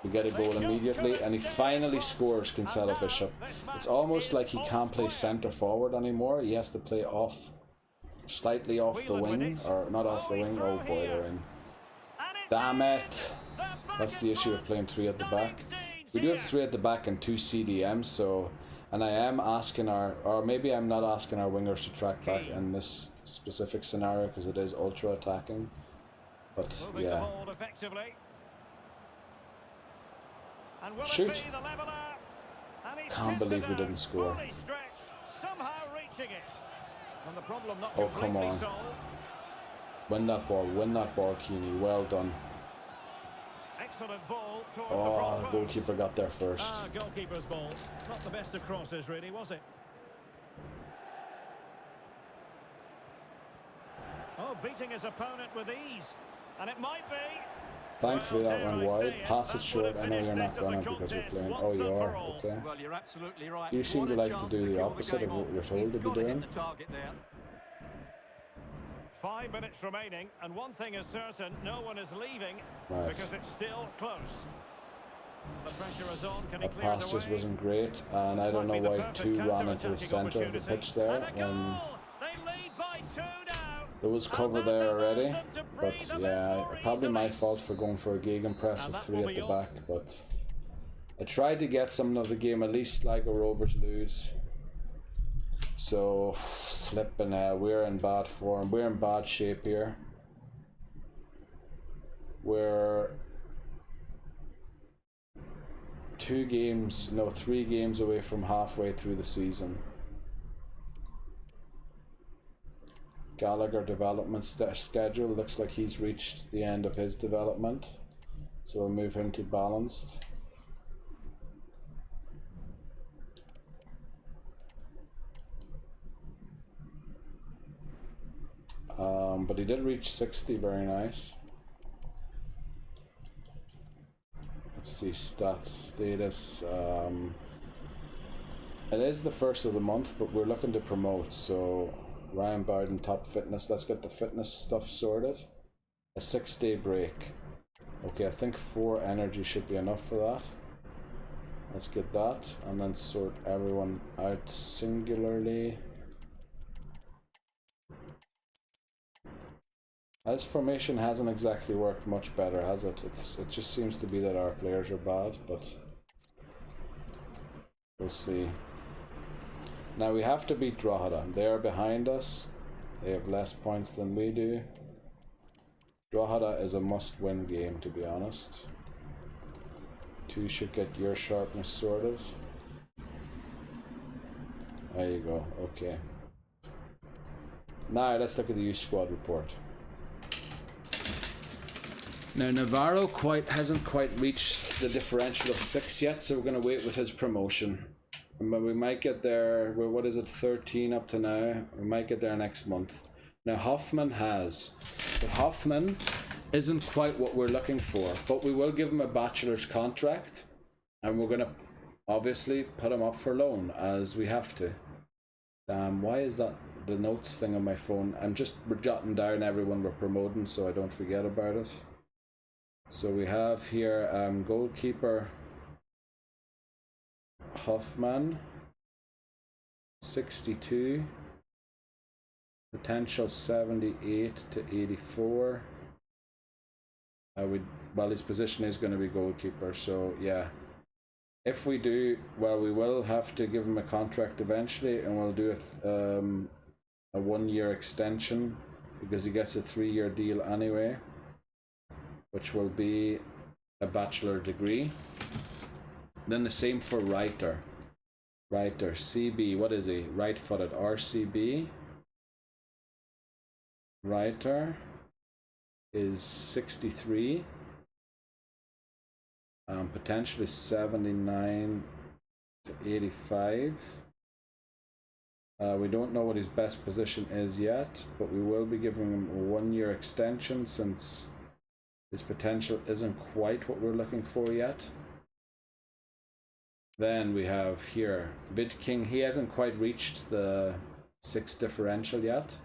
We get a goal immediately, and he finally scores, Kinsella Bishop. It's almost like he can't play centre forward anymore. He has to play off, slightly off the wing, or not off the wing. Oh boy, they're in. Damn it! That's the issue of playing 3 at the back. We do have 3 at the back and 2 CDMs, so... And I am asking our... Or maybe I'm not asking our wingers to track back in this specific scenario, because it is ultra attacking. But, yeah. Shoot! Can't believe we didn't score. Oh, come on. Win that ball, Keeney. Well done. Excellent ball towards the Oh, front post. goalkeeper got there first. Goalkeeper's ball. Not the best of crosses, really, was it? Oh, beating his opponent with ease. And it might be. Thankfully Well, that went dare I wide. say it, Pass it that short. would have I know finished you're not this as a gonna because we're contest playing. once Oh, and you for are. all. Okay. Well, you're absolutely right. You seem What to a like to chance do the kill opposite game of what off. you're told He's to be gotta hit doing. the target there. 5 minutes remaining, and one thing is certain, no one is leaving Right. because it's still close. The pressure is on. Can he That clear pass the just way? wasn't great, and I don't know why two ran into the centre of the pitch there. And a goal! They lead by 2 now. There was cover And there that allows already, them to but breathe a bit yeah, more probably my easily. fault for going for a gegenpress And with that 3 will at be the all. back, but I tried to get some of the game at least like a Rovers lose. So, flipping we're in bad form, we're in bad shape here. We're 3 games away from halfway through the season. Gallagher development schedule looks like he's reached the end of his development, so we'll move him to balanced. But he did reach 60, very nice. Let's see, stats, status. It is the first of the month, but we're looking to promote, so Ryan Bowden, top fitness. Let's get the fitness stuff sorted. A 6-day break. Okay, I think 4 energy should be enough for that. Let's get that, and then sort everyone out singularly. This formation hasn't exactly worked much better, has it? It just seems to be that our players are bad, but we'll see. Now we have to beat Drogheda. They are behind us. They have less points than we do. Drogheda is a must-win game, to be honest. 2 should get your sharpness sorted. There you go, okay. Now let's look at the youth squad report. Now Navarro hasn't quite reached the differential of 6 yet, so we're going to wait with his promotion. But we might get there, what is it, 13 up to now? We might get there next month. Now Hoffman has, but Hoffman isn't quite what we're looking for, but we will give him a bachelor's contract, and we're going to obviously put him up for loan, as we have to. Why is that the notes thing on my phone? I'm just jotting down everyone we're promoting so I don't forget about it. So we have here goalkeeper Hoffman, 62, potential 78 to 84. Well, his position is going to be goalkeeper, so yeah. If we do, well, we will have to give him a contract eventually, and we'll do a 1-year extension because he gets a 3-year deal anyway, which will be a bachelor degree. Then the same for Reiter. Reiter, CB, what is he? Right-footed, RCB. Reiter is 63. Potentially 79 to 85. We don't know what his best position is yet, but we will be giving him a 1-year extension since his potential isn't quite what we're looking for yet. Then we have here Vidking. He hasn't quite reached the 6 differential yet.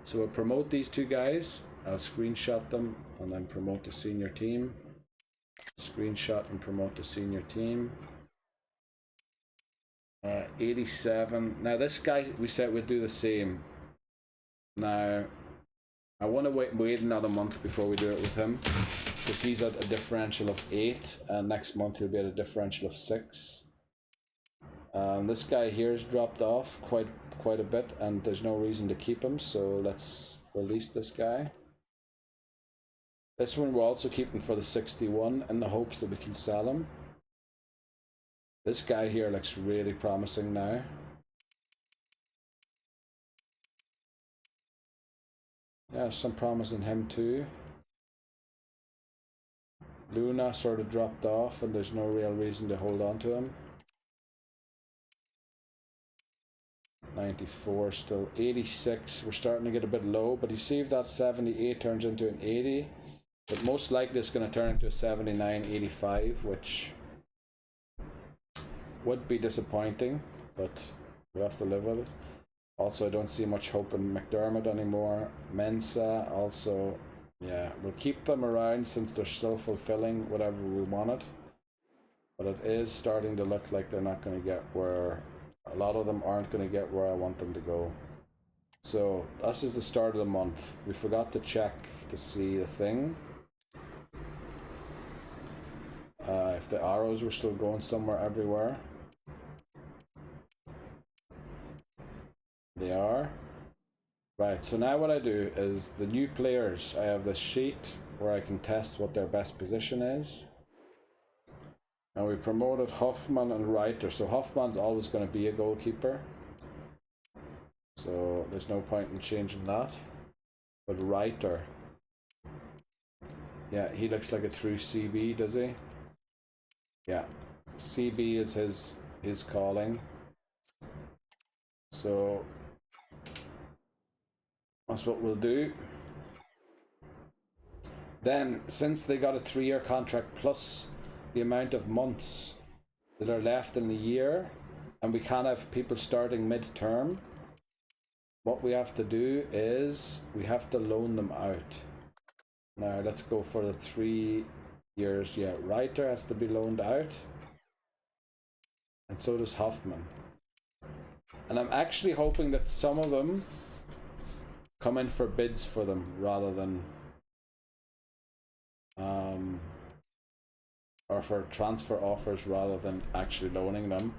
So we'll promote these 2 guys. I'll screenshot them and then promote the senior team. Screenshot and promote the senior team. 87. Now this guy, we said we'd do the same. Now I want to wait another month before we do it with him, because he's at a differential of 8, and next month he'll be at a differential of 6. This guy here has dropped off quite a bit, and there's no reason to keep him, so let's release this guy. This one we're also keeping for the 61 in the hopes that we can sell him. This guy here looks really promising now. Yeah, some promise in him too. Luna sort of dropped off and there's no real reason to hold on to him. 94 still. 86, we're starting to get a bit low, but you see if that 78 turns into an 80, but most likely it's going to turn into a 79, 85, which would be disappointing, but we have to live with it. Also, I don't see much hope in McDermott anymore. Mensa also, yeah, we'll keep them around since they're still fulfilling whatever we wanted, but it is starting to look like they're not going to get where, a lot of them aren't going to get where I want them to go. So this is the start of the month. We forgot to check to see the thing. If the arrows were still going somewhere everywhere. They are. Right, so now what I do is the new players, I have this sheet where I can test what their best position is. And we promoted Hoffman and Reiter, so Hoffman's always going to be a goalkeeper. So there's no point in changing that. But Reiter, yeah, he looks like a true CB, does he? Yeah, CB is his calling. So that's what we'll do. Then, since they got a 3-year contract plus the amount of months that are left in the year, and we can't have people starting mid-term, what we have to do is we have to loan them out. Now let's go for the 3 years. Yeah, Reiter has to be loaned out, and so does Hoffman. And I'm actually hoping that some of them come in for bids for them rather than or for transfer offers rather than actually loaning them,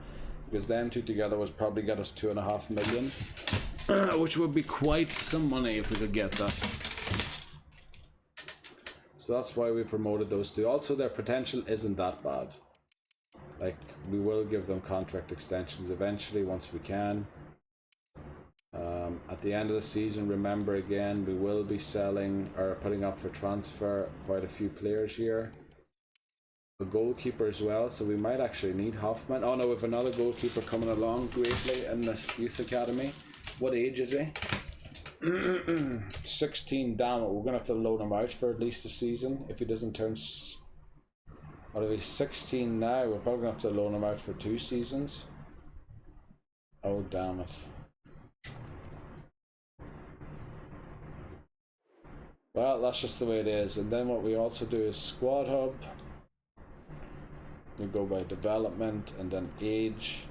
because them two together would probably get us 2.5 million, which would be quite some money if we could get that. So that's why we promoted those two. Also, their potential isn't that bad. Like, we will give them contract extensions eventually once we can. At the end of the season, remember again, we will be selling or putting up for transfer quite a few players here. A goalkeeper as well, so we might actually need Hoffman. Oh no, we have another goalkeeper coming along greatly in this youth academy. What age is he? 16, damn it, we're gonna have to loan him out for at least a season if he doesn't turn. Well, if he's 16 now, we're probably gonna have to loan him out for 2 seasons. Oh damn it. Well, that's just the way it is. And then what we also do is squad hub. We go by development and then age,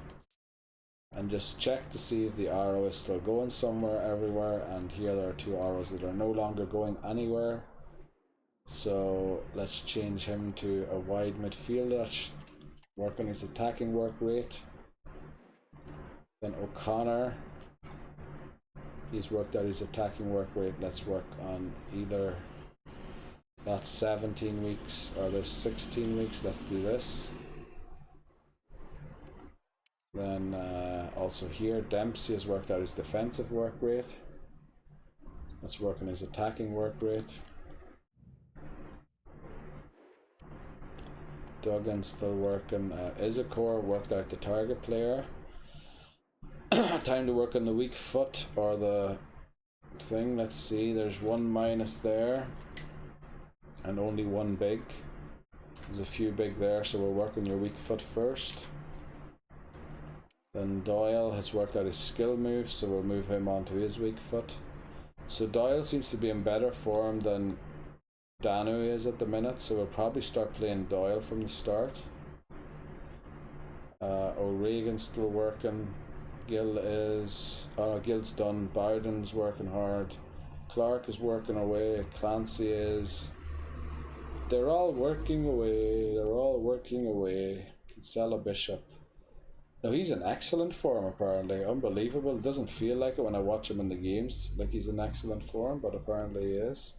and just check to see if the arrow is still going somewhere everywhere. And here there are 2 arrows that are no longer going anywhere. So let's change him to a wide midfielder. Let's work on his attacking work rate. Then O'Connor, he's worked out his attacking work rate. Let's work on either that's 17 weeks or there's 16 weeks. Let's do this. Then also here, Dempsey has worked out his defensive work rate. Let's work on his attacking work rate. Duggan's still working. Isakor worked out the target player. Time to work on the weak foot or the thing. Let's see, there's 1 minus there and only 1 big. There's a few big there, so we'll work on your weak foot first. Then Doyle has worked out his skill moves, so we'll move him onto his weak foot. So Doyle seems to be in better form than Danu is at the minute, so we'll probably start playing Doyle from the start. O'Regan's still working. Gill is... oh no, Gill's done. Bowden's working hard. Clark is working away. Clancy is... they're all working away. They're all working away. Kinsella Bishop. Now he's in excellent form apparently. Unbelievable. It doesn't feel like it when I watch him in the games. Like he's in excellent form, but apparently he is.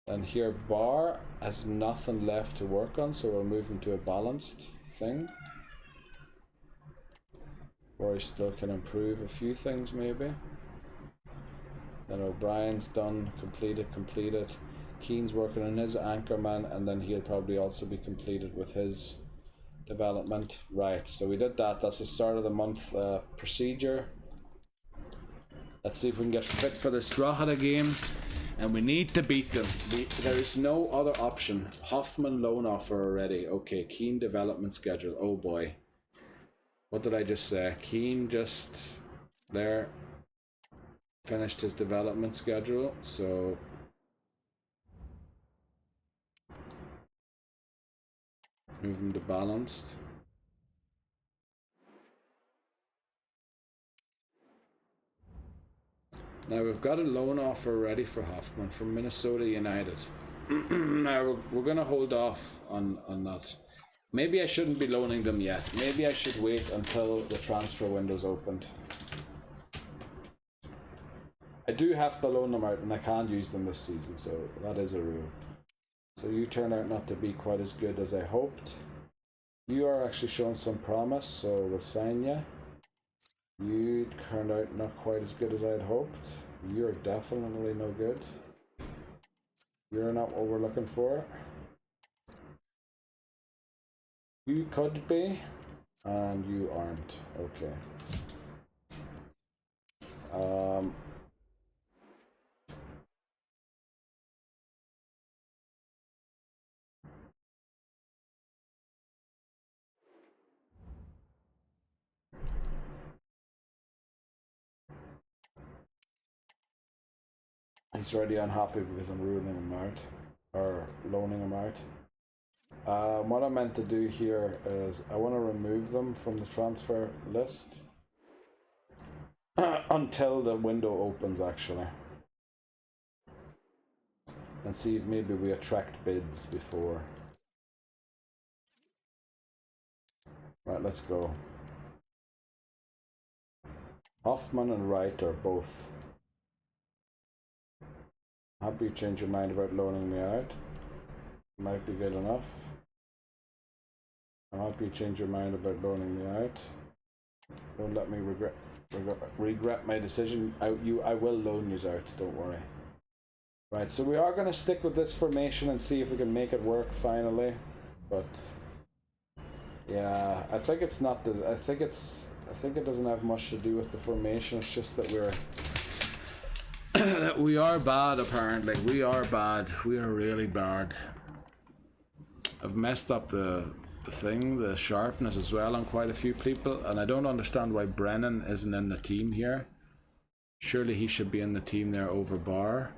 And here Barr has nothing left to work on, so we'll move him to a balanced thing. Or he still can improve a few things maybe. Then O'Brien's done, completed. Keane's working on his Anchorman, and then he'll probably also be completed with his development. Right, so we did that. That's the start of the month procedure. Let's see if we can get fit for this Drogheda game. And we need to beat them. There is no other option. Hoffman loan offer already. Okay, Keane development schedule. Oh boy. What did I just say? Keane just there finished his development schedule. So move him to balanced. Now we've got a loan offer ready for Hoffman from Minnesota United. Now we're gonna hold off on that. Maybe I shouldn't be loaning them yet. Maybe I should wait until the transfer window's opened. I do have to loan them out and I can't use them this season, so that is a rule. So you turn out not to be quite as good as I hoped. You are actually showing some promise, so we'll sign you. You turned out not quite as good as I had hoped. You're definitely no good. You're not what we're looking for. You could be, and you aren't. Okay. He's already unhappy because I'm ruining him out, or loaning him out. What I meant to do here is I want to remove them from the transfer list until the window opens, actually, and see if maybe we attract bids before. Right, let's go. Hoffman and Wright are both. Happy you change your mind about loaning me out. Might be good enough. I'm happy you change your mind about loaning me out. Don't let me regret my decision. I will loan you out, don't worry. Right, so we are going to stick with this formation and see if we can make it work finally. But yeah, I think it's not the. I think it doesn't have much to do with the formation. It's just that we are bad. Apparently, we are bad. We are really bad. I've messed up the sharpness as well on quite a few people, and I don't understand why Brennan isn't in the team here. Surely he should be in the team there over Barr.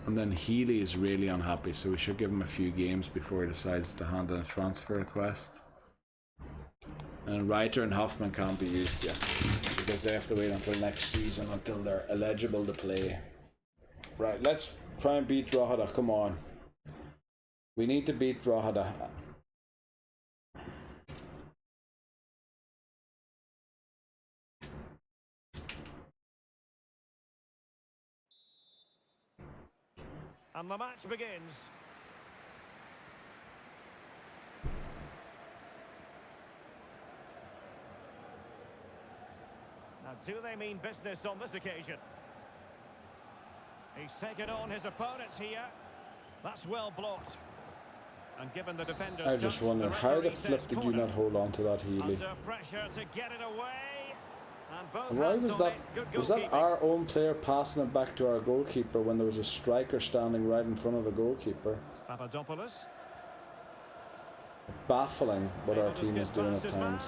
And then Healy is really unhappy, so we should give him a few games before he decides to hand in a transfer request. And Reiter and Hoffman can't be used yet, because they have to wait until next season until they're eligible to play. Right, let's try and beat Drogheda, come on. We need to beat Drogheda. And the match begins. Now, do they mean business on this occasion? He's taken on his opponent here. That's well blocked. And given the defender's I just wonder, how the flip did you not hold on to that, Healy? Under pressure to get it away. And both Why was that? Was that goalkeeping. our own player passing it back to our goalkeeper when there was a striker standing right in front of the goalkeeper? Papadopoulos. Baffling what our team is doing at times.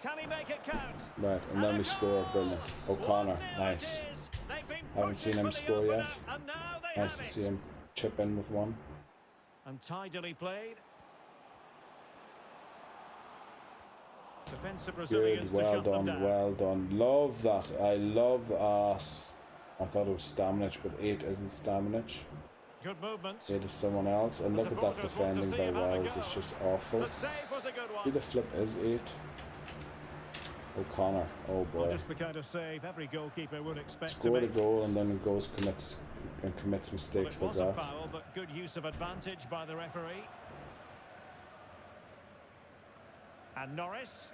Can he make it count? Right, and then we score. Brilliant. O'Connor, nice. Haven't seen him score yet. Nice to see him chip in with one. And tidily played. Defensive Brazilians Good, well to shut them done, down. well done. Love that. I love the ass. I thought it was Stamnich, but 8 isn't Stamnich. Good movement. 8 is someone else. And look at that defending by Wells. It's just awful. The save was a good Who one. the flip is 8? O'Connor. Oh boy. Just the kind of save every goalkeeper would expect Scored to a make. goal and then goes commits mistakes Well, like it was a that. foul, but good use of advantage by the referee. And Norris.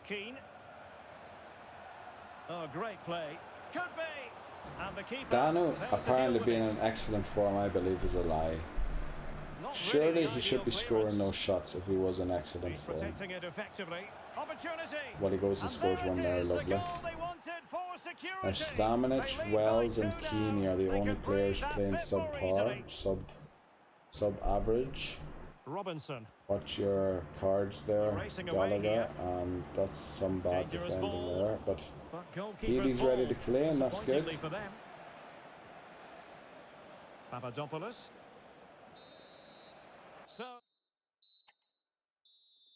Keane. Oh, great play. Could be. And the keeper. Dano there to apparently deal with being it. in excellent form, I believe, is a lie. Not Surely really he the should be ideal scoring clearance. those shots if he was in excellent He's form. protecting it effectively. Opportunity. Well, he goes and scores there one it there, is, the lovely. goal they wanted for security. Now, Stamenic, They lead Wells, by and 2 Keane now. are the They only can players breathe that playing bit more subpar, easily. sub-average. Robinson. Watch your cards there, Racing away Gallagher, here. and that's some bad Dangerous defending ball. there. But But goalkeeper's Healy's ready to ball. claim, that's good. Disappointingly for them. Papadopoulos. So,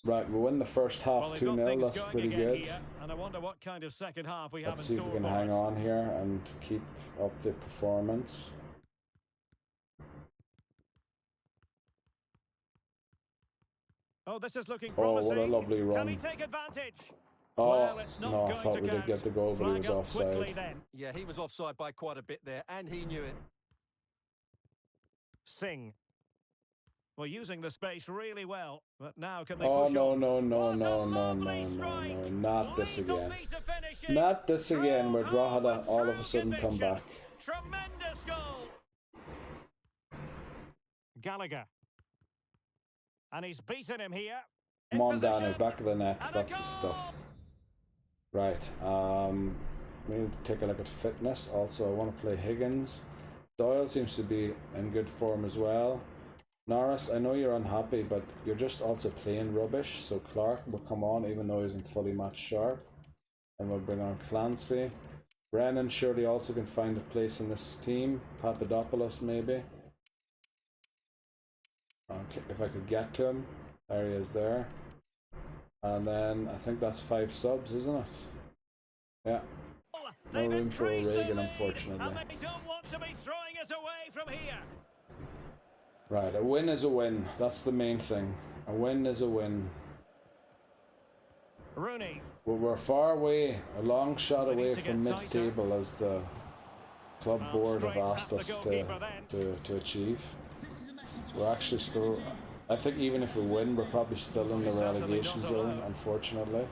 Right, we win the first half well, they've got 2-0, things that's going pretty again good. here, and I wonder what kind of second half we have Let's in see if store we can for hang us. on here and keep up the performance. Oh, this is looking Oh, promising. what a lovely Can run. he take advantage? Oh, Well, it's not no, I going thought to we did count. get the goal, but he Flag was up quickly offside. then. Yeah, he was offside by quite a bit there, and he knew it. Singh. Well, using the space really well, but now can they Oh, push no, on? no, no, What a no, no, lovely no, no, strike. no, not this Lethal again. piece of finishing. Not this again, where Drove Drogheda home with all of true a sudden come conviction. back. Tremendous goal. Gallagher. And he's beaten him here. Come on, Position. Dano, back of the net, And a that's the goal. stuff. Right, we need to take a look at fitness. Also, I want to play Higgins. Doyle seems to be in good form as well. Norris, I know you're unhappy, but you're just also playing rubbish, so Clark will come on even though he isn't fully match sharp. And we'll bring on Clancy. Brennan surely also can find a place in this team. Papadopoulos maybe. Okay, if I could get to him. There he is there. And then I think that's 5 subs, isn't it? Yeah. No They've room for increased their O'Regan, lead, unfortunately. And they don't want to be throwing it away from here. Right, a win is a win. That's the main thing. A win is a win. Rooney. Well, we're far away, a long shot They need away to from get tighter. mid-table as the club Well, board have straight asked at us the goalkeeper then. to achieve. We're actually still... I think even if we win, we're probably still in the relegation zone, unfortunately.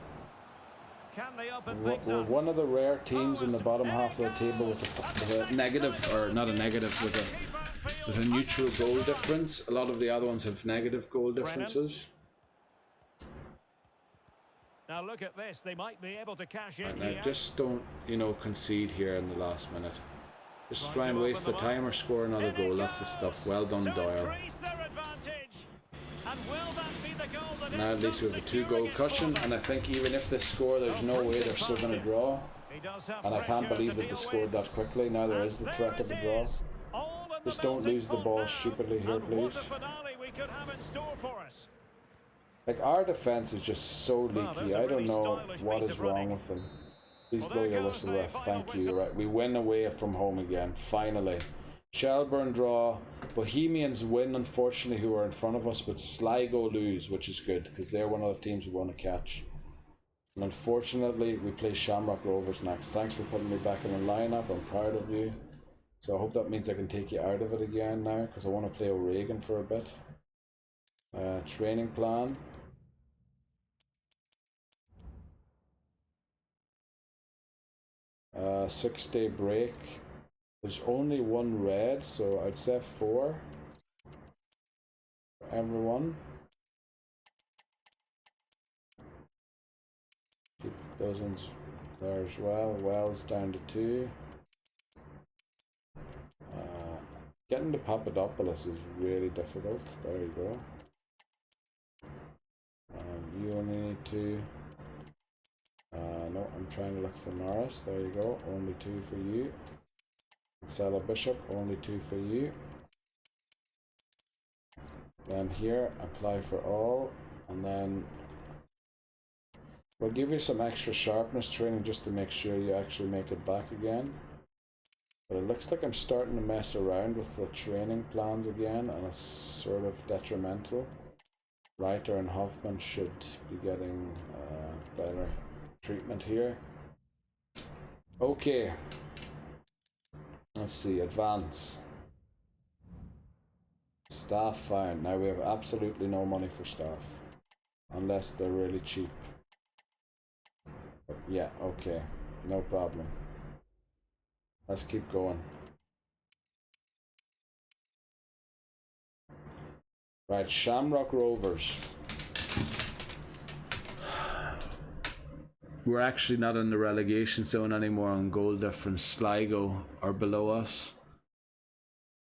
Can they open We're things up? one of the rare teams in the bottom half of the table with a negative, or not a negative, with a neutral goal difference. A lot of the other ones have negative goal differences. Now look at this. They might be able to cash in Right, now here. just don't, concede here in the last minute. Just Trying try and to waste the open them up. time or score another In it goal. That's the goes stuff. Well done, to Doyle. increase their advantage. And will that be the goal that Now at ends least up we have a securing 2-goal it for cushion, them? and I think even if they score, there's no way they're still going to draw. He does have And I can't pressure believe to that they deal scored with. that quickly. Now there And is the there threat of it a draw. is. All in the Just don't melting lose the pot ball now. stupidly here, And please. what a finale we could have in store for us. Like, our defense is just so Well, leaky. there's a I don't really know stylish what piece is of wrong running. with them. Please Well, blow there your goes whistle, the ref. final Thank you. whistle. Right, we win away from home again. Finally. Shelburne draw. Bohemians win, unfortunately, who are in front of us, but Sligo lose, which is good because they're one of the teams we want to catch. And unfortunately, we play Shamrock Rovers next. Thanks for putting me back in the lineup. I'm proud of you. So I hope that means I can take you out of it again now because I want to play O'Regan for a bit. Training plan. Uh, 6-day break. There's only one red, so I'd say 4 for everyone. Keep those ones there as well. Wells down to 2. Getting to Papadopoulos is really difficult. There you go. You only need 2. No, I'm trying to look for Norris. There you go. Only 2 for you. Salah Bishop, only 2 for you. Then here, apply for all, and then we'll give you some extra sharpness training just to make sure you actually make it back again. But it looks like I'm starting to mess around with the training plans again, and it's sort of detrimental. Reiter and Hoffman should be getting better treatment here. Okay. Let's see, advance. Staff found. Now we have absolutely no money for staff. Unless they're really cheap. But yeah, okay. No problem. Let's keep going. Right, Shamrock Rovers. We're actually not in the relegation zone anymore on goal difference. Sligo are below us.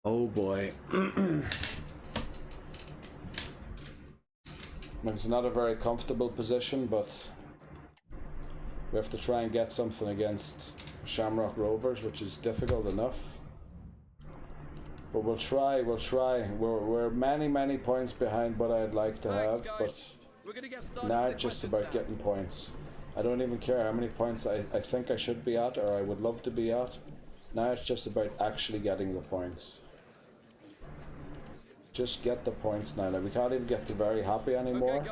Oh boy. It's not a very comfortable position, but we have to try and get something against Shamrock Rovers, which is difficult enough. But we'll try. We're many points behind what I'd like to have, but now it's just about getting points. I don't even care how many points I think I should be at, or I would love to be at. Now it's just about actually getting the points. Just get the points now. Like, we can't even get to very happy anymore.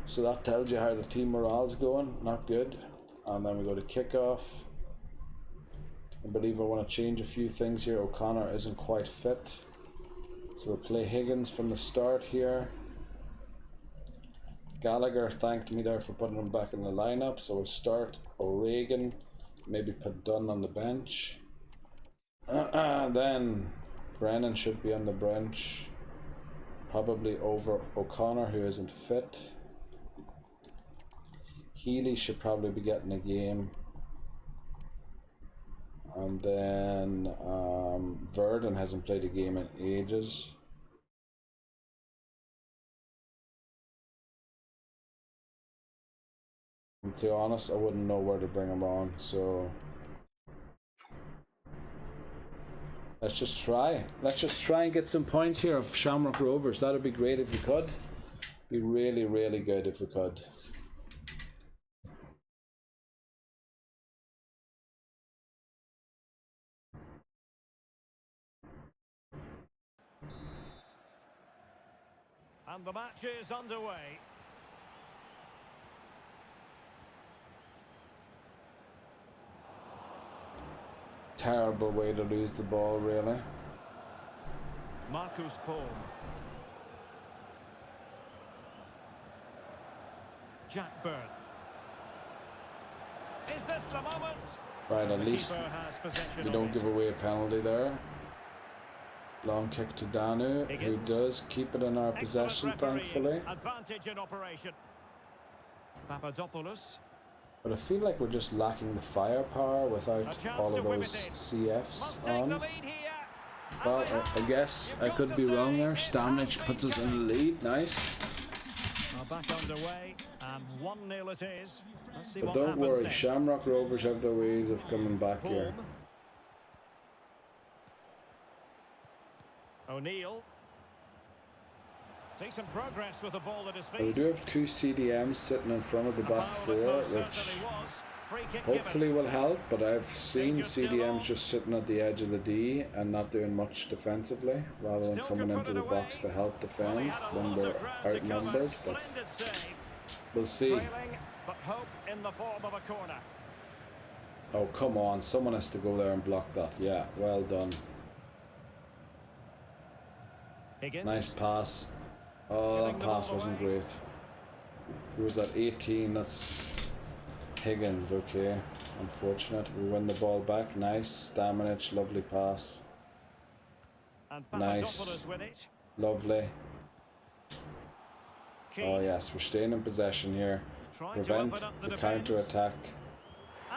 So that tells you how the team morale's going. Not good. And then we go to kickoff. I believe I want to change a few things here. O'Connor isn't quite fit. So we'll play Higgins from the start here. Gallagher thanked me there for putting him back in the lineup. So we'll start O'Regan. Maybe put Dunn on the bench. Then Brennan should be on the bench. Probably over O'Connor, who isn't fit. Healy should probably be getting a game. And then Verdon hasn't played a game in ages. And to be honest, I wouldn't know where to bring him on, so let's just try. Let's just try and get some points here of Shamrock Rovers. That would be great if we could. Be really good if we could. And the match is underway. Terrible way to lose the ball, really. Marcus Paul. Jack Byrne. Is this the moment? Right, at least we don't give away a penalty there. Long kick to Danu, who does keep it in our possession, thankfully. Advantage in operation. Papadopoulos. But I feel like we're just lacking the firepower without all of those CFs on. Well, I guess I could be wrong there. Stamnich puts us in the lead. Nice. Back underway, and 1-0 it is. Let's see but what don't worry, next. Shamrock Rovers have their ways of coming back here. O'Neill. Decent progress with the ball at his feet. We do have two CDMs sitting in front of the back four, which hopefully will help, but I've seen CDMs just sitting at the edge of the D and not doing much defensively, rather than coming into the box to help defend when we're outnumbered, but we'll see. But hope in the form of a corner. Oh, come on, someone has to go there and block that. Yeah, well done. Higgins. Nice pass. Oh, that pass wasn't great. Who was that? 18, that's Higgins, okay. Unfortunate. We win the ball back. Nice. Stamnich, lovely pass. And nice. With it. Lovely. Oh yes, we're staying in possession here. Prevent the counter-attack.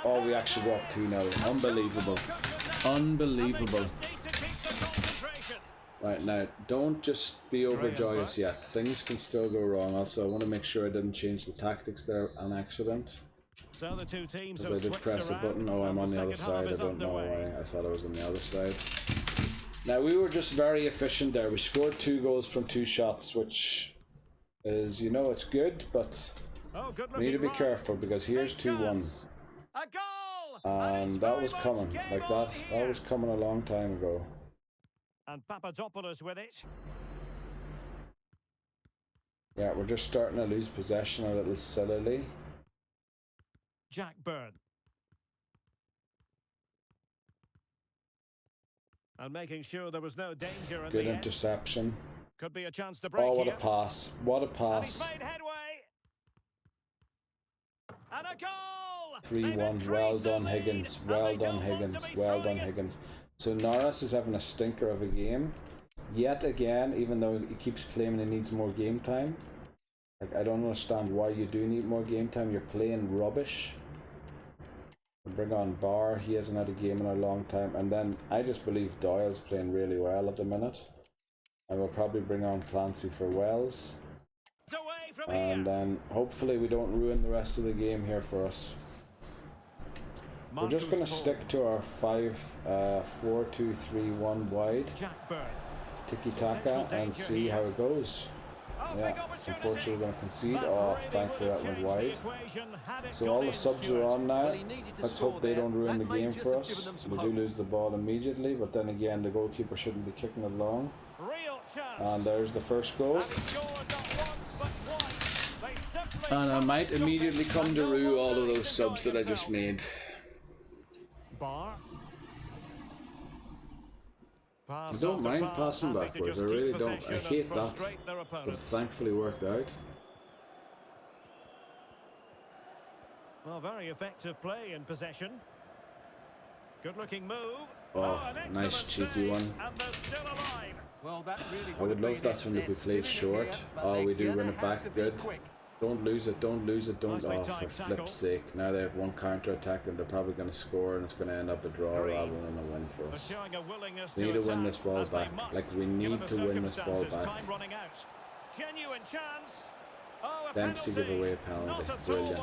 Oh, we actually go up 2-0. Unbelievable. Unbelievable. Right, now, don't just be overjoyous yet. Things can still go wrong. Also, I want to make sure I didn't change the tactics there on accident. So the two teams because I did press a button. Oh, I'm on the other side. I don't know why. I thought I was on the other side. Now, we were just very efficient there. We scored 2 goals from 2 shots, which is, you know, it's good, but we need to be careful because here's 2-1. And that was coming. Like that was coming a long time ago. And Papadopoulos with it. Yeah, we're just starting to lose possession a little sillily. Jack Byrne. And making sure there was no danger in good the interception. End. Could be a chance to break. Oh, what here. a pass. What a pass. And he's made headway. And a goal! 3-1. Well done, Higgins. Well done, Higgins. Well done, Higgins. So Norris is having a stinker of a game. Yet again, even though he keeps claiming he needs more game time. Like, I don't understand why you do need more game time. You're playing rubbish. Bring on Barr. He hasn't had a game in a long time. And then I just believe Doyle's playing really well at the minute. And we'll probably bring on Clancy for Wells. And then hopefully we don't ruin the rest of the game here for us. We're just going to stick to our 5-4-2-3-1 wide tiki-taka and see how it goes. Yeah, unfortunately we're going to concede. Oh, thankfully that went wide. So all the subs are on now. Let's hope they don't ruin the game for us. We do lose the ball immediately, but then again the goalkeeper shouldn't be kicking it long. And there's the first goal. And I might immediately come to rue all of those subs that I just made. I don't mind passing backwards, I really don't. I hate that, but it thankfully worked out. Well, very effective play in possession. Good looking move. Oh, nice cheeky one. Well, that really I would love that one to be played short. Oh, we do win it back, good. Don't lose it, don't lose it, don't. Oh, for flip's sake. Now they have one counter attack and they're probably going to score and it's going to end up a draw rather than a win for us. We need to win this ball back. Like, we need to win this ball back. Dempsey give away a penalty. Brilliant.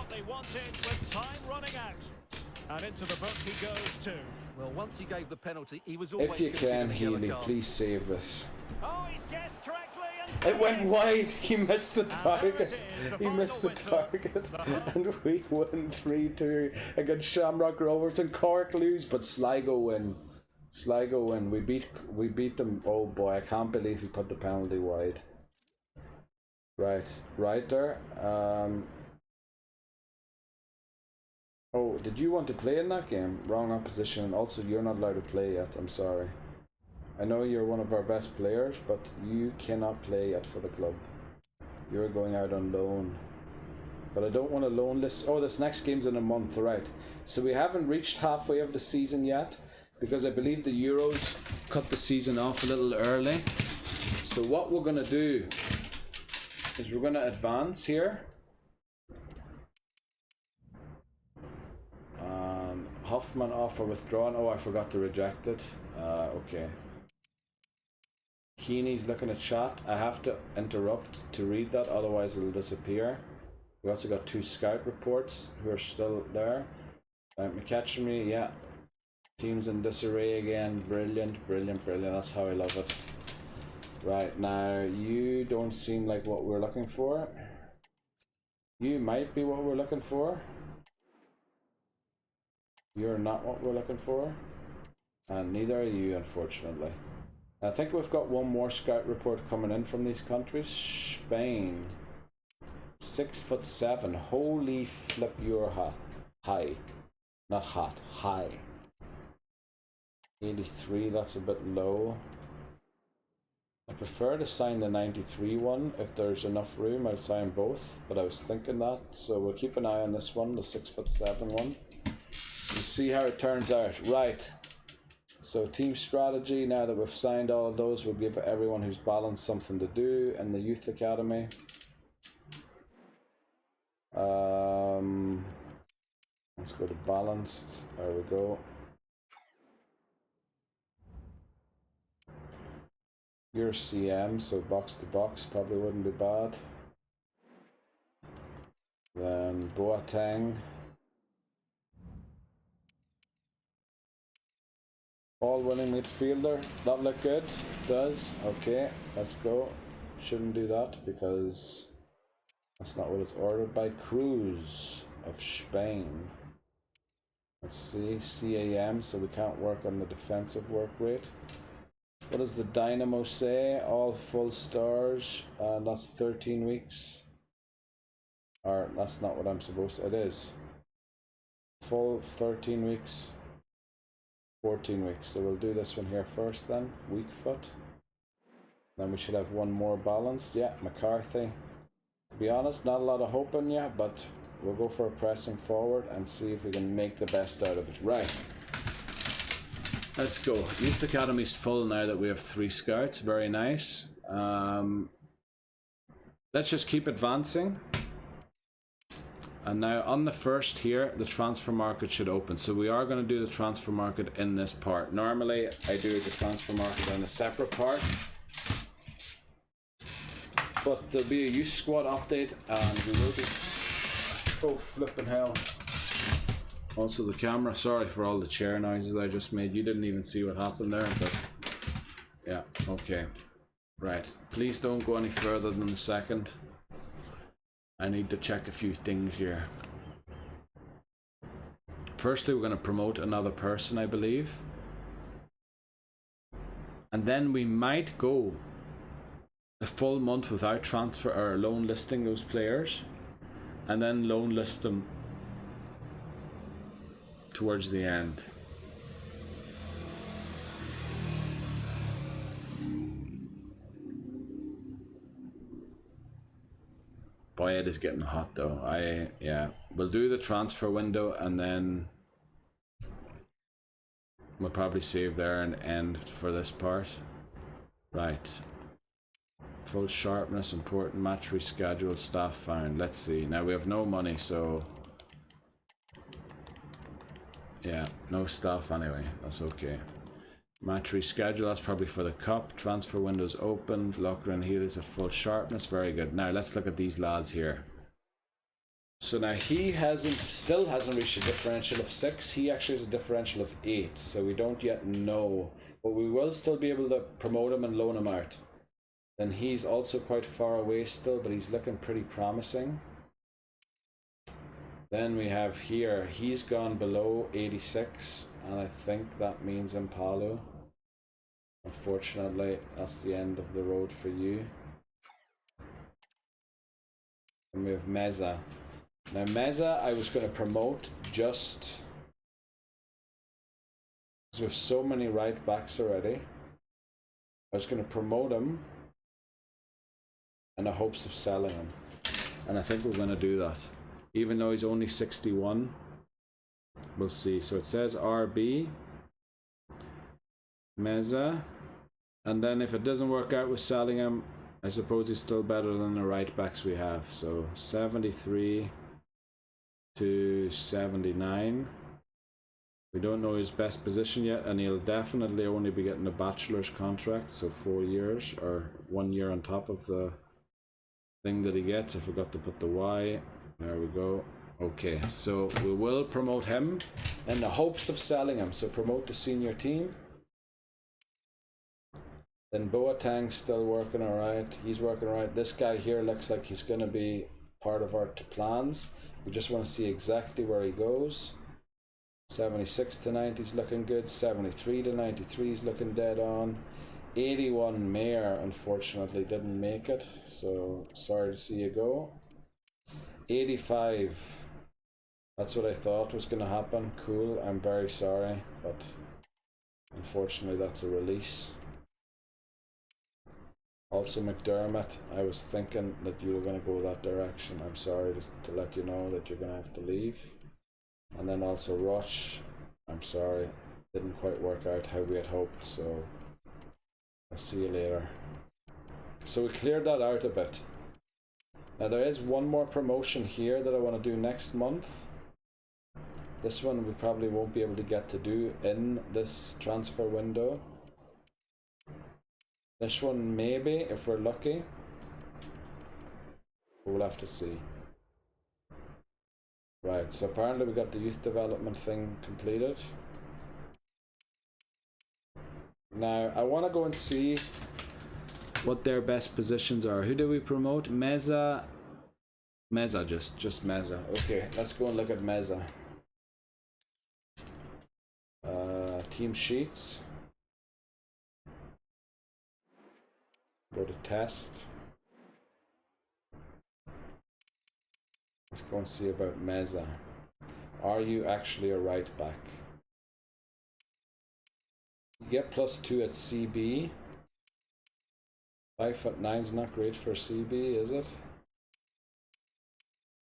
And into the book he goes too. Well, once he gave the penalty, he was always if you can, Healy, please save this. Oh, he's guessed correctly. It went wide. He missed the target. He missed the target, and we win 3-2 against Shamrock Rovers, and Cork lose, but Sligo win. Sligo win. We beat them. Oh boy, I can't believe he put the penalty wide. Right there. Oh, did you want to play in that game? Wrong opposition, and also you're not allowed to play yet. I'm sorry. I know you're one of our best players, but you cannot play yet for the club. You're going out on loan. But I don't want a loan list. Oh, this next game's in a month, right? So we haven't reached halfway of the season yet, because I believe the Euros cut the season off a little early. So what we're going to do is we're going to advance here. Hoffman offer withdrawn. Oh, I forgot to reject it. Okay. Keeney's looking at chat. I have to interrupt to read that, otherwise it'll disappear. We also got 2 scout reports who are still there. McCatchery, yeah. Team's in disarray again. Brilliant, brilliant, brilliant. That's how I love it. Right, now you don't seem like what we're looking for. You might be what we're looking for. You're not what we're looking for. And neither are you, unfortunately. I think we've got one more scout report coming in from these countries. Spain. 6'7". Holy flip, you're hot. High. Not hot. High. 83, that's a bit low. I prefer to sign the 93 one. If there's enough room, I'll sign both. But I was thinking that. So we'll keep an eye on this one, the 6'7" one. And see how it turns out. Right. So team strategy, now that we've signed all of those, we'll give everyone who's balanced something to do in the youth academy. Let's go to balanced. There we go. You're CM, so box to box probably wouldn't be bad. Then Boateng. Ball winning midfielder. That look good? Does? Okay, let's go. Shouldn't do that because that's not what it's ordered by. Cruz of Spain. Let's see, CAM, so we can't work on the defensive work rate. What does the Dynamo say? All full stars, and that's 13 weeks. Or that's not what I'm supposed to. It is. Full 13 weeks. 14 weeks. So we'll do this one here first then. Weak foot. Then we should have one more balanced. Yeah, McCarthy. To be honest, not a lot of hope in you, but We'll go for a pressing forward and see if we can make the best out of it. Right. Let's go. Youth Academy's full now that we have 3 scouts. Very nice. Let's just keep advancing. And now on the first here, the transfer market should open. So we are going to do the transfer market in this part. Normally, I do the transfer market in a separate part. But there'll be a youth squad update and we will be... Oh, flipping hell. Also the camera, sorry for all the chair noises I just made. You didn't even see what happened there, but... Yeah, okay. Right, please don't go any further than the second. I need to check a few things here. Firstly, we're going to promote another person, I believe. And then we might go a full month without transfer or loan listing those players. And then loan list them towards the end. Boy, it is getting hot though. Yeah, we'll do the transfer window and then we'll probably save there and end for this part. Right. Full sharpness, important match reschedule, staff found. Let's see. Now we have no money, so yeah, no staff anyway. That's okay. Match reschedule, that's probably for the cup. Transfer windows opened. Locker and heel is at full sharpness. Very good. Now let's look at these lads here. So now he still hasn't reached a differential of 6. He actually has a differential of 8. So we don't yet know. But we will still be able to promote him and loan him out. Then he's also quite far away still, but he's looking pretty promising. Then we have here, he's gone below 86. And I think that means Impalo. Unfortunately, that's the end of the road for you. And we have Meza. Now Meza I was going to promote just because we have so many right backs already. I was going to promote him in the hopes of selling him. And I think we're going to do that. Even though he's only 61. We'll see. So it says RB. Meza. And then if it doesn't work out with selling him, I suppose he's still better than the right backs we have. So 73 to 79. We don't know his best position yet, and he'll definitely only be getting a bachelor's contract, so 4 years or 1 year on top of the thing that he gets. I forgot to put the Y. There we go. Okay, so we will promote him in the hopes of selling him. So promote the senior team. Then Boateng's still working alright. He's working alright. This guy here looks like he's going to be part of our plans. We just want to see exactly where he goes. 76 to 90 is looking good. 73 to 93 is looking dead on. 81 Mayor unfortunately didn't make it. So sorry to see you go. 85. That's what I thought was going to happen. Cool. I'm very sorry, but unfortunately that's a release. Also McDermott, I was thinking that you were going to go that direction. I'm sorry to let you know that you're going to have to leave. And then also Rush, I'm sorry, didn't quite work out how we had hoped, so I'll see you later. So we cleared that out a bit. Now there is one more promotion here that I want to do next month. This one we probably won't be able to get to do in this transfer window. This one maybe, if we're lucky. We'll have to see. Right, so apparently we got the youth development thing completed. Now, I want to go and see what their best positions are. Who do we promote? Meza. Meza, just Meza. Okay, let's go and look at Meza. Team sheets. Go to test. Let's go and see about Meza. Are you actually a right back? You get +2 at CB. 5'9" is not great for CB, is it?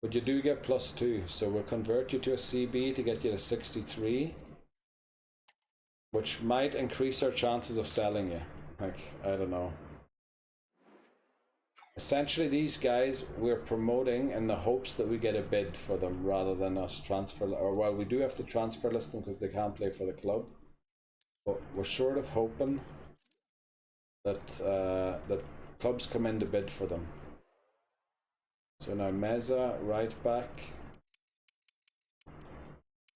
But you do get +2, so we'll convert you to a CB to get you to 63, which might increase our chances of selling you. Like, I don't know. Essentially, these guys we're promoting in the hopes that we get a bid for them rather than us transfer, or well, we do have to transfer list them because they can't play for the club. But we're sort of hoping that that clubs come in to bid for them. So now Meza, right back.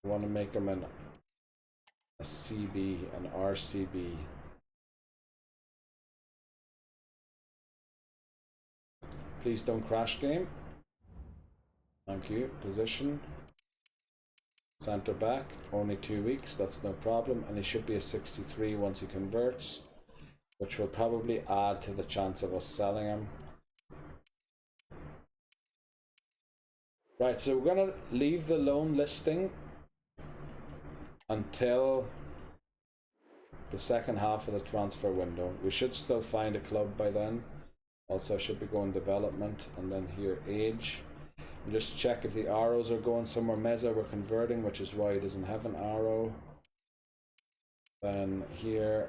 We want to make him a CB, an RCB. Please don't crash game. Thank you. Position. Centre back. Only 2 weeks. That's no problem. And he should be a 63 once he converts, which will probably add to the chance of us selling him. Right, so we're going to leave the loan listing until the second half of the transfer window. We should still find a club by then. Also, I should be going development, and then here age. And just check if the arrows are going somewhere. Meza we're converting, which is why he doesn't have an arrow. Then here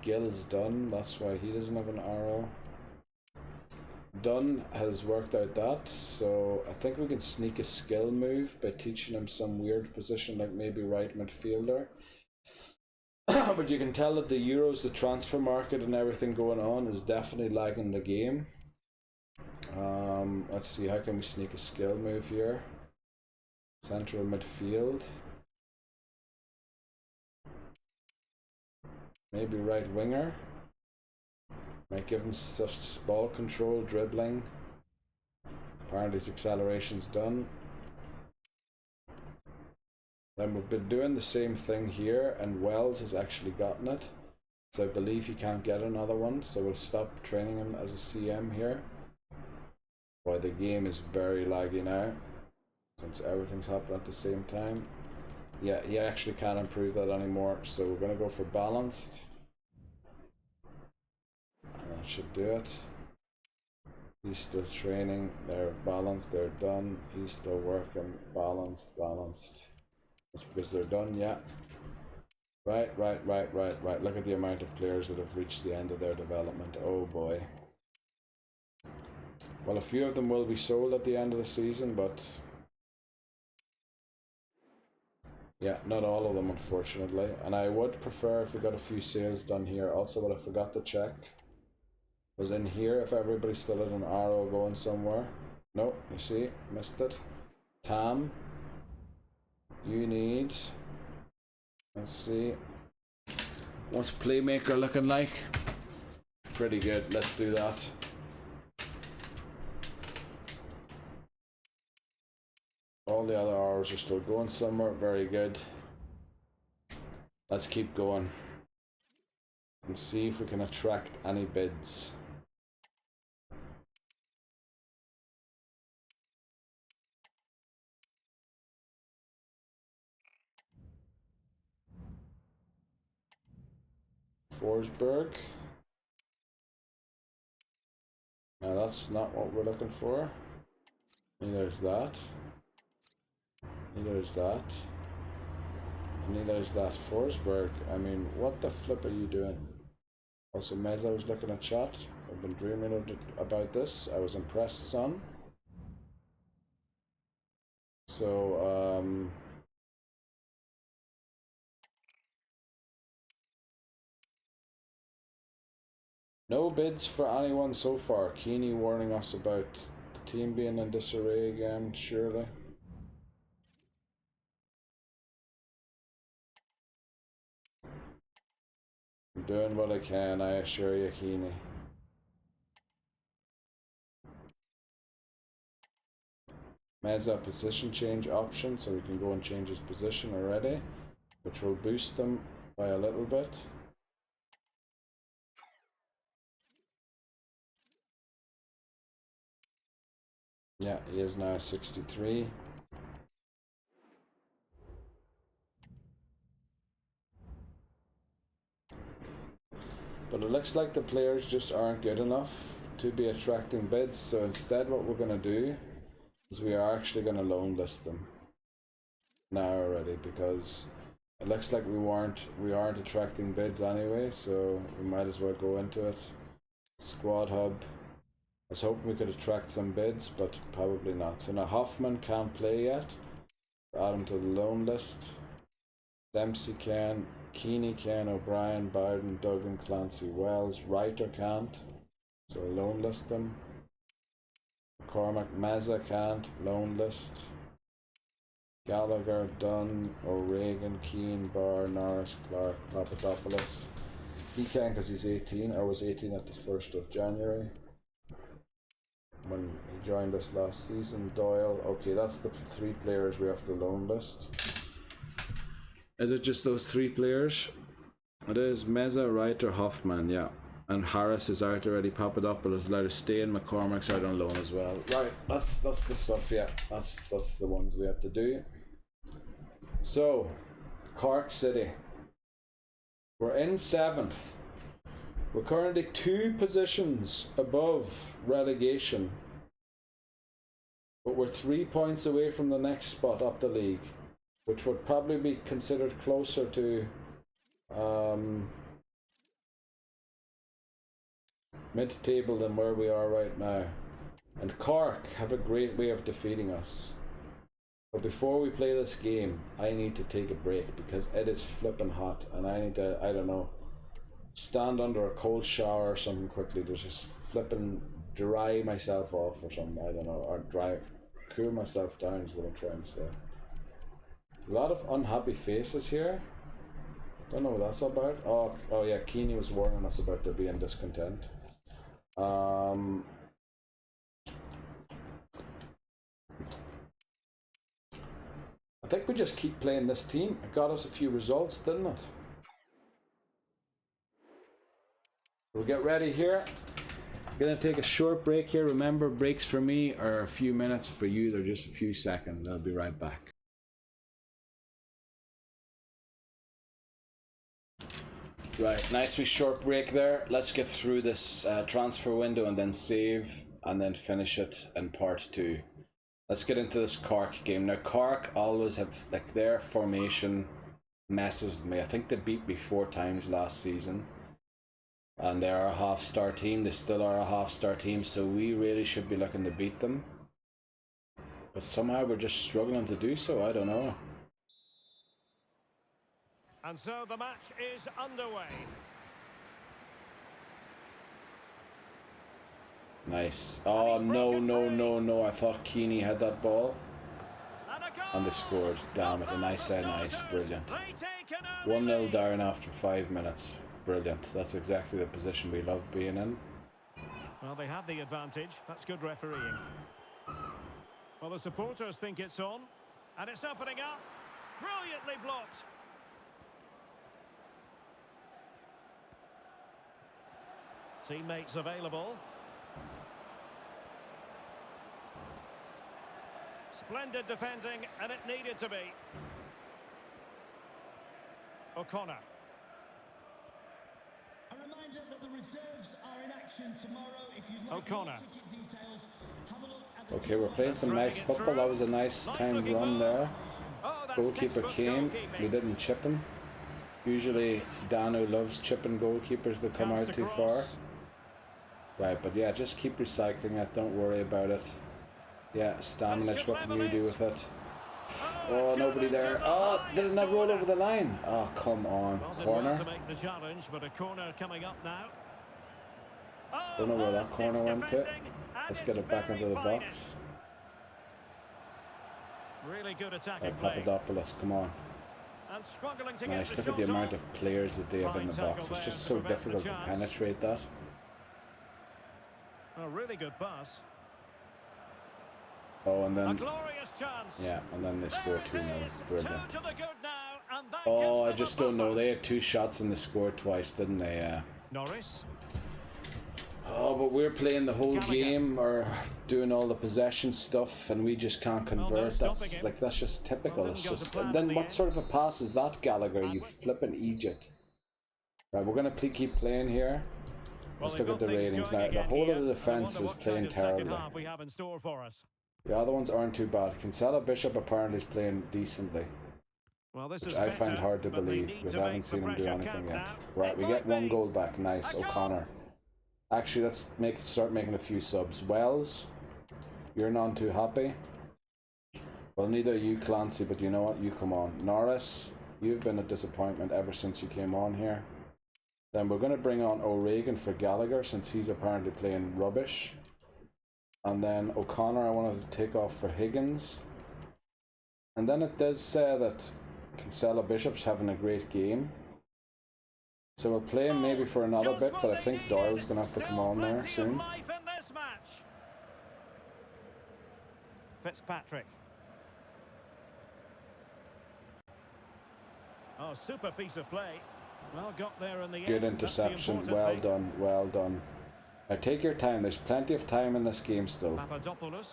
Gil's done, that's why he doesn't have an arrow. Dunn has worked out that, so I think we can sneak a skill move by teaching him some weird position like maybe right midfielder. But you can tell that the Euros, the transfer market and everything going on is definitely lagging the game. Let's see, how can we sneak a skill move here? Central midfield. Maybe right winger. Might give him ball control, dribbling. Apparently his acceleration's done. Then we've been doing the same thing here, and Wells has actually gotten it. So I believe he can't get another one, so we'll stop training him as a CM here. Boy, the game is very laggy now, since everything's happening at the same time. Yeah, he actually can't improve that anymore, so we're going to go for balanced. And that should do it. He's still training, they're balanced, they're done. He's still working, balanced. That's because they're done, yeah. Right. Look at the amount of players that have reached the end of their development. Oh boy. Well, a few of them will be sold at the end of the season, but yeah, not all of them, unfortunately. And I would prefer if we got a few sales done here. Also, what I forgot to check was in here if everybody still had an arrow going somewhere. No, you see, missed it. Tam, you need, let's see, what's Playmaker looking like? Pretty good, let's do that. All the other arrows are still going somewhere, very good. Let's keep going and see if we can attract any bids. Forsberg. Now that's not what we're looking for. Neither is that. Neither is that. Neither is that. Forsberg. I mean, what the flip are you doing? Also, Meza was looking at chat. I've been dreaming about this. I was impressed, son. So, no bids for anyone so far. Keeney warning us about the team being in disarray again, surely. I'm doing what I can, I assure you, Keeney. Meza position change option, so we can go and change his position already, which will boost them by a little bit. Yeah, he is now 63. But it looks like the players just aren't good enough to be attracting bids, so instead what we're going to do is we are actually going to loan list them now already, because it looks like we aren't attracting bids anyway, so we might as well go into it. Squad hub. I was hoping we could attract some bids, but probably not. So now Hoffman can't play yet. Add him to the loan list. Dempsey can, Keeney can, O'Brien, Bowden, Duggan, Clancy, Wells. Reiter can't, so loan list them. McCormack, Meza can't, loan list. Gallagher, Dunn, O'Regan, Keane, Barr, Norris, Clark, Papadopoulos. He can because he's 18, or was 18 at the 1st of January when he joined us last season. Doyle, okay, that's the 3 players we have to loan list. Is it just those 3 players? It is Meza, Reiter, Hoffman, yeah. And Harris is out already. Papadopoulos allowed to stay, and McCormack's out on loan as well. Right, that's the stuff, yeah. That's the ones we have to do. So, Cork City. We're in 7th. We're currently 2 positions above relegation. But we're 3 points away from the next spot up the league, which would probably be considered closer to mid-table than where we are right now. And Cork have a great way of defeating us. But before we play this game, I need to take a break because it is flipping hot, and I need to, I don't know, stand under a cold shower or something quickly to just flipping dry myself off or something, I don't know, or cool myself down is what I'm trying to say. A lot of unhappy faces here. Don't know what that's about. Oh yeah, Keeney was warning us about there being discontent. I think we just keep playing this team. It got us a few results, didn't it? We'll get ready here. Gonna take a short break here. Remember, breaks for me are a few minutes. For you, they're just a few seconds. I'll be right back. Right, nicely short break there. Let's get through this transfer window and then save and then finish it in part 2. Let's get into this Cork game. Now, Cork always have, like, their formation messes with me. I think they beat me 4 times last season. And they are a half-star team. They still are a half-star team, so we really should be looking to beat them. But somehow we're just struggling to do so. I don't know. And so the match is underway. Nice. Oh, no. I thought Keeney had that ball. And they scored. Damn it. And I said nice. Brilliant. 1-0 down after 5 minutes. Brilliant. That's exactly the position we love being in. Well, they have the advantage. That's good refereeing. Well, the supporters think it's on. And it's opening up. Brilliantly blocked. Teammates available. Splendid defending, and it needed to be. O'Connor. A reminder that the reserves are in action tomorrow. If you'd like O'Connor. ticket details, have a look at the Okay, we're playing some nice football. That was a nice timed run there. Oh, that's Goalkeeper textbook came. goalkeeping. We didn't chip him. Usually Dano loves chipping goalkeepers that come out too far. Right, but yeah, just keep recycling it. Don't worry about it. Yeah, Staminic, what can you do with it? Oh, nobody there. Oh, did it not roll over the line? Oh, come on. Well, Corner. to make the challenge, but a corner coming up now. Don't know where that corner went to. Let's get it back into the box. Really good attacking Oh, play. Papadopoulos, come on. And struggling to Nice. get Look the at the shot amount off. of players that they have in the box. It's just so difficult to penetrate that. A really good pass. Oh, and A then glorious chance. yeah, and then they score 2-0. Brilliant. Two to the good now, and that Oh, I gives them just a don't know. buffer. They had 2 shots and they scored twice, didn't they? Norris. Oh, but we're playing the whole Gallagher. game or doing all the possession stuff, and we just can't convert. stopping That's him. like that's just typical. Well, It's didn't go to just. plan And then at the what end. sort of a pass is that, Gallagher? You flipping Egypt. Right, we're gonna keep playing here. Let's look at the ratings now. The whole of the defense is playing terribly. We have in store for us. The other ones aren't too bad. Kinsella Bishop apparently is playing decently, Well, this which is I find better, hard to but they believe need because to I haven't make seen the him do pressure anything count yet. now. Right, we get one goal back. Nice. A goal. O'Connor. Actually, let's start making a few subs. Wells, you're none too happy. Well, neither are you, Clancy, but you know what? You come on. Norris, you've been a disappointment ever since you came on here. Then we're going to bring on O'Regan for Gallagher since he's apparently playing rubbish. And then O'Connor I wanted to take off for Higgins. And then it does say that Kinsella Bishop's having a great game. So we'll play him maybe for another bit, but I think Doyle's going to have to come on there soon. Fitzpatrick. Oh, super piece of play. Well, got there in the end. Good interception. Well done. Well done. Now take your time. There's plenty of time in this game still.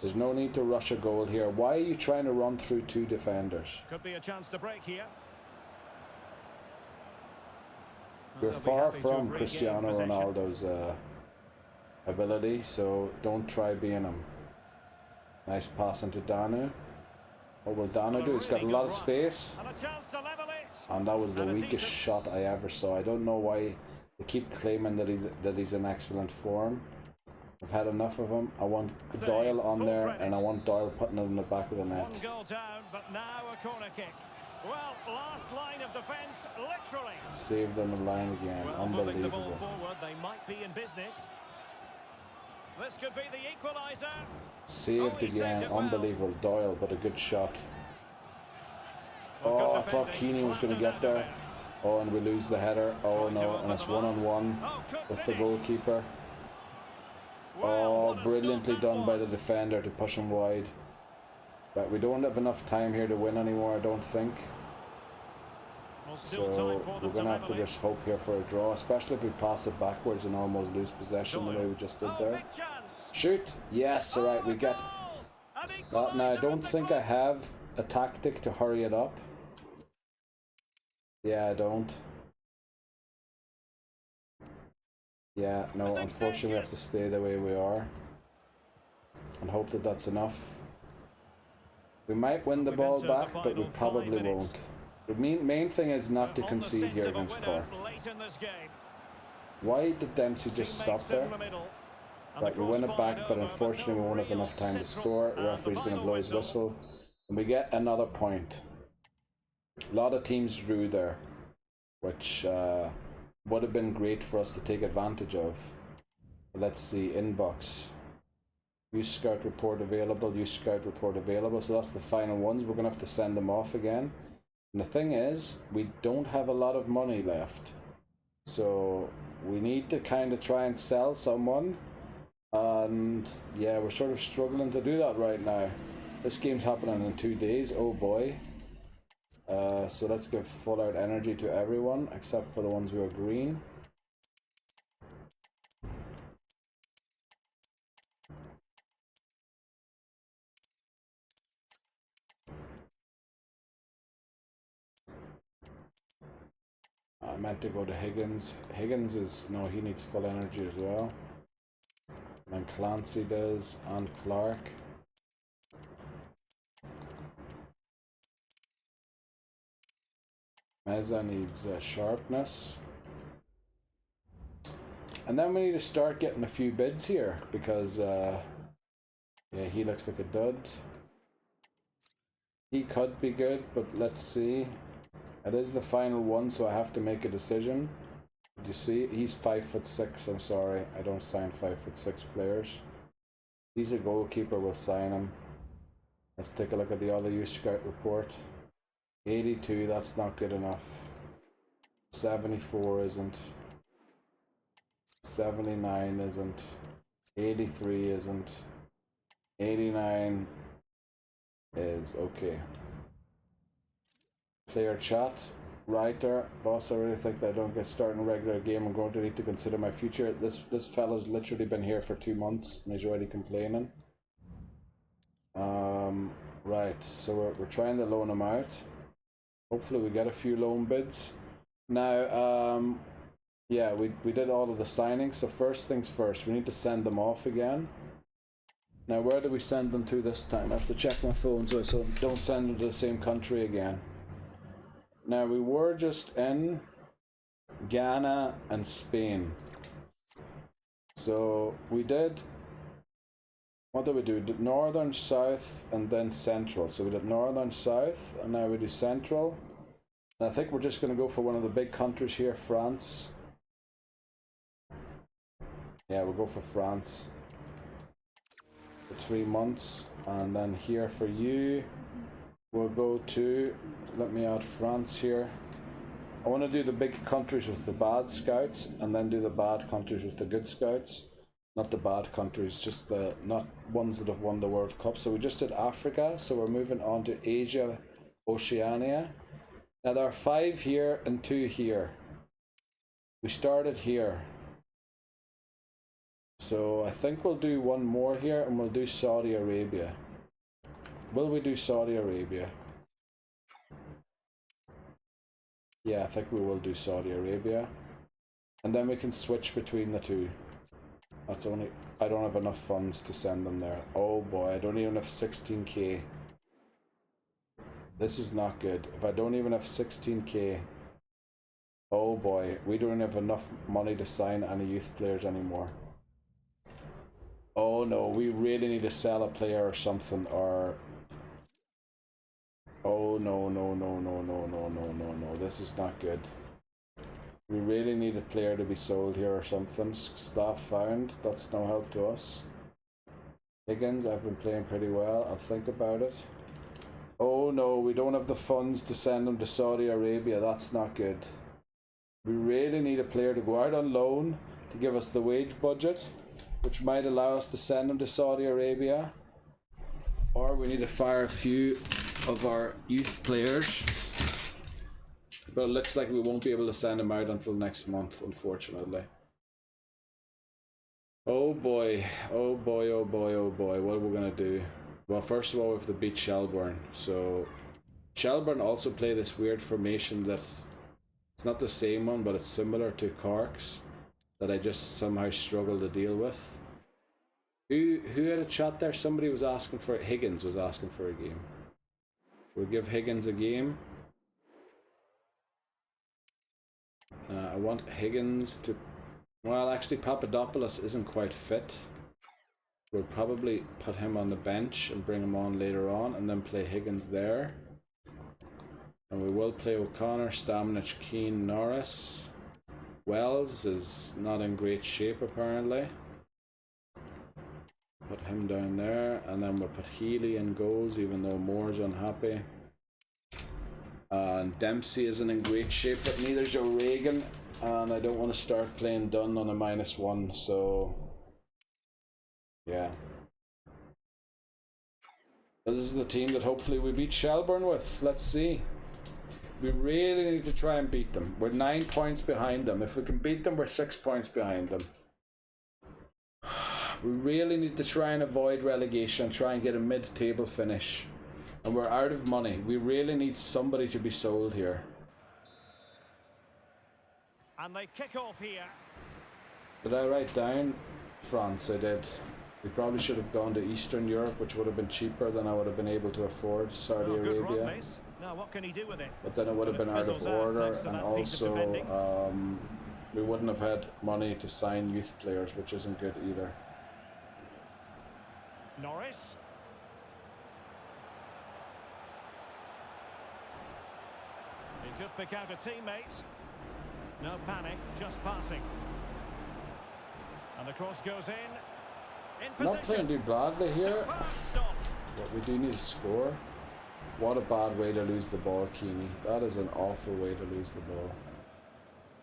There's no need to rush a goal here. Why are you trying to run through two defenders? Could be a chance to break here. You're far from Cristiano Ronaldo's ability, so don't try being him. Nice pass into Danu. What will Danu do? He's got a lot of space. And that was the weakest shot I ever saw. I don't know why they keep claiming that he's in excellent form. I've had enough of him. I want Doyle on there, and I want Doyle putting it in the back of the net. One goal down, but now a corner kick. Well, last line of defence, literally. Saved on the line again. Well, unbelievable. moving the ball forward, they might be in business. This could be the equaliser. Saved again. Saved well. Unbelievable. Doyle, but a good shot. Oh, I thought Keeney was going to get there. Oh, and we lose the header. Oh no, and it's one-on-one with the goalkeeper. Oh, brilliantly done by the defender to push him wide. But we don't have enough time here to win anymore, I don't think. So we're going to have to just hope here for a draw, especially if we pass it backwards and almost lose possession the way we just did there. Shoot! Yes, alright, we get... now, I don't think I have a tactic to hurry it up. Yeah, I don't. Yeah, no, unfortunately we have to stay the way we are. And hope that that's enough. We might win the ball back, but we probably won't. The main thing is not to concede here against Cork. Why did Dempsey just stop there? Right, we win it back, but unfortunately we won't have enough time to score. The referee's going to blow his whistle. And we get another point. A lot of teams drew there, which would have been great for us to take advantage of. Let's see, inbox. Use scout report available, use scout report available. So that's the final ones. We're going to have to send them off again. And the thing is, we don't have a lot of money left. So we need to kind of try and sell someone. And yeah, we're sort of struggling to do that right now. This game's happening in 2 days. Oh boy. So let's give full out energy to everyone except for the ones who are green. I meant to go to Higgins. Higgins is... no, he needs full energy as well. And Clancy does, and Clark. Meza needs sharpness. And then we need to start getting a few bids here because yeah, he looks like a dud. He could be good, but let's see. It is the final one, so I have to make a decision. You see, he's 5'6". I'm sorry, I don't sign 5'6" players. He's a goalkeeper, we'll sign him. Let's take a look at the other use scout report. 82, that's not good enough. 74 isn't. 79 isn't. 83 isn't. 89 is okay. Player chat. Writer, boss, I really think that I don't get started in a regular game. I'm going to need to consider my future. This fella's literally been here for 2 months and he's already complaining. Right, so we're trying to loan him out. Hopefully we get a few loan bids. Now, Yeah, we did all of the signings, so first things first, we need to send them off again. Now, where do we send them to this time? I have to check my phone so don't send them to the same country again. Now, we were just in Ghana and Spain. So, we did... What did we do? We did northern, south, and then central. So we did northern, south, and now we do central. And I think we're just going to go for one of the big countries here, France. Yeah, we'll go for France. For 3 months. And then here for you, we'll go to... Let me add France here. I want to do the big countries with the bad scouts, and then do the bad countries with the good scouts. Not the bad countries, just the not ones that have won the World Cup. So we just did Africa, so we're moving on to Asia, Oceania. Now there are 5 here and 2 here. We started here. So I think we'll do one more here and we'll do Saudi Arabia. Will we do Saudi Arabia? Yeah, I think we will do Saudi Arabia. And then we can switch between the two. That's only... I don't have enough funds to send them there. Oh boy, I don't even have 16k. This is not good. If I don't even have 16k... Oh boy, we don't have enough money to sign any youth players anymore. Oh no, we really need to sell a player or something, or... Oh no, no, no, no, no, no, no, no, no, this is not good. We really need a player to be sold here or something. Staff found. That's no help to us. Higgins, I've been playing pretty well. I'll think about it. Oh no, we don't have the funds to send him to Saudi Arabia. That's not good. We really need a player to go out on loan to give us the wage budget, which might allow us to send him to Saudi Arabia. Or we need to fire a few of our youth players. But it looks like we won't be able to send him out until next month, unfortunately. Oh boy, oh boy, oh boy, oh boy, what are we going to do? Well, first of all, we have to beat Shelbourne. So, Shelbourne also play this weird formation that's... It's not the same one, but it's similar to Cork's, that I just somehow struggle to deal with. Who had a chat there? Somebody was asking for... Higgins was asking for a game. We'll give Higgins a game. I want Higgins to... Well, actually, Papadopoulos isn't quite fit. We'll probably put him on the bench and bring him on later on, and then play Higgins there. And we will play O'Connor, Stamnich, Keane, Norris. Wells is not in great shape, apparently. Put him down there, and then we'll put Healy in goals, even though Moore's unhappy. And Dempsey isn't in great shape, but neither's O'Regan, and I don't want to start playing Dunn on a -1, so yeah. This is the team that hopefully we beat Shelbourne with. Let's see. We really need to try and beat them. We're 9 points behind them. If we can beat them, we're 6 points behind them. We really need to try and avoid relegation, try and get a mid-table finish. And we're out of money. We really need somebody to be sold here. And they kick off here. Did I write down France? I did. We probably should have gone to Eastern Europe, which would have been cheaper than I would have been able to afford Saudi Arabia. Now what can he do with it? But then it would have been out of order, and also we wouldn't have had money to sign youth players, which isn't good either. Norris. He could pick out a teammate. No panic, just passing. And the cross goes in. Not playing too badly here. But we do need to score. What a bad way to lose the ball, Keeney. That is an awful way to lose the ball.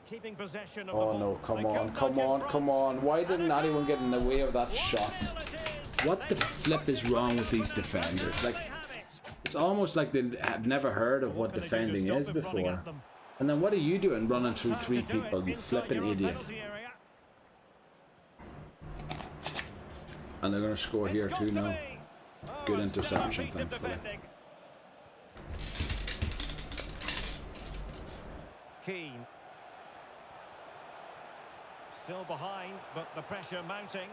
Keeping possession of oh no, come on, come on, come on. Why didn't anyone get in the way of that shot? What the flip is wrong with these defenders? Like, it's almost like they have never heard of what defending is before. And then what are you doing running through 3 people, you flipping idiot? And they're going to score here too now. Good interception, thankfully. Keane. Still behind, but the pressure mounting.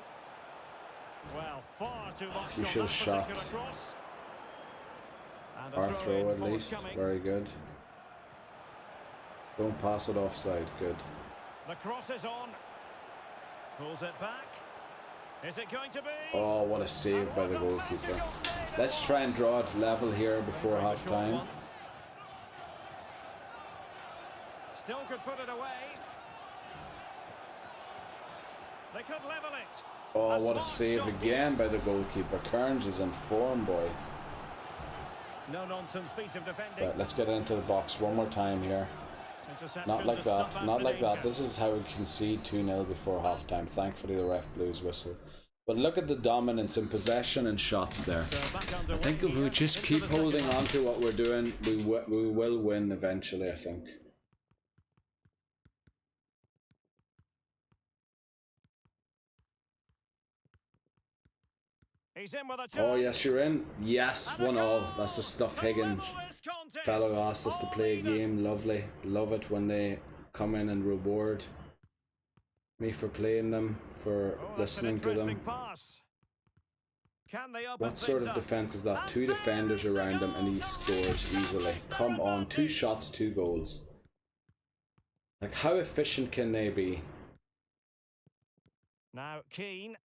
Well, far too much. You should have shot. Our throw at least. Very good. Don't pass it offside. Good. The cross is on. Pulls it back. Is it going to be? Oh, what a save by the goalkeeper. Let's try and draw it level here before half time. Still could put it away. They could level it. Oh, what a save again by the goalkeeper. Kearns is in form, boy. No nonsense piece of defending. Right, let's get into the box one more time here. Not like that, not like that. This is how we concede 2-0 before halftime. Thankfully the ref blew his whistle. But look at the dominance in possession and shots there. I think if we just keep holding on to what we're doing, we will win eventually, I think. He's in with a Oh yes, you're in. Yes, 1-1. That's the stuff Higgins. Fellow asked us to play a game. Lovely. Love it when they come in and reward me for playing them, for listening to them. What sort of defense is that? 2 defenders around him and he scores easily. Come on, 2 shots, 2 goals. Like, how efficient can they be? Now Keane,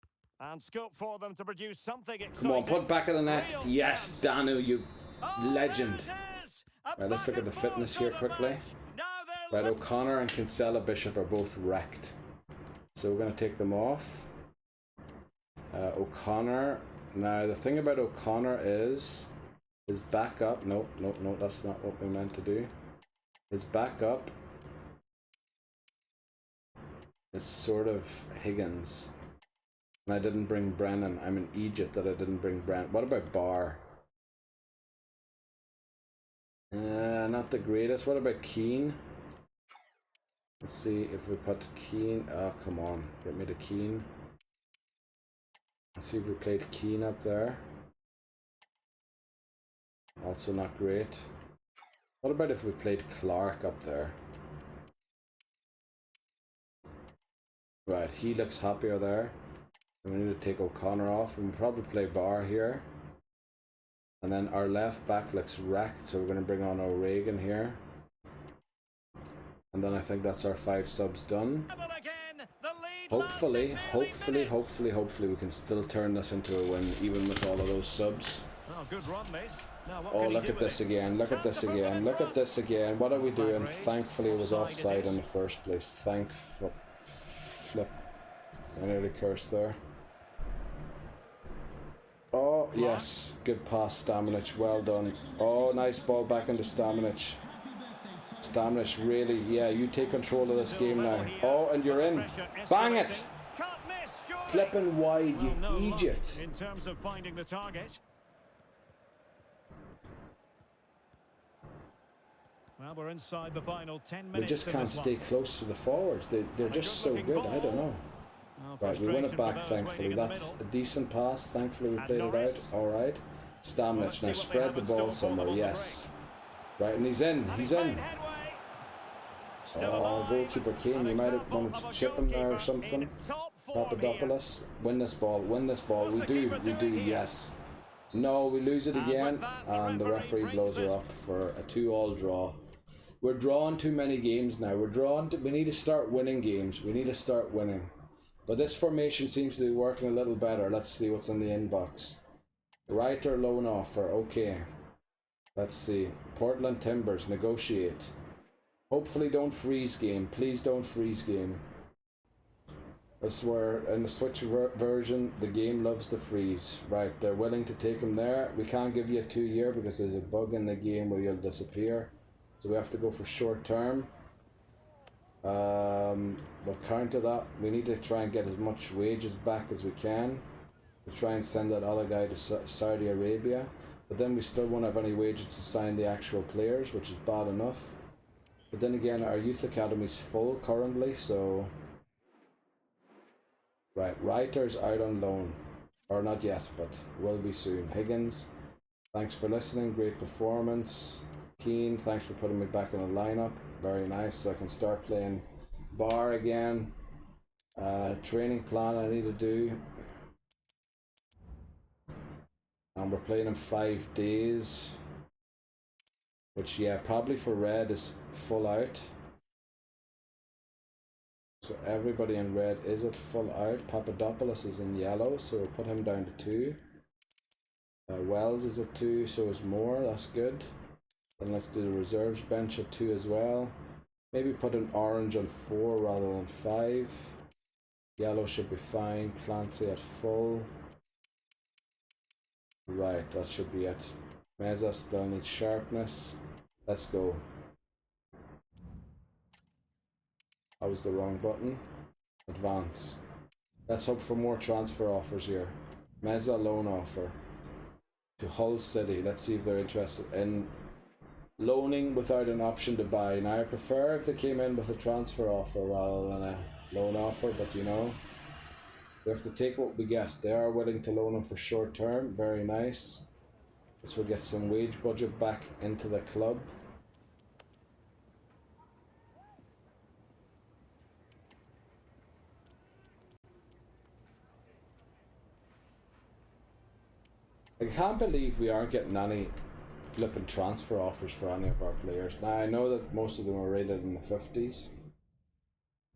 and scope for them to produce something exciting. Come on, put back in the net. Yes, Danu, you legend. Right, let's look at the fitness here quickly. Right, O'Connor and Kinsella Bishop are both wrecked, so we're going to take them off. O'Connor. Now the thing about O'Connor is his backup. No, that's not what we meant to do. His backup is sort of Higgins. And I didn't bring Brennan. I'm an Egypt that I didn't bring Brennan. What about Barr? Not the greatest. What about Keane? Let's see if we put Keane. Oh, come on. Get me to Keane. Let's see if we played Keane up there. Also not great. What about if we played Clark up there? Right, he looks happier there. We need to take O'Connor off, and we'll probably play Barr here. And then our left back looks wrecked, so we're going to bring on O'Regan here. And then I think that's our 5 subs done. Hopefully we can still turn this into a win, even with all of those subs. Oh, good run, mate. Oh, look at this again, look at this again, look at this again. What are we doing? Thankfully it was offside in the first place. Flip. I nearly cursed there. Oh, yes. Good pass, Stamanic. Well done. Oh, nice ball back into Stamanic. Stamanic, really, yeah, you take control of this game now. Oh, and you're in. Bang it! Flipping wide, you idiot. In terms of finding the target. Well, we're inside the final 10 minutes. We just can't stay close to the forwards. They're just so good. I don't know. Right, we win it back, thankfully. That's a decent pass. Thankfully, we played it out. Alright. Stamanic. Now spread the ball somewhere. Yes. Right, and he's in. He's in. Oh, goalkeeper Kane. You might have wanted to chip him there or something. Papadopoulos. Win this ball. Win this ball. We do. Yes. No, we lose it again. And the referee blows her up for a 2-2 draw. We're drawing too many games now. We need to start winning games. We need to start winning. But this formation seems to be working a little better. Let's see what's in the inbox. Writer loan offer. Okay. Let's see. Portland Timbers. Negotiate. Hopefully don't freeze game. Please don't freeze game. I swear, in the Switch version, the game loves to freeze. Right, they're willing to take him there. We can't give you a 2-year because there's a bug in the game where you'll disappear. So we have to go for short term. But counter that, we need to try and get as much wages back as we can. We try and send that other guy to Saudi Arabia. But then we still won't have any wages to sign the actual players, which is bad enough. But then again, our youth academy's full currently, so... Right, Reiter's out on loan. Or not yet, but will be soon. Higgins, thanks for listening, great performance. Keane, thanks for putting me back in the lineup. Very nice, so I can start playing Barr again. Training plan I need to do. And we're playing in 5 days. Which, yeah, probably for red is full out. So everybody in red is at full out. Papadopoulos is in yellow, so we'll put him down to 2. Wells is at 2, so is Moore, that's good. Then let's do the reserves bench at 2 as well. Maybe put an orange on 4 rather than 5. Yellow should be fine. Clancy at full. Right, that should be it. Meza still needs sharpness. Let's go. That was the wrong button. Advance. Let's hope for more transfer offers here. Meza loan offer to Hull City. Let's see if they're interested in loaning without an option to buy. Now I prefer if they came in with a transfer offer rather than a loan offer, but you know, we have to take what we get. They are willing to loan him for short term. Very nice. This will get some wage budget back into the club. I can't believe we aren't getting any flipping transfer offers for any of our players. Now I know that most of them are rated in the 50s,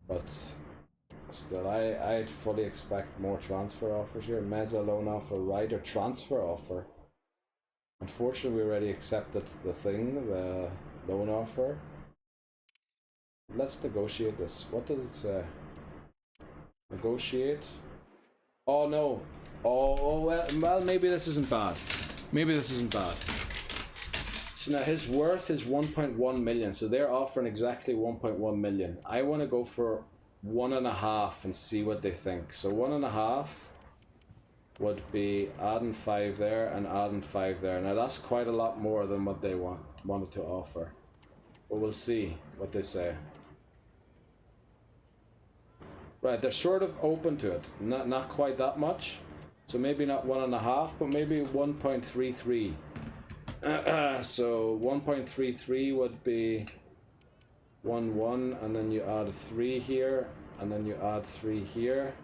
but still I'd fully expect more transfer offers here. Meza loan offer, Ryder transfer offer. Unfortunately, we already accepted the loan offer. Let's negotiate this. What does it say? Negotiate. Oh no. Oh well, maybe this isn't bad. Maybe this isn't bad. So now his worth is 1.1 million. So they're offering exactly 1.1 million. I want to go for 1.5 and see what they think. So 1.5 would be adding 5 there and adding 5 there. Now that's quite a lot more than what they wanted to offer. But we'll see what they say. Right, they're sort of open to it. Not quite that much. So maybe not 1.5, but maybe 1.33. So 1.33 would be 1, and then you add 3 here, and then you add 3 here,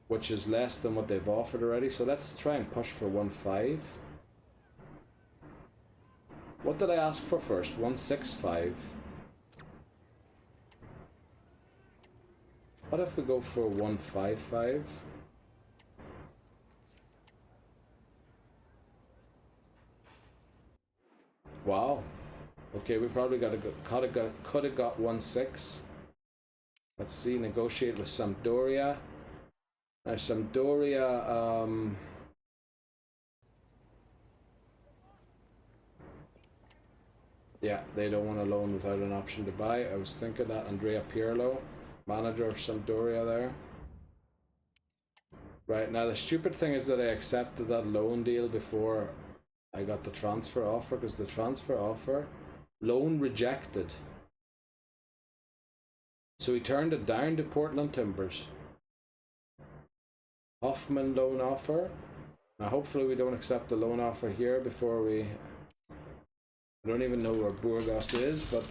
which is less than what they've offered already. So let's try and push for 1.5. What did I ask for first? 1.65. What if we go for 1.55? Wow. Okay, we probably could have got 1.6. Let's see. Negotiate with Sampdoria. Now Sampdoria. Yeah, they don't want a loan without an option to buy. I was thinking that. Andrea Pirlo, manager of Sampdoria there. Right, now the stupid thing is that I accepted that loan deal before I got the transfer offer, because the transfer offer, loan rejected. So he turned it down to Portland Timbers. Hoffman loan offer. Now hopefully we don't accept the loan offer here before we... I don't even know where Burgos is, but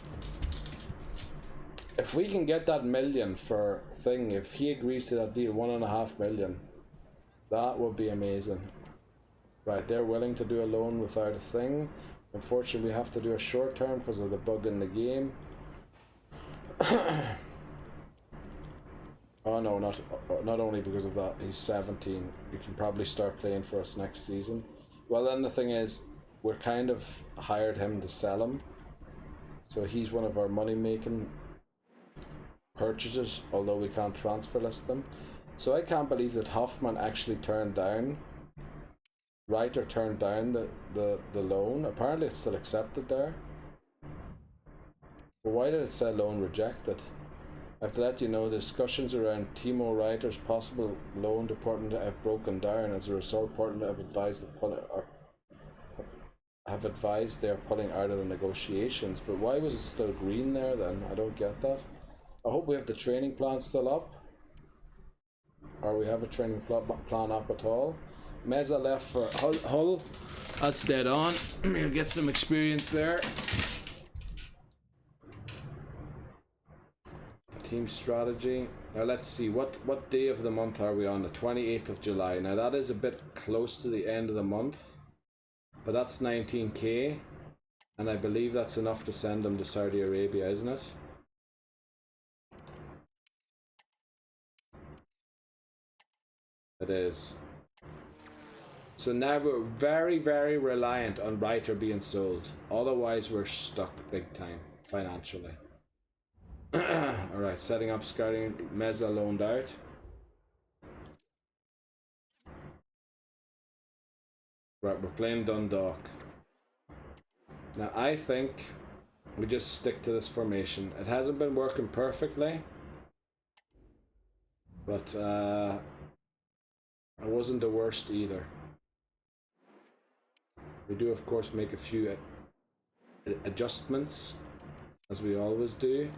if we can get that million for thing, if he agrees to that deal, 1.5 million, that would be amazing. Right, they're willing to do a loan without a thing. Unfortunately, we have to do a short term because of the bug in the game. Oh no, not only because of that, he's 17. You can probably start playing for us next season. Well, then the thing is, we're kind of hired him to sell him. So he's one of our money-making purchases, although we can't transfer list them. So I can't believe that Hoffman actually turned down... Reiter turned down the loan. Apparently it's still accepted there. But why did it say loan rejected? I have to let you know the discussions around Timo Reiter's possible loan to Portland have broken down. As a result, Portland have advised they are pulling out of the negotiations. But why was it still green there then? I don't get that. I hope we have the training plan still up. Or we have a training plan up at all. Meza left for Hull. That's dead on. He'll get some experience there. Team strategy. Now let's see, what day of the month are we on? The 28th of July. Now that is a bit close to the end of the month, but that's 19k, and I believe that's enough to send them to Saudi Arabia, isn't it? It is. So now we're very, very reliant on Reiter being sold. Otherwise we're stuck big time financially. Alright, setting up scouting. Meza loaned out. Right, we're playing Dundalk. Now I think we just stick to this formation. It hasn't been working perfectly, but it wasn't the worst either. We do of course make a few adjustments, as we always do.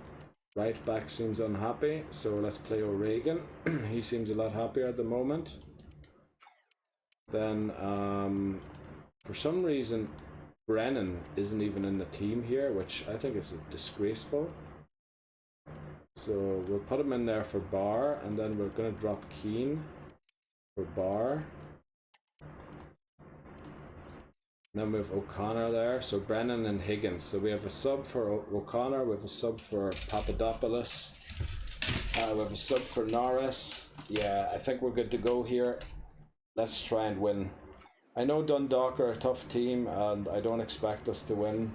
Right back seems unhappy, so let's play O'Regan. He seems a lot happier at the moment. Then for some reason Brennan isn't even in the team here, which I think is disgraceful. So we'll put him in there for Barr, and then we're going to drop Keane for Barr. Then we have O'Connor there, so Brennan and Higgins. So we have a sub for O'Connor, we have a sub for Papadopoulos, we have a sub for Norris. Yeah, I think we're good to go here. Let's try and win. I know Dundalk are a tough team, and I don't expect us to win.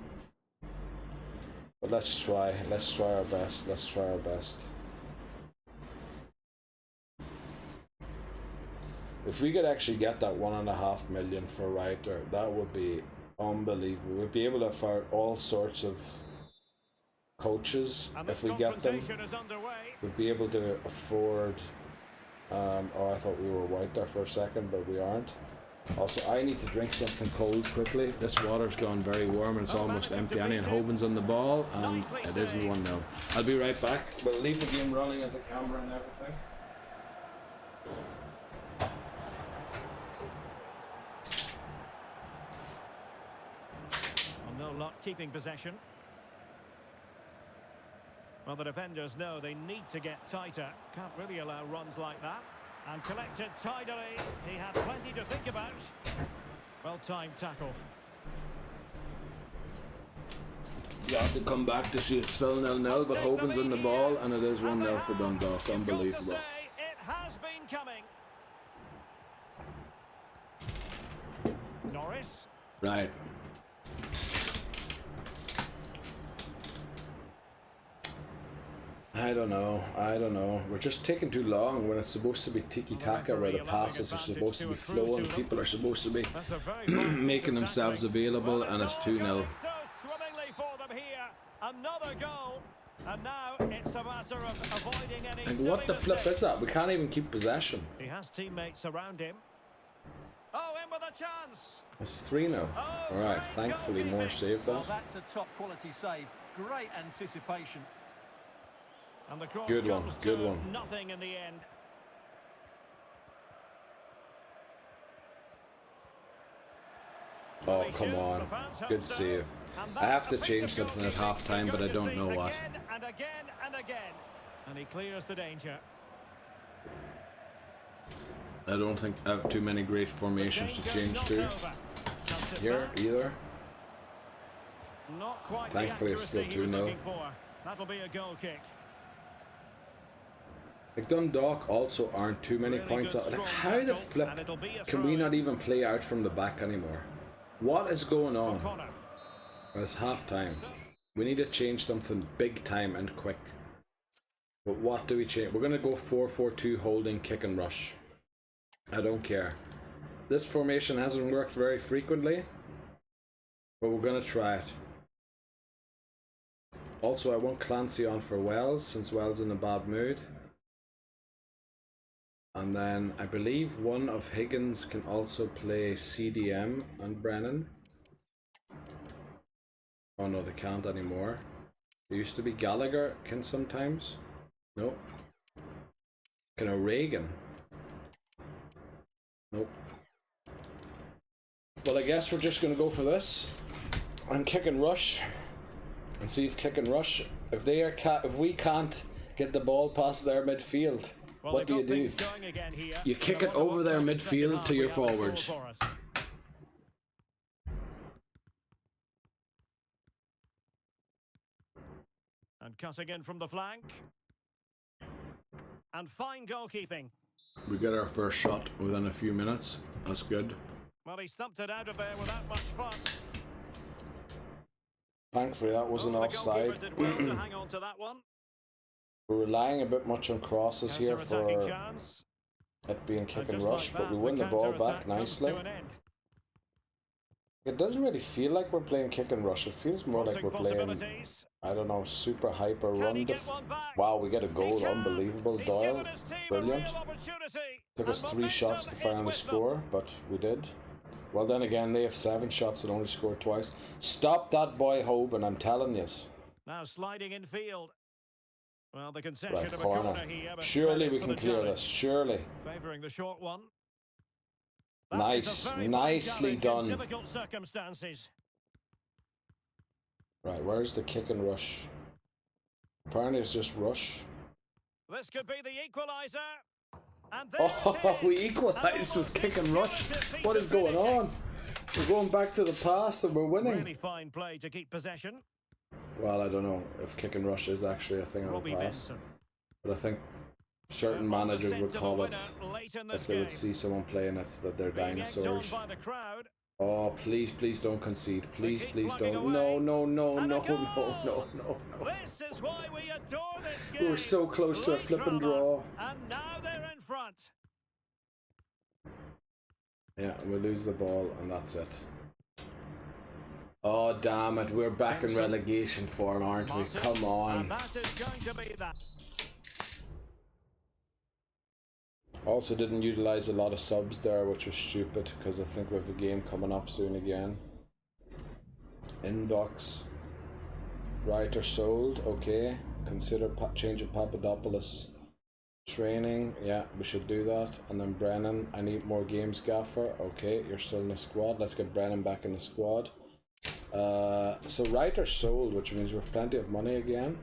But let's try our best, let's try our best. If we could actually get that 1.5 million for Reiter, that would be unbelievable. We'd be able to afford all sorts of coaches if we get them. We'd be able to afford... oh, I thought we were white there for a second, but we aren't. Also, I need to drink something cold quickly. This water's gone very warm and it's almost empty. Annie and Hoban's on the ball, and it isn't 1-0. I'll be right back. We'll leave the game running at the camera and everything. No luck keeping possession. Well, the defenders know they need to get tighter. Can't really allow runs like that. And collected tidily. He had plenty to think about. Well-timed tackle. You have to come back to see it's still 0-0, but Hoban's on the ball, and it is 1-0 for Dundalk. Unbelievable. It has been coming. Norris. Right. I don't know. We're just taking too long when it's supposed to be tiki-taka, where the passes are supposed to be flowing, people are supposed to be making themselves available, and it's 2-0. So swimmingly for them here. Another goal. And now it's a matter of avoiding any. And what the flip is that? We can't even keep possession. He has teammates around him. Oh, in with a chance. It's 3-0. Alright, thankfully Moore saved that. Well, that's a top quality save. Great anticipation. And the cross Good one, comes good to one. nothing in the end. Oh, come on. Good save. I have to change something at half-time, but I don't know what. And again and again. And he clears the danger. I don't think I have too many great formations to change to here either. Not quite. Thankfully it's still 2-0. That'll be a goal kick. Like Dundalk also aren't too many points out. Like, how the flip can we not even play out from the back anymore? What is going on? Well, it's half time. We need to change something big time and quick. But what do we change? We're gonna go 4-4-2 holding, kick and rush. I don't care. This formation hasn't worked very frequently, but we're gonna try it. Also, I want Clancy on for Wells, since Wells is in a bad mood. And then I believe one of Higgins can also play CDM and Brennan. Oh no, they can't anymore. There used to be Gallagher can sometimes. Nope. Can O'Regan? Nope. Well, I guess we're just gonna go for this and kick and rush, and see if kick and rush. If we can't Get the ball past their midfield. Well, What do you do? You kick it over their midfield to your forwards. And cutting in from the flank. And fine goalkeeping. We get our first shot within a few minutes. That's good. Well, he stumped it out of there without much fuss. Thankfully, that wasn't offside. Did well to hang on to that one. We're relying a bit much on crosses here for chance. it being kick and just rush, like but we that, win the ball counter-attack back comes nicely. to an end. It doesn't really feel like we're playing kick and rush. It feels more like we're playing, I don't know, super hyper run. Wow, we get a goal. Unbelievable. Doyle. Brilliant. Took us 3 shots to finally score, but we did. Well, then again, they have 7 shots and only scored twice. Stop that boy Hoban, I'm telling you. Now sliding in field. Well, the concession Right, of corner. a corner here, but Surely we can clear this. Surely. Favouring the short one. Nice. Nicely done. Difficult circumstances. Right, where's the kick and rush? Apparently it's just rush. This could be the equaliser. And Oh, we equalised with kick and rush. What is going on? We're going back to the past and we're winning. Really fine play to keep possession. Well, I don't know if kick and rush is actually a thing of the past. But I think certain managers would call it, if they would see someone playing it, that they're dinosaurs. Oh, please, please don't concede. Please, please don't. No, no, no, no, no, no, no, no. This is why we adore this game. We were so close to a flip and draw. And now they're in front. Yeah, we lose the ball and that's it. Oh, damn it. We're back in relegation form, aren't we? Come on. And that is going to be that. Also didn't utilise a lot of subs there, which was stupid, because I think we have a game coming up soon again. Inbox. Writer sold, okay. Consider changing Papadopoulos. Training, yeah, we should do that. And then Brennan, I need more games, Gaffer. Okay, you're still in the squad. Let's get Brennan back in the squad. So Writer sold, which means we have plenty of money again.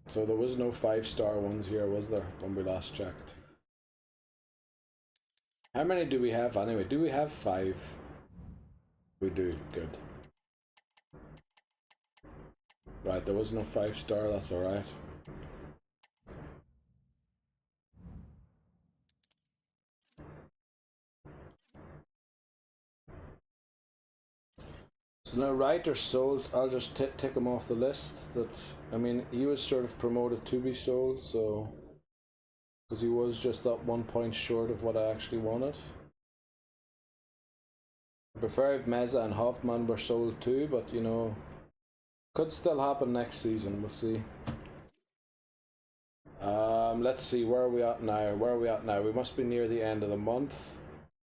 So there was no 5-star ones here, was there, when we last checked? How many do we have anyway? Do we have 5? We do, good. Right, there was no 5-star, that's alright. So now Writer sold, I'll just tick him off the list. That, I mean, he was sort of promoted to be sold, so... Because he was just that 1 point short of what I actually wanted. I prefer if Meza and Hoffman were sold too, but you know... Could still happen next season, we'll see. Let's see, where are we at now? Where are we at now? We must be near the end of the month.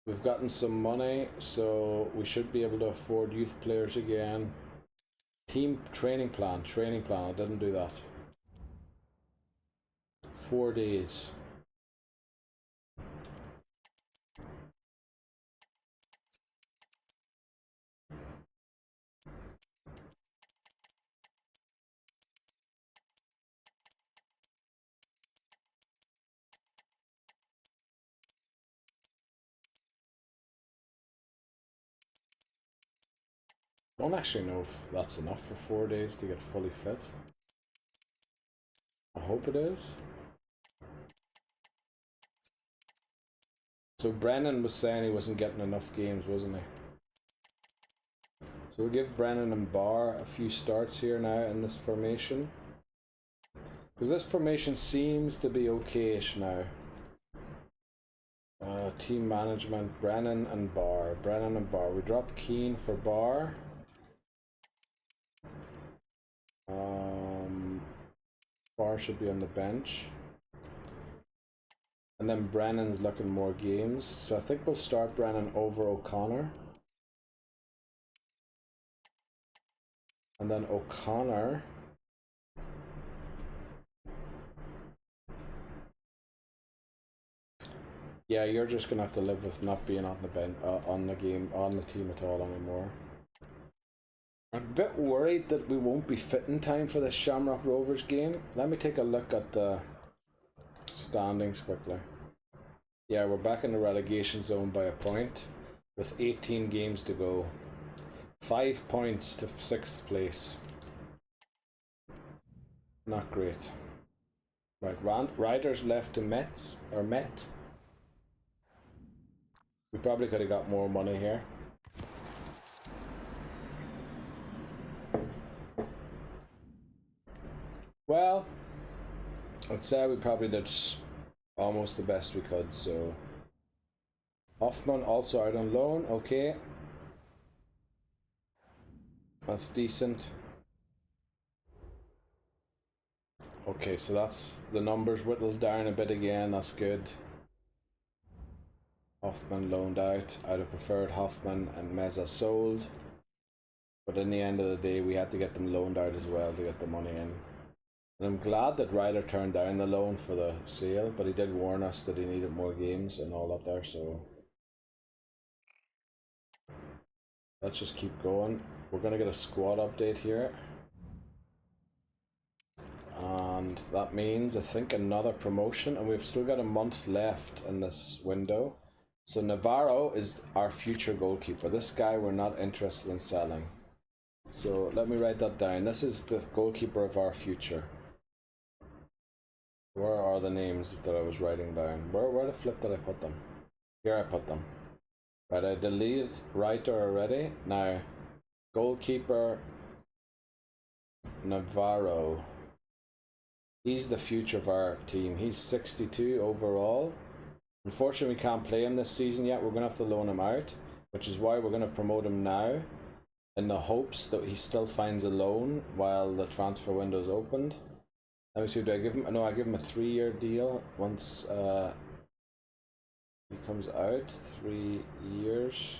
We've gotten some money, so we should be able to afford youth players again. Team training plan, I didn't do that. 4 days. I don't actually know if that's enough for 4 days to get fully fit. I hope it is. So Brennan was saying he wasn't getting enough games, wasn't he? So we'll give Brennan and Barr a few starts here now in this formation. Because this formation seems to be okay-ish now. Team management, Brennan and Barr. We drop Keane for Barr. Barr should be on the bench. And then Brennan's looking more games. So I think we'll start Brennan over O'Connor. And then O'Connor. Yeah, you're just gonna have to live with not being on the bench, on the team at all anymore. I'm a bit worried that we won't be fit in time for the Shamrock Rovers game. Let me take a look at the standings quickly. Yeah, we're back in the relegation zone by a point with 18 games to go. 5 points to 6th place. Not great. Right, Riders left to Met. We probably could have got more money here. Well, I'd say we probably did almost the best we could, so... Hoffman also out on loan, okay. That's decent. Okay, so that's the numbers whittled down a bit again, that's good. Hoffman loaned out. I'd have preferred Hoffman and Meza sold. But in the end of the day, we had to get them loaned out as well to get the money in. And I'm glad that Ryder turned down the loan for the sale, but he did warn us that he needed more games and all that there, so... Let's just keep going. We're going to get a squad update here. And that means, I think, another promotion, and we've still got a month left in this window. So Navarro is our future goalkeeper. This guy we're not interested in selling. So let me write that down. This is the goalkeeper of our future. Where are the names that I was writing down? Where the flip did I put them? Here I put them. Right, I deleted Reiter already. Now, goalkeeper Navarro. He's the future of our team. He's 62 overall. Unfortunately, we can't play him this season yet. We're going to have to loan him out, which is why we're going to promote him now in the hopes that he still finds a loan while the transfer window is opened. Let me see, do I give him... No, I give him a 3-year deal once he comes out. 3 years.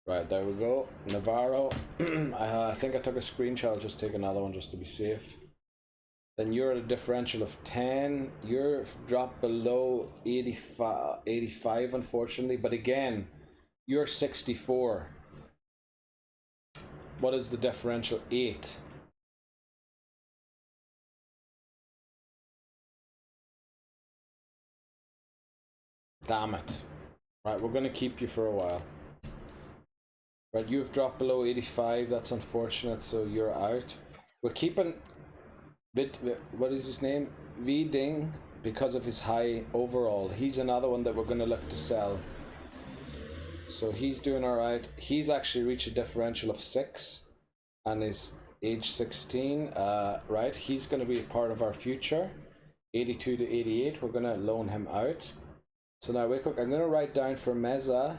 Right, there we go. Navarro. I think I took a screenshot. I'll just take another one just to be safe. Then you're at a differential of 10. You're dropped below 85 unfortunately. But again, you're 64. What is the differential? 8. Damn it. Right, we're going to keep you for a while. Right, you've dropped below 85. That's unfortunate, so you're out. We're keeping... What is his name? Viding, because of his high overall. He's another one that we're going to look to sell. So he's doing alright. He's actually reached a differential of 6 and is age 16. Right, he's going to be a part of our future. 82 to 88. We're going to loan him out. So now wake up. I'm going to write down for Meza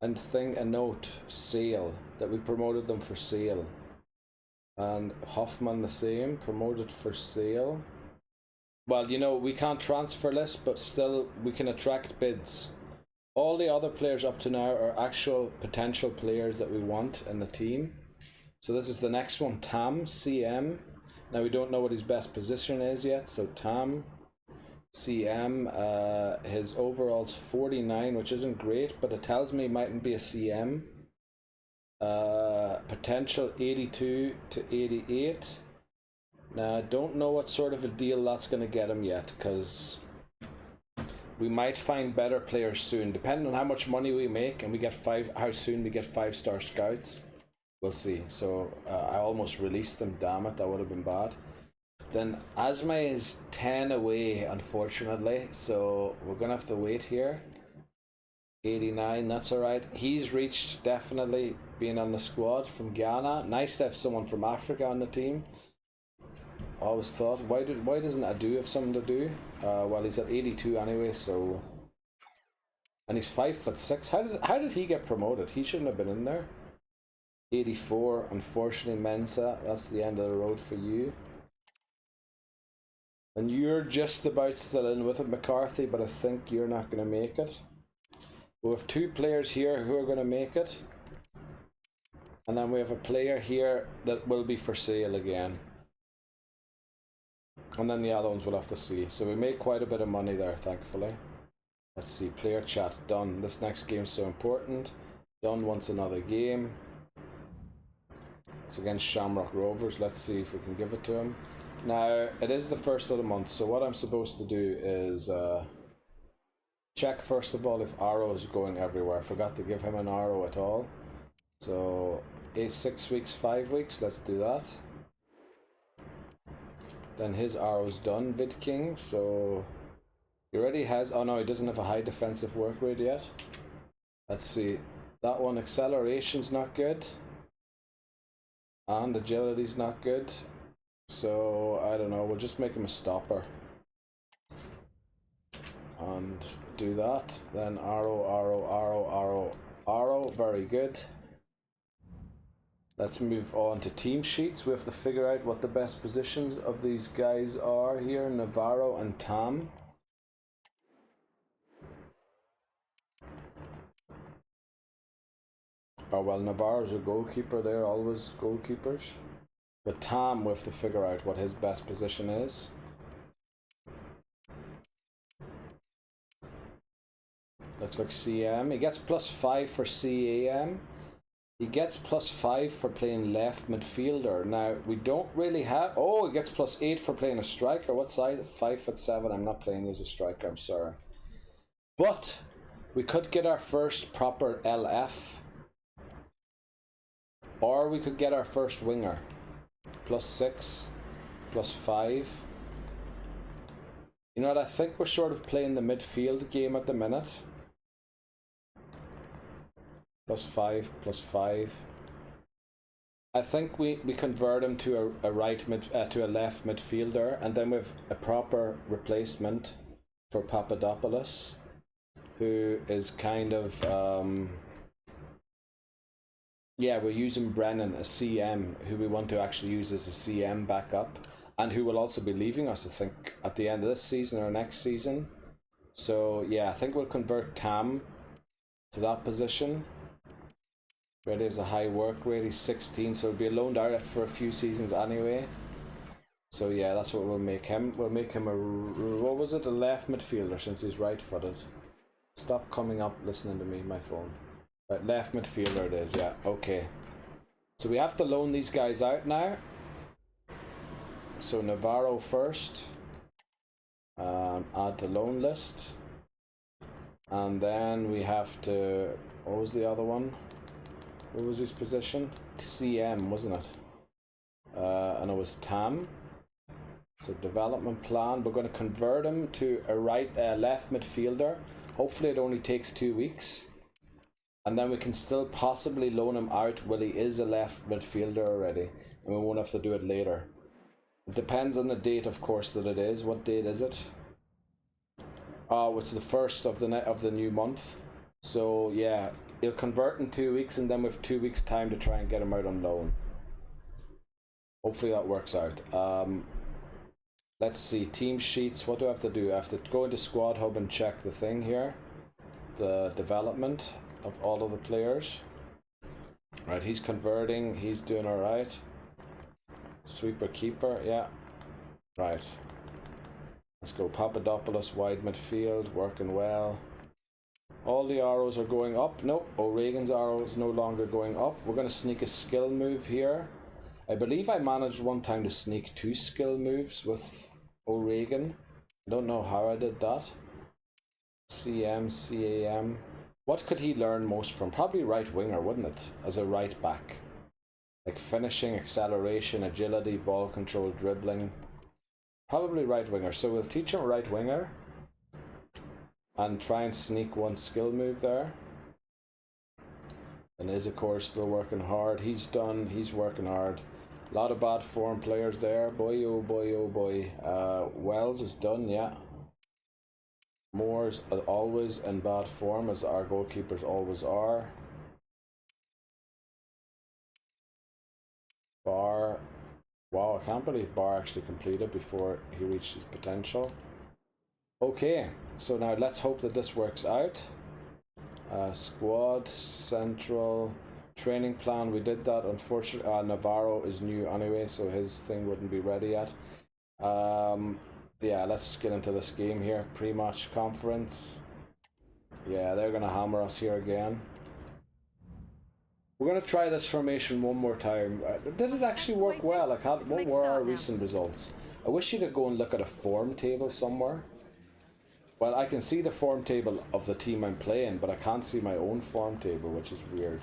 and a note, sale, that we promoted them for sale. And Hoffman the same, promoted for sale. Well, you know, we can't transfer list, but still we can attract bids. All the other players up to now are actual potential players that we want in the team. So this is the next one, Tam, CM. Now we don't know what his best position is yet, so Tam, CM, his overall's 49, which isn't great, but it tells me he mightn't be a CM. Potential 82 to 88. Now I don't know what sort of a deal that's going to get him yet, because we might find better players soon, depending on how much money we make and we get how soon we get 5-star scouts. We'll see. So I almost released them. Damn it, that would have been bad. Then Asma is 10 away, unfortunately, so we're gonna have to wait here. 89, that's alright. He's reached definitely being on the squad from Ghana. Nice to have someone from Africa on the team. Always thought, why doesn't Adu have something to do? Well, he's at 82 anyway, so... And he's 5'6". How did he get promoted? He shouldn't have been in there. 84, unfortunately, Mensa. That's the end of the road for you. And you're just about still in with it, McCarthy, but I think you're not going to make it. We have 2 players here who are going to make it. And then we have a player here that will be for sale again. And then the other ones we'll have to see. So we made quite a bit of money there, thankfully. Let's see, player chat, done. This next game's so important. Done wants another game. It's against Shamrock Rovers. Let's see if we can give it to him. Now, it is the first of the month, so what I'm supposed to do is check first of all if Arrow is going everywhere. I forgot to give him an Arrow at all. So 6 weeks, 5 weeks, let's do that. Then his Arrow's done, Vid King, so he already has, oh no, he doesn't have a high defensive work rate yet. Let's see, that one, acceleration's not good. And agility's not good. So, I don't know, we'll just make him a stopper. And do that. Then Arrow, Arrow, Arrow, Arrow, Arrow, very good. Let's move on to team sheets. We have to figure out what the best positions of these guys are here, Navarro and Tam. Oh well, Navarro's a goalkeeper, they're always goalkeepers. But Tam, we have to figure out what his best position is. Looks like CM. He gets +5 for CAM. He gets +5 for playing left midfielder. Now, we don't really have... Oh, he gets +8 for playing a striker. What size? 5'7". I'm not playing as a striker, I'm sorry. But we could get our first proper LF. Or we could get our first winger. +6, +5. You know what, I think we're sort of playing the midfield game at the minute. +5, +5. I think we convert him to a left midfielder, and then we have a proper replacement for Papadopoulos, who is kind of yeah, we're using Brennan, a CM, who we want to actually use as a CM backup, and who will also be leaving us, I think, at the end of this season or next season. So yeah, I think we'll convert Tam to that position. Ready as a high work rate, he's 16, so he'll be loaned out for a few seasons anyway. So yeah, that's what we'll make him. We'll make him a, what was it, a left midfielder, since he's right-footed. Stop coming up listening to me, my phone. Right, left midfielder it is, yeah, okay. So we have to loan these guys out now. So Navarro first. Add to loan list. And then we have to, what was the other one? What was his position? CM, wasn't it? And it was Tam. So development plan, we're going to convert him to a left midfielder. Hopefully it only takes 2 weeks. And then we can still possibly loan him out while he is a left midfielder already. And we won't have to do it later. It depends on the date, of course, that it is. What date is it? Oh, it's the 1st of the new month. So yeah, he'll convert in 2 weeks, and then we have 2 weeks time to try and get him out on loan. Hopefully that works out. Let's see, team sheets, what do I have to do? I have to go into Squad Hub and check the thing here. The development of all of the players. Right, he's converting, he's doing alright. Sweeper keeper, yeah. Right. Let's go, Papadopoulos, wide midfield, working well. All the arrows are going up. Nope, O'Regan's arrow is no longer going up. We're going to sneak a skill move here. I believe I managed one time to sneak 2 skill moves with O'Regan. I don't know how I did that. CM, CAM. What could he learn most from? Probably right winger, wouldn't it? As a right back. Like finishing, acceleration, agility, ball control, dribbling. Probably right winger. So we'll teach him right winger. And try and sneak 1 skill move there. And is of course still working hard. He's done, he's working hard. A lot of bad form players there. Boy, oh boy, oh boy. Wells is done, yeah. Moore's always in bad form, as our goalkeepers always are. Bar. Wow, I can't believe Bar actually completed before he reached his potential. Okay, so now let's hope that this works out. Squad, central, training plan, we did that. Unfortunately, Navarro is new anyway, so his thing wouldn't be ready yet. Yeah, let's get into this game here. Pre-match conference. Yeah, they're gonna hammer us here again. We're going to try this formation one more time. Did it actually work well? Like, what were our recent results? I wish you could go and look at a form table somewhere. Well, I can see the form table of the team I'm playing, but I can't see my own form table, which is weird.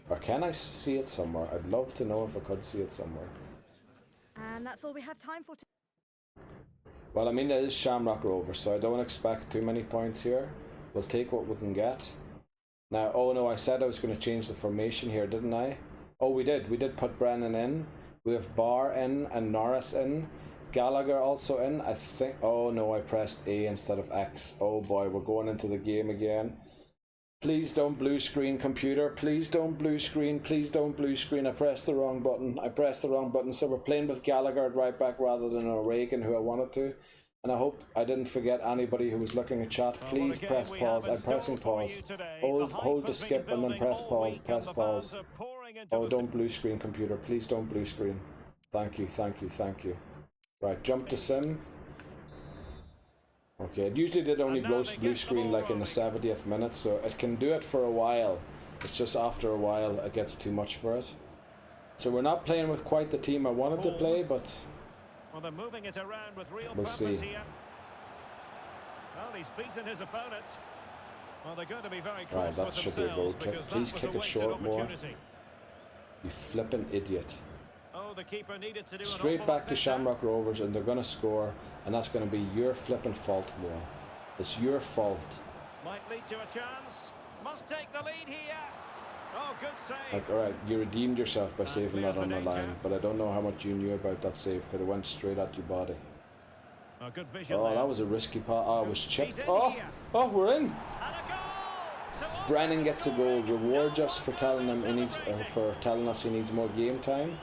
Or can I see it somewhere? I'd love to know if I could see it somewhere. And that's all we have time for today. Well, I mean, it is Shamrock Rovers, so I don't expect too many points here. We'll take what we can get. Now, oh no, I said I was going to change the formation here, didn't I? Oh, we did. We did put Brennan in. We have Barr in and Norris in. Gallagher also in. I think... Oh no, I pressed A instead of X. Oh boy, we're going into the game again. Please don't blue screen, computer. Please don't blue screen. Please don't blue screen. I pressed the wrong button. I pressed the wrong button. So we're playing with Gallagher at right back rather than O'Regan, who I wanted to. And I hope I didn't forget anybody who was looking at chat. Please press pause. I'm pressing pause. Hold the skip and then press pause. Press pause. Oh, don't blue screen, computer. Please don't blue screen. Thank you, thank you, thank you. Right, jump to sim. Okay, it usually did only blue screen like in the 70th minute, so it can do it for a while. It's just after a while it gets too much for it. So we're not playing with quite the team I wanted to play, but well, they're moving it around with real we'll see. Here. Well, he's beaten his opponent. Well, they're going to be very close. Right, that should be a goal kick. Please kick it short more. You flippin' idiot. Oh, the keeper needed to do straight back to Shamrock Rovers, and they're going to score, and that's going to be your flippin' fault, more. It's your fault. Might lead to a chance. Must take the lead here. Oh, good save. Like, alright, you redeemed yourself by saving that on the line, but I don't know how much you knew about that save, because it went straight at your body. Oh, good vision. Oh, that was a risky pass. Oh, it was chipped. Oh, we're in. Brennan gets a goal. Reward us for telling him he needs, for telling us he needs more game time.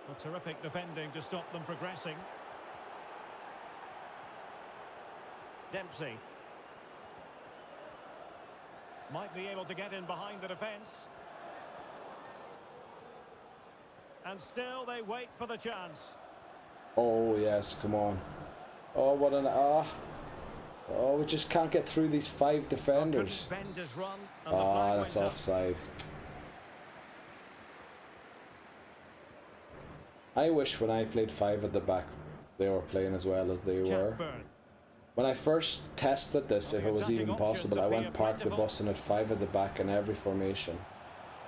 Well, terrific defending to stop them progressing. Dempsey might be able to get in behind the defence. And still they wait for the chance. Oh yes, come on. Oh, what an oh, we just can't get through these 5 defenders. Ah, that's offside. I wish when I played 5 at the back they were playing as well as they were. When I first tested this, if it was even possible, I went park the bus and at 5 at the back in every formation.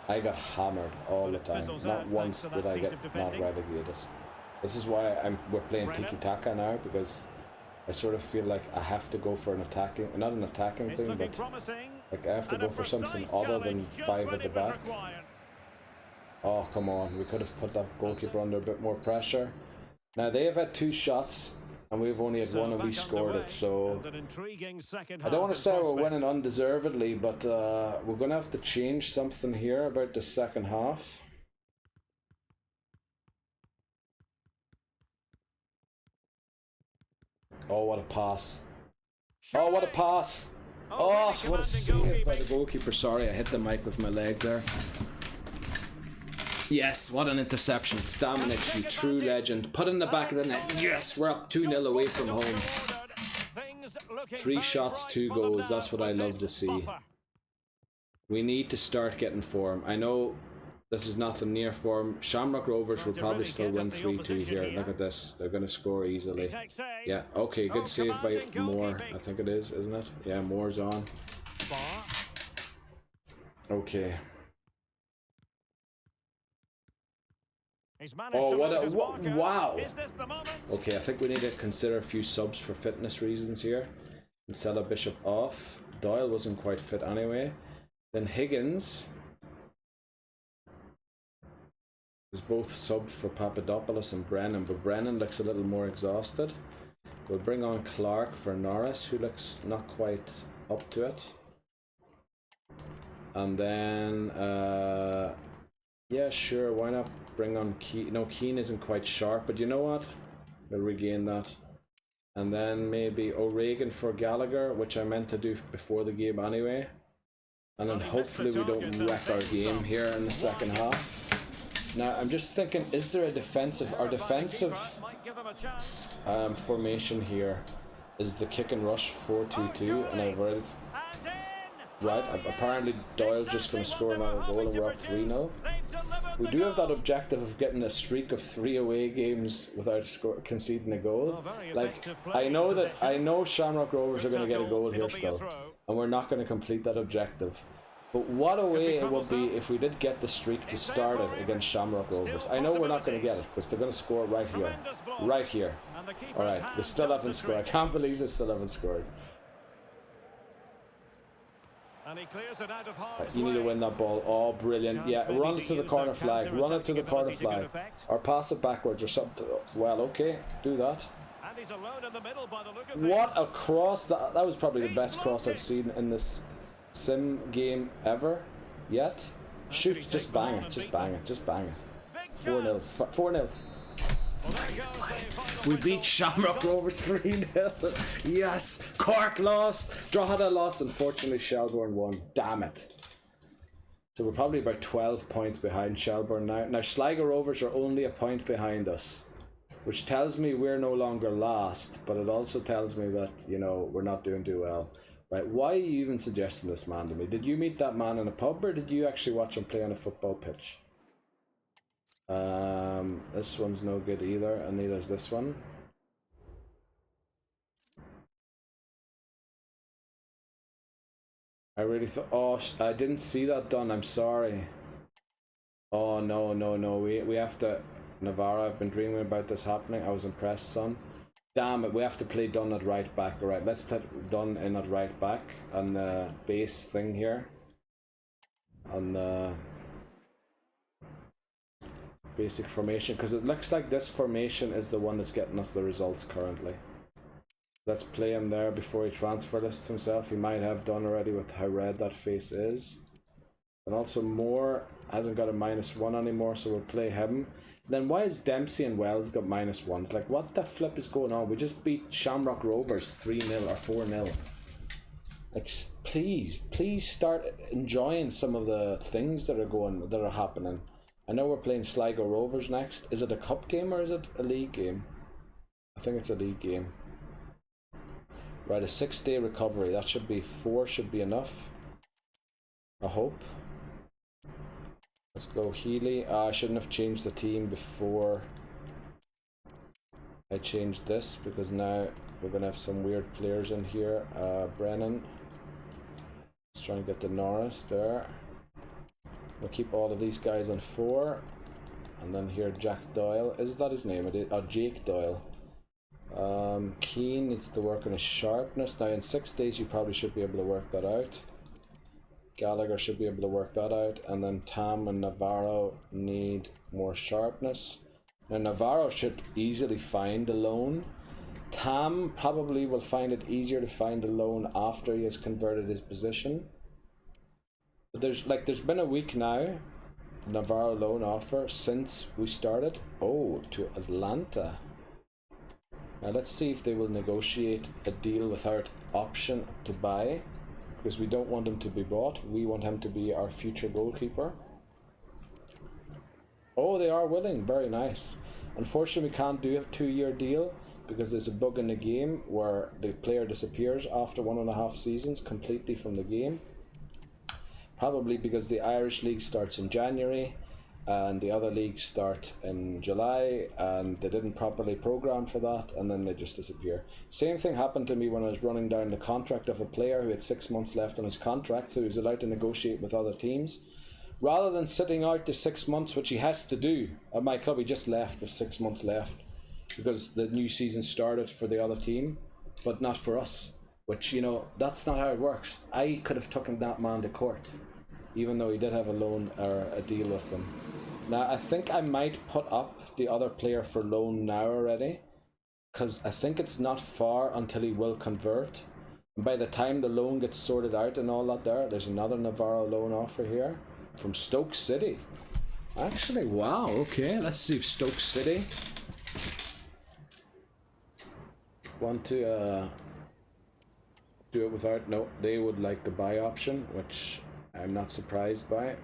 I got hammered all the time. Not once did I get not relegated. This is why we're playing tiki-taka now, because I sort of feel like I have to go for an attacking, not an attacking thing, but like I have to go for something other than 5 at the back. Oh, come on. We could have put that goalkeeper under a bit more pressure. Now, they have had 2 shots, and we've only had 1, and we scored it, so I don't want to say we're winning undeservedly, but we're going to have to change something here about the second half. Oh, what a pass. Oh, what a pass. Oh, what a save by the goalkeeper. Sorry, I hit the mic with my leg there. Yes, what an interception. Stamenic, you true legend. Put in the back of the net. Yes, we're up 2-0 away from home. 3 shots, 2 goals. That's what I love to see. We need to start getting form. I know this is nothing near form. Shamrock Rovers will probably still win 3-2 here. Look at this. They're going to score easily. Yeah, okay, good save by Moore. I think it is, isn't it? Yeah, Moore's on. Okay. Oh, wow. Okay, I think we need to consider a few subs for fitness reasons here. And Sella Bishop off. Doyle wasn't quite fit anyway. Then Higgins is both subbed for Papadopoulos and Brennan, but Brennan looks a little more exhausted. We'll bring on Clark for Norris, who looks not quite up to it. And then yeah, sure, why not bring on Keane? No, Keane isn't quite sharp, but you know what? We'll regain that. And then maybe O'Regan for Gallagher, which I meant to do before the game anyway. And then hopefully we don't wreck our game here in the second half. Now, I'm just thinking, is there a defensive... Our defensive formation here is the kick and rush 4-2-2, and I've already... And in! Right, apparently Doyle's just going to score another goal and we're up 3-0. We do have that objective of getting a streak of 3 away games without conceding a goal. Like, I know Shamrock Rovers are going to get a goal here still, and we're not going to complete that objective. But what a way it would be if we did get the streak to start it against Shamrock Rovers. I know we're not going to get it because they're going to score right here. Right here. Alright, they still haven't scored. I can't believe they still haven't scored. And he clears it out of harm's Right, you need to way. win that ball. Oh, brilliant. Yeah, run it to the corner flag. Run it to the corner flag. Or pass it backwards or something. Well, okay, do that. And he's alone in the middle by the look of What things. a cross. That was probably the best cross I've seen in this sim game ever yet. Shoot, just bang it, just bang it, just bang it. 4-0, 4-0. Well, there goes the final We whistle. beat Shamrock Rovers 3-0. Yes, Cork lost, Drogheda lost, unfortunately Shelbourne won. Damn it. So we're probably about 12 points behind Shelbourne now. Now Sligo Rovers are only a point behind us, which tells me we're no longer last, but it also tells me that, you know, we're not doing too well. Right, why are you even suggesting this man to me? Did you meet that man in a pub, or did you actually watch him play on a football pitch? This one's no good either, and neither is this one. I really thought... Oh, I didn't see that done, I'm sorry. Oh, no, we have to... Navarra, I've been dreaming about this happening. I was impressed, son. Damn it, we have to play Dunn at right back. Alright, let's play Dunn in at right back on the base thing here. On the basic formation, because it looks like this formation is the one that's getting us the results currently. Let's play him there before he transfer lists himself. He might have done already with how red that face is. And also Moore hasn't got a -1 anymore, so we'll play him. Then why is Dempsey and Wells got -1s? Like, what the flip is going on? We just beat Shamrock Rovers 3-0 or 4-0. Like, please start enjoying some of the things that are happening. I know we're playing Sligo Rovers next. Is it a cup game or is it a league game? I think it's a league game. Right, a 6-day recovery. That should be 4 should be enough. I hope. Let's go Healy. I shouldn't have changed the team before I changed this, because now we're going to have some weird players in here. Brennan. Let's try and get the Norris there. We'll keep all of these guys on 4. And then here Jack Doyle. Is that his name? It is. Oh, Jake Doyle. Keane needs to work on his sharpness. Now in 6 days you probably should be able to work that out. Gallagher should be able to work that out. And then Tam and Navarro need more sharpness. Now Navarro should easily find a loan. Tam probably will find it easier to find a loan after he has converted his position. But there's been a week now, Navarro loan offer, since we started. Oh, to Atlanta. Now let's see if they will negotiate a deal without option to buy, because we don't want him to be bought. We want him to be our future goalkeeper. Oh, they are willing. Very nice. Unfortunately, we can't do a 2-year deal because there's a bug in the game where the player disappears after 1.5 seasons completely from the game. Probably because the Irish League starts in January and the other leagues start in July, and they didn't properly program for that, and then they just disappear. Same thing happened to me when I was running down the contract of a player who had 6 months left on his contract, so he was allowed to negotiate with other teams. Rather than sitting out the 6 months, which he has to do at my club, he just left with 6 months left because the new season started for the other team, but not for us. Which, you know, that's not how it works. I could have taken that man to court, even though he did have a loan or a deal with them. Now, I think I might put up the other player for loan now already, because I think it's not far until he will convert. And by the time the loan gets sorted out and all that there's another Navarro loan offer here from Stoke City. Actually, wow, okay, let's see if Stoke City want to do it without... No, they would like the buy option, which I'm not surprised by.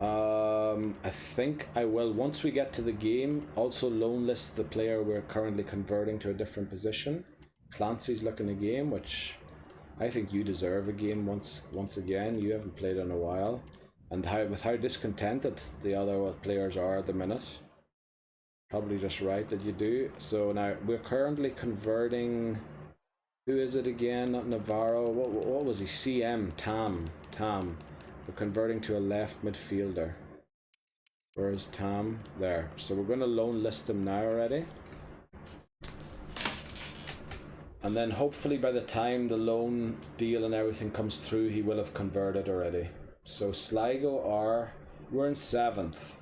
I think I will, once we get to the game, also loan list the player we're currently converting to a different position, Clancy's looking a game, which I think you deserve a game once again. You haven't played in a while, and with how discontented the other players are at the minute, probably just right that you do. So now we're currently converting. Who is it again? Not Navarro. What was he? CM Tam. We're converting to a left midfielder. Where is Tam? There. So we're going to loan list him now already. And then hopefully by the time the loan deal and everything comes through, he will have converted already. So Sligo we're in 7th.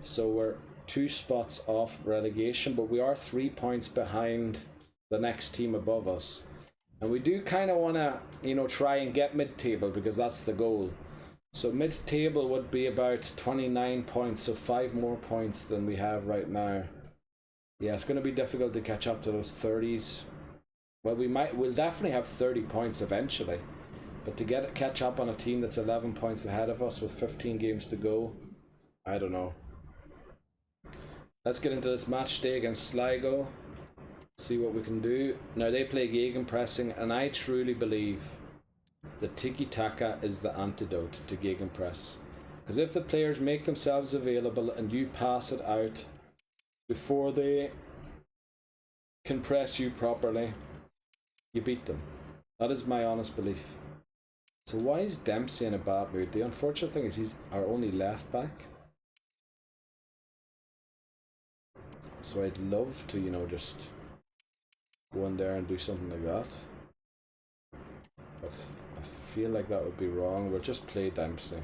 So we're 2 spots off relegation, but we are 3 points behind the next team above us. And we do kind of want to, you know, try and get mid-table, because that's the goal. So mid-table would be about 29 points, so 5 more points than we have right now. Yeah, it's going to be difficult to catch up to those 30s. Well, we'll definitely have 30 points eventually. But to catch up on a team that's 11 points ahead of us with 15 games to go, I don't know. Let's get into this match day against Sligo. See what we can do. Now they play gegenpressing, and I truly believe that tiki-taka is the antidote to gegenpress. Because if the players make themselves available and you pass it out before they can press you properly, you beat them. That is my honest belief. So why is Dempsey in a bad mood? The unfortunate thing is he's our only left back. So I'd love to, you know, just go in there and do something like that. But I feel like that would be wrong. We'll just play Dempsey.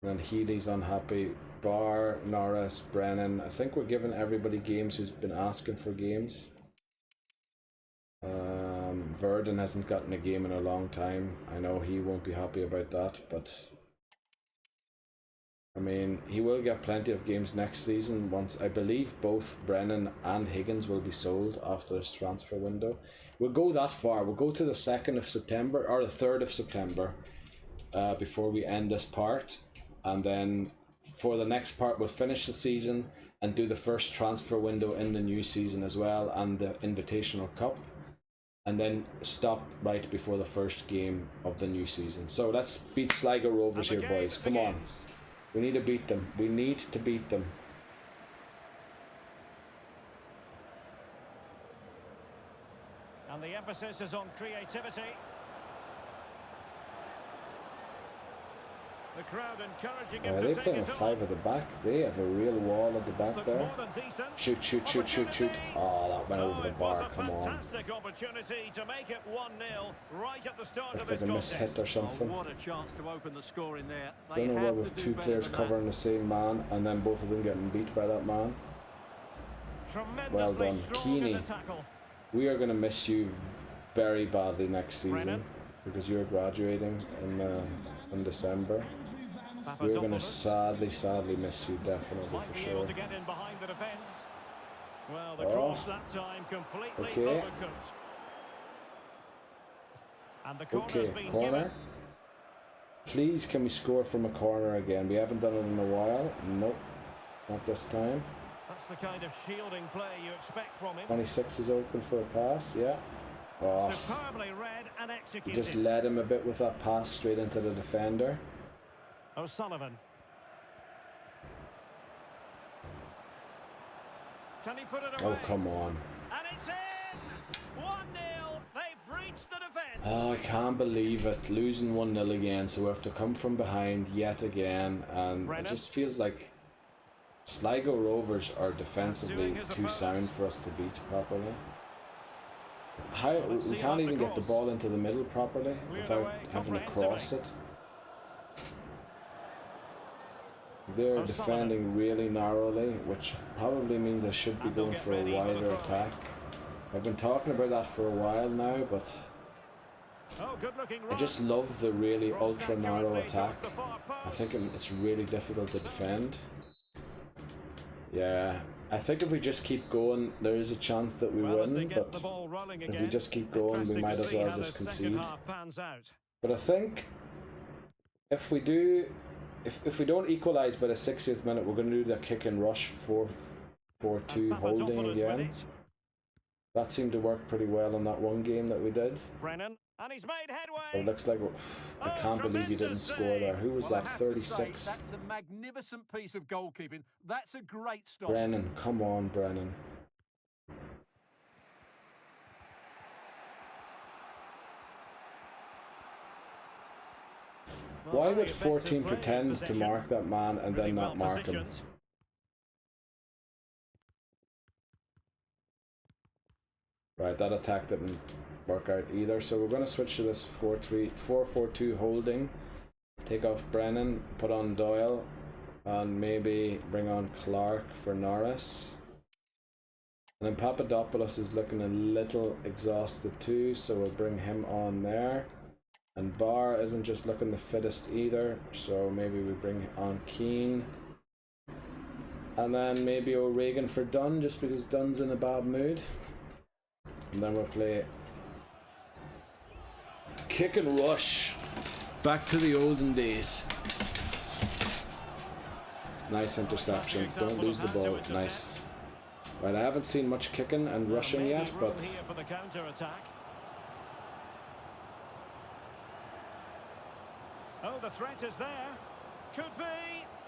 And then Healy's unhappy. Barr, Norris, Brennan. I think we're giving everybody games who's been asking for games. Verdon hasn't gotten a game in a long time. I know he won't be happy about that, but I mean, he will get plenty of games next season once, I believe both Brennan and Higgins will be sold after this transfer window. We'll go that far. We'll go to the 2nd of September, or the 3rd of September, before we end this part. And then for the next part, we'll finish the season and do the first transfer window in the new season as well, and the Invitational Cup. And then stop right before the first game of the new season. So let's beat Sligo Rovers here, boys. Come on. We need to beat them. We need to beat them. And the emphasis is on creativity. The crowd encouraging him to They're take playing a it 5 at the back. They have a real wall at the back there. Shoot, shoot, shoot, shoot, shoot. Oh, that went over the bar. Come on. Fantastic opportunity to make it 1-0 right at the start of Looks like a this mishit or something. Oh, what a chance to open the score in there. Don't know what with 2 players covering the same man and then both of them getting beat by that man. Well done. Keeney, we are going to miss you very badly next season because you're graduating in December. We're going to sadly miss you, definitely, for sure. Well, the cross that time completely overcooked. And the Okay, corner. Please, can we score from a corner again? We haven't done it in a while. Nope, not this time. That's the kind of shielding play you expect from him. 26 is open for a pass, yeah. Oh, Superbly read and executed. just led him a bit with that pass straight into the defender. O'Sullivan. Can he put it away? Oh, come on. And it's in! 1-0. They breached the defence. Oh, I can't believe it. Losing 1-0 again, so we have to come from behind yet again. And it just feels like Sligo Rovers are defensively too sound for us to beat properly. We can't even get the ball into the middle properly without having to cross it. They're defending really narrowly, which probably means I should be going for a wider attack. I've been talking about that for a while now, but I just love the really ultra narrow attack. I think it's really difficult to defend. Yeah, I think if we just keep going, there is a chance that we win, but if we just keep going, we might as well just concede. But I think if we do, if we don't equalise by the 60th minute, we're going to do the kick and rush 4-4-2 holding again. That seemed to work pretty well in that one game that we did. Brennan, and he's made headway. But it looks like I can't believe you didn't score there. Who was Well, I that? have to say, 36. that's a magnificent piece of goalkeeping. That's a great stop. Brennan, come on, Brennan. Why would 14 pretend to mark that man and then not mark him? Right, that attack didn't work out either, so we're going to switch to this 4-4-2 holding. Take off Brennan, put on Doyle, and maybe bring on Clark for Norris. And then Papadopoulos is looking a little exhausted too, so we'll bring him on there. And Barr isn't just looking the fittest either, so maybe we bring on Keane. And then maybe O'Regan for Dunn, just because Dunn's in a bad mood. And then we'll play kick and rush. Back to the olden days. Nice interception. Don't lose the ball. Nice. Right, I haven't seen much kicking and rushing yet, but oh, the threat is there. Could be.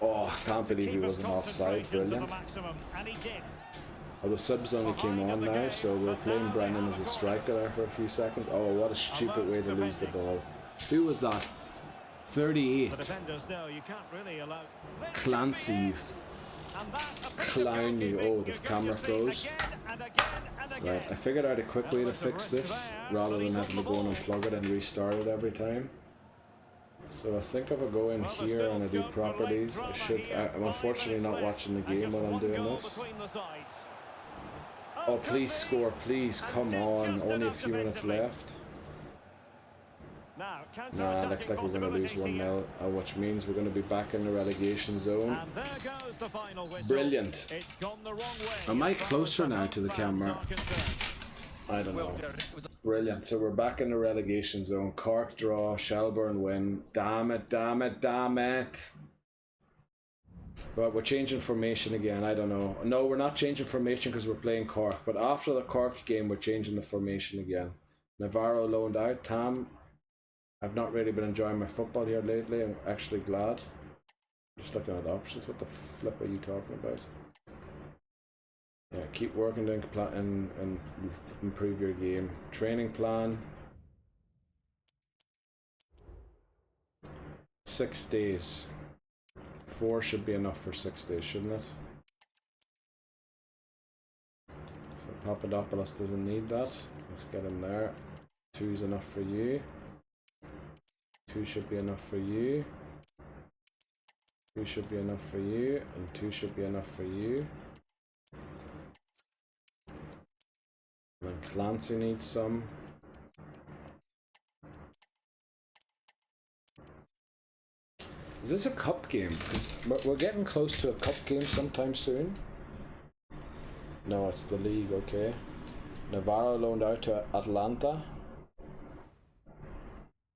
oh, I can't believe he wasn't offside. Brilliant. And he did. Oh, the subs only came on now, so we're playing Brennan as a striker there for a few seconds. Oh, what a stupid way to lose the ball. Who was that? 38. The defenders know you can't really allow Clancy, you clown, you. Oh, the camera froze. Right, I figured out a quick way to fix this rather than having to go and unplug it and restart it every time. So I think if I go in here and I do properties, I should. I'm unfortunately not watching the game while I'm doing this. Oh, please score, please, come on. Only a few minutes left. Nah, looks like we're going to lose 1-0, which means we're going to be back in the relegation zone. Brilliant. Am I closer now to the camera? I don't know. Brilliant. So we're back in the relegation zone. Cork draw, Shelbourne win. Damn it, damn it, damn it. But we're changing formation again. I don't know. No, we're not changing formation because we're playing Cork. But after the Cork game, we're changing the formation again. Navarro loaned out. Tam, I've not really been enjoying my football here lately. I'm actually glad. Just looking at options. What the flip are you talking about? Yeah, keep working to and improve your game. Training plan. 6 days. 4 should be enough for 6 days, shouldn't it? So Papadopoulos doesn't need that. Let's get him there. 2 is enough for you. 2 should be enough for you. 2 should be enough for you. And 2 should be enough for you. And then Clancy needs some. Is this a cup game? Because we're getting close to a cup game sometime soon. No, it's the league, okay. Navarro loaned out to Atlanta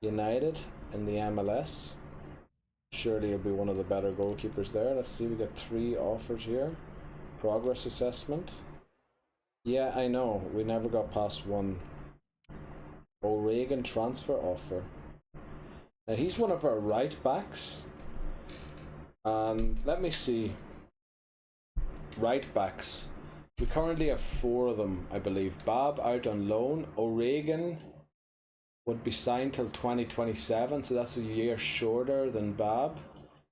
United in the MLS. Surely he'll be one of the better goalkeepers there. Let's see, we got 3 offers here. Progress assessment. Yeah, I know. We never got past 1. O'Regan transfer offer. Now he's one of our right backs. And let me see. Right backs. We currently have 4 of them, I believe. Bab out on loan. O'Regan would be signed till 2027, so that's a year shorter than Bab.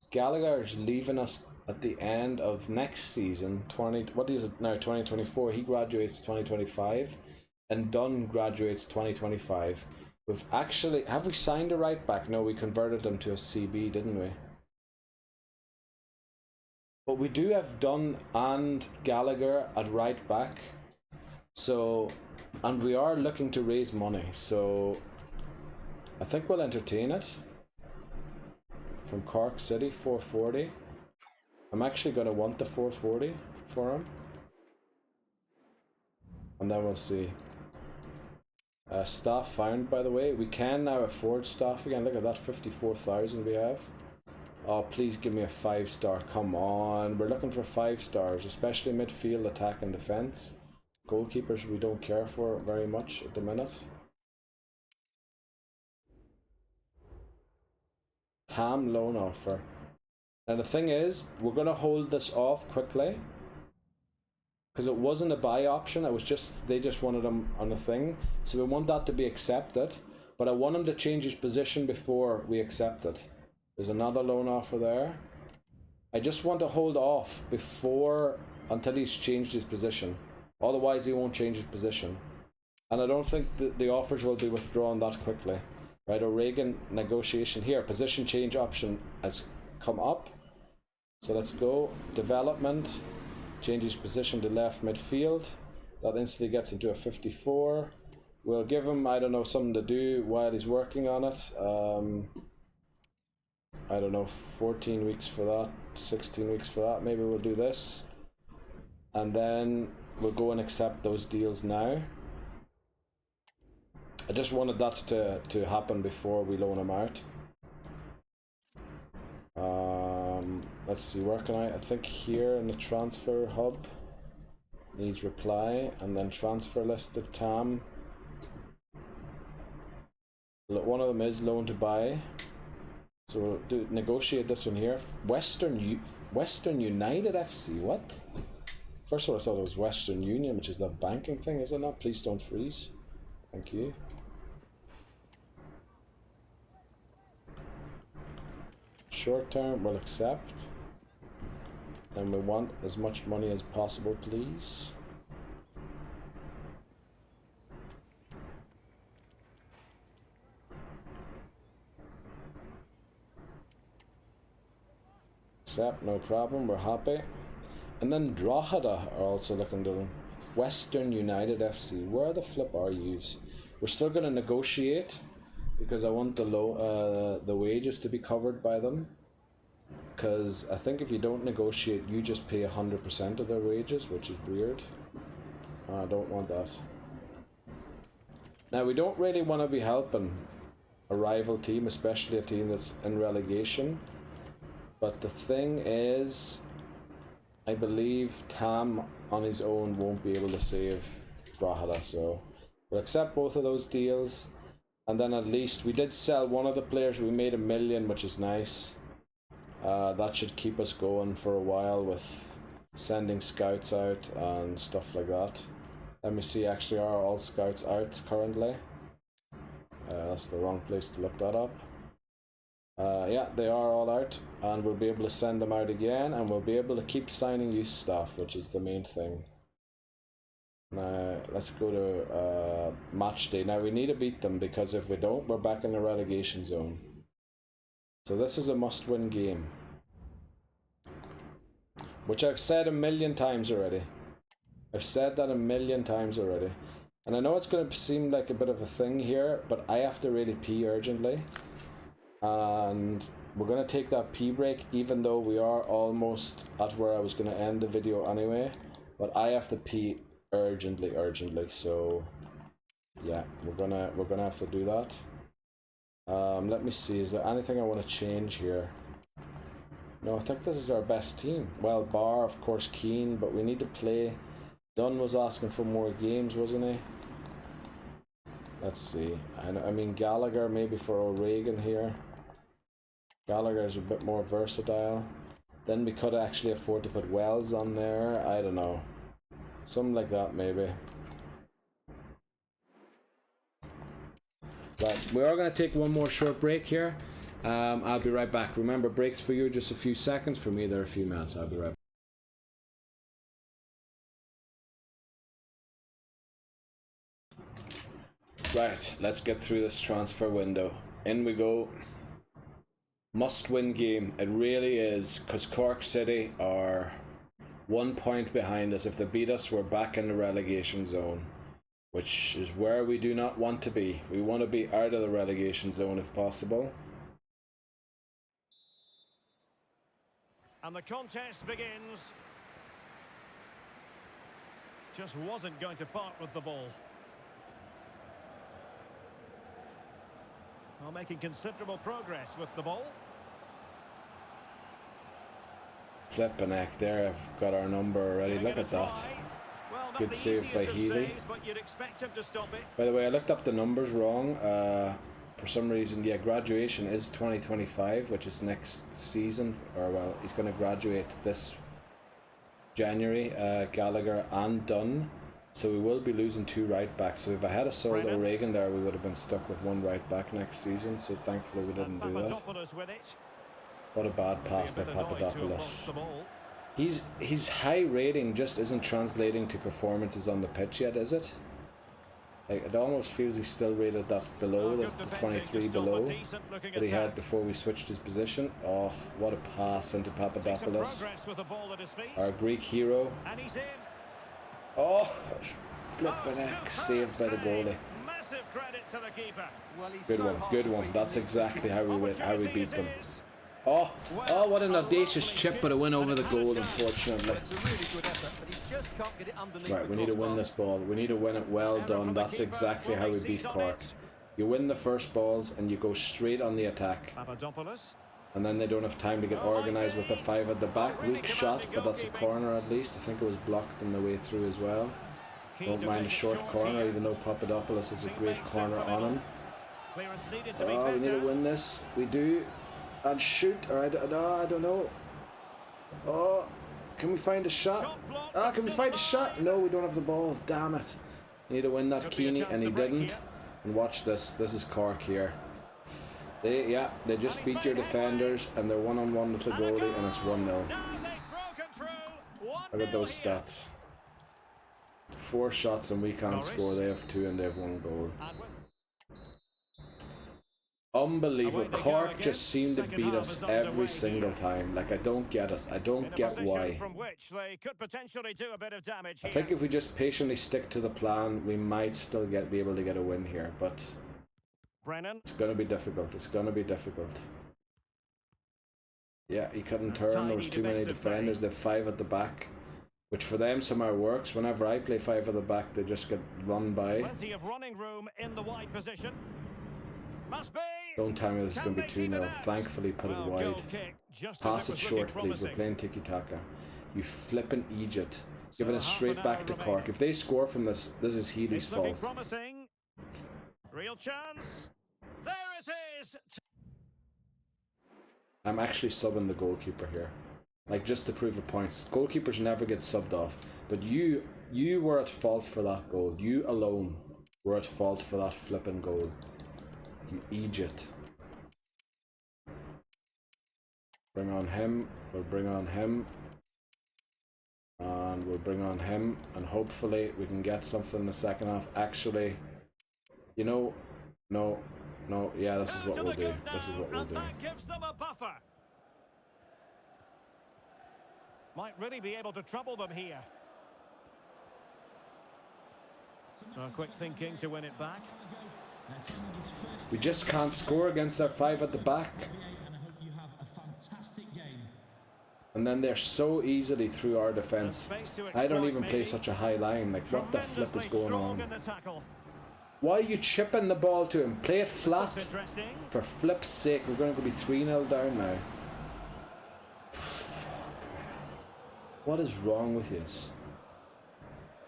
Gallagher is leaving us at the end of next season. 2024. He graduates 2025, and Dunn graduates 2025. We've actually, have we signed a right back? No, we converted them to a CB, didn't we? But we do have Dunn and Gallagher at right back. So, and we are looking to raise money. So, I think we'll entertain it. From Cork City, 440. I'm actually going to want the 440 for him. And then we'll see. Staff found, by the way. We can now afford staff again. Look at that, 54,000 we have. Oh, please give me a 5-star. Come on. We're looking for 5 stars, especially midfield, attack and defense. Goalkeepers we don't care for very much at the minute. Ham loan offer. And the thing is, we're going to hold this off quickly. Because it wasn't a buy option, it was just, they just wanted him on a thing. So we want that to be accepted. But I want him to change his position before we accept it. There's another loan offer there. I just want to hold off before, until he's changed his position. Otherwise he won't change his position. And I don't think the offers will be withdrawn that quickly. Right, O'Regan negotiation here. Position change option has come up. So let's go. Development. Change his position to left midfield. That instantly gets into a 54. We'll give him, I don't know, something to do while he's working on it. I don't know, 14 weeks for that, 16 weeks for that. Maybe we'll do this. And then we'll go and accept those deals now. I just wanted that to happen before we loan him out. Let's see, where can I think here in the transfer hub needs reply, and then transfer listed Tam. One of them is loan to buy, so we'll do negotiate this one here. Western United FC. What? First of all, I thought it was Western Union, which is that banking thing, is it not? Please don't freeze. Thank you. Short term, we'll accept. And we want as much money as possible, please. Accept, no problem, we're happy. And then Drogheda are also looking to them. Western United FC, where the flip are yous? We're still going to negotiate because I want the wages to be covered by them. Because I think if you don't negotiate, you just pay 100% of their wages, which is weird. I don't want that. Now, we don't really want to be helping a rival team, especially a team that's in relegation. But the thing is, I believe Tam on his own won't be able to save Drogheda, so we'll accept both of those deals. And then at least we did sell one of the players. We made $1 million, which is nice. That should keep us going for a while with sending scouts out and stuff like that. Let me see, actually, are all scouts out currently? That's the wrong place to look that up. Yeah, they are all out, and we'll be able to send them out again, and we'll be able to keep signing youth staff, which is the main thing. Now, let's go to match day. Now, we need to beat them, because if we don't, we're back in the relegation zone. So this is a must-win game. Which I've said 1 million times already. I've said that 1 million times already. And I know it's going to seem like a bit of a thing here, but I have to really pee urgently. And we're going to take that pee break, even though we are almost at where I was going to end the video anyway. But I have to pee urgently, so yeah, we're gonna have to do that. Let me see, is there anything I want to change here? No, I think this is our best team. Well, bar, of course, Keane, but we need to play. Dunn was asking for more games, wasn't he? Let's see. I mean, Gallagher maybe for O'Regan here. Gallagher's a bit more versatile. Then we could actually afford to put Wells on there. I don't know. Something like that, maybe. Right, we are going to take one more short break here. I'll be right back. Remember, breaks for you are just a few seconds. For me, they're a few minutes. I'll be right back. Right, let's get through this transfer window. In we go. Must-win game. It really is, because Cork City are 1 point behind us. If they beat us, we're back in the relegation zone, which is where we do not want to be. We want to be out of the relegation zone if possible. And the contest begins. Just wasn't going to part with the ball. Well, making considerable progress with the ball. Flippin' heck, there I've got our number already. Look at that. Well, Well, not Good the save by easiest of Healy. saves, but you'd expect him to stop it. By the way, I looked up the numbers wrong. For some reason, yeah, graduation is 2025, which is next season. Or, well, he's going to graduate this January, Gallagher and Dunn. So we will be losing 2 right backs. So if I had a sold O'Regan there, we would have been stuck with 1 right back next season. So thankfully we didn't do that. Papadopoulos with it. What a bad pass by Be a bit annoyed to have Papadopoulos. lost the ball. His high rating just isn't translating to performances on the pitch yet, is it? Like, it almost feels he's still rated that below, the 23 below that he had before we switched his position. Oh, what a pass into Papadopoulos. Our Greek hero. And he's in. Oh, flipping heck, saved by the goalie. Massive credit to the keeper. Well, he's Good so one, hard good to one. beat. That's exactly how we beat them. It is. Oh, what an audacious chip, but a win over the goal, unfortunately. It's a really good effort, but he just can't get it underneath. Right, we need to win this ball. We need to win it well done. That's exactly how we beat Cork. You win the first balls and you go straight on the attack. Papadopoulos. And then they don't have time to get organised with the 5 at the back. Weak shot, but that's a corner at least. I think it was blocked on the way through as well. Don't mind a short corner, even though Papadopoulos has a great corner on him. Oh, we need to win this. We do. And shoot, or I don't know. Oh, can we find a shot? Ah, can we find a shot? No, we don't have the ball. Damn it. We need to win that, Keeney, and he didn't. And watch this. This is Cork here. They just beat your defenders, and they're one-on-one with the goalie, and it's 1-0. Look at those stats. 4 shots and we can't score. They have 2 and they have 1 goal. Unbelievable. Cork just seem to beat us every single time. Like, I don't get it. I don't get why. I think if we just patiently stick to the plan, we might still be able to get a win here, but it's going to be difficult. It's going to be difficult. Yeah, he couldn't turn. There was too many defenders. They have 5 at the back, which for them somehow works. Whenever I play 5 at the back, they just get run by. Plenty of running room in the wide position. Must be. Don't tell me this is going to be 2-0. Thankfully, put it wide. Pass it short, please. We're playing tiki-taka. You flippin' Egypt. Giving it straight back to Cork. If they score from this, this is Healy's fault. Promising. Real chance. There it is. I'm actually subbing the goalkeeper here. Like, just to prove a point. Goalkeepers never get subbed off. But you were at fault for that goal. You alone were at fault for that flippin' goal. You Egypt. Bring on him. We'll bring on him. And we'll bring on him. And hopefully we can get something in the second half. Actually, you know, no, yeah, this is what we'll do. This is what we'll do. That gives them a buffer. Might really be able to trouble them here. Quick thinking to win it back. We just can't score against their 5 at the back. And then they're so easily through our defence. I don't even play such a high line. Like, what the flip is going on? Why are you chipping the ball to him? Play it flat. For flip's sake, we're going to be 3-0 down now. What is wrong with you?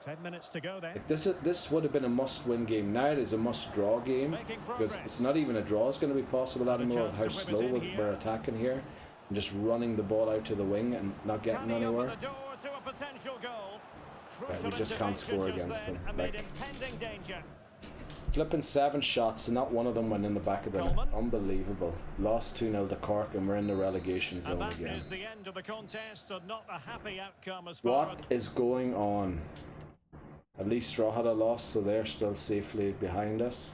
10 minutes to go then. Like, this would have been a must-win game. Now it is a must-draw game because it's not even a draw. It's going to be possible anymore with how slow we're attacking here and just running the ball out to the wing and not getting anywhere. Right, we just can't score against them. Like, flipping 7 shots and not one of them went in the back of the net. Unbelievable. Lost 2-0 to Cork and we're in the relegation zone again. Is the end of the contest, and not a happy outcome as far What is going on? At least Straw had a loss, so they're still safely behind us.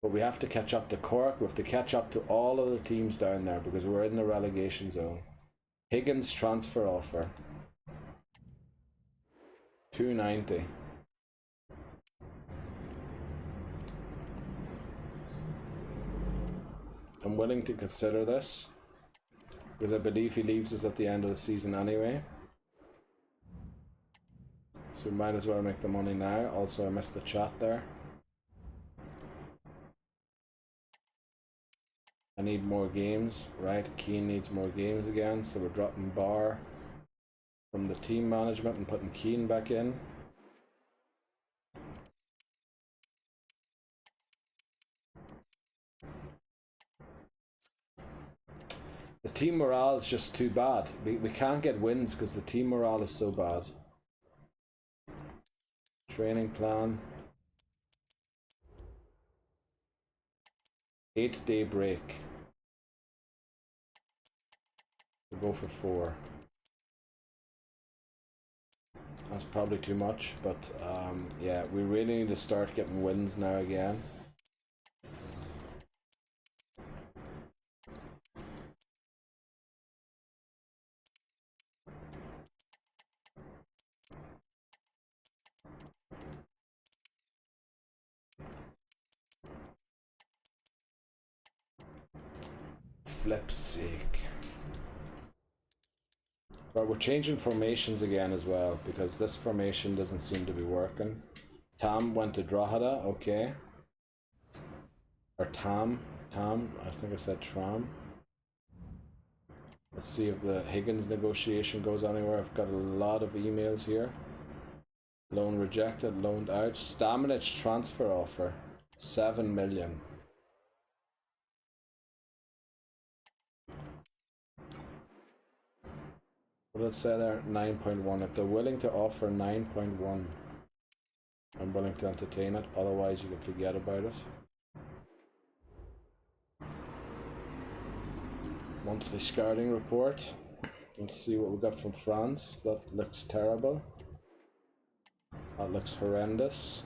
But we have to catch up to Cork. We have to catch up to all of the teams down there because we're in the relegation zone. Higgins transfer offer. 290. I'm willing to consider this because I believe he leaves us at the end of the season anyway. So we might as well make the money now. Also, I missed the chat there. I need more games, right? Keane needs more games again, so we're dropping Barr from the team management and putting Keane back in. The team morale is just too bad. We can't get wins because the team morale is so bad. Training plan. 8-day break. We'll go for 4. That's probably too much, but yeah, we really need to start getting wins now again. Flip's sake. But we're changing formations again as well, because this formation doesn't seem to be working. Tam went to Drogheda, okay. Or Tam, I think I said Tram. Let's see if the Higgins negotiation goes anywhere. I've got a lot of emails here. Loan rejected, loaned out. Stamenic transfer offer, 7 million. What did it say there? 9.1. If they're willing to offer 9.1, I'm willing to entertain it. Otherwise, you can forget about it. Monthly scouting report. Let's see what we got from France. That looks terrible. That looks horrendous.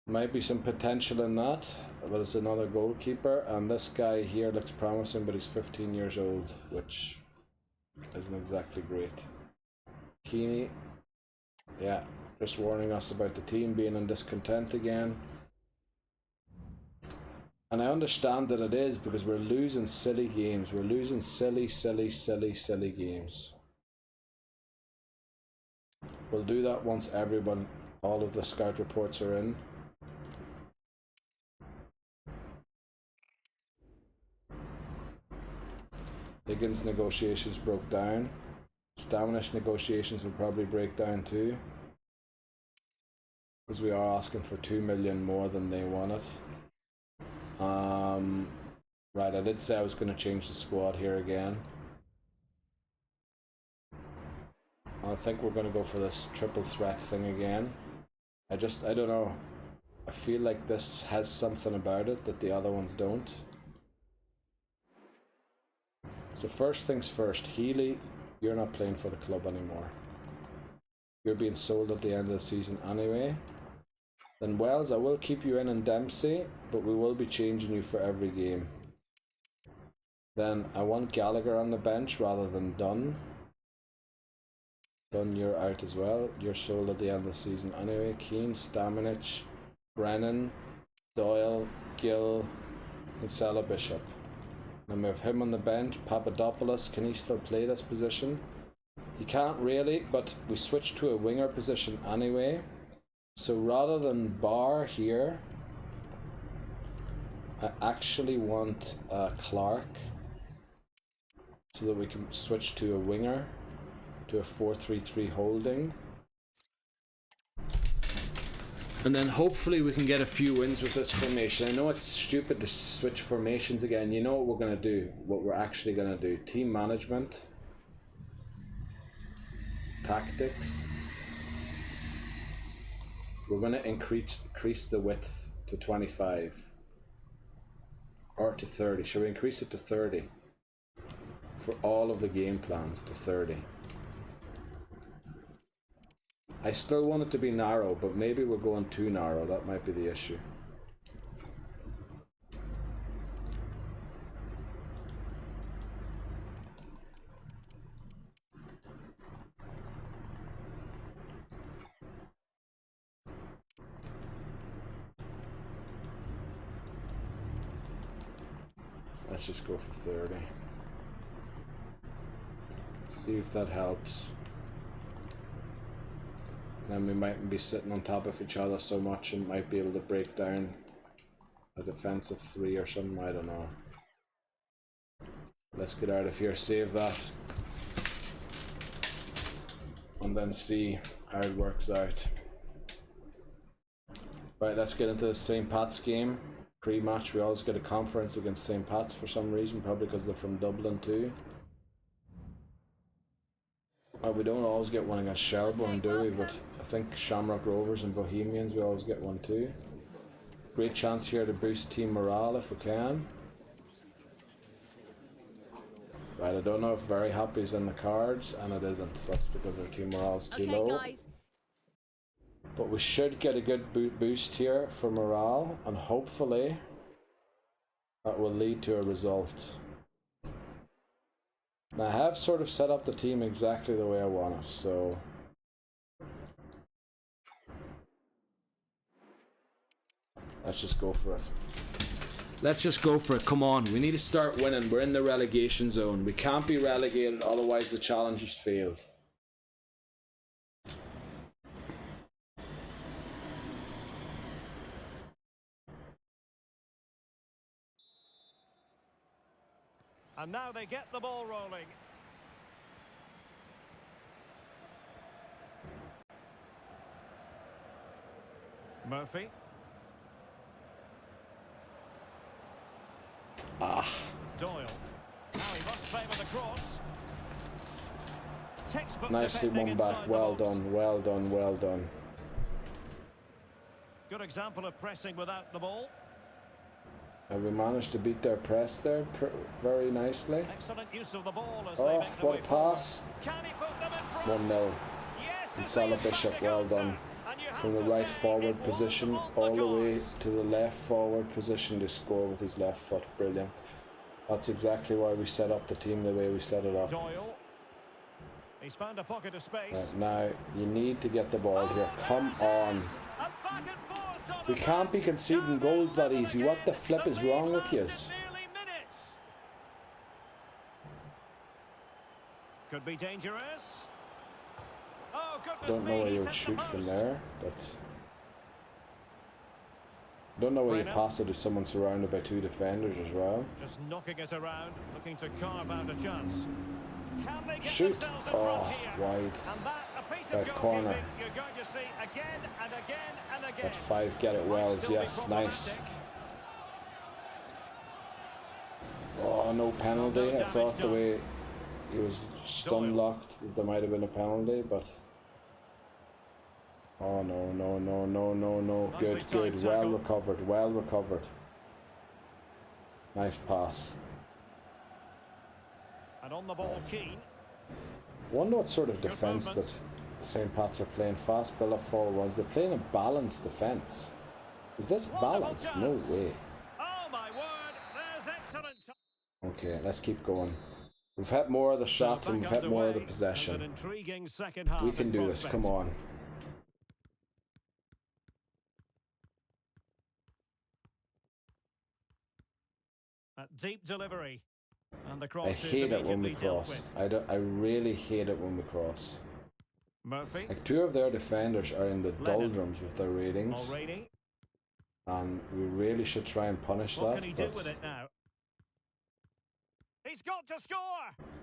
Might be some potential in that, but it's another goalkeeper. And this guy here looks promising, but he's 15 years old, which isn't exactly great. Keeney, yeah, just warning us about the team being in discontent again. And I understand that it is because we're losing silly games. We're losing silly games. We'll do that once all of the scout reports are in. Higgins negotiations broke down. Stamenic negotiations will probably break down too, because we are asking for 2 million more than they wanted. Right, I did say I was going to change the squad here again. I think we're going to go for this triple threat thing again. I don't know. I feel like this has something about it that the other ones don't. So first things first, Healy, you're not playing for the club anymore. You're being sold at the end of the season anyway. Then Wells, I will keep you in, and Dempsey, but we will be changing you for every game. Then I want Gallagher on the bench rather than Dunn. Dunn, you're out as well. You're sold at the end of the season anyway. Keane, Stamenic, Brennan, Doyle, Gill, Kinsella, Bishop. And we have him on the bench. Papadopoulos, can he still play this position? He can't really, but we switched to a winger position anyway. So rather than Barr here, I actually want Clark, so that we can switch to a winger, to a 4-3-3 holding. And then hopefully we can get a few wins with this formation. I know it's stupid to switch formations again. You know what we're going to do, what we're actually going to do. Team management. Tactics. We're going to increase the width to 25. Or to 30. Should we increase it to 30? For all of the game plans to 30. I still want it to be narrow, but maybe we're going too narrow. That might be the issue. Let's just go for 30. See if that helps. Then we mightn't be sitting on top of each other so much and might be able to break down a defensive 3 or something, I don't know. Let's get out of here, save that. And then see how it works out. Right, let's get into the St. Pat's game. pre-match. We always get a conference against St. Pat's for some reason, probably because they're from Dublin too. We don't always get one against Shelbourne, do we? But I think Shamrock Rovers and Bohemians, we always get one too. Great chance here to boost team morale if we can. Right, I don't know if Very Happy's in the cards, and it isn't. That's because our team morale is too low. Guys. But we should get a good boost here for morale, and hopefully that will lead to a result. Now I have sort of set up the team exactly the way I want it, so let's just go for it. Let's just go for it. Come on, we need to start winning. We're in the relegation zone. We can't be relegated, otherwise the challenge has failed. And now they get the ball rolling. Murphy. Doyle. Now he must favour the cross. Textbook Nicely won back. Well done, well done, well done. Good example of pressing without the ball. And we managed to beat their press there very nicely. Excellent use of the ball as Oh, they make the what way a pass. Can he put them in front? 1-0. Yes, And Salah Bishop, well done. From the right forward position all the way to the left forward position to score with his left foot. Brilliant. That's exactly why we set up the team the way we set it up. Doyle. He's found a pocket of space. Right, now you need to get the ball here. Come on. We can't be conceding goals that easy. What the flip is wrong with you? Could be dangerous. Oh, I don't know where you would shoot from there, but I don't know where you pass it to someone surrounded by two defenders as well. Just knocking it around, looking to carve out a chance. Can they get Shoot! themselves in Oh, front here? wide. And that, a piece Right of corner. goalkeeping you're going to see again and again and again. That 5, get it Wells, yes, nice. Oh, no penalty. I thought the way he was stun locked there might have been a penalty, but oh no, no, no, no, no, no. Good, good. Well recovered, well recovered. Nice pass. And on the ball, Keane. Wonder what sort of defence that St. Pat's are playing. Fast build up forward ones. They're playing a balanced defence. Is this balanced? No way. Oh my word, there's excellent. Okay, let's keep going. We've had more of the shots and we've had more of the possession. We can do this, come on. That deep delivery. And the cross I hate it when we cross. I really hate it when we cross. Murphy. Like 2 of their defenders are in the doldrums with their ratings. And we really should try and punish what that. Can he do with it now? He's got to score!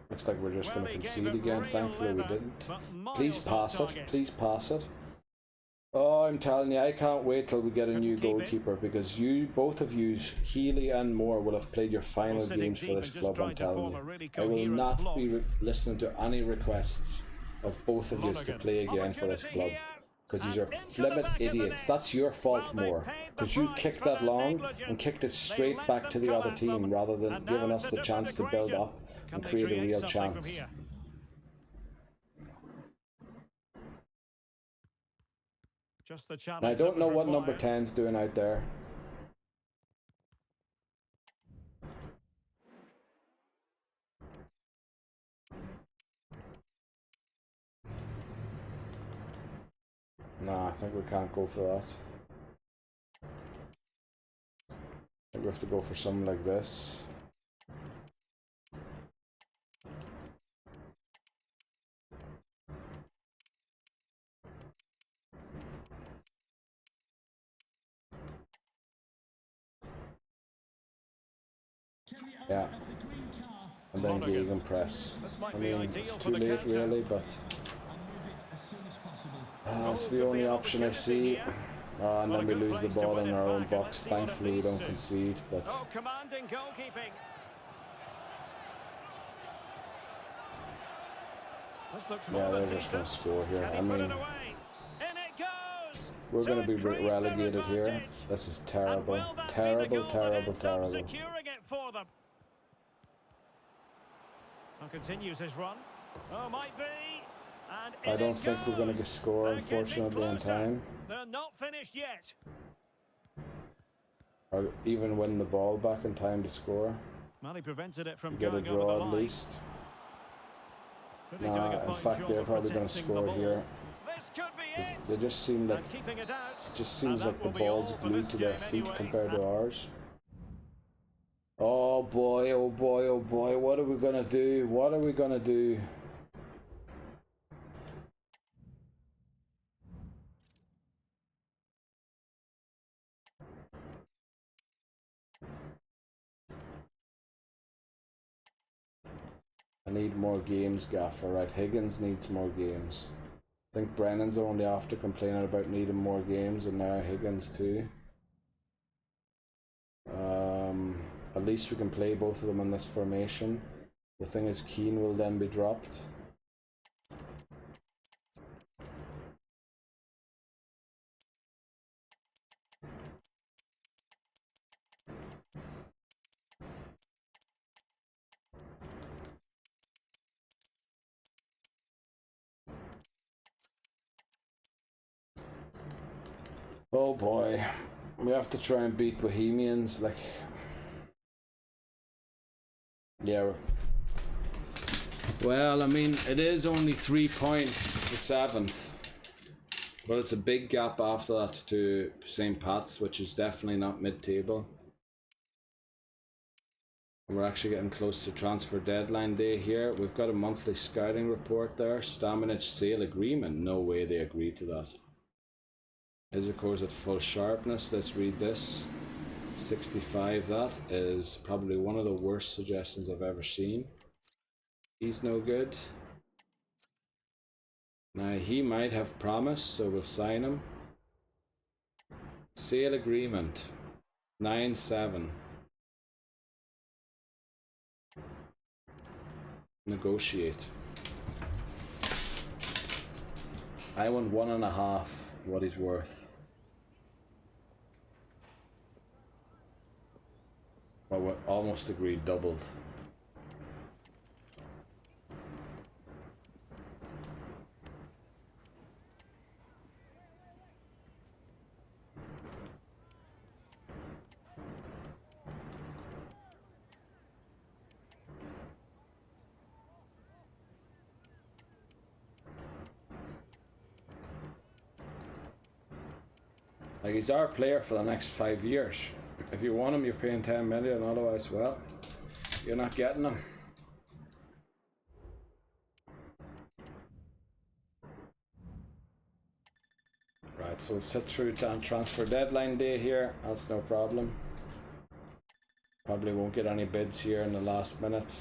Looks like we're just going to concede again. Thankfully we didn't. Please pass it. Please pass it. Oh, I'm telling you, I can't wait till we get a new goalkeeper, because you, both of you, Healy and Moore, will have played your final games for this club, I'm telling you. I will not be listening to any requests of both of you to play again for this club, because you're flippant idiots. That's your fault, Moore, because you kicked that long and kicked it straight back to the other team rather than giving us the chance to build up and create a real chance. Just the challenge. Now, I don't know what number 10's doing out there. Nah, I think we can't go for that. I think we have to go for something like this. Yeah, and then Gegan press. I mean, it's too late really, but that's the only option I see. And Well, then a we good lose the place to ball win in it our own back, and let's box. see what it Thankfully, we leads don't to. concede, but Oh, commanding goalkeeping. This looks yeah, more than they're just going to decent. score here. Can I he put it mean, away? In it goes. we're going to be increase their relegated here. advantage. This is And terrible. will that be the Terrible, goal that terrible, ends up terrible. securing it for them? And continues his run. Oh, might be. And I in don't it think we're going to goes. score, They're getting unfortunately, in closer. time. They're not finished yet. Or even win the ball back in time to score. Well, he prevented it from Get a going over the draw at line. least. Really doing a In fine fact, job they're of probably going to protecting the score ball. here. This could be it. They just seem like, And keeping it out. it just seems And like that the will be all ball's for glued this to their game feet anyway. compared to ours. Oh boy, oh boy, oh boy, what are we going to do? What are we going to do? I need more games, Gaffer. Right, Higgins needs more games. I think Brennan's only after complaining about needing more games, and now Higgins too. At least we can play both of them in this formation. The thing is, Keane will then be dropped. Oh boy, we have to try and beat Bohemians, like... Yeah. Well, I mean, it is only 3 points to 7th. But it's a big gap after that to St. Pat's, which is definitely not mid-table. We're actually getting close to transfer deadline day here. We've got a monthly scouting report there. Stamenic sale agreement. No way they agreed to that. Is of course at full sharpness. Let's read this. 65. That is probably one of the worst suggestions I've ever seen. He's no good. Now he might have promise, so we'll sign him. Sale agreement. 9-7. Negotiate. I want 1.5 what he's worth. Well, we almost agreed doubled. Like, he's our player for the next 5 years. If you want him, you're paying 10 million, otherwise, well, you're not getting him. Right, so we'll sit through transfer deadline day here, that's no problem. Probably won't get any bids here in the last minute.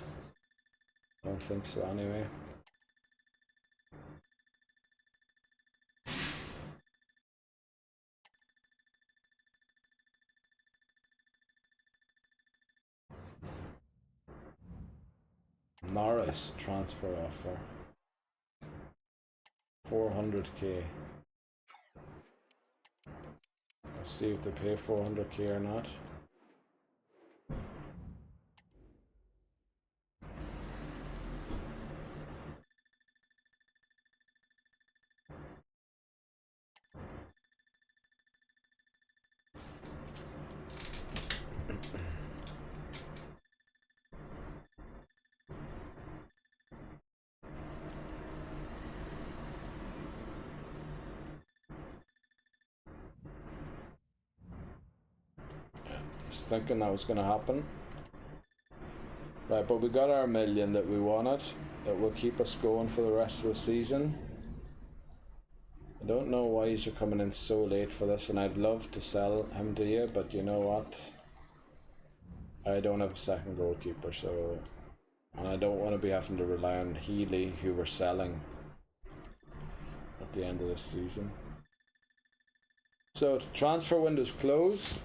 Don't think so anyway. Norris transfer offer. 400k. Let's see if they pay 400k or not. Was thinking that was going to happen. Right, but we got our million that we wanted. That will keep us going for the rest of the season. I don't know why you're coming in so late for this, and I'd love to sell him to you, but you know what? I don't have a second goalkeeper, so... And I don't want to be having to rely on Healy, who we're selling at the end of this season. So the transfer window's closed.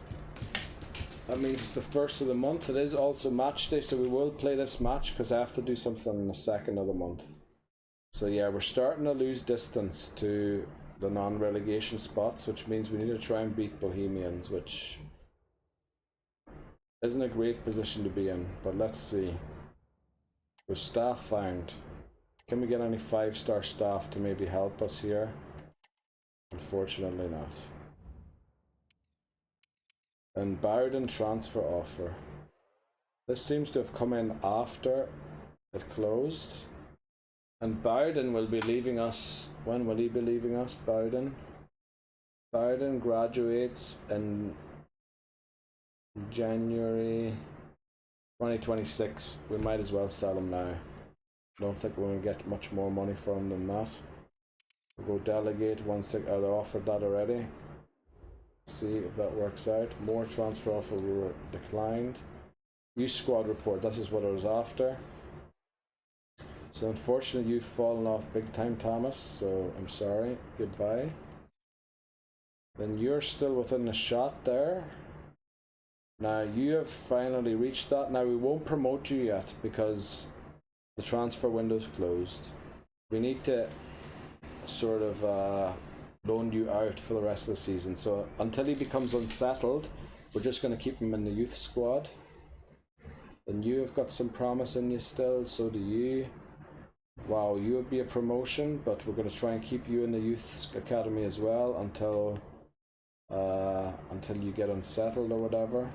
That means it's the first of the month. It is also match day, so we will play this match because I have to do something in the second of the month. So yeah, we're starting to lose distance to the non-relegation spots, which means we need to try and beat Bohemians, which isn't a great position to be in, but let's see. There's staff found. Can we get any 5-star staff to maybe help us here? Unfortunately not. And Bowden transfer offer. This seems to have come in after it closed. And Bowden will be leaving us. When will he be leaving us, Bowden? Bowden graduates in January 2026. We might as well sell him now. Don't think we're going to get much more money for him than that. We'll go delegate once they offered that already. See if that works out. More transfer offer were declined. Use squad report. This is what I was after. So unfortunately you've fallen off big time, Thomas, so I'm sorry. Goodbye. Then you're still within a shot there. Now you have finally reached that. Now we won't promote you yet because the transfer window's closed. We need to sort of loan you out for the rest of the season. So until he becomes unsettled, we're just going to keep him in the youth squad. And you have got some promise in you still, so do you. Wow, you would be a promotion, but we're going to try and keep you in the youth academy as well until you get unsettled or whatever.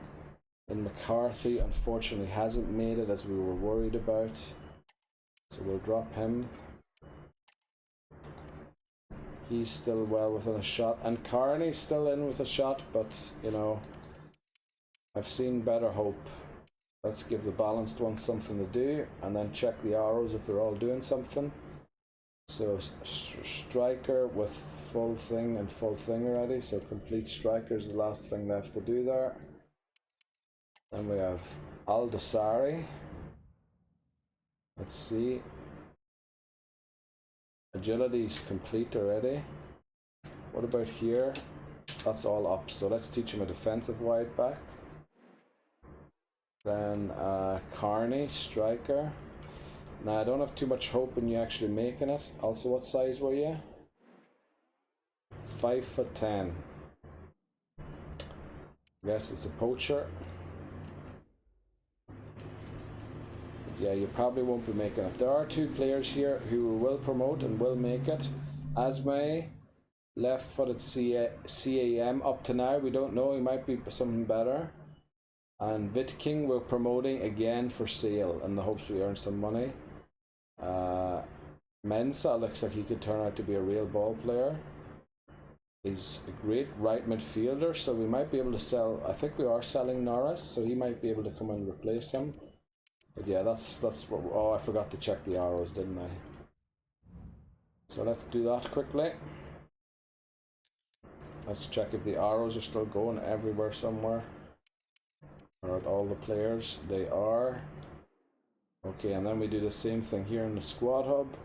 And McCarthy unfortunately hasn't made it as we were worried about, so we'll drop him. He's still well within a shot, and Carney's still in with a shot, but you know, I've seen better hope. Let's give the balanced ones something to do, and then check the arrows if they're all doing something. So striker with full thing and full thing already, so complete striker is the last thing left to do there. Then we have Aldasari. Let's see. Agility's complete already. What about here? That's all up, so let's teach him a defensive wide back. Then Carney, striker. Now I don't have too much hope in you actually making it. Also, what size were you? 5'10". Guess it's a poacher. Yeah, you probably won't be making it. There are two players here who will promote and will make it. Asmay, left-footed CAM. Up to now, we don't know. He might be something better. And Vitking we're promoting again for sale in the hopes we earn some money. Mensah looks like he could turn out to be a real ball player. He's a great right midfielder, so we might be able to sell. I think we are selling Norris, so he might be able to come and replace him. But yeah, that's what. Oh, I forgot to check the arrows, didn't I? So let's do that quickly. Let's check if the arrows are still going everywhere somewhere. Or at all the players. They are. Okay, and then we do the same thing here in the squad hub.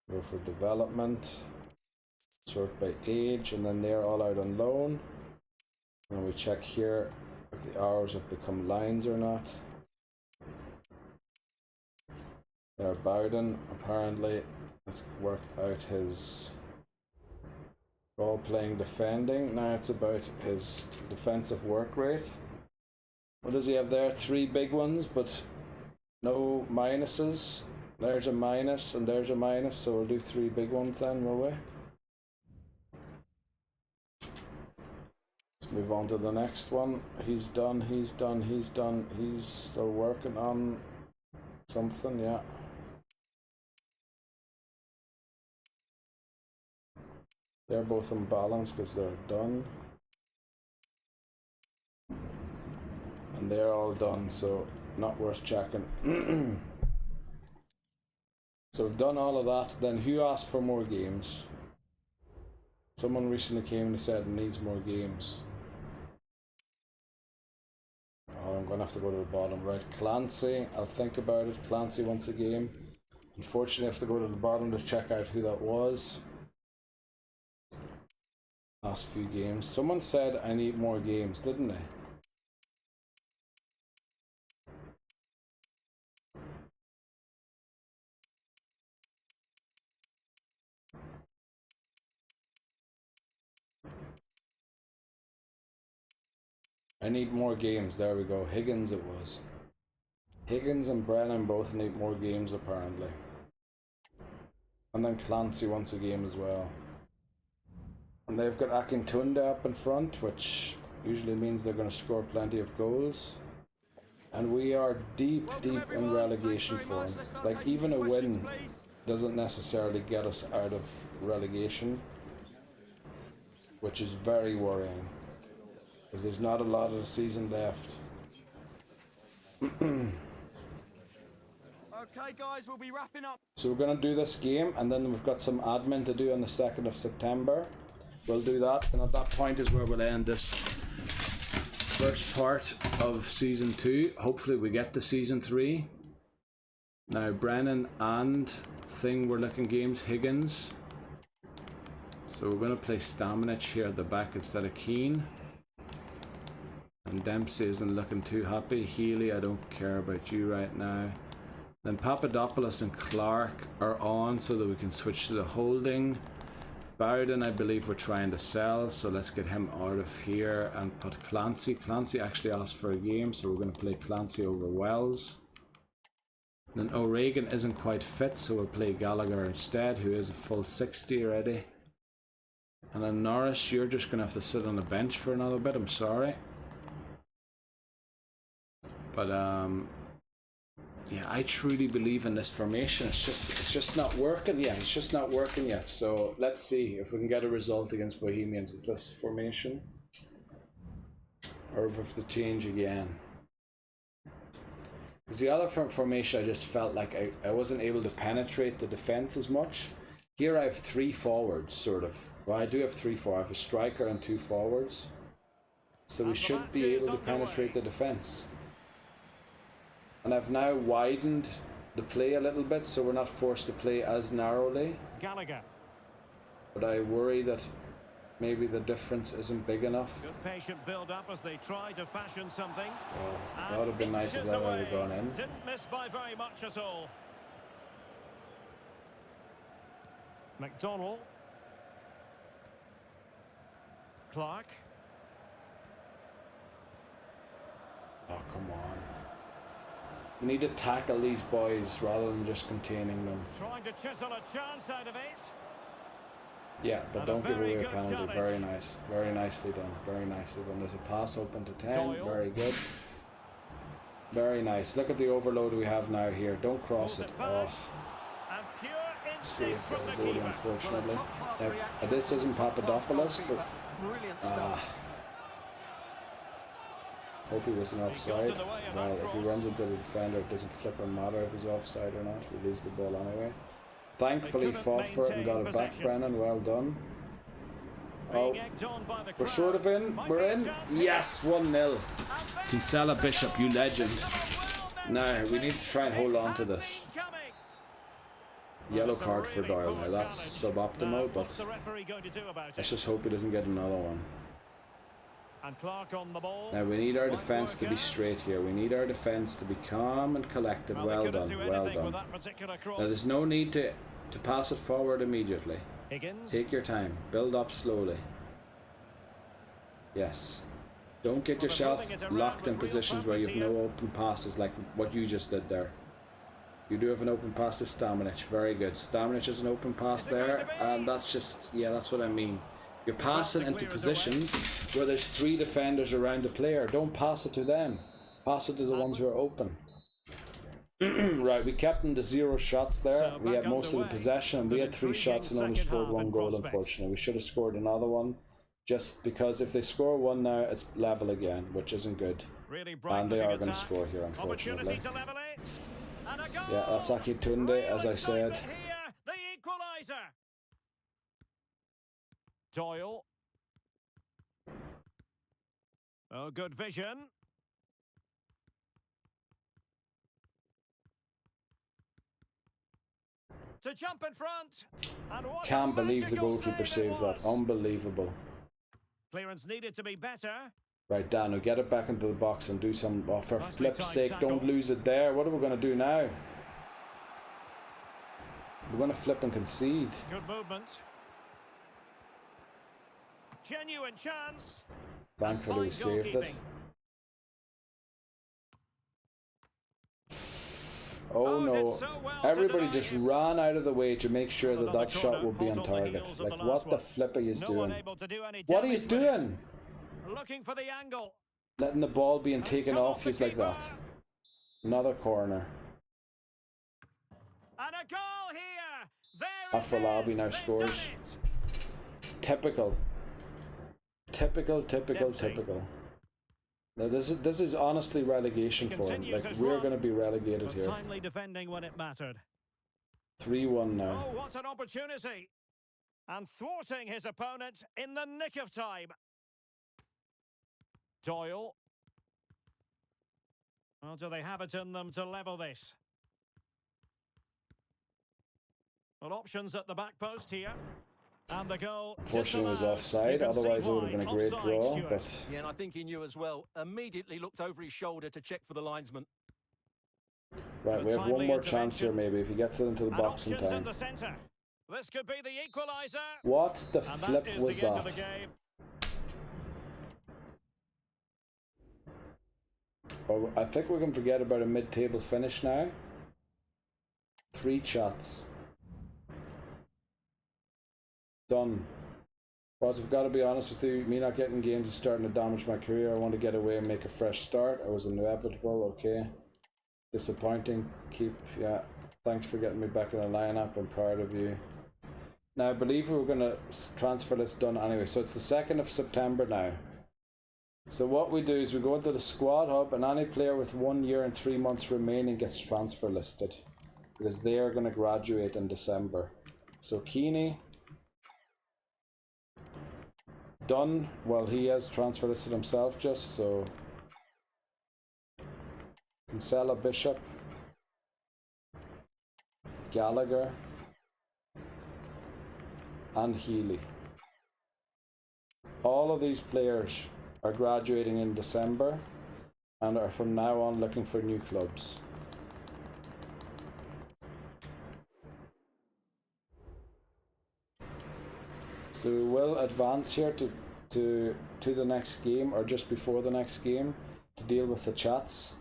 Go for development. Sort by age, and then they're all out on loan. And we check here if the arrows have become lines or not. There, Bowden apparently has worked out his ball playing defending. Now it's about his defensive work rate. What does he have there? 3 big ones, but no minuses. There's a minus and there's a minus, so we'll do 3 big ones then, will we? Let's move on to the next one. He's done, he's done, he's done. He's still working on something, yeah. They're both unbalanced because they're done. And they're all done, so not worth checking. So we've done all of that. Then who asked for more games? Someone recently came and said needs more games. Oh, I'm going to have to go to the bottom. Right, Clancy, I'll think about it. Clancy wants a game. Unfortunately, I have to go to the bottom to check out who that was. last few games. Someone said I need more games, didn't they? I need more games. There we go. Higgins it was. Higgins and Brennan both need more games apparently. And then Clancy wants a game as well. And they've got Akintunde up in front, which usually means they're going to score plenty of goals. And we are deep in relegation form. Like, even a win doesn't necessarily get us out of relegation, which is very worrying, because there's not a lot of the season left. Okay, guys, we'll be wrapping up. So we're going to do this game, and then we've got some admin to do on the 2nd of September. We'll do that, and at that point is where we'll end this first part of Season 2. Hopefully we get to Season 3. Now, Brennan and Thing were looking games, Higgins. So we're going to play Stamenic here at the back instead of Keane. And Dempsey isn't looking too happy. Healy, I don't care about you right now. Then Papadopoulos and Clark are on so that we can switch to the holding. Bowden, I believe we're trying to sell, so let's get him out of here and put Clancy. Clancy actually asked for a game, so we're going to play Clancy over Wells. Then O'Regan isn't quite fit, so we'll play Gallagher instead, who is a full 60 already. And then Norris, you're just going to have to sit on the bench for another bit, I'm sorry. But, yeah, I truly believe in this formation. It's just not working yet. It's just not working yet. So let's see if we can get a result against Bohemians with this formation, or if we have to change again. Because the other formation, I just felt like I wasn't able to penetrate the defense as much. Here I have 3 forwards, sort of. Well, I do have 3 forwards. I have a striker and 2 forwards. So we should be able to penetrate the defense. And I've now widened the play a little bit, so we're not forced to play as narrowly. Gallagher. But I worry that maybe the difference isn't big enough. Good patient build up as they try to fashion something. Well, that would have been nice if that had gone in. Didn't miss by very much at all. McDonald. Clark. Oh, come on. We need to tackle these boys rather than just containing them. Trying to chisel a chance out of it. Yeah, but And don't give away a penalty. challenge. Very nice. Very nicely done. Very nicely done. There's a pass open to 10. Doyle. Very good. Very nice. Look at the overload we have now here. Don't cross it. Oh, And pure saved instinct by from the the goalie, keeper. unfortunately. Now, this isn't Papadopoulos, but Brilliant stuff. hope he wasn't offside. Well, if he runs into the defender, it doesn't flip or matter if he's offside or not. We lose the ball anyway. Thankfully fought for it and got it back, Brennan. Well done. Oh, we're sort of in. We're in. Yes, 1-0. Kinsella Bishop, you legend. Now, we need to try and hold on to this. Yellow card for Doyle. Now, that's suboptimal, but let's just hope he doesn't get another one. And Clark on the ball. Now we need our defence to be straight here. We need our defence to be calm and collected. Well done, well done. Now there's no need to pass it forward immediately. Higgins. Take your time. Build up slowly. Yes. Don't get yourself locked in positions where you have no open passes like what you just did there. You do have an open pass to Stamenic. Very good. Stamenic has an open pass there, and that's just, yeah, that's what I mean. You're passing into positions where there's 3 defenders around the player. Don't pass it to them. Pass it to the ones who are open. Right, we kept them to 0 shots there. We had most of the possession, and we had 3 shots and only scored 1 goal, unfortunately. We should have scored another one, just because if they score 1 now, it's level again, which isn't good. And they are going to score here, unfortunately. Yeah, that's Akintunde, as I said. The equaliser. Doyle. Oh, good vision. To jump in front. And what Can't believe the magical goalkeeper save it saved that. was. Unbelievable. Clearance needed to be better. Right, Dano, get it back into the box and do some... Oh, for Nicely flip's timed sake, tackle. don't lose it there. What are we going to do now? We're going to flip and concede. Good movement. Genuine chance. Thankfully, we Fine saved it. goalkeeping. Oh did no. so well to Everybody deny just him. ran out of the way to make sure that Another that shot corner, would be on hot on the target. heels of Like, the what last the one. flip are you No one doing? able to do any What are you damage with it. doing? Looking for the angle. Letting the ball being And it's taken come off the you like keeper. that. Another corner. And a goal here. There Afralabi it is. now They've scores. done it. Typical. Typical. Dempsey. Now this is honestly relegation for him. Continues Like, his we're run. going to be relegated But here. timely defending when it mattered. 3-1 now. Oh, what an opportunity. And thwarting his opponent in the nick of time. Doyle. Well, do they have it in them to level this? Well, options at the back post here. And the goal. Unfortunately, it was disallowed. offside. You can see Otherwise, it would have why. been a great Offside, draw. Stuart. But Yeah, and I think he knew as well. Immediately looked over his shoulder to check for the linesman. right, we have one Timely more chance here. intervention. Maybe if he gets it into the And box in options in time. the centre. This could be the equaliser. What the And flip that is was the end of the that? game. Oh, I think we can forget about a mid-table finish now. 3 shots. Done. Boss, I've got to be honest with you, me not getting games is starting to damage my career. I want to get away and make a fresh start. It was inevitable, okay. Disappointing. Yeah. Thanks for getting me back in the lineup. I'm proud of you. Now, I believe we were going to transfer this done anyway. So it's the 2nd of September now. So what we do is we go into the squad hub, and any player with 1 year and 3 months remaining gets transfer listed. Because they are going to graduate in December. So Keeney... done. Well, he has transfer listed himself just, so Kinsella, Bishop, Gallagher and Healy. All of these players are graduating in December and are from now on looking for new clubs. So we will advance here to the next game, or just before the next game, to deal with the chats.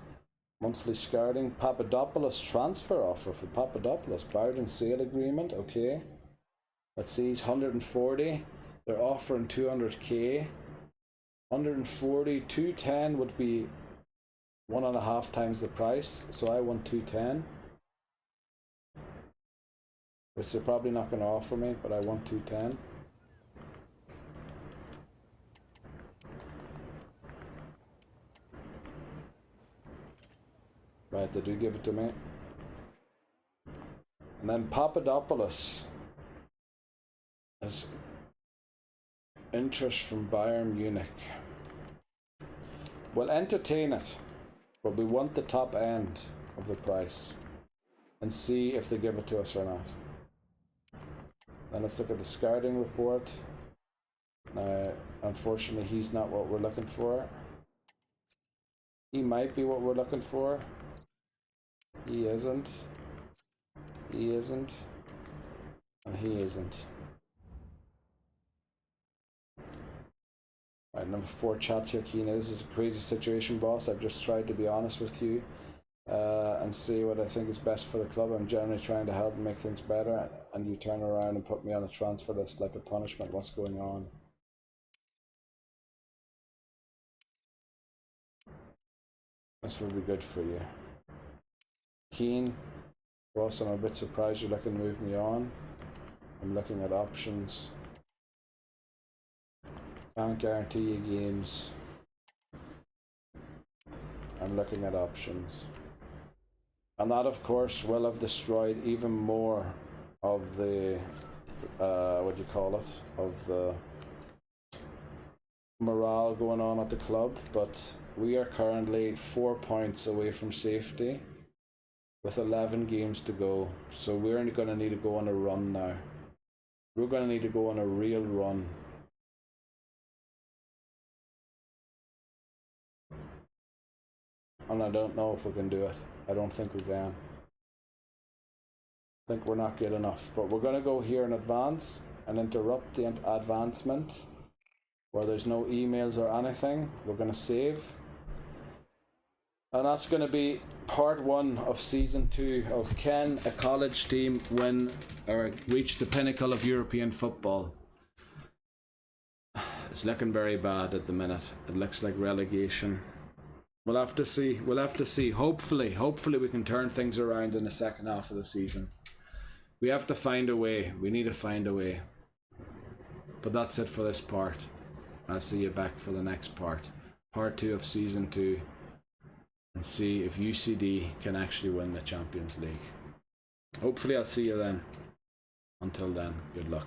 Monthly scouting. Papadopoulos transfer offer for Papadopoulos. Bowden sale agreement. Okay. Let's see, he's 140. They're offering 200k. 140, 210 would be 1.5 times the price. So I want 210. Which they're probably not going to offer me, but I want 210. Right, they do give it to me. And then Papadopoulos has interest from Bayern Munich. We'll entertain it, but we want the top end of the price and see if they give it to us or not. Then let's look at the scouting report. Now, unfortunately, he's not what we're looking for. He might be what we're looking for. He isn't. He isn't. And he isn't. Right, number 4 chats here, Keena. This is a crazy situation, boss. I've just tried to be honest with you and see what I think is best for the club. I'm generally trying to help and make things better, and you turn around and put me on a transfer list like a punishment. What's going on? This will be good for you. Keen. Boss, I'm a bit surprised you're looking to move me on. I'm looking at options. Can't guarantee you games. I'm looking at options. And that, of course, will have destroyed even more of the, what do you call it, of the morale going on at the club. But we are currently 4 points away from safety with 11 games to go. So we're only going to need to go on a run now. We're going to need to go on a real run. and I don't know if we can do it. I don't think we can. I think we're not good enough, but we're going to go here in advance and interrupt the advancement where there's no emails or anything. We're going to save. And that's going to be part 1 of season 2 of can a college team win or reach the pinnacle of European football. It's looking very bad at the minute. It looks like relegation. We'll have to see. We'll have to see. Hopefully we can turn things around in the second half of the season. We have to find a way. We need to find a way. But that's it for this part. I'll see you back for the next part. Part 2 of season 2. And see if UCD can actually win the Champions League. Hopefully I'll see you then. Until then, good luck.